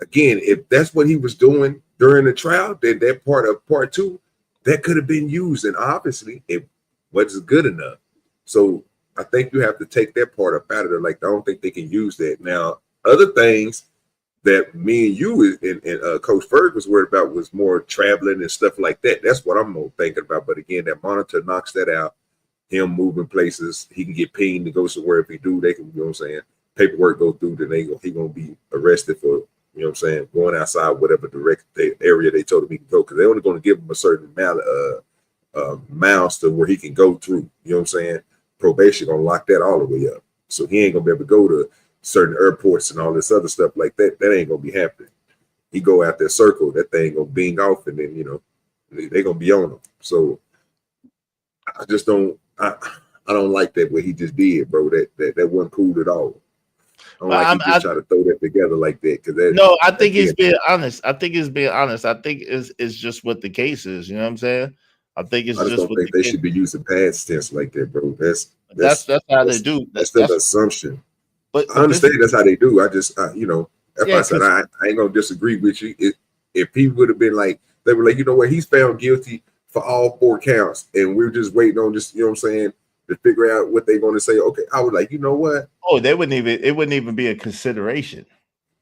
again, if that's what he was doing during the trial, then that part of part 2, that could have been used, and obviously it wasn't good enough. So I think you have to take that part up out of there. Like, I don't think they can use that. Now, other things that me and you and Coach Ferg was worried about was more traveling and stuff like that. That's what I'm more thinking about. But again, that monitor knocks that out. Him moving places, he can get pinged to go somewhere. If he do, they can, you know what I'm saying, paperwork go through, then he gonna be arrested for, you know what I'm saying, going outside whatever area they told him he can go, because they're only going to give him a certain amount of miles to where he can go through. You know what I'm saying? Probation gonna lock that all the way up, so he ain't gonna be able to go to certain airports and all this other stuff like that. That ain't gonna be happening. He go out there circle, that thing gonna bing off, and then, you know, they gonna be on him. So I just don't. I don't like that what he just did, bro. That wasn't cool at all. I don't like he just try to throw that together like that. No, I think he's being honest. I think it's just what the case is. You know what I'm saying? I think it's I just don't think they should be using past tense like that, bro. That's how they do. That's still an assumption. But I understand that's how they do. I just, you know, if Yeah, I said I ain't gonna disagree with you. If he would have been like, they were like, you know what, he's found guilty for all 4 counts, and we're just waiting on just, you know what I'm saying, to figure out what they're going to say. Okay, I was like, you know what? Oh, it wouldn't even be a consideration.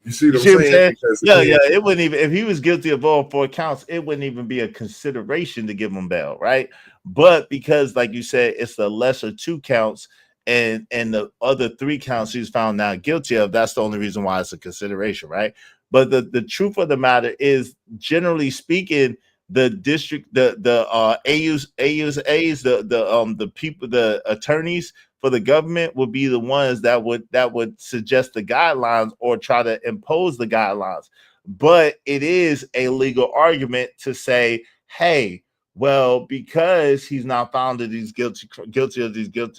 You see what I'm saying? Because Yeah, it wouldn't even, if he was guilty of all 4 counts, it wouldn't even be a consideration to give him bail, right? But because, like you said, it's the lesser 2 counts, and the other 3 counts he's found not guilty of, that's the only reason why it's a consideration, right? But the truth of the matter is, generally speaking, the district, the AUs, the people, the attorneys for the government would be the ones that would suggest the guidelines or try to impose the guidelines. But it is a legal argument to say, hey, well, because he's not found that he's guilty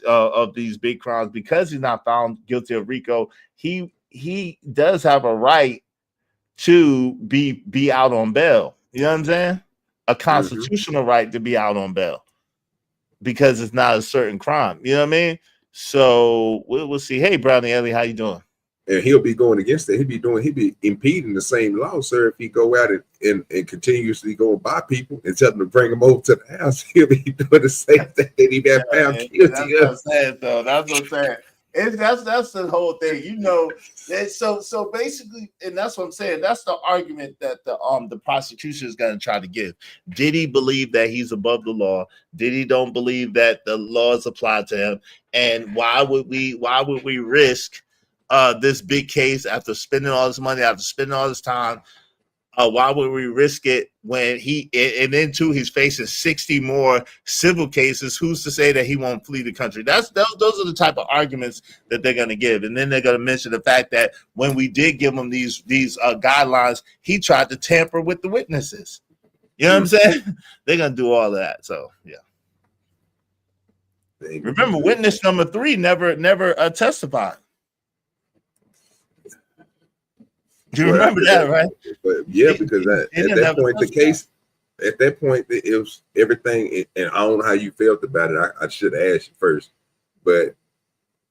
of these big crimes, because he's not found guilty of RICO, he does have a right to be out on bail. You know what I'm saying? A constitutional right to be out on bail because it's not a certain crime. You know what I mean? So we'll see. Hey, Brownie Ellie, how you doing? And he'll be going against it. He'll be impeding the same law, sir. If he go out and continuously go by people and tell them to bring them over to the house, he'll be doing the same thing that he got found guilty That's what I'm saying, though. That's what I'm saying. That's the whole thing, you know. So basically, and that's what I'm saying. That's the argument that the prosecution is going to try to give. Did he believe that he's above the law? Did he don't believe that the laws apply to him? And why would we risk this big case after spending all this money, after spending all this time? Why would we risk it when he's facing 60 more civil cases? Who's to say that he won't flee the country? Those are the type of arguments that they're going to give. And then they're going to mention the fact that when we did give him these guidelines, he tried to tamper with the witnesses. You know what I'm saying? They're going to do all that. So, yeah. Remember, witness number 3 never testified. You remember that, right? But yeah, because at that point, the case, at that point, it was everything. And I don't know how you felt about it. I should have asked you first. But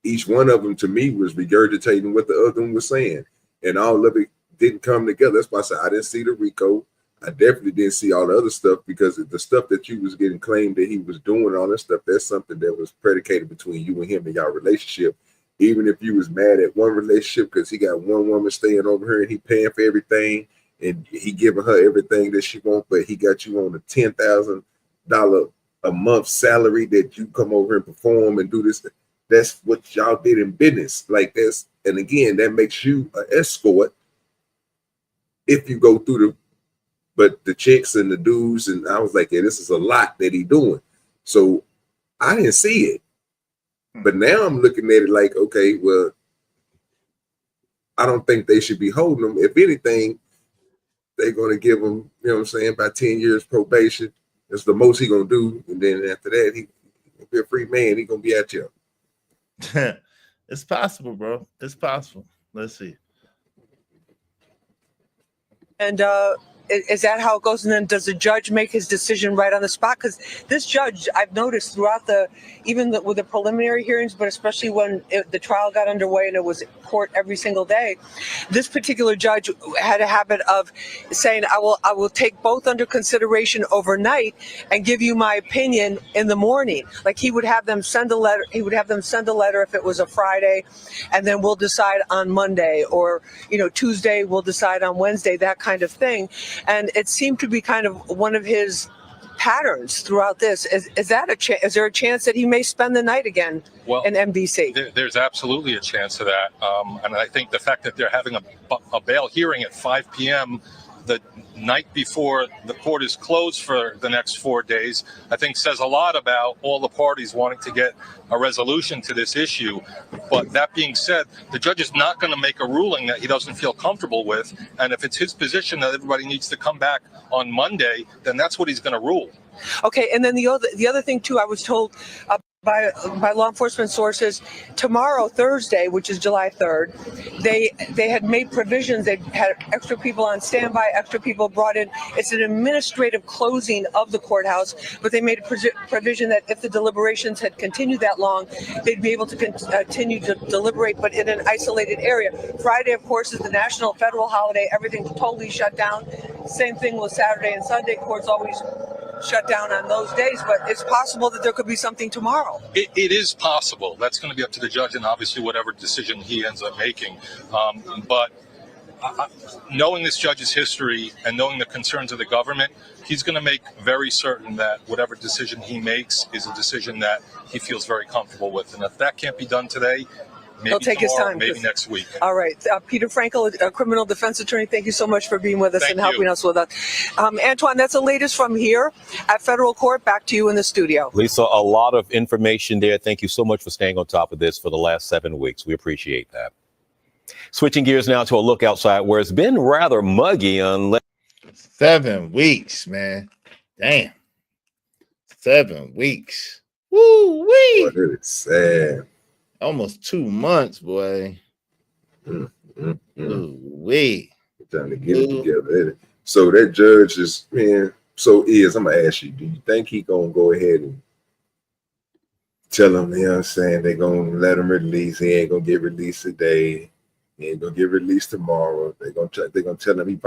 each one of them, to me, was regurgitating what the other one was saying. And all of it didn't come together. That's why I said I didn't see the RICO. I definitely didn't see all the other stuff, because the stuff that you was getting claimed that he was doing, all that stuff, that's something that was predicated between you and him and y'all relationship. Even if you was mad at one relationship because he got one woman staying over here and he paying for everything and he giving her everything that she wants, but he got you on a $10,000 a month salary that you come over and perform and do this. That's what y'all did in business. Like this. And again, that makes you an escort if you go through but the chicks and the dudes, and I was like, yeah, this is a lot that he doing. So I didn't see it. But now I'm looking at it like, okay, well, I don't think they should be holding him. If anything, they're going to give him, you know what I'm saying, about 10 years probation. That's the most he's going to do. And then after that, he'll be a free man. He's going to be at you. It's possible, bro. It's possible. Let's see. And Is that how it goes? And then does the judge make his decision right on the spot? Because this judge, I've noticed throughout with the preliminary hearings, but especially when the trial got underway and it was court every single day, this particular judge had a habit of saying, I will take both under consideration overnight and give you my opinion in the morning. Like he would have them send a letter. He would have them send a letter if it was a Friday, and then we'll decide on Monday, or Tuesday we'll decide on Wednesday, that kind of thing. And it seemed to be kind of one of his patterns throughout this. Is there a chance that he may spend the night again in MDC? There's absolutely a chance of that. And I think the fact that they're having a bail hearing at 5 p.m. the night before the court is closed for the next 4 days, I think says a lot about all the parties wanting to get a resolution to this issue. But that being said, the judge is not going to make a ruling that he doesn't feel comfortable with. And if it's his position that everybody needs to come back on Monday, then that's what he's going to rule. Okay, and then the other thing too, I was told by law enforcement sources, tomorrow, Thursday, which is July 3rd, they had made provisions. They had extra people on standby, extra people brought in. It's an administrative closing of the courthouse, but they made a provision that if the deliberations had continued that long, they'd be able to continue to deliberate, but in an isolated area. Friday, of course, is the national federal holiday. Everything's totally shut down. Same thing with Saturday and Sunday. Courts always shut down on those days, but it's possible that there could be something tomorrow. It is possible. That's going to be up to the judge and obviously whatever decision he ends up making. But knowing this judge's history and knowing the concerns of the government, he's going to make very certain that whatever decision he makes is a decision that he feels very comfortable with. And if that can't be done today, maybe He'll take tomorrow, his time. maybe next week. All right. Peter Frankel, a criminal defense attorney, thank you so much for being with us and helping us with that. Antoine, that's the latest from here at federal court. Back to you in the studio. Lisa, a lot of information there. Thank you so much for staying on top of this for the last 7 weeks. We appreciate that. Switching gears now to a look outside where it's been rather muggy. 7 weeks, man. Damn. 7 weeks. Woo-wee. That is sad. Almost 2 months, boy. Ooh-wee. Trying to get it together. So that judge is, man. So I'm gonna ask you, do you think he gonna go ahead and tell him, you know what I'm saying, they're gonna let him release, he ain't gonna get released today, he ain't gonna get released tomorrow. They're gonna tell him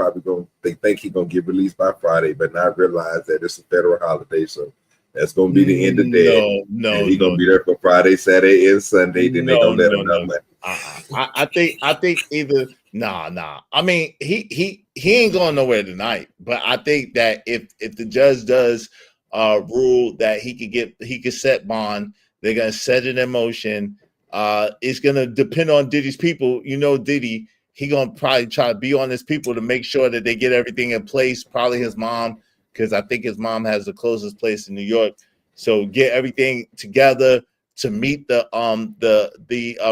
they think he gonna get released by Friday, but not realize that it's a federal holiday, so that's gonna be the end of the day. No, he's gonna be there for Friday, Saturday, and Sunday. Then they're gonna let him know. I think either nah. I mean, he ain't going nowhere tonight. But I think that if the judge does rule that he could set bond, they're gonna set it in motion. It's gonna depend on Diddy's people. Diddy, he gonna probably try to be on his people to make sure that they get everything in place. Probably his mom, because I think his mom has the closest place in New York. So get everything together to meet the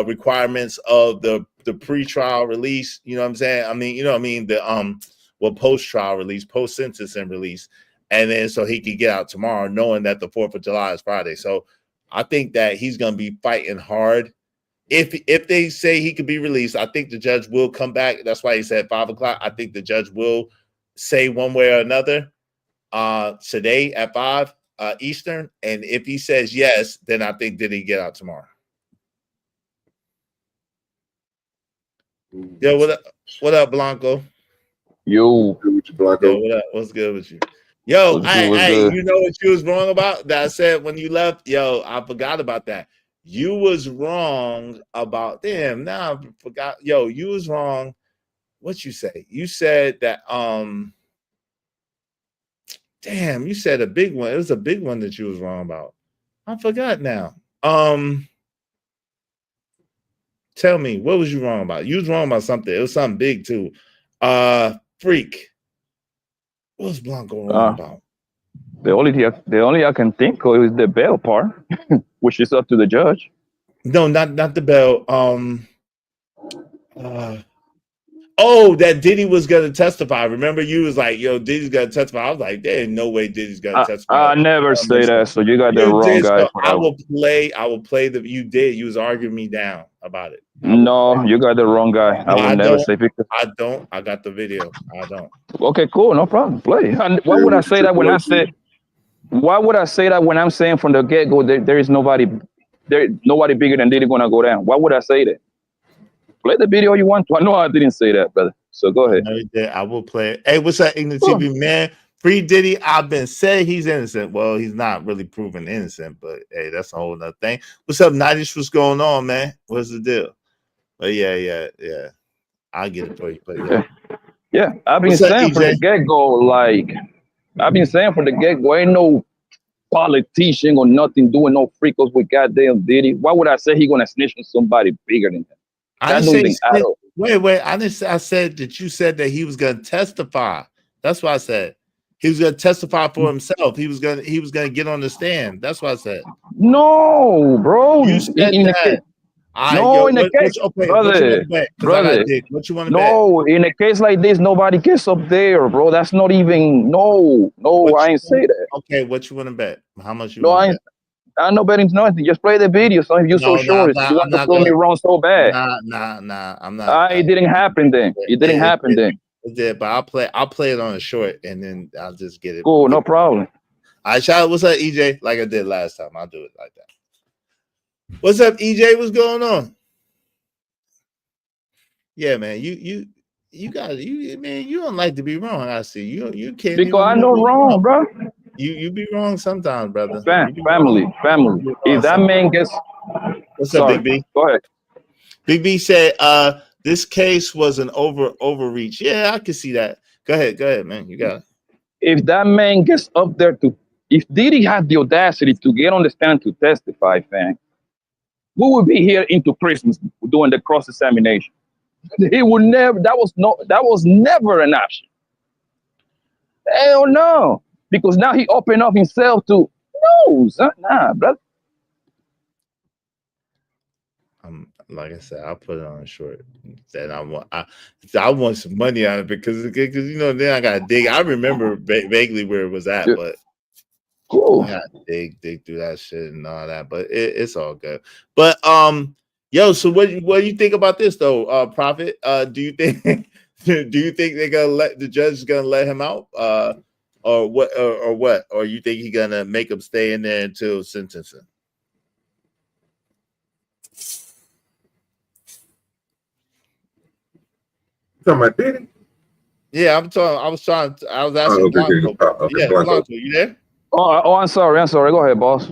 requirements of the pre-trial release. You know what I'm saying? The post-trial release, post-sentencing release, and then so he could get out tomorrow, knowing that the 4th of July is Friday. So I think that he's gonna be fighting hard. If they say he could be released, I think the judge will come back. That's why he said 5 o'clock. I think the judge will say one way or another today at 5 Eastern. And if he says yes, then I think Diddy get out tomorrow. Yo, what up, Blanco? Yo. Blanco. Yo, what up? What's good with you? Yo, hey, you know what you was wrong about? That I said when you left? Yo, I forgot about that. You was wrong about now I forgot. Yo, you was wrong. What you say? You said that damn, you said a big one. It was a big one that you was wrong about. I forgot now. Tell me, what was you wrong about? You was wrong about something. It was something big too. Freak. What was Blanco wrong about? The only I can think of is the bail part, which is up to the judge. No, not the bail. Oh, that Diddy was gonna testify. Remember, you was like, "Yo, Diddy's gonna testify." I was like, "There ain't no way Diddy's gonna testify." I never say that, so you got the You wrong did. guy So for I that one. will play. I will play the. You did. You was arguing me down about it. No, you got the wrong guy. I No, would I never don't. say because. I don't. I got the video. I don't. Okay, cool, no problem. Play. And why would I say that when I say? Why would I say that when I'm saying from the get go there is nobody, nobody bigger than Diddy gonna go down? Why would I say that? Play the video you want to. I know I didn't say that, brother. So go ahead. No, you did. I will play it. Hey, what's up, Ignorant Cool. TV man? Free Diddy. I've been said he's innocent. Well, he's not really proven innocent, but hey, that's a whole other thing. What's up, Nidish? What's going on, man? What's the deal? But yeah. I'll get it for you. But yeah. Yeah, I've been What's up, saying from the EJ? get go, like I've been saying from the get go, ain't no politician or nothing doing no freakos with goddamn Diddy. Why would I say he gonna snitch on somebody bigger than him? I That didn't don't say even add up. wait. I didn't say. I said that you said that he was gonna testify. That's what I said. He was gonna testify for himself. He was gonna get on the stand. That's what I said. No, bro. You said In the case, that. All right, no, yo, in the case, okay, what you want to bet? Because I got brother. dick. What you want to bet? No, in a case like this, nobody gets up there, bro. That's not even no. I ain't say that. Okay, what you want to bet? How much you No, want I to ain't. bet? I'm not betting nothing. Just play the video. So if you're so sure, you want to prove me wrong so bad. Nah. I'm not. It didn't happen then. It didn't happen then. It did, but I'll play it on a short and then I'll just get it. Cool, no problem. All right, shout out. What's up, EJ? Like I did last time. I'll do it like that. What's up, EJ? What's going on? Yeah, man. You man, you don't like to be wrong. I see. You can't Because I even know wrong, bro. You be wrong sometimes, brother. Family. If that man gets what's up, Big B? Go ahead. Big B said this case was an overreach. Yeah, I can see that. Go ahead, man. You got it. If that man gets up there if Diddy had the audacity to get on the stand to testify, fam, we would be here into Christmas doing the cross-examination. He would never, that was never an option. Hell no. Because now he opened up himself to, no, son, nah, brother. Like I said, I'll put it on short. That I want some money out of it because you know then I gotta dig. I remember vaguely where it was at, but cool. I gotta dig through that shit and all that. But it's all good. But yo, so what do you think about this though, Prophet? Do you think they're gonna let the judge is gonna let him out? Or what or what? Or you think he's gonna make him stay in there until sentencing? Talking about Diddy? Yeah, I was asking Blanco. Yeah, Blanco, you there? Oh, I'm sorry. Go ahead, boss.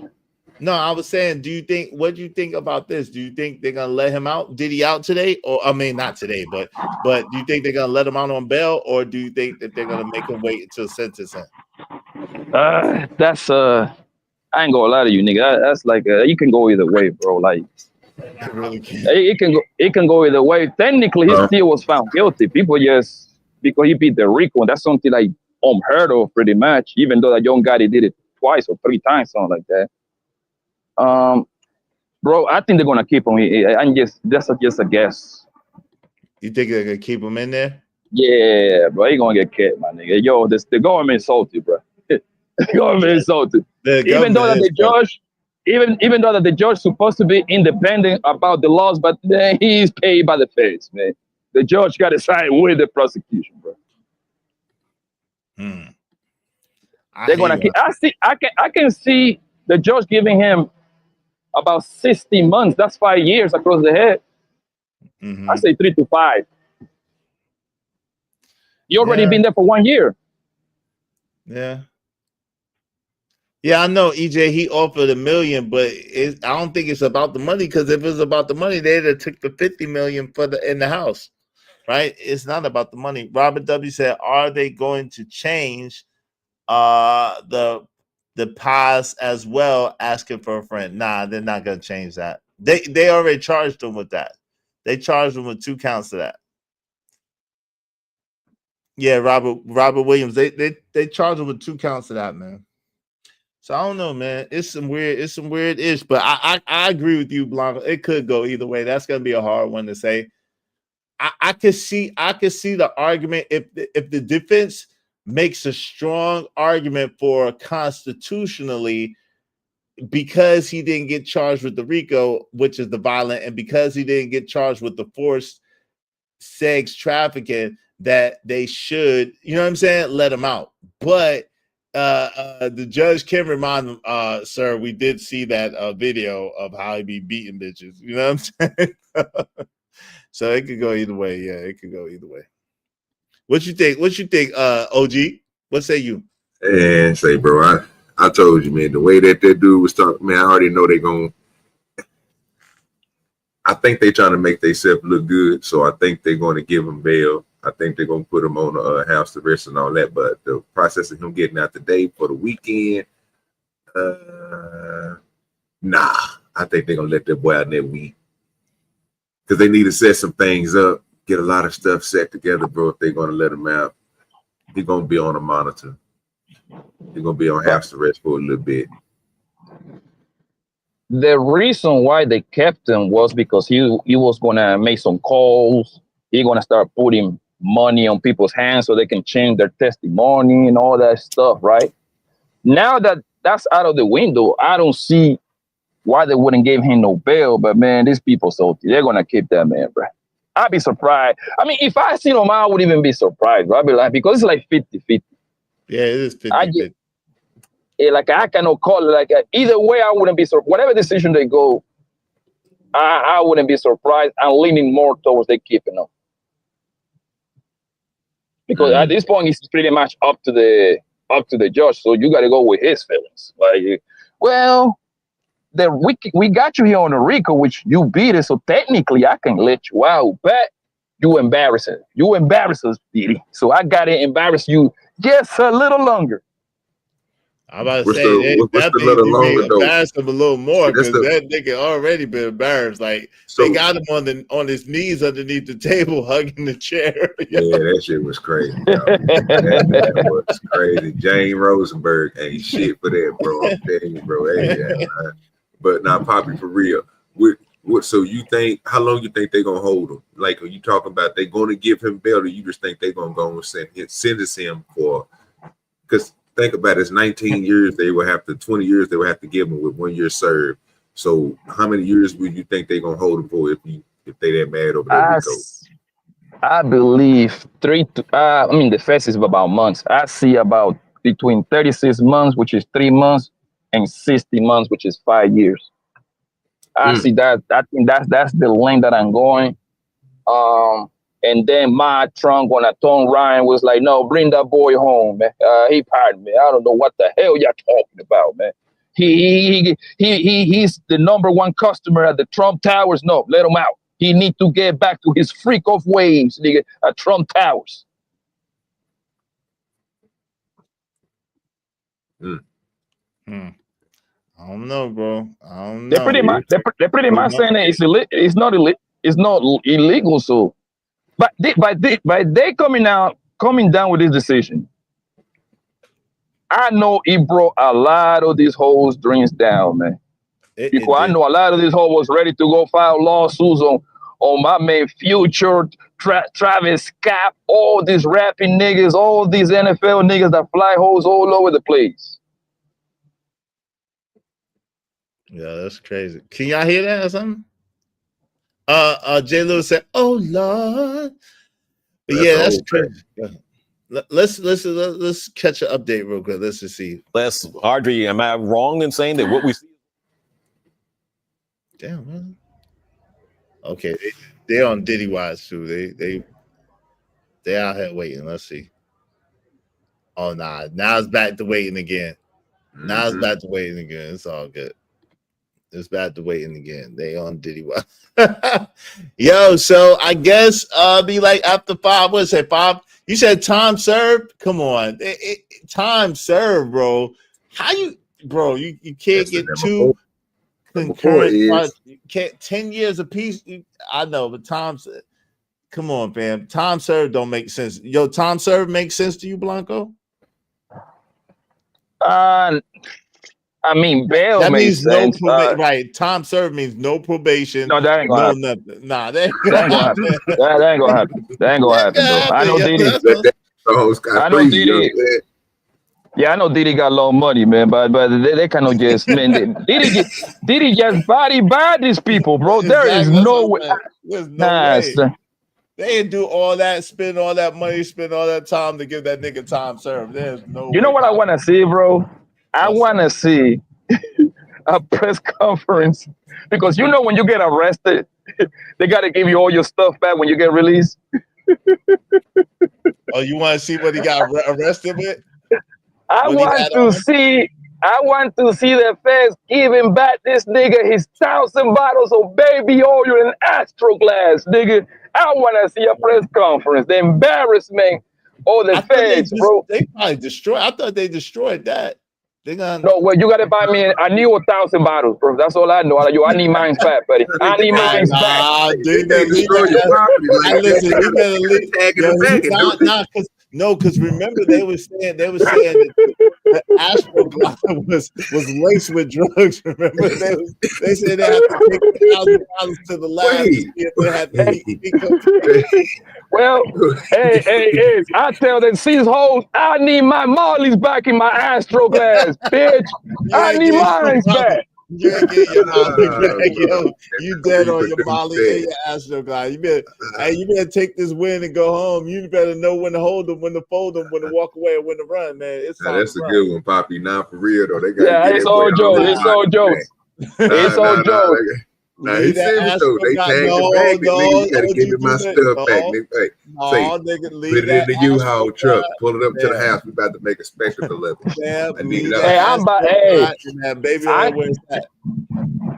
No, I was saying, what do you think about this? Do you think they're gonna let him out? Diddy out today? Or I mean not today, but do you think they're gonna let him out on bail, or do you think that they're gonna make him wait until sentencing? That's I ain't gonna lie to you, nigga. That's like you can go either way, bro. Like I really can't. It can go either way. Technically, he still was found guilty. People just because he beat the Rico, that's something like unheard of, pretty much. Even though that young guy did it twice or 3 times, something like that. Bro, I think they're gonna keep him. That's just a guess. You think they're gonna keep him in there? Yeah, bro, he gonna get kept, my nigga. Yo, the government salty, bro. The government is salty. Even though that the judge. Even though that the judge is supposed to be independent about the laws, but he's paid by the feds, man. The judge got to side with the prosecution, bro. They're gonna keep. I can see the judge giving him about 60 months. That's 5 years across the head. I say 3 to 5. You already been there for 1 year. Yeah. Yeah, I know, EJ. He offered $1 million, but I don't think it's about the money. Because if it was about the money, they'd have took the $50 million in the house, right? It's not about the money. Robert W. said, "Are they going to change the past as well? Asking for a friend? Nah, they're not going to change that. They already charged him with that. They charged him with 2 counts of that. Yeah, Robert Williams. They charged him with 2 counts of that, man." So I don't know, man. It's some weird ish, but I agree with you, Blanco. It could go either way. That's gonna be a hard one to say. I could see the argument if the defense makes a strong argument for constitutionally, because he didn't get charged with the RICO, which is the violent, and because he didn't get charged with the forced sex trafficking, that they should, you know what I'm saying, let him out. But the judge can remind them, sir, we did see that video of how he be beating bitches. You know what I'm saying? So it could go either way. Yeah, it could go either way. What you think? OG? What say you? And say, bro, I told you, man, the way that dude was talking, man, I already know they going. I think they trying to make themselves look good, so I think they're going to give him bail. I think they're going to put him on house arrest and all that. But the process of him getting out today for the weekend, nah, I think they're going to let that boy out in that week, because they need to set some things up, get a lot of stuff set together, bro. If they're going to let him out, he's going to be on a monitor. He's going to be on house arrest for a little bit. The reason why they kept him was because he was going to make some calls. He's going to start putting money on people's hands so they can change their testimony and all that stuff, right? Now that that's out of the window, I don't see why they wouldn't give him no bail. But, man, these people salty. They're going to keep that man, bro. I'd be surprised. I mean, if I seen him, I wouldn't even be surprised, bro. I'd be like, because it's like 50-50. Yeah, it is 50-50. Like, I cannot call it like either way. I wouldn't be surprised. Whatever decision they go, I wouldn't be surprised. I'm leaning more towards they keeping him, because at this point it's pretty much up to the judge. So you got to go with his feelings. Like, well, we got you here on the RICO, which you beat it. So technically, I can let you out, but you embarrass us. You embarrass us, Diddy. So I got to embarrass you just a little longer. I'm about to say that means you may embarrass him a little more, because that nigga already been embarrassed. Like, they got him on his knees underneath the table, hugging the chair. Yeah, that shit was crazy. That was crazy. Jane Rosenberg ain't shit for that, bro. I'm telling you, bro. Hey, yeah, but now, Poppy, for real. What? So you think? How long you think they gonna hold him? Like, are you talking about they gonna give him bail, or you just think they gonna go and sentence him for? Because think about it, it's 19 years they will have to, 20 years they will have to give him with 1 year served. So how many years would you think they're gonna hold him for if they that mad over that RICO? I believe the first is about months. I see about between 36 months, which is 3 months, and 60 months, which is 5 years. I see that. I think that's the lane that I'm going. And then my Trump, when Tom Ryan was like, no, bring that boy home, man. He pardoned me. I don't know what the hell y'all talking about, man. He's the #1 customer at the Trump Towers. No, let him out. He need to get back to his freak off ways, nigga, at Trump Towers. I don't know, bro. I don't know. They're pretty much saying that it's not illegal. So, but they coming down with this decision, I know it brought a lot of these hoes' dreams down, man. Because I know a lot of these hoes was ready to go file lawsuits on my man Future, Travis Scott, all these rapping niggas, all these NFL niggas that fly hoes all over the place. Yeah, that's crazy. Can y'all hear that or something? J. Lewis said, "Oh Lord." But yeah, that's crazy. Let's catch an update real quick. Let's just see. Audrey, am I wrong in saying that what we see? Damn, man. Okay, they're on Diddy Wise too. They out here waiting. Let's see. Oh nah, now it's back to waiting again. Now it's back to waiting again. It's all good. It's back to waiting again. They on Diddy Wise. Yo, so I guess be like after 5. What is it, 5? You said time served? Come on. Time served, bro. How you, bro, you can't get two concurrent, you can't 10 years apiece. I know, but come on, fam. Time served don't make sense. Yo, time served makes sense to you, Blanco? I mean, bail That makes means no sense. probation. Right. Time served means no probation. No, that ain't gonna happen. Nothing. Nah, that ain't That gonna ain't gonna happen. happen. That ain't gonna happen. That ain't gonna happen, though. I know Yo, Diddy. that's what- I know Diddy. Yeah, I know Diddy got a lot of money, man, but they cannot just, man. Diddy just body these people, bro. There is Exactly, that's no what way. I'm saying. There's no way. son. They didn't do all that, spend all that money, spend all that time to give that nigga time served. There's no You way. know what I want to see, bro? I want to see a press conference because you know when you get arrested, they got to give you all your stuff back when you get released. Oh, you want to see what he got arrested with? I want to see the feds giving back this nigga his 1,000 bottles of baby oil and Astro glass, nigga. I want to see a press conference. The embarrassment of the feds, bro. They probably destroyed. I thought they destroyed that. They gonna. No, well, you gotta buy me a new 1,000 bottles, bro. That's all I know. I need mine back, buddy. I need mine back. Dude, listen, you better leave. Because remember they were saying that the Astro was laced with drugs. Remember they said they had to take $1,000 to the lab to see if they had the Well, hey, I tell them, seize hoes, I need my Marleys back in my Astro glass, bitch. I need mine back. You ain't getting your Molly back, yo. You dead on your Molly and your Astro glass. You better take this win and go home. You better know when to hold them, when to fold them, when to walk away, and when to run, man. It's that's a good one, Poppy. Now for real though, they got. Yeah, it's all jokes. It's all jokes. It's all jokes. Nah, he's serious though. They tagged the bag. Nigga, you gotta give me my stuff back. Nigga, put it in the U-Haul truck. Pull it up to the house. We about to make a spectacle of it. I need it.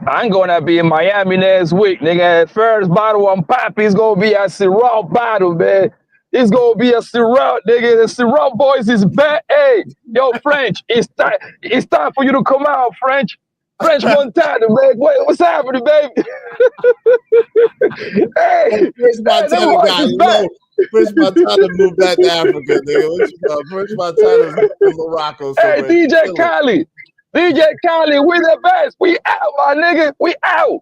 I'm gonna be in Miami next week, nigga. First bottle on Pappy's gonna be a Ciroc bottle, man. It's gonna be a Ciroc, nigga. The Ciroc boys is back. Hey, yo, French, it's time for you to come out, French. French Montana, man. What's happening, baby? Hey, French Montana got low. French Montana moved back to Africa, nigga. French Montana's in Morocco. Hey, DJ Khaled, we the best. We out, my nigga. We out.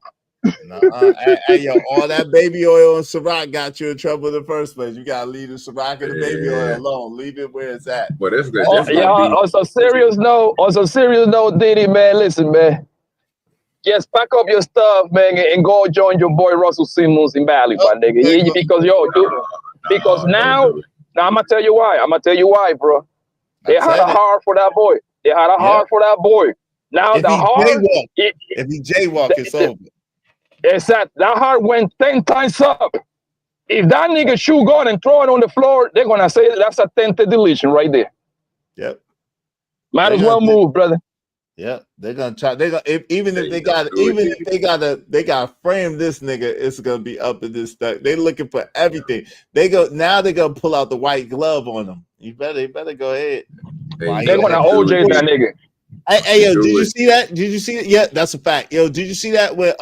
Hey, yo, all that baby oil and Ciroc got you in trouble in the first place. You gotta leave the Ciroc and the baby oil alone. Leave it where it's at. But that's good. On some serious note, Diddy, man, listen, man. Just pack up your stuff, man, and go join your boy Russell Simmons in Bali, my nigga. Because now I'm gonna tell you why. Bro. They had a heart for that boy. Now the heart. If he jaywalk, it's over. Exactly. That heart went 10 times up. If that nigga shoe gun and throw it on the floor, they're gonna say that's a tainted deletion right there. Yep. Might as well move, brother. Yeah, they're gonna try. They gotta frame this nigga. It's gonna be up in this stuff. They looking for everything. They're gonna pull out the white glove on them. You better go ahead. They're gonna OJ that nigga. Hey, yo, did you see that? Did you see it? Yeah, that's a fact. Yo, did you see that when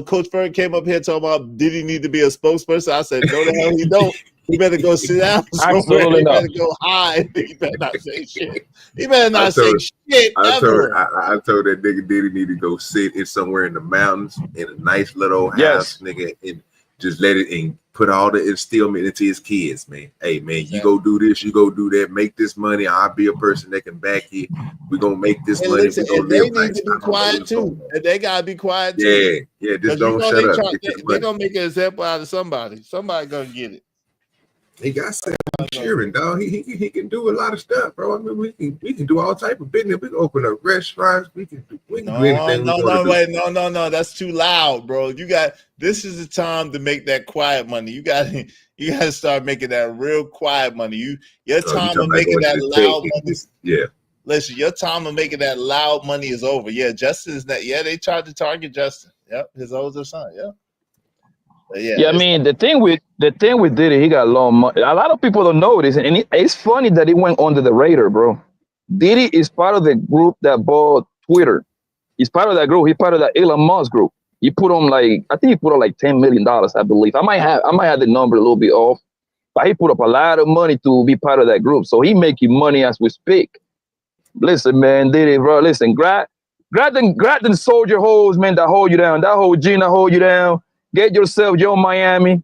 Coach Ferg came up here talking about did he need to be a spokesperson? I said, no the hell he don't. He better go sit down. Absolutely he not. better go hide. He better not say shit. He better not say shit ever. I told that nigga Diddy need to go sit in somewhere in the mountains in a nice little house, nigga, and just let it and put all the instillment into his kids, man. Hey, man, you go do this, you go do that, make this money. I'll be a person that can back you. We're gonna make this money. Listen, we gonna they live need nice. to be quiet too. And they gotta be quiet too. Yeah, just don't shut up. They're gonna make an example out of somebody. Somebody gonna get it. He got Sam Sheeran, dog. He can do a lot of stuff, bro. I mean, we can do all type of business. We can open up restaurants. We can do anything. No. That's too loud, bro. This is the time to make that quiet money. You gotta start making that real quiet money. Your time of making that loud money. Yeah. Listen, your time of making that loud money is over. Yeah, Justin is that. Yeah, they tried to target Justin. Yep, his older son. Yeah. Yeah, I mean the thing with Diddy, he got long money. A lot of people don't know this, and it's funny that he went under the radar, bro. Diddy is part of the group that bought Twitter. He's part of that group. He's part of that Elon Musk group. He put on like $10 million, I believe. I might have the number a little bit off, but he put up a lot of money to be part of that group. So he making money as we speak. Listen, man, Diddy, bro. Listen, grab them soldier hoes, man, that hold you down. That whole Gina hold you down. Get yourself your Miami.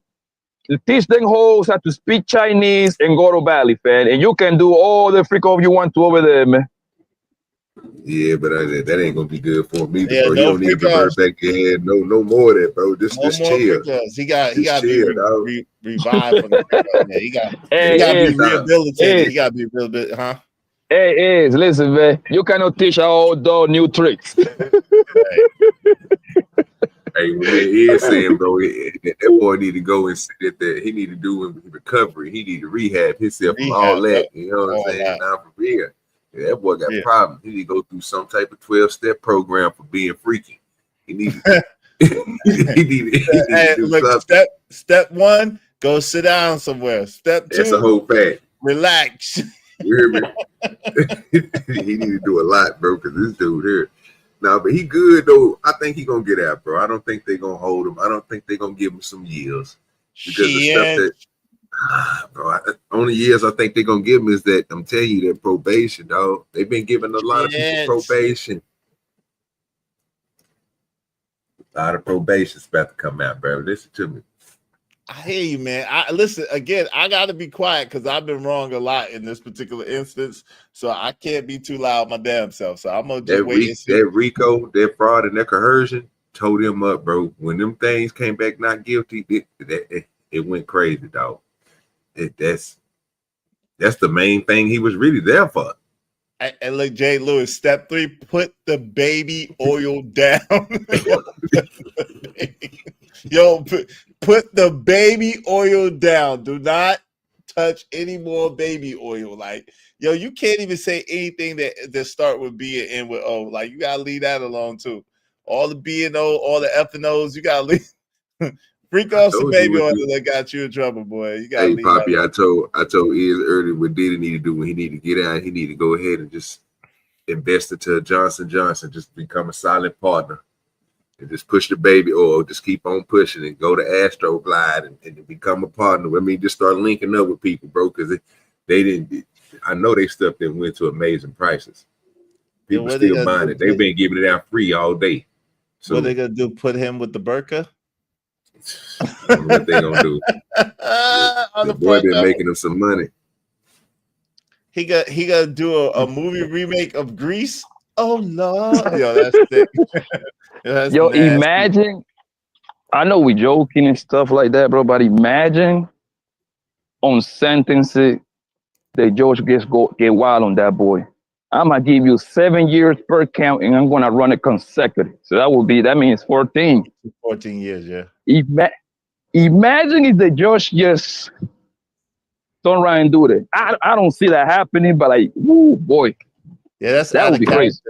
Teach them hoes how to speak Chinese and go to Bali, fan. And you can do all the freak off you want to over there, man. Yeah, but that ain't gonna be good for me, Yeah, bro. He no don't need to freak revert offs. back ahead. No more of that, bro. No Just more chill. freak offs. He got Just to be chill, dog. revived from the freak off. Yeah, he got to be Hey, rehabilitated. He got to be a little bit, huh? Hey, listen, man. You cannot teach our old dog new tricks. Hey, what that is saying, bro, that boy need to go and sit at that. He need to do in recovery. He need to rehab himself from all that. You know what I'm saying? Now for real. Yeah, that boy got problems. He need to go through some type of 12-step program for being freaky. He need to Hey, do look, something. step one, go sit down somewhere. Step That's a two, whole fact. relax. You hear me? He need to do a lot, bro, because this dude here. No, but he good though. I think he gonna get out, bro. I don't think they gonna hold him. I don't think they gonna give him some years because the stuff that, bro. Only years I think they gonna give him is that I'm telling you that probation, dog. They've been giving a lot of people probation. A lot of probation's about to come out, bro. Listen to me. I hear you, man. I listen again. I got to be quiet because I've been wrong a lot in this particular instance, so I can't be too loud my damn self. So I'm gonna just wait and see. That RICO, that fraud, and that coercion told him up, bro. When them things came back not guilty, it went crazy, dog. That's the main thing he was really there for. And look, Jay Lewis, step 3: put the baby oil down. Yo, put the baby oil down. Do not touch any more baby oil. Like, yo, you can't even say anything that start with B and end with O. Like, you gotta leave that alone too. All the B and O, all the F and O's, you gotta leave. Freak off some baby oil that got you in trouble, boy. You gotta leave Poppy, that. I told Iz earlier what Diddy need to do when he need to get out. He need to go ahead and just invest into Johnson Johnson. Just become a silent partner. And just push the baby oil, just keep on pushing and go to Astroglide and become a partner. I mean, just start linking up with people, bro, because they didn't. I know they stuff that went to amazing prices. People still buying it. They've been giving it out free all day. So what they gonna do? Put him with the burqa? I don't know what they gonna do. The boy been making them some money. He got do a movie remake of Grease. Oh Lord, yo, that's sick. That's Yo, nasty. imagine. I know we joking and stuff like that, bro, but imagine on sentencing the judge get wild on that boy. I'm gonna give you 7 years per count, and I'm gonna run it consecutive. So that means 14. 14 years, yeah. Imagine if the judge just don't try and do that. I don't see that happening, but like, woo, boy. Yeah, that would be crazy.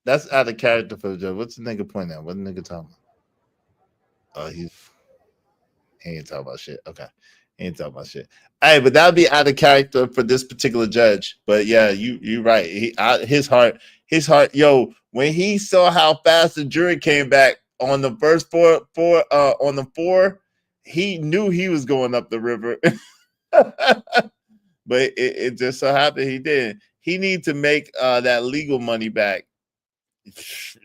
That's out of character for the judge. What's the nigga point at? What the nigga talking about? Oh, he ain't talking about shit. Okay. He ain't talking about shit. Hey, but that would be out of character for this particular judge. But yeah, you're right. His heart, yo, when he saw how fast the jury came back on the first four, he knew he was going up the river. But it just so happened he didn't. He need to make that legal money back.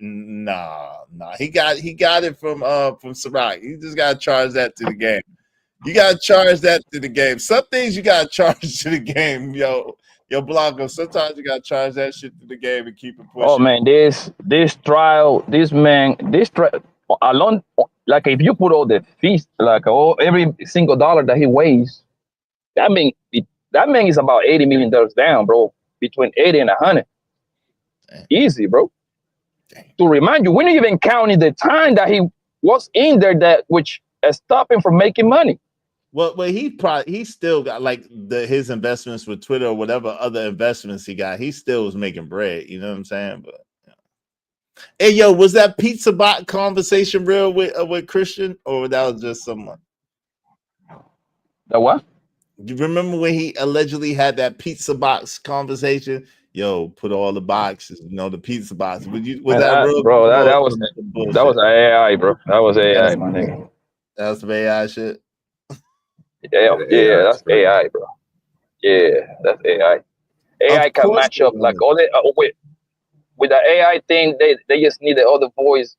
Nah. He got it from Ciroc. You just gotta charge that to the game. You gotta charge that to the game. Some things you gotta charge to the game, yo Blanco. Sometimes you gotta charge that shit to the game and keep it pushing. Oh man, this trial alone, like if you put all the fees, like every single dollar that he weighs, that man is about $80 million down, bro. Between 80 and 100. Easy, bro. To remind you, we're not even counting the time that he was in there which stopped him from making money. Well, he still got like his investments with Twitter or whatever other investments he got. He still was making bread. You know what I'm saying? But hey, yo, was that pizza box conversation real with Christian, or that was just someone? The what? You remember when he allegedly had that pizza box conversation? Yo, put all the boxes, the pizza box. Was that real? Bro, that was AI, bro. That was AI, my nigga. That was some AI shit. Yeah, that's AI, bro. Yeah, that's AI. AI can match up like all the with the AI thing, they just need the other voice,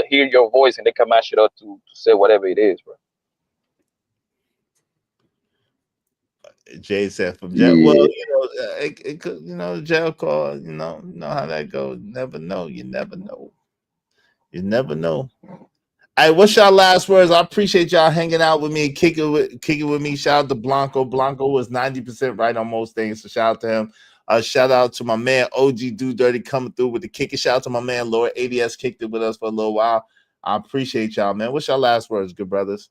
hear your voice, and they can mash it up to say whatever it is, bro. Jay said from jail. Yeah. Well, it could, jail call. You know how that goes. Never know. You never know. You never know. All right, what's y'all last words? I appreciate y'all hanging out with me, kicking with me. Shout out to Blanco. Blanco was 90% right on most things, so shout out to him. Shout out to my man OG Do Dirty coming through with the kicking. Shout out to my man Lord ADS kicked it with us for a little while. I appreciate y'all, man. What's y'all last words, good brothers?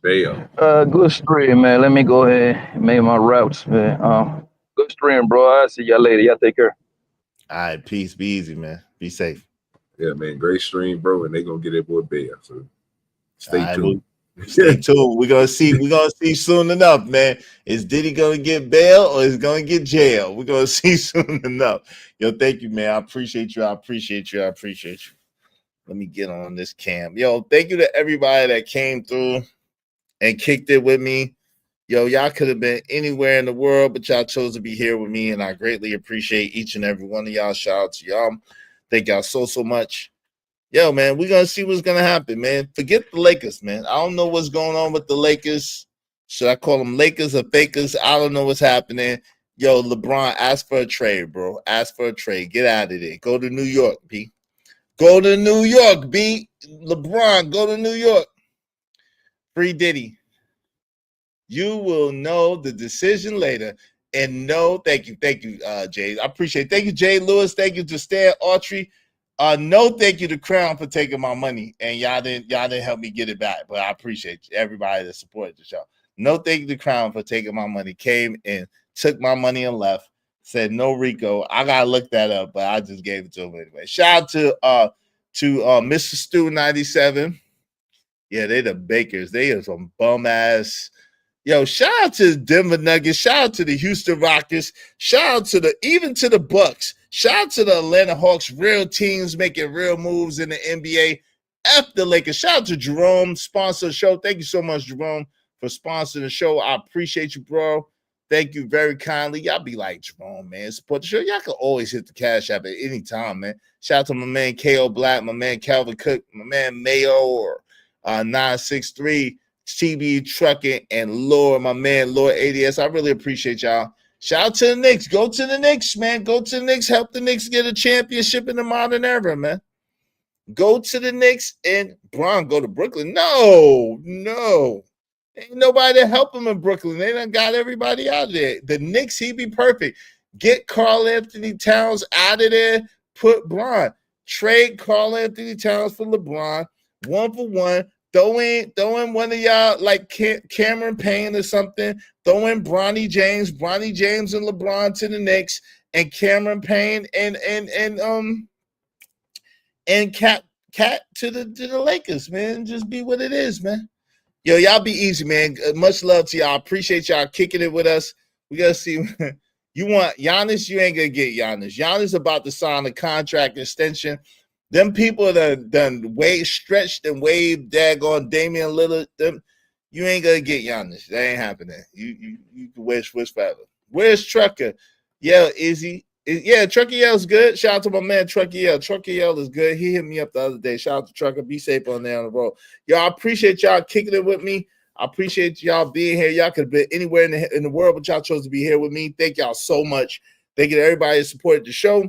Bail. Good stream, man. Let me go ahead and make my routes, man. Good stream, bro. I'll see y'all later. Y'all take care. All right, peace. Be easy, man. Be safe. Yeah, man. Great stream, bro. And they're gonna get that boy bail. So stay tuned. Stay tuned. We're gonna see soon enough, man. Is Diddy gonna get bail or is he gonna get jail? We're gonna see soon enough. Yo, thank you, man. I appreciate you. Let me get on this cam. Yo, thank you to everybody that came through and kicked it with me. Yo, y'all could have been anywhere in the world, but y'all chose to be here with me, and I greatly appreciate each and every one of y'all. Shout out to y'all. Thank y'all so much. Yo, man, we're going to see what's going to happen, man. Forget the Lakers, man. I don't know what's going on with the Lakers. Should I call them Lakers or Fakers? I don't know what's happening. Yo, LeBron, ask for a trade, bro. Ask for a trade. Get out of there. Go to New York, B. Go to New York, B. LeBron, go to New York. Free Diddy. You will know the decision later. And no, thank you, Jay. I appreciate it. Thank you, Jay Lewis. Thank you to Stan Autry. No, thank you to Crown for taking my money, and y'all didn't help me get it back. But I appreciate everybody that supported the show. No, thank you to Crown for taking my money. Came and took my money and left. Said no Rico. I gotta look that up, but I just gave it to him anyway. Shout out to Mr. Stu 97. Yeah, they the Bakers. They are some bum ass. Yo, shout out to the Denver Nuggets. Shout out to the Houston Rockets. Shout out to even to the Bucks. Shout out to the Atlanta Hawks. Real teams making real moves in the NBA. F the Lakers. Shout out to Jerome, sponsor the show. Thank you so much, Jerome, for sponsoring the show. I appreciate you, bro. Thank you very kindly. Y'all be like, Jerome, man, support the show. Y'all can always hit the Cash App at any time, man. Shout out to my man K.O. Black, my man Calvin Cook, my man Mayo, or 963. TB Trucking, and Lord, my man, Lord ADS. I really appreciate y'all. Shout out to the Knicks. Go to the Knicks, man. Go to the Knicks. Help the Knicks get a championship in the modern era, man. Go to the Knicks and Bron, go to Brooklyn. No. Ain't nobody to help him in Brooklyn. They done got everybody out of there. The Knicks, he'd be perfect. Get Karl Anthony Towns out of there. Put Bron. Trade Karl Anthony Towns for LeBron. 1-for-1. Throw in one of y'all like Cameron Payne or something. Throw in Bronny James and LeBron to the Knicks, and Cameron Payne and Cat to the Lakers, man. Just be what it is, man. Yo, y'all be easy, man. Much love to y'all. Appreciate y'all kicking it with us. We gotta see. You want Giannis? You ain't gonna get Giannis. Giannis about to sign a contract extension. Them people that done stretched and waved daggone Damian Lillard, you ain't gonna get Giannis. That ain't happening. You can wish forever. Where's Trucker? Yeah, Izzy. Yeah, Trucker Yell's good. Shout out to my man Trucker Yell. Trucker Yell is good. He hit me up the other day. Shout out to Trucker. Be safe on there on the road. Y'all, I appreciate y'all kicking it with me. I appreciate y'all being here. Y'all could have been anywhere in the world, but y'all chose to be here with me. Thank y'all so much. Thank you to everybody that supported the show.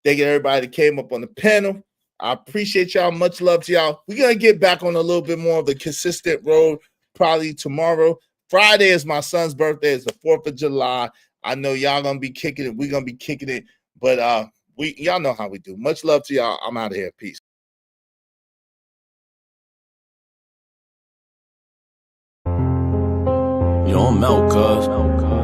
Thank you to everybody that came up on the panel. I appreciate y'all. Much love to y'all. We're going to get back on a little bit more of a consistent road probably tomorrow. Friday is my son's birthday. It's the 4th of July. I know y'all going to be kicking it. We're going to be kicking it. But y'all know how we do. Much love to y'all. I'm out of here. Peace. Yo, I'm out, cuz.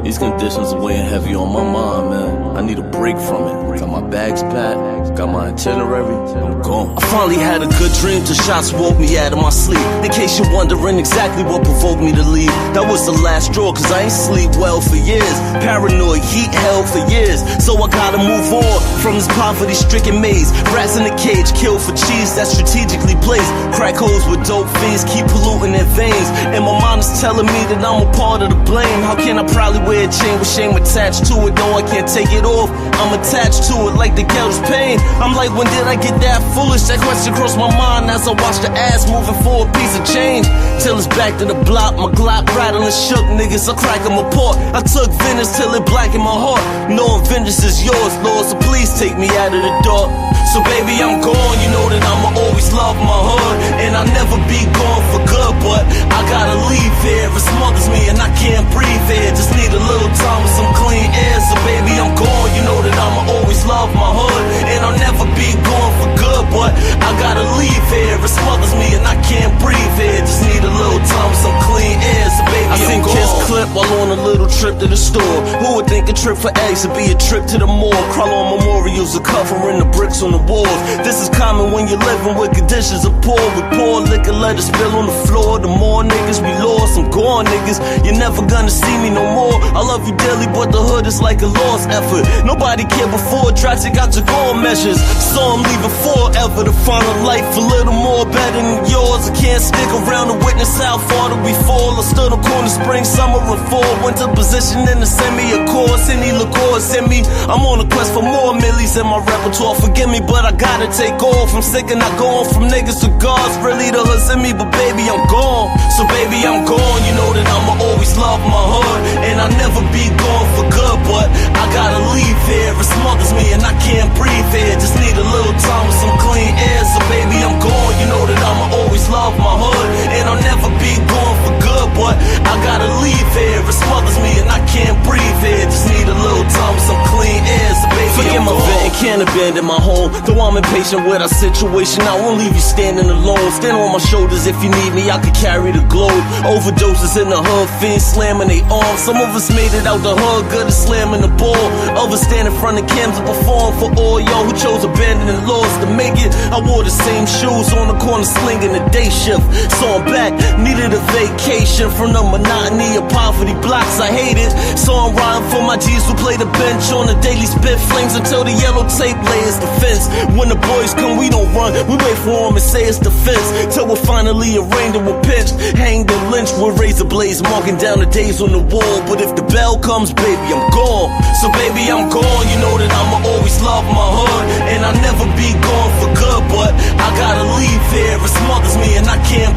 These conditions are weighing heavy on my mind, man. I need a break from it. Got my bags packed, got my itinerary, I'm gone. I finally had a good dream till shots woke me out of my sleep. In case you're wondering exactly what provoked me to leave, that was the last straw, cause I ain't sleep well for years. Paranoid, heat hell for years. So I gotta move on from this poverty-stricken maze. Rats in a cage, killed for cheese that's strategically placed. Crack holes with dope fiends, keep polluting their veins. And my mind is telling me that I'm a part of the blame. How can I proudly wear wear a chain with shame attached to it. No, I can't take it off. I'm attached to it like the ghetto's pain. I'm like, when did I get that foolish? That question crossed my mind as I watched the ass moving for a piece of change. Till it's back to the block, my Glock rattling shook niggas. I crack them apart. I took vengeance till it blackened my heart. Knowing vengeance is yours, Lord, so please take me out of the dark. So baby, I'm gone, you know that I'ma always love my hood, and I'll never be gone for good, but I gotta leave here. It smothers me and I can't breathe here. Just need a little time with some clean air. So baby, I'm gone, you know that I'ma always love my hood, and I'll never be gone for good, but I gotta leave here. It smothers me and I can't breathe here. Just need a little time with some clean air. So baby, I seen kids clip while on a little trip to the store. Who would think a trip for eggs would be a trip to the morgue? Crawl on memorials are covering the bricks on the walls. This is common when you're living with conditions of poor. With poor liquor, let it spill on the floor. The more niggas we lost, I'm gone niggas. You're never gonna see me no more. I love you dearly, but the hood is like a lost effort. Nobody cared before, drastic got your goal measures. So I'm leaving forever to find a life a little more better than yours. I can't stick around to witness how far that we fall. I stood on corner spring, summer and fall. Winter position in the semi, of course. Any liqueur send me. I'm on a quest for more millies in my repertoire. Forgive me, but I gotta take off. I'm sick and not going from niggas to gods. Really the hood's in me, but baby, I'm gone. So baby, I'm gone. You know that I'ma always love my hood, and I'll never be gone for good, but I gotta leave here. It smothers me and I can't breathe here. Just need a little time with some clean air. So baby, I'm gone. You know that I'ma always love my hood, and I'll never be gone for good, but I gotta leave here. It smothers me and I can't breathe here. Just need a little time with some clean air. So baby, forget my vent, can't abandon my home. Though I'm impatient with our situation, I won't leave you standing alone. Stand on my shoulders if you need me, I could carry the globe. Overdoses in the hood, fiends slamming they arms. Some of us made it out the hood, good at slamming the ball. Others stand in front of cams to perform for all y'all who chose abandoning laws to make it. I wore the same shoes on the corner slinging the day shift. So I'm back, needed a vacation from the monotony of poverty blocks. I hate it, so I'm riding for my G's who play the bench on the daily spit flames until the yellow tape layers the fence. When the boys come, we don't run, we wait for them and say it's defense. Till we're finally arraigned and we're pinched, hanged and lynched with razor blades, marking down the days on the wall. But if the bell comes, baby, I'm gone. So baby, I'm gone. You know that I'ma always love my hood, and I'll never be gone for good, but I gotta leave here. It smothers me and I can't